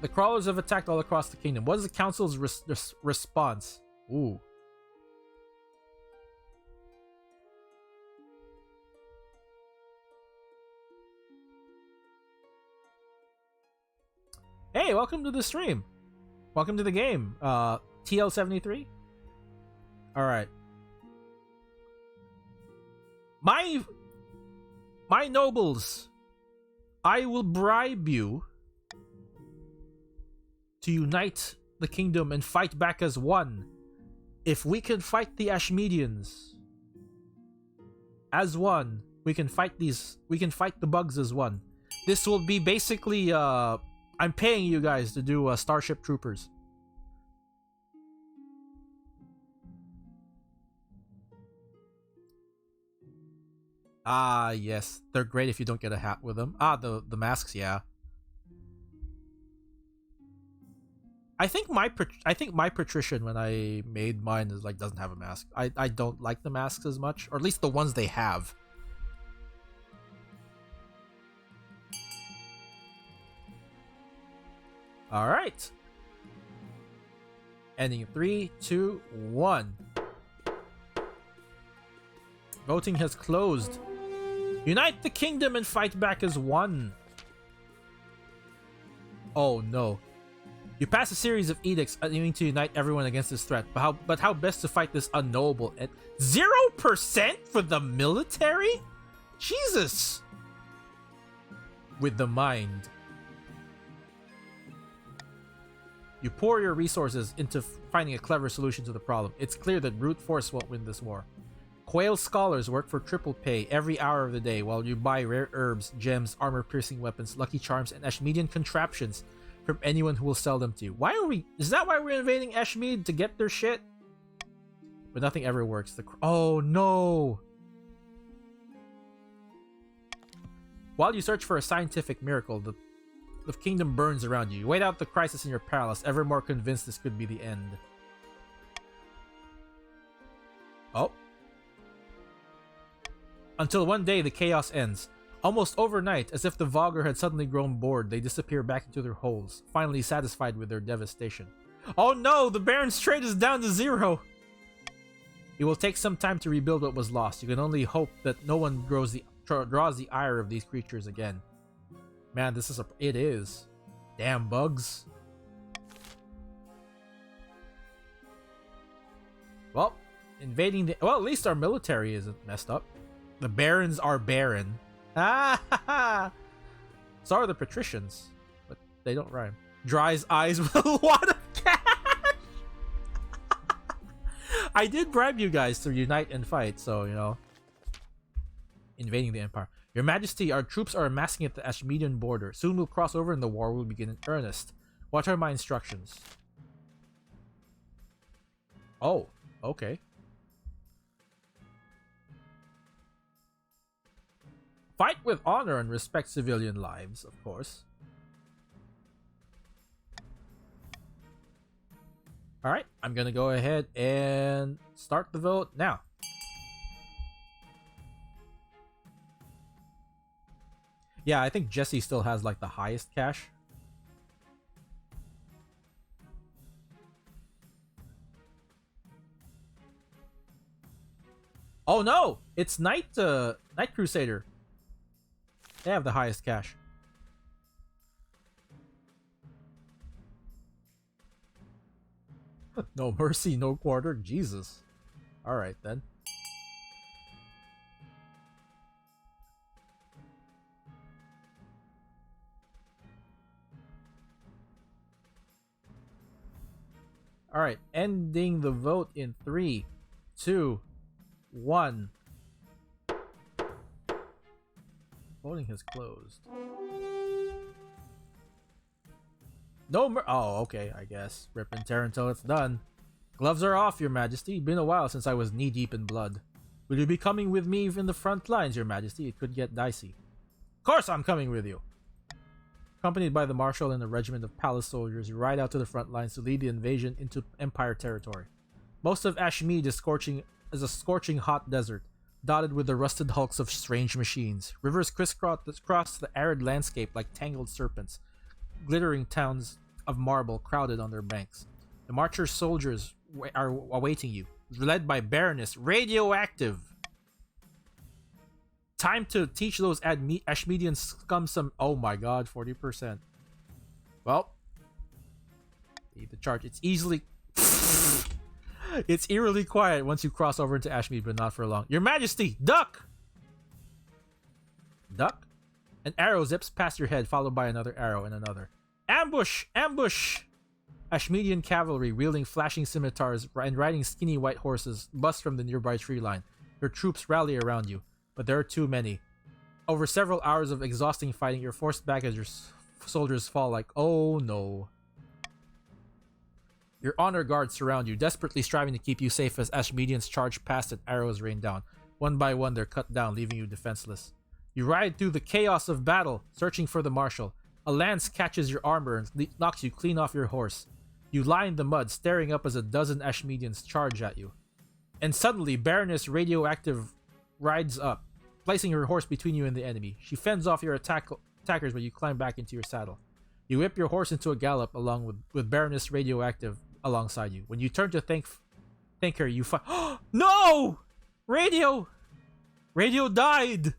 The crawlers have attacked all across the kingdom. What is the council's response? Ooh. Hey, welcome to the stream. Welcome to the game. TL73? Alright. My nobles, I will bribe you to unite the kingdom and fight back as one. If we can fight the Ashmedians as one, we can fight the bugs as one. This will be basically I'm paying you guys to do Starship Troopers. Ah, yes. They're great if you don't get a hat with them. The masks, yeah. I think my patrician when I made mine is doesn't have a mask. I don't like the masks as much, or at least the ones they have. All right. Ending in 3, 2, 1. Voting has closed. Unite the kingdom and fight back as one. Oh no. You pass a series of edicts aiming to unite everyone against this threat, but how best to fight this unknowable 0% for the military? Jesus! With the mind. You pour your resources into finding a clever solution to the problem. It's clear that brute force won't win this war. Quail scholars work for triple pay every hour of the day while you buy rare herbs, gems, armor-piercing weapons, lucky charms, and Ashmedian contraptions from anyone who will sell them to you. Is that why we're invading Ashmead? To get their shit? But nothing ever works. Oh no! While you search for a scientific miracle, the kingdom burns around you. You wait out the crisis in your palace, ever more convinced this could be the end. Oh. Until one day the chaos ends. Almost overnight, as if the Vogger had suddenly grown bored, they disappear back into their holes, finally satisfied with their devastation. Oh no! The Baron's trade is down to 0! It will take some time to rebuild what was lost. You can only hope that no one draws the ire of these creatures again. Man, it is. Damn bugs. Well, at least our military isn't messed up. The barons are barren. Ah ha ha! So are the patricians, but they don't rhyme. Dries eyes with a lot of cash! I did bribe you guys to unite and fight, so, you know. Invading the Empire. Your Majesty, our troops are amassing at the Ashmedian border. Soon we'll cross over and the war will begin in earnest. What are my instructions? Oh, okay. Fight with honor and respect civilian lives, of course. Alright, I'm gonna go ahead and start the vote now. Yeah, I think Jesse still has like the highest cash. Oh no! It's Night Crusader. They have the highest cash. No mercy, no quarter. Jesus. Alright then. Alright, ending the vote in 3, 2, 1. Voting has closed. Oh, okay, I guess. Rip and tear until it's done. Gloves are off, Your Majesty. Been a while since I was knee-deep in blood. Will you be coming with me in the front lines, Your Majesty? It could get dicey. Of course I'm coming with you! Accompanied by the Marshal and a regiment of palace soldiers, you ride out to the front lines to lead the invasion into Empire territory. Most of Ashmead is a scorching hot desert, dotted with the rusted hulks of strange machines. Rivers crisscross the arid landscape like tangled serpents, glittering towns of marble crowded on their banks. The marcher soldiers are awaiting you, led by Baroness Radioactive. Time to teach those Ashmedian scum some... Oh my god, 40%. Well, lead the charge. It's easily... It's eerily quiet once you cross over into Ashmead, but not for long. Your Majesty, duck! Duck? An arrow zips past your head, followed by another arrow and another. Ambush! Ambush! Ashmedian cavalry, wielding flashing scimitars and riding skinny white horses, bust from the nearby tree line. Your troops rally around you, but there are too many. Over several hours of exhausting fighting, you're forced back as your soldiers fall like, oh no. Your honor guards surround you, desperately striving to keep you safe as Ashmedians charge past and arrows rain down. One by one, they're cut down, leaving you defenseless. You ride through the chaos of battle, searching for the marshal. A lance catches your armor and knocks you clean off your horse. You lie in the mud, staring up as a dozen Ashmedians charge at you. And suddenly, Baroness Radioactive rides up, placing her horse between you and the enemy. She fends off your attackers when you climb back into your saddle. You whip your horse into a gallop along with Baroness Radioactive alongside you. When you turn to thank her, you find... No! Radio! Radio died!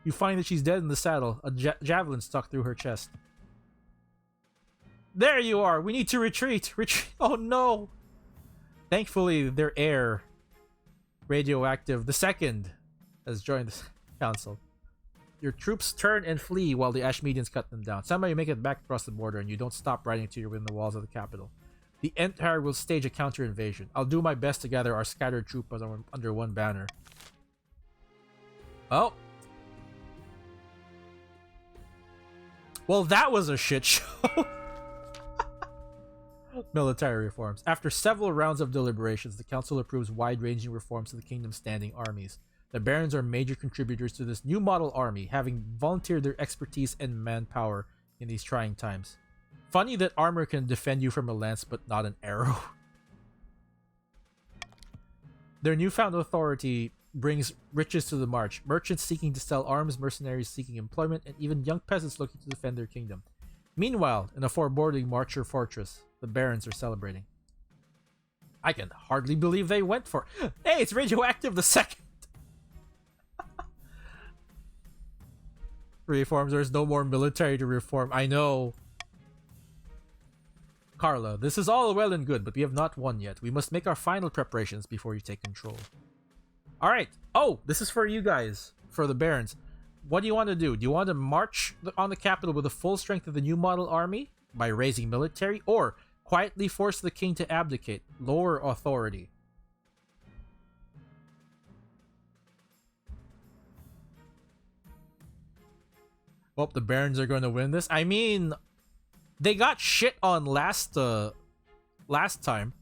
You find that she's dead in the saddle, a javelin stuck through her chest. There you are! We need to retreat! Retreat! Oh no! Thankfully, their heir, Radioactive the Second, has joined the council. Your troops turn and flee while the Ashmedians cut them down. Somehow you make it back across the border and you don't stop riding until you're within the walls of the capital. The Empire will stage a counter-invasion. I'll do my best to gather our scattered troops under one banner. Oh. Well, that was a shit show. Military reforms. After several rounds of deliberations, the council approves wide-ranging reforms to the kingdom's standing armies. The barons are major contributors to this new model army, having volunteered their expertise and manpower in these trying times. Funny that armor can defend you from a lance, but not an arrow. Their newfound authority brings riches to the march. Merchants seeking to sell arms, mercenaries seeking employment, and even young peasants looking to defend their kingdom. Meanwhile, in a foreboding marcher fortress, the barons are celebrating. I can hardly believe they went for it. Hey, it's Radioactive the Second! Reforms, there's no more military to reform. I know. Carla, this is all well and good, but we have not won yet. We must make our final preparations before you take control. Alright. Oh, this is for you guys. For the barons. What do you want to do? Do you want to march on the capital with the full strength of the new model army? By raising military? Or quietly force the king to abdicate? Lower authority? Well, the barons are going to win this. I mean, they got shit on last time.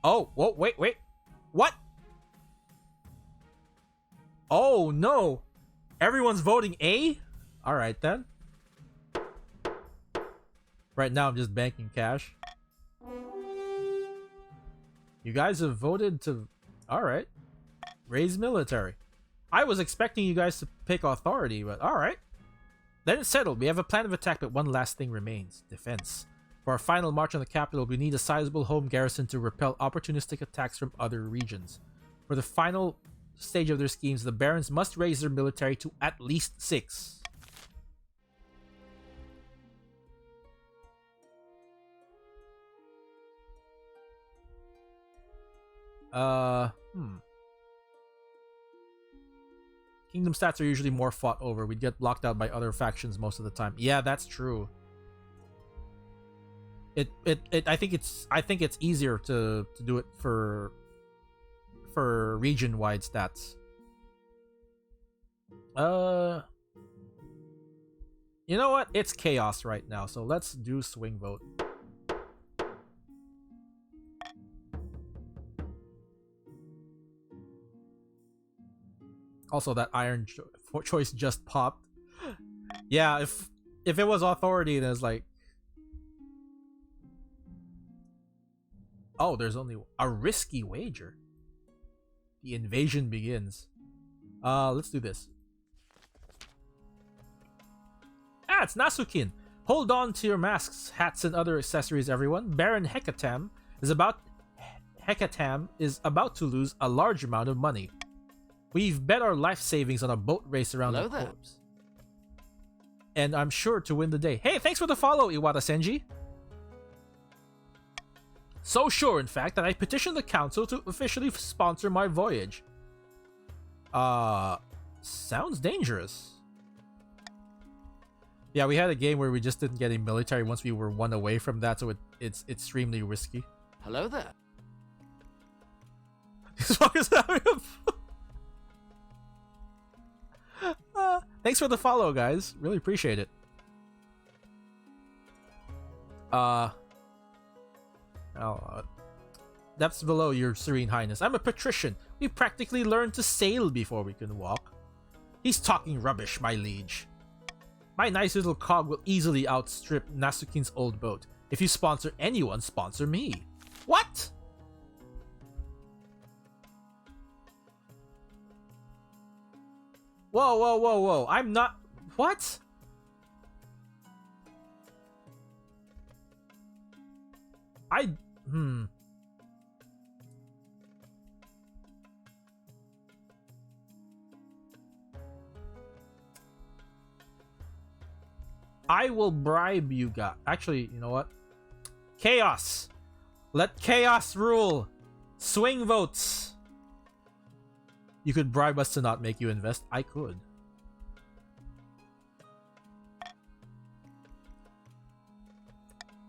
Oh, whoa, wait. What? Oh, no. Everyone's voting A? Alright, then. Right now, I'm just banking cash. You guys have voted to... Alright. Raise military. I was expecting you guys to pick authority, but alright. Then it's settled. We have a plan of attack, but one last thing remains. Defense. For our final march on the capital, we need a sizable home garrison to repel opportunistic attacks from other regions. For the final stage of their schemes, the barons must raise their military to at least 6. Kingdom stats are usually more fought over. We'd get blocked out by other factions most of the time. Yeah, that's true. I think it's easier to do it for region-wide stats. You know what? It's chaos right now, so let's do swing vote. Also, that iron choice just popped. Yeah, if it was authority, then it's like... Oh, there's only a risky wager. The invasion begins. Let's do this. Ah, it's Nasukin. Hold on to your masks, hats, and other accessories, everyone. Baron Hekatam is about to lose a large amount of money. We've bet our life savings on a boat race around the corpse. And I'm sure to win the day. Hey, thanks for the follow, Iwata Senji. So sure, in fact, that I petitioned the council to officially sponsor my voyage. Sounds dangerous. Yeah, we had a game where we just didn't get a military once we were one away from that, so it's extremely risky. Hello there. This fucker's having a... Thanks for the follow, guys. Really appreciate it. Depths below, your serene highness. I'm a patrician. We practically learned to sail before we can walk. He's talking rubbish, my liege. My nice little cog will easily outstrip Nasukin's old boat. If you sponsor anyone, sponsor me. What? Whoa. I'm not... What? I will bribe you guys. Actually, you know what? Chaos. Let chaos rule. Swing votes. You could bribe us to not make you invest. I could.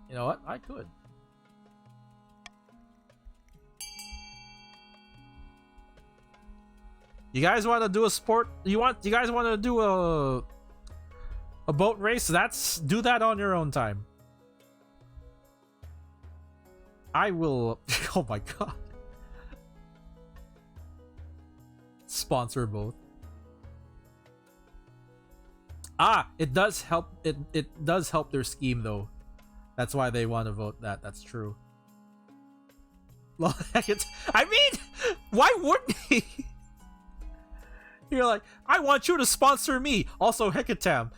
You know what? I could. You guys want to do a sport? You guys want to do a boat race? Do that on your own time. I will. Oh my god. Sponsor both. Ah, it does help. It does help their scheme though. That's why they want to vote that. That's true. I mean, why wouldn't he? You're like, I want you to sponsor me. Also, Hecatam.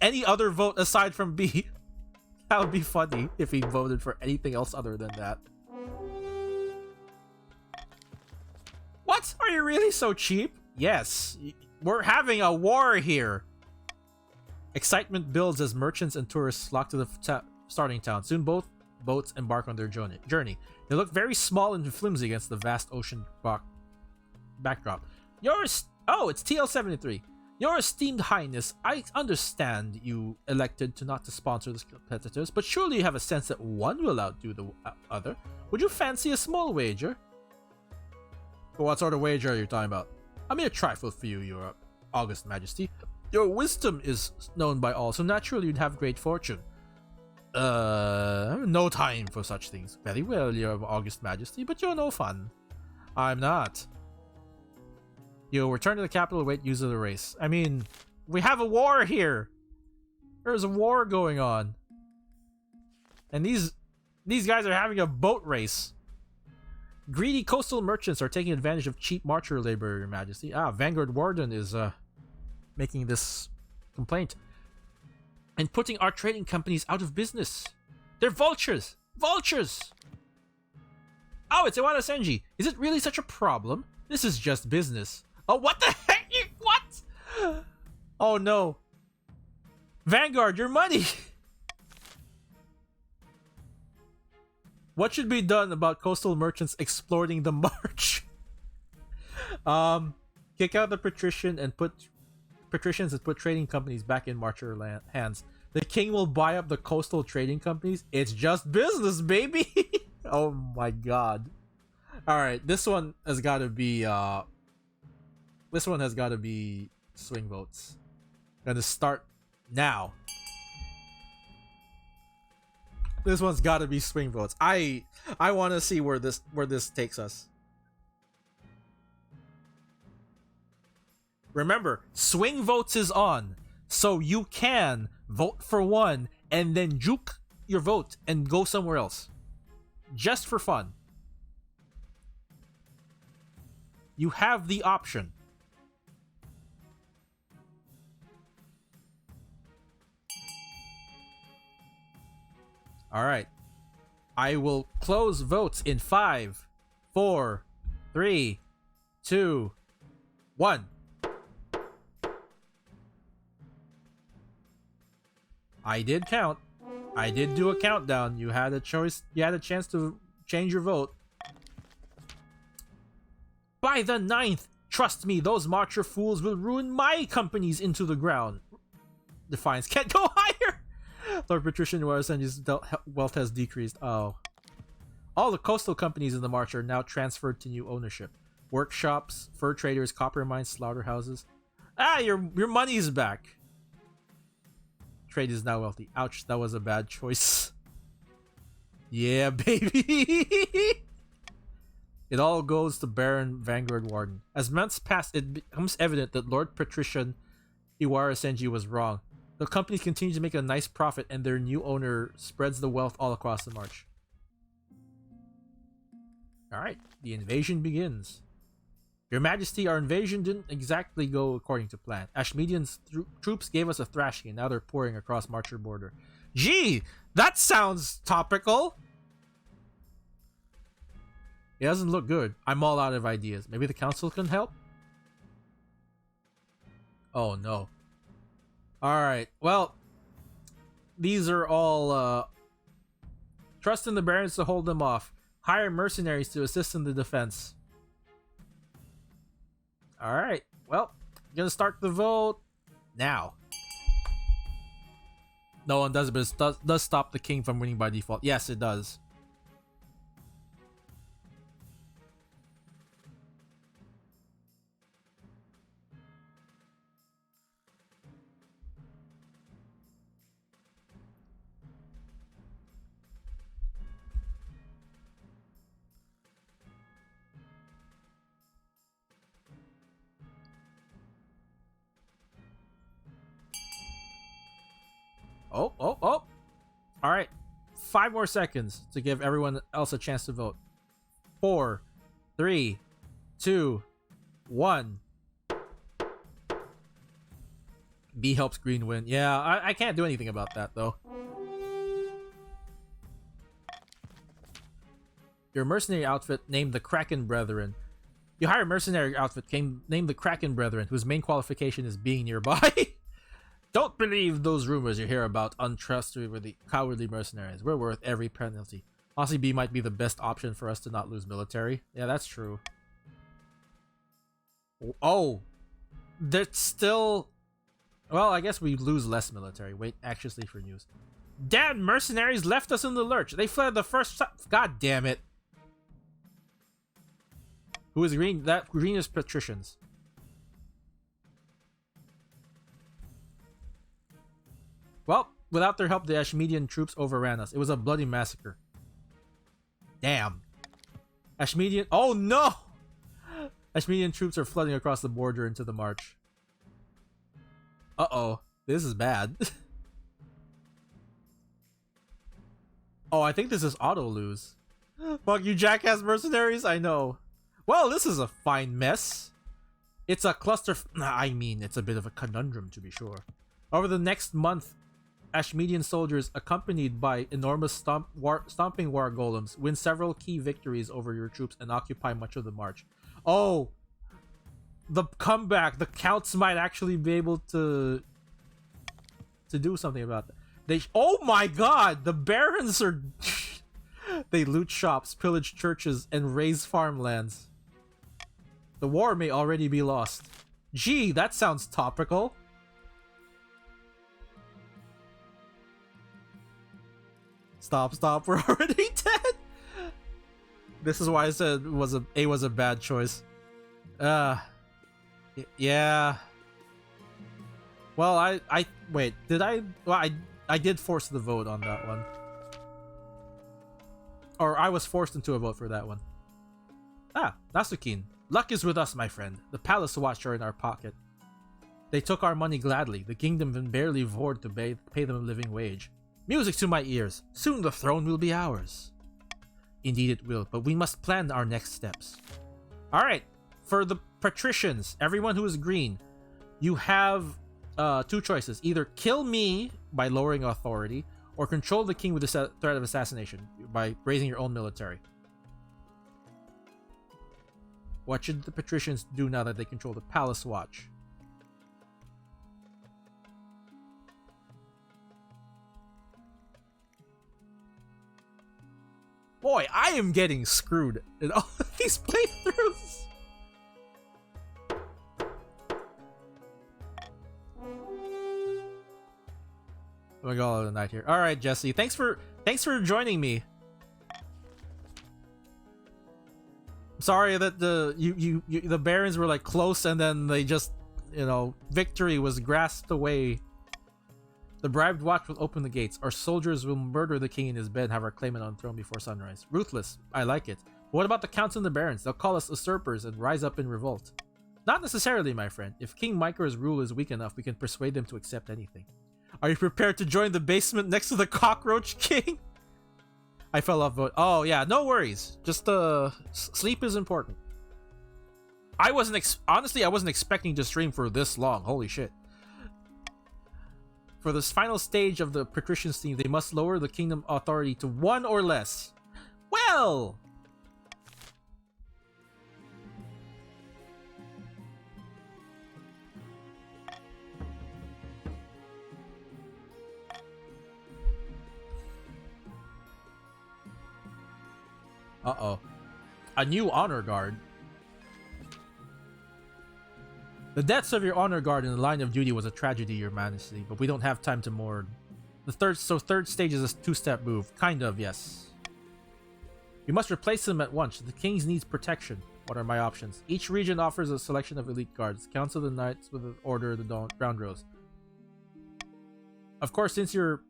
Any other vote aside from B. That would be funny if he voted for anything else other than that. What? Are you really so cheap? Yes. We're having a war here. Excitement builds as merchants and tourists flock to the starting town. Soon both boats embark on their journey. They look very small and flimsy against the vast ocean backdrop. Oh, it's TL73. Your esteemed highness, I understand you elected not to sponsor the competitors, but surely you have a sense that one will outdo the other. Would you fancy a small wager? What sort of wager are you talking about? A mere trifle for you, your august majesty. Your wisdom is known by all, so naturally you'd have great fortune. No time for such things. Very well, your august majesty, but you're no fun. I'm not. You'll return to the capital and wait use of the race. I mean, we have a war here. There's a war going on. And these guys are having a boat race. Greedy coastal merchants are taking advantage of cheap marcher labor, your majesty. Ah, Vanguard Warden is making this complaint. And putting our trading companies out of business. They're vultures! Vultures! Oh, it's Iwata Senji. Is it really such a problem? This is just business. Oh, what the heck? What? Oh, no. Vanguard, your money! What should be done about coastal merchants exploiting the march? Kick out the patricians and put trading companies back in marcher hands. The king will buy up the coastal trading companies. It's just business, baby. Oh my god. All right, this one has got to be swing votes. Gonna start now. This one's got to be swing votes. I want to see where this takes us. Remember, swing votes is on, so you can vote for one and then juke your vote and go somewhere else, just for fun. You have the option. All right. I will close votes in 5, 4, 3, 2, 1. I did count. I did do a countdown. You had a choice. You had a chance to change your vote. By the 9th, trust me, those marcher fools will ruin my companies into the ground. Defiance can't go higher. Lord Patrician Warasenji's wealth has decreased. Oh. All the coastal companies in the march are now transferred to new ownership. Workshops, fur traders, copper mines, slaughterhouses. Ah, your money is back. Trade is now wealthy. Ouch, that was a bad choice. Yeah, baby. It all goes to Baron Vanguard Warden. As months pass, it becomes evident that Lord Patrician Iwara Senji was wrong. The companies continue to make a nice profit, and their new owner spreads the wealth all across the march. Alright, the invasion begins. Your Majesty, our invasion didn't exactly go according to plan. Ashmedian's troops gave us a thrashing, and now they're pouring across Marcher border. Gee, that sounds topical! It doesn't look good. I'm all out of ideas. Maybe the council can help? Oh no. Alright, well, these are all trust in the barons to hold them off. Hire mercenaries to assist in the defense. All right. Well, gonna start the vote now. No one does it, but it does stop the king from winning by default. Yes, it does. Oh. All right. 5 more seconds to give everyone else a chance to vote. 4, 3, 2, 1. B helps green win. Yeah, I can't do anything about that, though. Your mercenary outfit named the Kraken Brethren. You hire a mercenary outfit named the Kraken Brethren, whose main qualification is being nearby. Don't believe those rumors you hear about untrustworthy, cowardly mercenaries. We're worth every penalty. Honestly, B might be the best option for us to not lose military. Yeah, that's true. Oh, that's still... Well, I guess we lose less military. Wait anxiously for news. Damn, mercenaries left us in the lurch. They fled the first time. God damn it. Who is green? That green is patricians. Well, without their help, the Ashmedian troops overran us. It was a bloody massacre. Damn. Ashmedian... Oh, no! Ashmedian troops are flooding across the border into the march. Uh-oh. This is bad. Oh, I think this is auto-lose. Fuck you, jackass mercenaries. I know. Well, this is a fine mess. It's a cluster... I mean, it's a bit of a conundrum, to be sure. Over the next month, Ashmedian soldiers, accompanied by enormous stomping war golems, win several key victories over your troops and occupy much of the march. Oh, the comeback! The counts might actually be able to do something about that. Oh my god! The barons are... They loot shops, pillage churches, and raze farmlands. The war may already be lost. Gee, that sounds topical. Stop, we're already dead! This is why I said A was a bad choice. Yeah. Well, wait, did I... Well, I did force the vote on that one. Or I was forced into a vote for that one. Ah, Nasukin. Luck is with us, my friend. The palace watch are in our pocket. They took our money gladly. The kingdom can barely afford to pay them a living wage. Music to my ears. Soon the throne will be ours. Indeed it will, but we must plan our next steps. Alright, for the patricians, everyone who is green, you have 2 choices. Either kill me by lowering authority, or control the king with the threat of assassination by raising your own military. What should the patricians do now that they control the palace watch? Boy, I am getting screwed in all of these playthroughs. I'm gonna go all of the night here. All right, Jesse. Thanks for joining me. Sorry that the barons were like close and then they just, victory was grasped away. The bribed watch will open the gates. Our soldiers will murder the king in his bed and have our claimant on the throne before sunrise. Ruthless. I like it. But what about the counts and the barons? They'll call us usurpers and rise up in revolt. Not necessarily, my friend. If King Micro's rule is weak enough, we can persuade them to accept anything. Are you prepared to join the basement next to the cockroach king? I fell off vote. Oh, yeah, no worries. Just, sleep is important. Honestly, I wasn't expecting to stream for this long. Holy shit. For this final stage of the patrician theme, they must lower the kingdom authority to 1 or less. Well! Uh-oh. A new honor guard. The deaths of your honor guard in the line of duty was a tragedy, Your Majesty, but we don't have time to mourn. Third stage is a two-step move. Kind of, yes. You must replace them at once. The king needs protection. What are my options? Each region offers a selection of elite guards. Council of the Knights with the Order of the Ground Rose. Of course, since your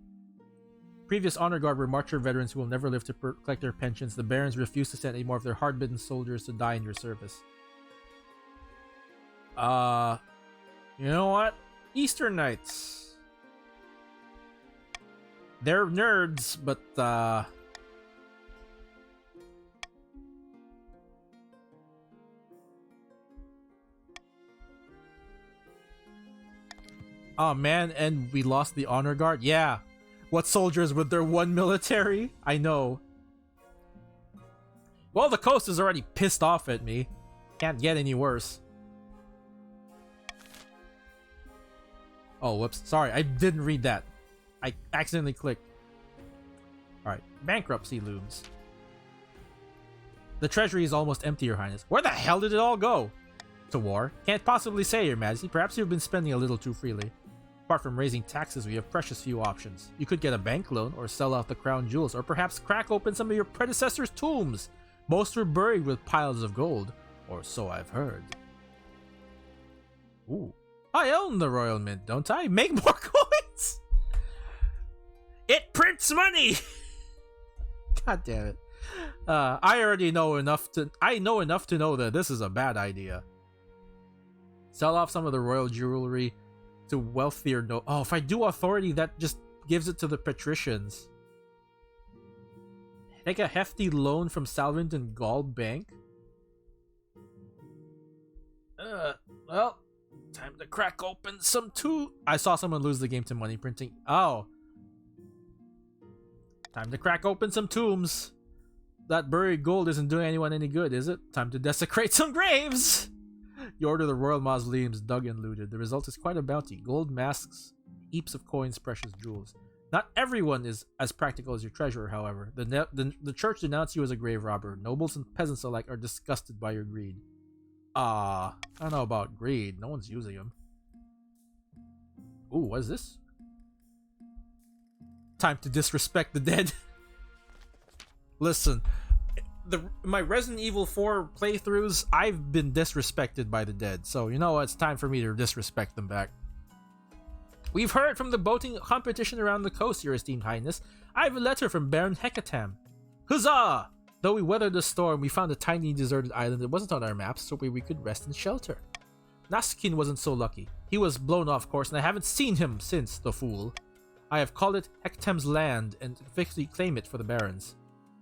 previous honor guard were marcher veterans who will never live to collect their pensions, the barons refuse to send any more of their hard-bitten soldiers to die in your service. You know what? Eastern Knights. They're nerds, but oh man, and we lost the honor guard? Yeah. What soldiers with their one military? I know. Well, the coast is already pissed off at me. Can't get any worse. Oh, whoops. Sorry, I didn't read that. I accidentally clicked. Alright, bankruptcy looms. The treasury is almost empty, Your Highness. Where the hell did it all go? To war? Can't possibly say, Your Majesty. Perhaps you've been spending a little too freely. Apart from raising taxes, we have precious few options. You could get a bank loan, or sell out the crown jewels, or perhaps crack open some of your predecessors' tombs. Most were buried with piles of gold, or so I've heard. Ooh. I own the Royal Mint, don't I? Make more coins! It prints money! God damn it. I already know enough to... I know enough to know that this is a bad idea. Sell off some of the royal jewelry to wealthier... Oh, if I do authority, that just gives it to the patricians. Take a hefty loan from Salvington Gaul Bank? Well... Time to crack open some I saw someone lose the game to money printing. Oh. Time to crack open some tombs. That buried gold isn't doing anyone any good, is it? Time to desecrate some graves. You order the royal mausoleums dug and looted. The result is quite a bounty. Gold masks, heaps of coins, precious jewels. Not everyone is as practical as your treasurer, however. The church denounced you as a grave robber. Nobles and peasants alike are disgusted by your greed. I don't know about greed. No one's using them. Ooh, what is this? Time to disrespect the dead. Listen, my Resident Evil 4 playthroughs, I've been disrespected by the dead. So, you know what? It's time for me to disrespect them back. We've heard from the boating competition around the coast, Your Esteemed Highness. I have a letter from Baron Hecatam. Huzzah! Though we weathered the storm, we found a tiny deserted island that wasn't on our maps, so we could rest and shelter. Naskin wasn't so lucky. He was blown off course, and I haven't seen him since, the fool. I have called it Hectam's Land and officially claim it for the barons.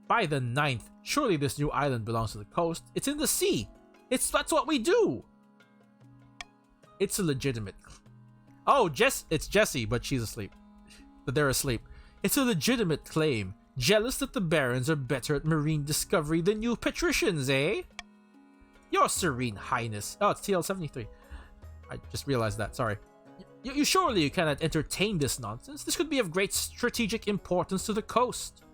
By the 9th, surely this new island belongs to the coast. It's in the sea. That's what we do. It's a legitimate... Oh, it's Jessie, but she's asleep. But they're asleep. It's a legitimate claim. Jealous that the barons are better at marine discovery than you patricians, eh? Your Serene Highness. Oh, it's TL73. I just realized that, sorry. You surely you cannot entertain this nonsense. This could be of great strategic importance to the coast.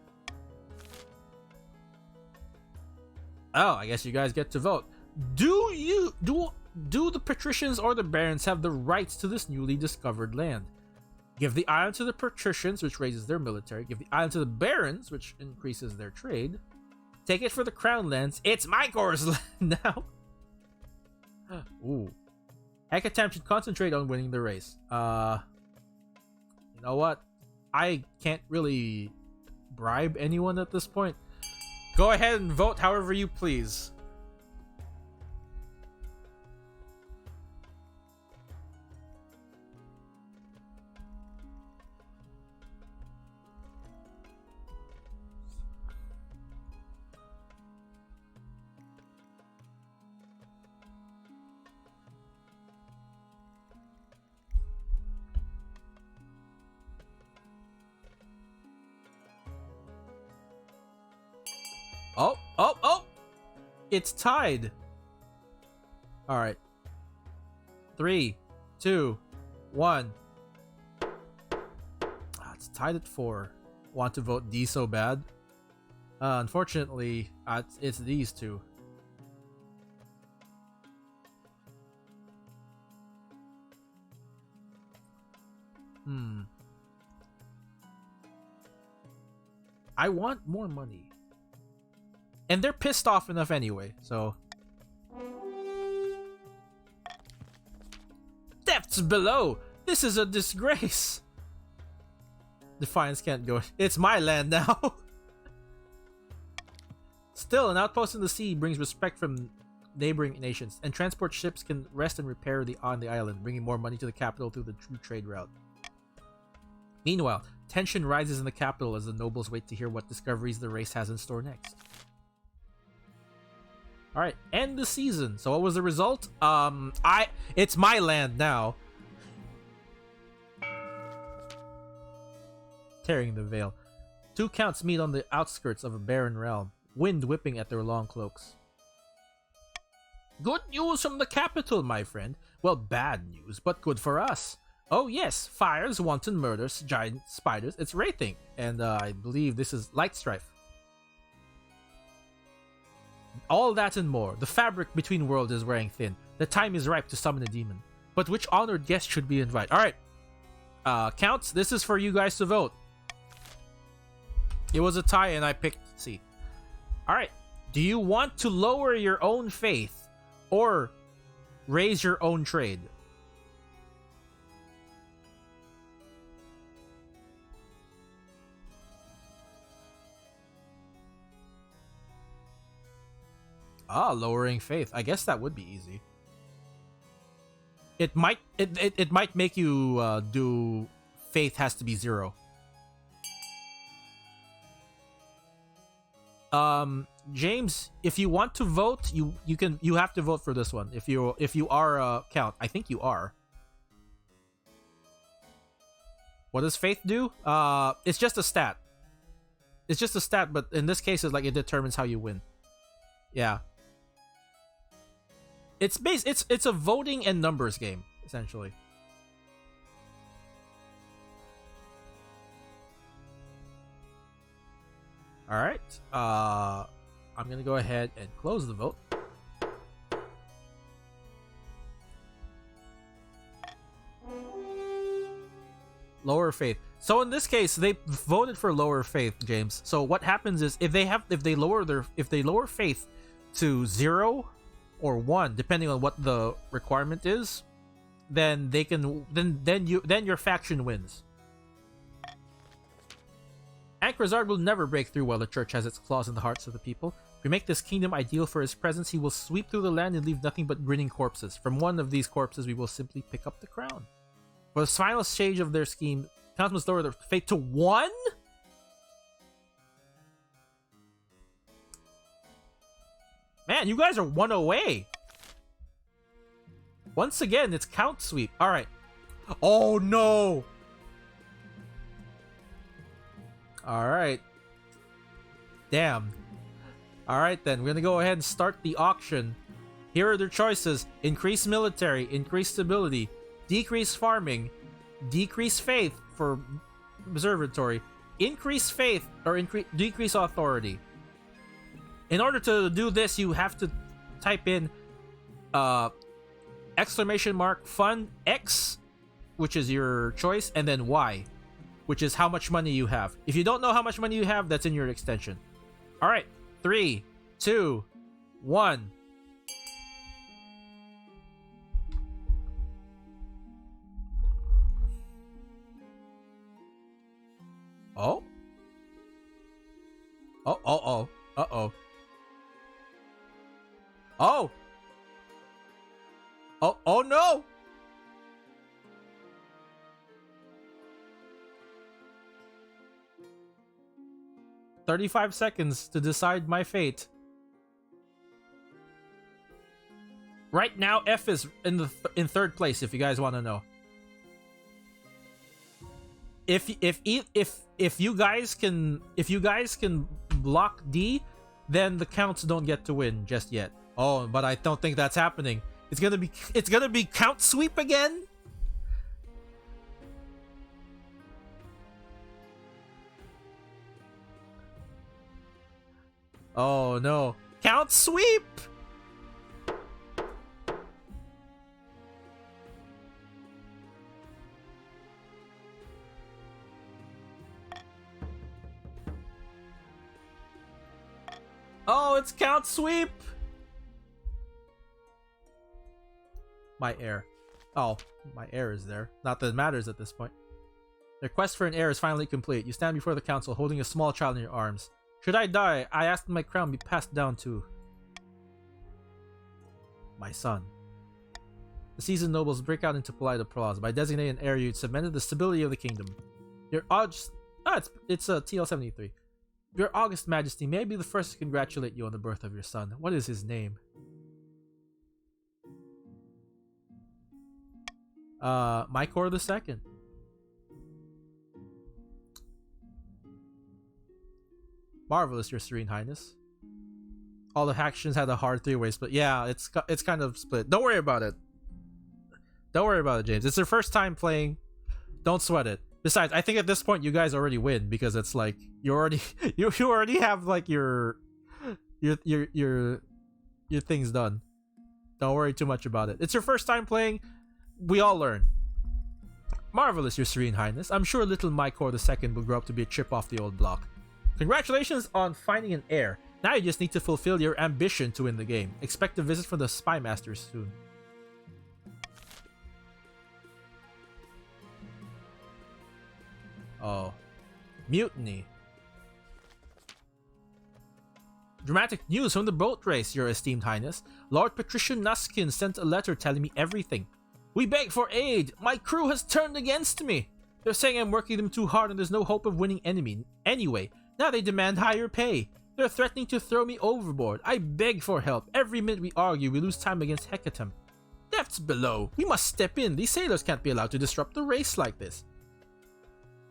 Oh, I guess you guys get to vote. Do the patricians or the barons have the rights to this newly discovered land? Give the island to the patricians, which raises their military. Give the island to the barons, which increases their trade. Take it for the crown lands. It's Mygor's land now. Ooh. Hecatam should concentrate on winning the race. You know what? I can't really bribe anyone at this point. Go ahead and vote however you please. Oh! It's tied. All right. 3, 2, 1. It's tied at 4. Want to vote D so bad? Unfortunately, it's these two. I want more money. And they're pissed off enough anyway, so... Depths below! This is a disgrace! Defiance can't go. It's my land now! Still, an outpost in the sea brings respect from neighboring nations, and transport ships can rest and repair on the island, bringing more money to the capital through the true trade route. Meanwhile, tension rises in the capital as the nobles wait to hear what discoveries the race has in store next. Alright, end the season. So what was the result? It's my land now. Tearing the veil. Two counts meet on the outskirts of a barren realm, wind whipping at their long cloaks. Good news from the capital, my friend. Well, bad news, but good for us. Oh yes, fires, wanton murders, giant spiders, it's wraithing. And I believe this is light strife. All that and more. The fabric between worlds is wearing thin. The time is ripe to summon a demon. But which honored guest should we invite? Alright. Counts, this is for you guys to vote. It was a tie and I picked C. Alright. Do you want to lower your own faith or raise your own trade? Lowering faith. I guess that would be easy. It might make you do faith has to be 0. James, if you want to vote, you have to vote for this one. If you are count, I think you are. What does faith do? It's just a stat. It's just a stat, but in this case, it's like it determines how you win. Yeah. It's a voting and numbers game, essentially. Alright. I'm gonna go ahead and close the vote. Lower faith. So in this case, they voted for lower faith, James. So what happens is if they lower faith to 0 or 1, depending on what the requirement is, then they can then your faction wins. Ankrazard will never break through while the church has its claws in the hearts of the people. If we make this kingdom ideal for his presence, he will sweep through the land and leave nothing but grinning corpses. From one of these corpses, we will simply pick up the crown. For the final stage of their scheme, counts must lower their faith to 1? Man, you guys are 1 away. Once again, it's count sweep. Alright. Oh no! Alright. Damn. Alright then, we're gonna go ahead and start the auction. Here are their choices. Increase military, increase stability, decrease farming, decrease faith for observatory, increase faith, or decrease authority. In order to do this, you have to type in exclamation mark fund X, which is your choice, and then Y, which is how much money you have. If you don't know how much money you have, that's in your extension. Alright, 3, 2, 1. Oh? Oh. Uh-oh. Oh! Oh no! "35 seconds to decide my fate." Right now, F is in third place. If you guys want to know, if you guys can block D, then the counts don't get to win just yet. Oh, but I don't think that's happening. It's gonna be count sweep again. Oh no. Count sweep! Oh, it's count sweep! My heir. Oh, my heir is there. Not that it matters at this point. The quest for an heir is finally complete. You stand before the council holding a small child in your arms. Should I die, I ask that my crown be passed down to my son. The seasoned nobles break out into polite applause. By designating an heir, you cemented the stability of the kingdom. Your August... it's TL73. Your August Majesty, may I be the first to congratulate you on the birth of your son. What is his name? Mycor II. Marvelous, Your Serene Highness. All the factions had a hard three-way split. Yeah, it's kind of split. Don't worry about it. Don't worry about it, James. It's your first time playing. Don't sweat it. Besides, I think at this point you guys already win because it's like you already you already have like your things done. Don't worry too much about it. It's your first time playing. We all learn. Marvelous, Your Serene Highness. I'm sure little Mycor II will grow up to be a chip off the old block. Congratulations on finding an heir. Now you just need to fulfill your ambition to win the game. Expect a visit from the Spy Masters soon. Oh. Mutiny. Dramatic news from the boat race, Your Esteemed Highness. Lord Patrician Nuskin sent a letter telling me everything. We beg for aid. My crew has turned against me. They're saying I'm working them too hard and there's no hope of winning anyway. Now they demand higher pay. They're threatening to throw me overboard. I beg for help. Every minute we argue, we lose time against Hecatem. Depths below. We must step in. These sailors can't be allowed to disrupt the race like this.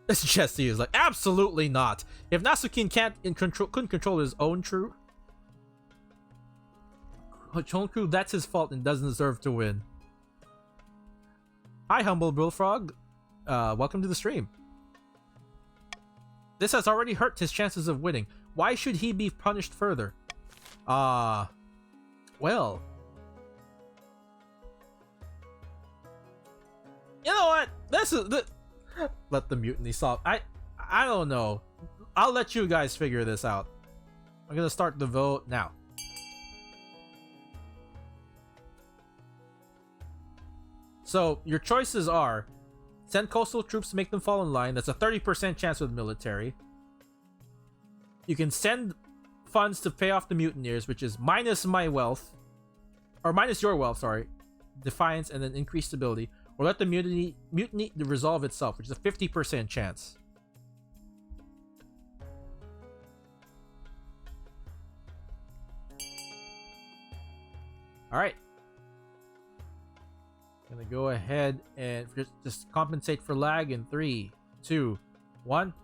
This Jesse is like, absolutely not. If Nasukin couldn't control his own crew, that's his fault and doesn't deserve to win. Hi, humble Bullfrog. Welcome to the stream. This has already hurt his chances of winning. Why should he be punished further? Well. You know what? Let the mutiny solve. I don't know. I'll let you guys figure this out. I'm gonna start the vote now. So your choices are: send coastal troops to make them fall in line. That's a 30% chance with military. You can send funds to pay off the mutineers, which is minus my wealth, or minus your wealth, sorry, defiance, and then increased stability. Or let the mutiny resolve itself, which is a 50% chance. Alright. Gonna go ahead and just compensate for lag in 3, 2, 1.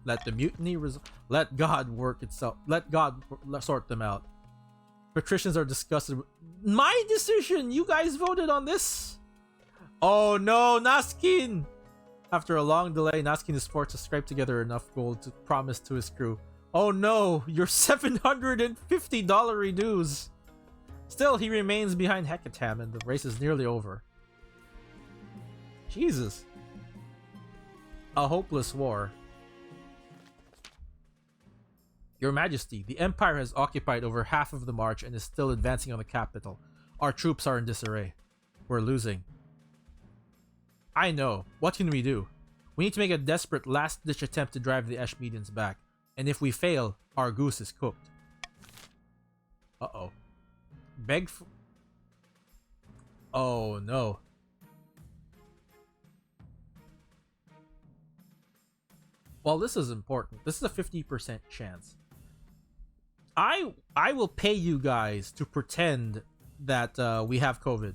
Let the mutiny let God work itself. Let God sort them out. Patricians are disgusted. My decision! You guys voted on this? Oh no, Naskin! After a long delay, Naskin is forced to scrape together enough gold to promise to his crew. Oh no, your $750 reduce. Still, he remains behind Hecatam and the race is nearly over. Jesus. A hopeless war. Your Majesty, the Empire has occupied over half of the march and is still advancing on the capital. Our troops are in disarray. We're losing. I know. What can we do? We need to make a desperate last-ditch attempt to drive the Ashmedians back. And if we fail, our goose is cooked. Uh-oh. Beg for... Oh, no. Well, this is important. This is a 50% chance. I will pay you guys to pretend that we have COVID.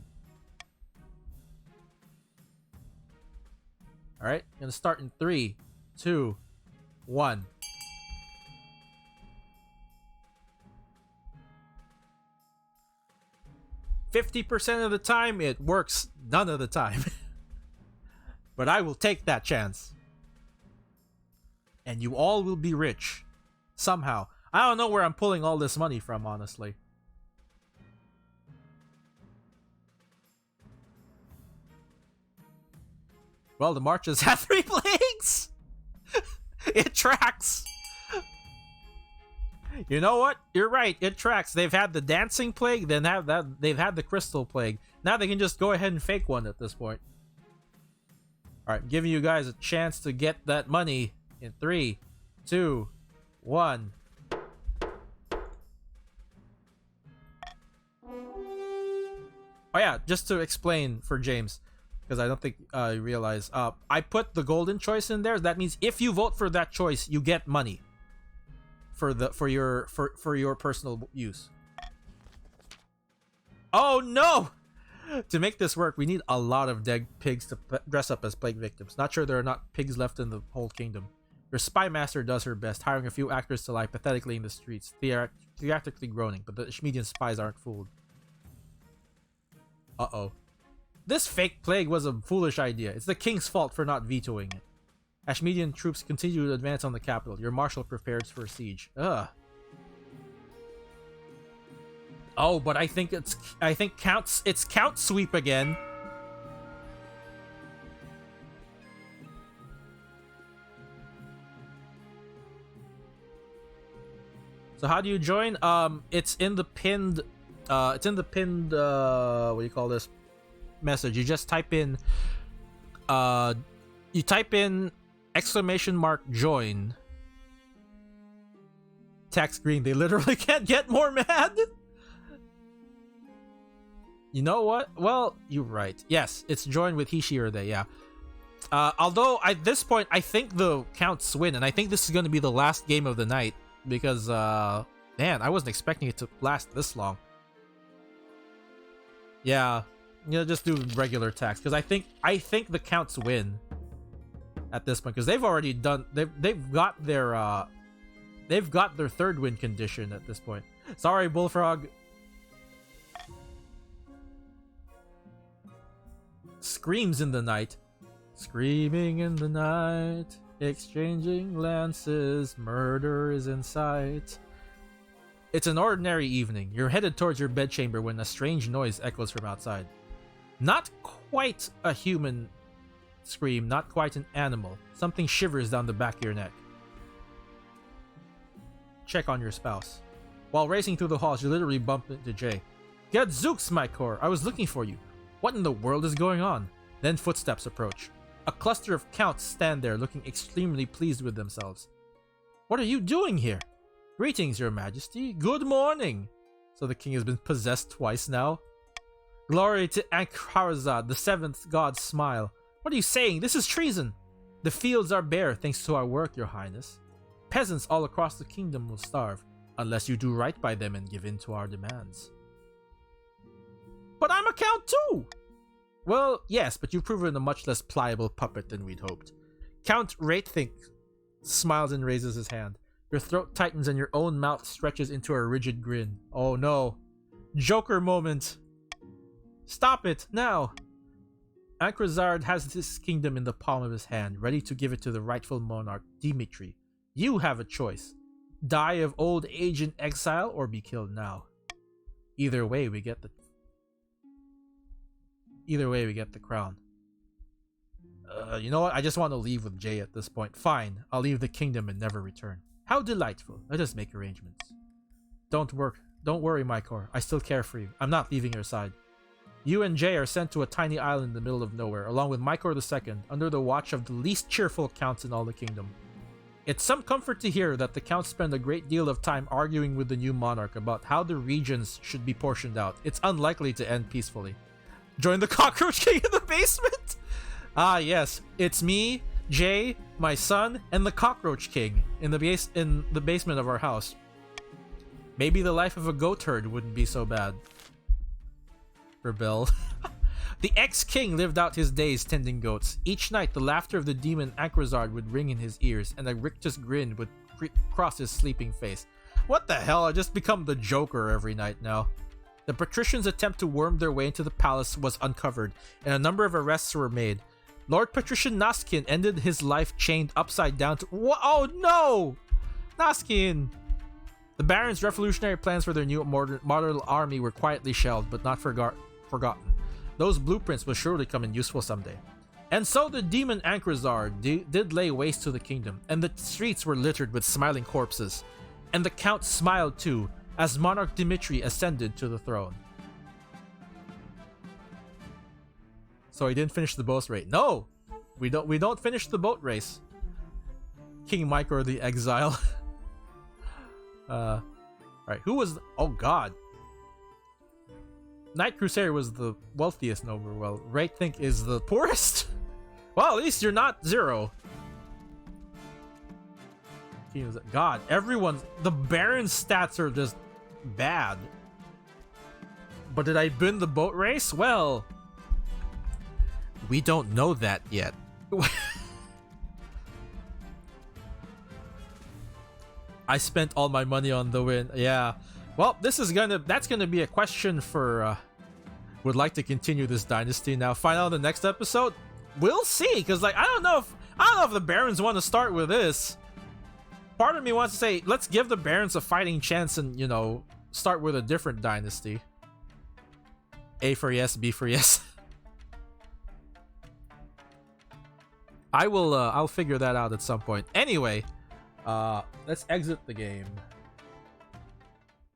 Alright, I'm gonna start in 3, 2, 1. %50 of the time it works, none of the time. But I will take that chance. and you all will be rich. Somehow. I don't know where I'm pulling all this money from, honestly. Well, the marches have 3 plagues! It tracks! You know what? You're right, it tracks. They've had the dancing plague, then they've had the crystal plague. Now they can just go ahead and fake one at this point. Alright, giving you guys a chance to get that money in 3, 2, 1. Oh yeah, just to explain for James, because I don't think you realize, I put the golden choice in there. That means if you vote for that choice, you get money for your personal use. Oh no! To make this work, we need a lot of dead pigs to dress up as plague victims. Not sure there are not pigs left in the whole kingdom. Your spy master does her best, hiring a few actors to lie pathetically in the streets, theatrically groaning, but the Ashmedian spies aren't fooled. Uh-oh. This fake plague was a foolish idea. It's the king's fault for not vetoing it. Ashmedian troops continue to advance on the capital. Your marshal prepares for a siege. Ugh. Oh, but I think it's Count Sweep again. So how do you join? It's in the pinned what do you call this message? You just type in !join. Text green. They literally can't get more mad. You know what? Well, you're right. Yes, it's join with he, she, or they, yeah. Although, at this point, I think the Counts win, and I think this is going to be the last game of the night, because, man, I wasn't expecting it to last this long. Yeah, just do regular attacks, because I think the Counts win at this point, because they've already done, they've got their third win condition at this point. Sorry, Bullfrog. Screams in the night. Screaming in the night. Exchanging glances. Murder is in sight. It's an ordinary evening. You're headed towards your bedchamber when a strange noise echoes from outside. Not quite a human scream, not quite an animal. Something shivers down the back of your neck. Check on your spouse. While racing through the halls, you literally bump into Jay. Gadzooks, my core! I was looking for you. What in the world is going on? Then footsteps approach. A cluster of counts stand there looking extremely pleased with themselves. What are you doing here? Greetings, your majesty. Good morning. So the king has been possessed twice now. Glory to Ankharazad, the seventh god's smile. What are you saying? This is treason. The fields are bare thanks to our work, your highness. Peasants all across the kingdom will starve, unless you do right by them and give in to our demands. But I'm a count too! Well, yes, but you've proven a much less pliable puppet than we'd hoped. Count Ratethink smiles and raises his hand. Your throat tightens and your own mouth stretches into a rigid grin. Oh no. Joker moment. Stop it, now! Ankrazard has this kingdom in the palm of his hand, ready to give it to the rightful monarch, Dimitri. You have a choice. Die of old age in exile or be killed now. Either way, we get the crown. You know what? I just want to leave with Jay at this point. Fine, I'll leave the kingdom and never return. How delightful. Let us make arrangements. Don't worry, Mycor. I still care for you. I'm not leaving your side. You and Jay are sent to a tiny island in the middle of nowhere, along with Mycor II, under the watch of the least cheerful counts in all the kingdom. It's some comfort to hear that the counts spend a great deal of time arguing with the new monarch about how the regions should be portioned out. It's unlikely to end peacefully. Join the Cockroach King in the basement? Ah, yes. It's me, Jay, my son, and the Cockroach King in the basement of our house. Maybe the life of a goat herd wouldn't be so bad. Rebel. The ex-king lived out his days tending goats. Each night, the laughter of the demon Ankrazard would ring in his ears, and a rictus grin would cross his sleeping face. What the hell? I just become the Joker every night now. The patricians' attempt to worm their way into the palace was uncovered, and a number of arrests were made. Lord Patrician Naskin ended his life chained upside down to... Oh no! Naskin! The Baron's revolutionary plans for their new model army were quietly shelved, but not forgotten. Those blueprints will surely come in useful someday. And so the demon Ankrazar did lay waste to the kingdom, and the streets were littered with smiling corpses. And the Count smiled too, as Monarch Dimitri ascended to the throne. So he didn't finish the boat race. No! We don't finish the boat race. King Micro the Exile. Alright, who was... Oh god. Knight Crusader was the wealthiest noble. Well, Raythink is the poorest? Well, at least you're not zero. God, everyone's... The Baron's stats are just bad. But did I win the boat race? Well... We don't know that yet. I spent all my money on the win. Yeah. Well, that's gonna be a question for would like to continue this dynasty now. Find out in the next episode. We'll see, because like I don't know if the Barons want to start with this. Part of me wants to say let's give the Barons a fighting chance and, you know, start with a different dynasty. A for yes, B for yes. I'll figure that out at some point. Anyway, let's exit the game.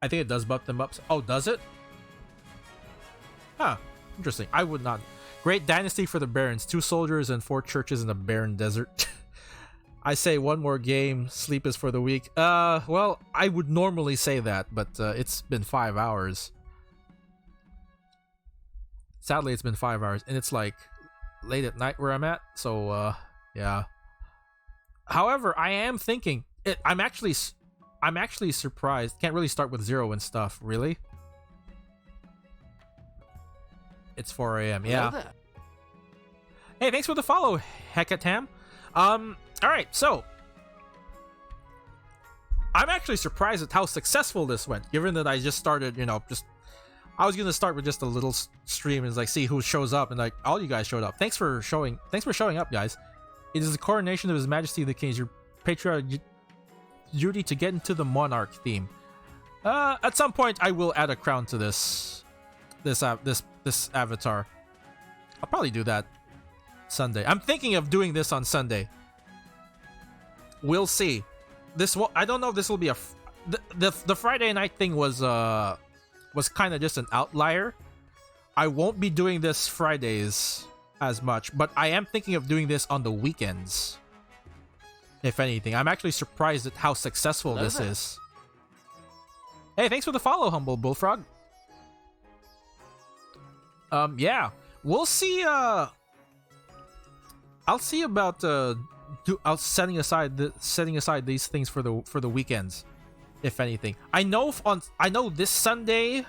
I think it does buff them up. Oh, does it? Huh. Interesting. I would not. Great dynasty for the Barons. 2 soldiers and 4 churches in a barren desert. I say one more game. Sleep is for the weak. Well, I would normally say that, but it's been 5 hours. Sadly, it's been 5 hours, and it's like late at night where I'm at. So, yeah. However, I am thinking. I'm actually surprised. Can't really start with 0 and stuff. Really? It's 4 a.m. Yeah. Hey, thanks for the follow, Hekatam. Alright, so I'm actually surprised at how successful this went, given that I just started, I was gonna start with just a little stream and like see who shows up, and like all you guys showed up. Thanks for showing up, guys. It is the coronation of His Majesty the King, your patriotic duty to get into the monarch theme. At some point I will add a crown to this avatar. I'll probably do that Sunday. I'm thinking of doing this on Sunday. We'll see. I don't know if this will be the Friday night thing was kind of just an outlier. I won't be doing this Fridays as much, but I am thinking of doing this on the weekends. If anything, I'm actually surprised at how successful this is. Hey, thanks for the follow, Humble Bullfrog. Yeah, we'll see. I'll see about setting aside these things for the weekends, if anything. I know this Sunday,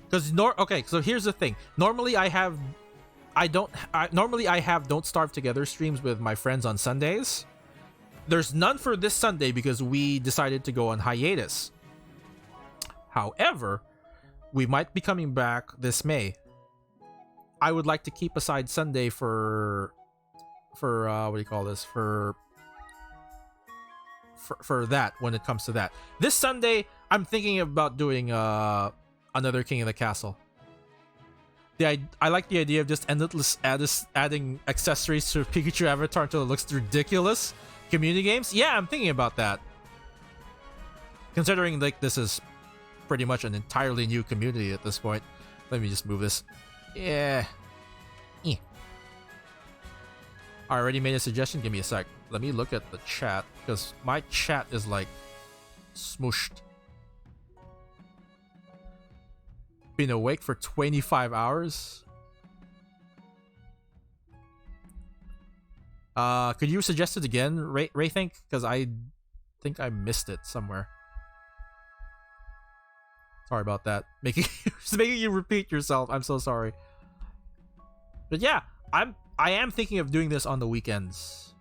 because okay, so here's the thing. Normally I have Don't Starve Together streams with my friends on Sundays. There's none for this Sunday because we decided to go on hiatus. However, we might be coming back this May. I would like to keep aside Sunday for what do you call this, for that, when it comes to that. This Sunday I'm thinking about doing another King of the Castle. I like the idea of just endless adding accessories to Pikachu avatar until it looks ridiculous. Community games? Yeah, I'm thinking about that. Considering like this is pretty much an entirely new community at this point. Let me just move this. Yeah. I already made a suggestion. Give me a sec. Let me look at the chat, because my chat is like smooshed. Been awake for 25 hours. Could you suggest it again, Raythink? Because I think I missed it somewhere. Sorry about that. Making you repeat yourself. I'm so sorry. But yeah, I am thinking of doing this on the weekends.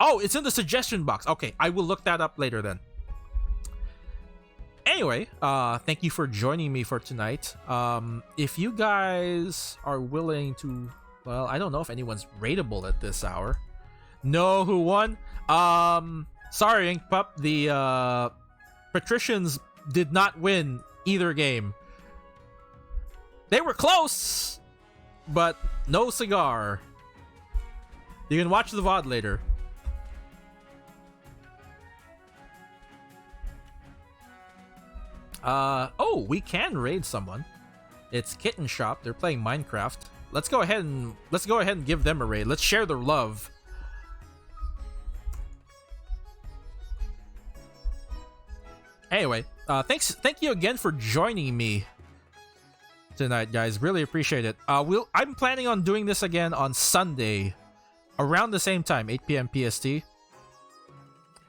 Oh, it's in the suggestion box. Okay, I will look that up later then. Anyway, thank you for joining me for tonight. If you guys are willing to Well, I don't know if anyone's rateable at this hour. Know who won? Sorry, Ink Pup. The Patricians did not win either game. They were close, but no cigar. You can watch the VOD later. Oh, we can raid someone. It's Kitten Shop. They're playing Minecraft. Let's go ahead and give them a raid. Let's share their love. Anyway, thank you again for joining me tonight, guys. Really appreciate it. I'm planning on doing this again on Sunday, around the same time, 8 p.m. PST.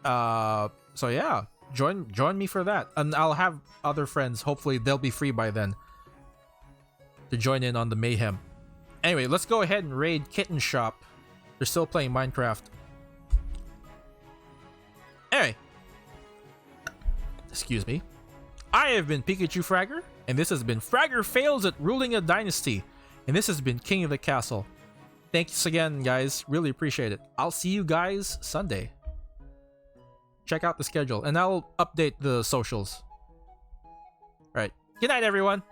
So yeah, join me for that, and I'll have other friends. Hopefully, they'll be free by then to join in on the mayhem. Anyway, let's go ahead and raid Kitten Shop. They're still playing Minecraft. Anyway. Excuse me. I have been Pikachu Fragger, and this has been Fragger Fails at Ruling a Dynasty, and this has been King of the Castle. Thanks again, guys. Really appreciate it. I'll see you guys Sunday. Check out the schedule, and I'll update the socials. Alright. Good night, everyone.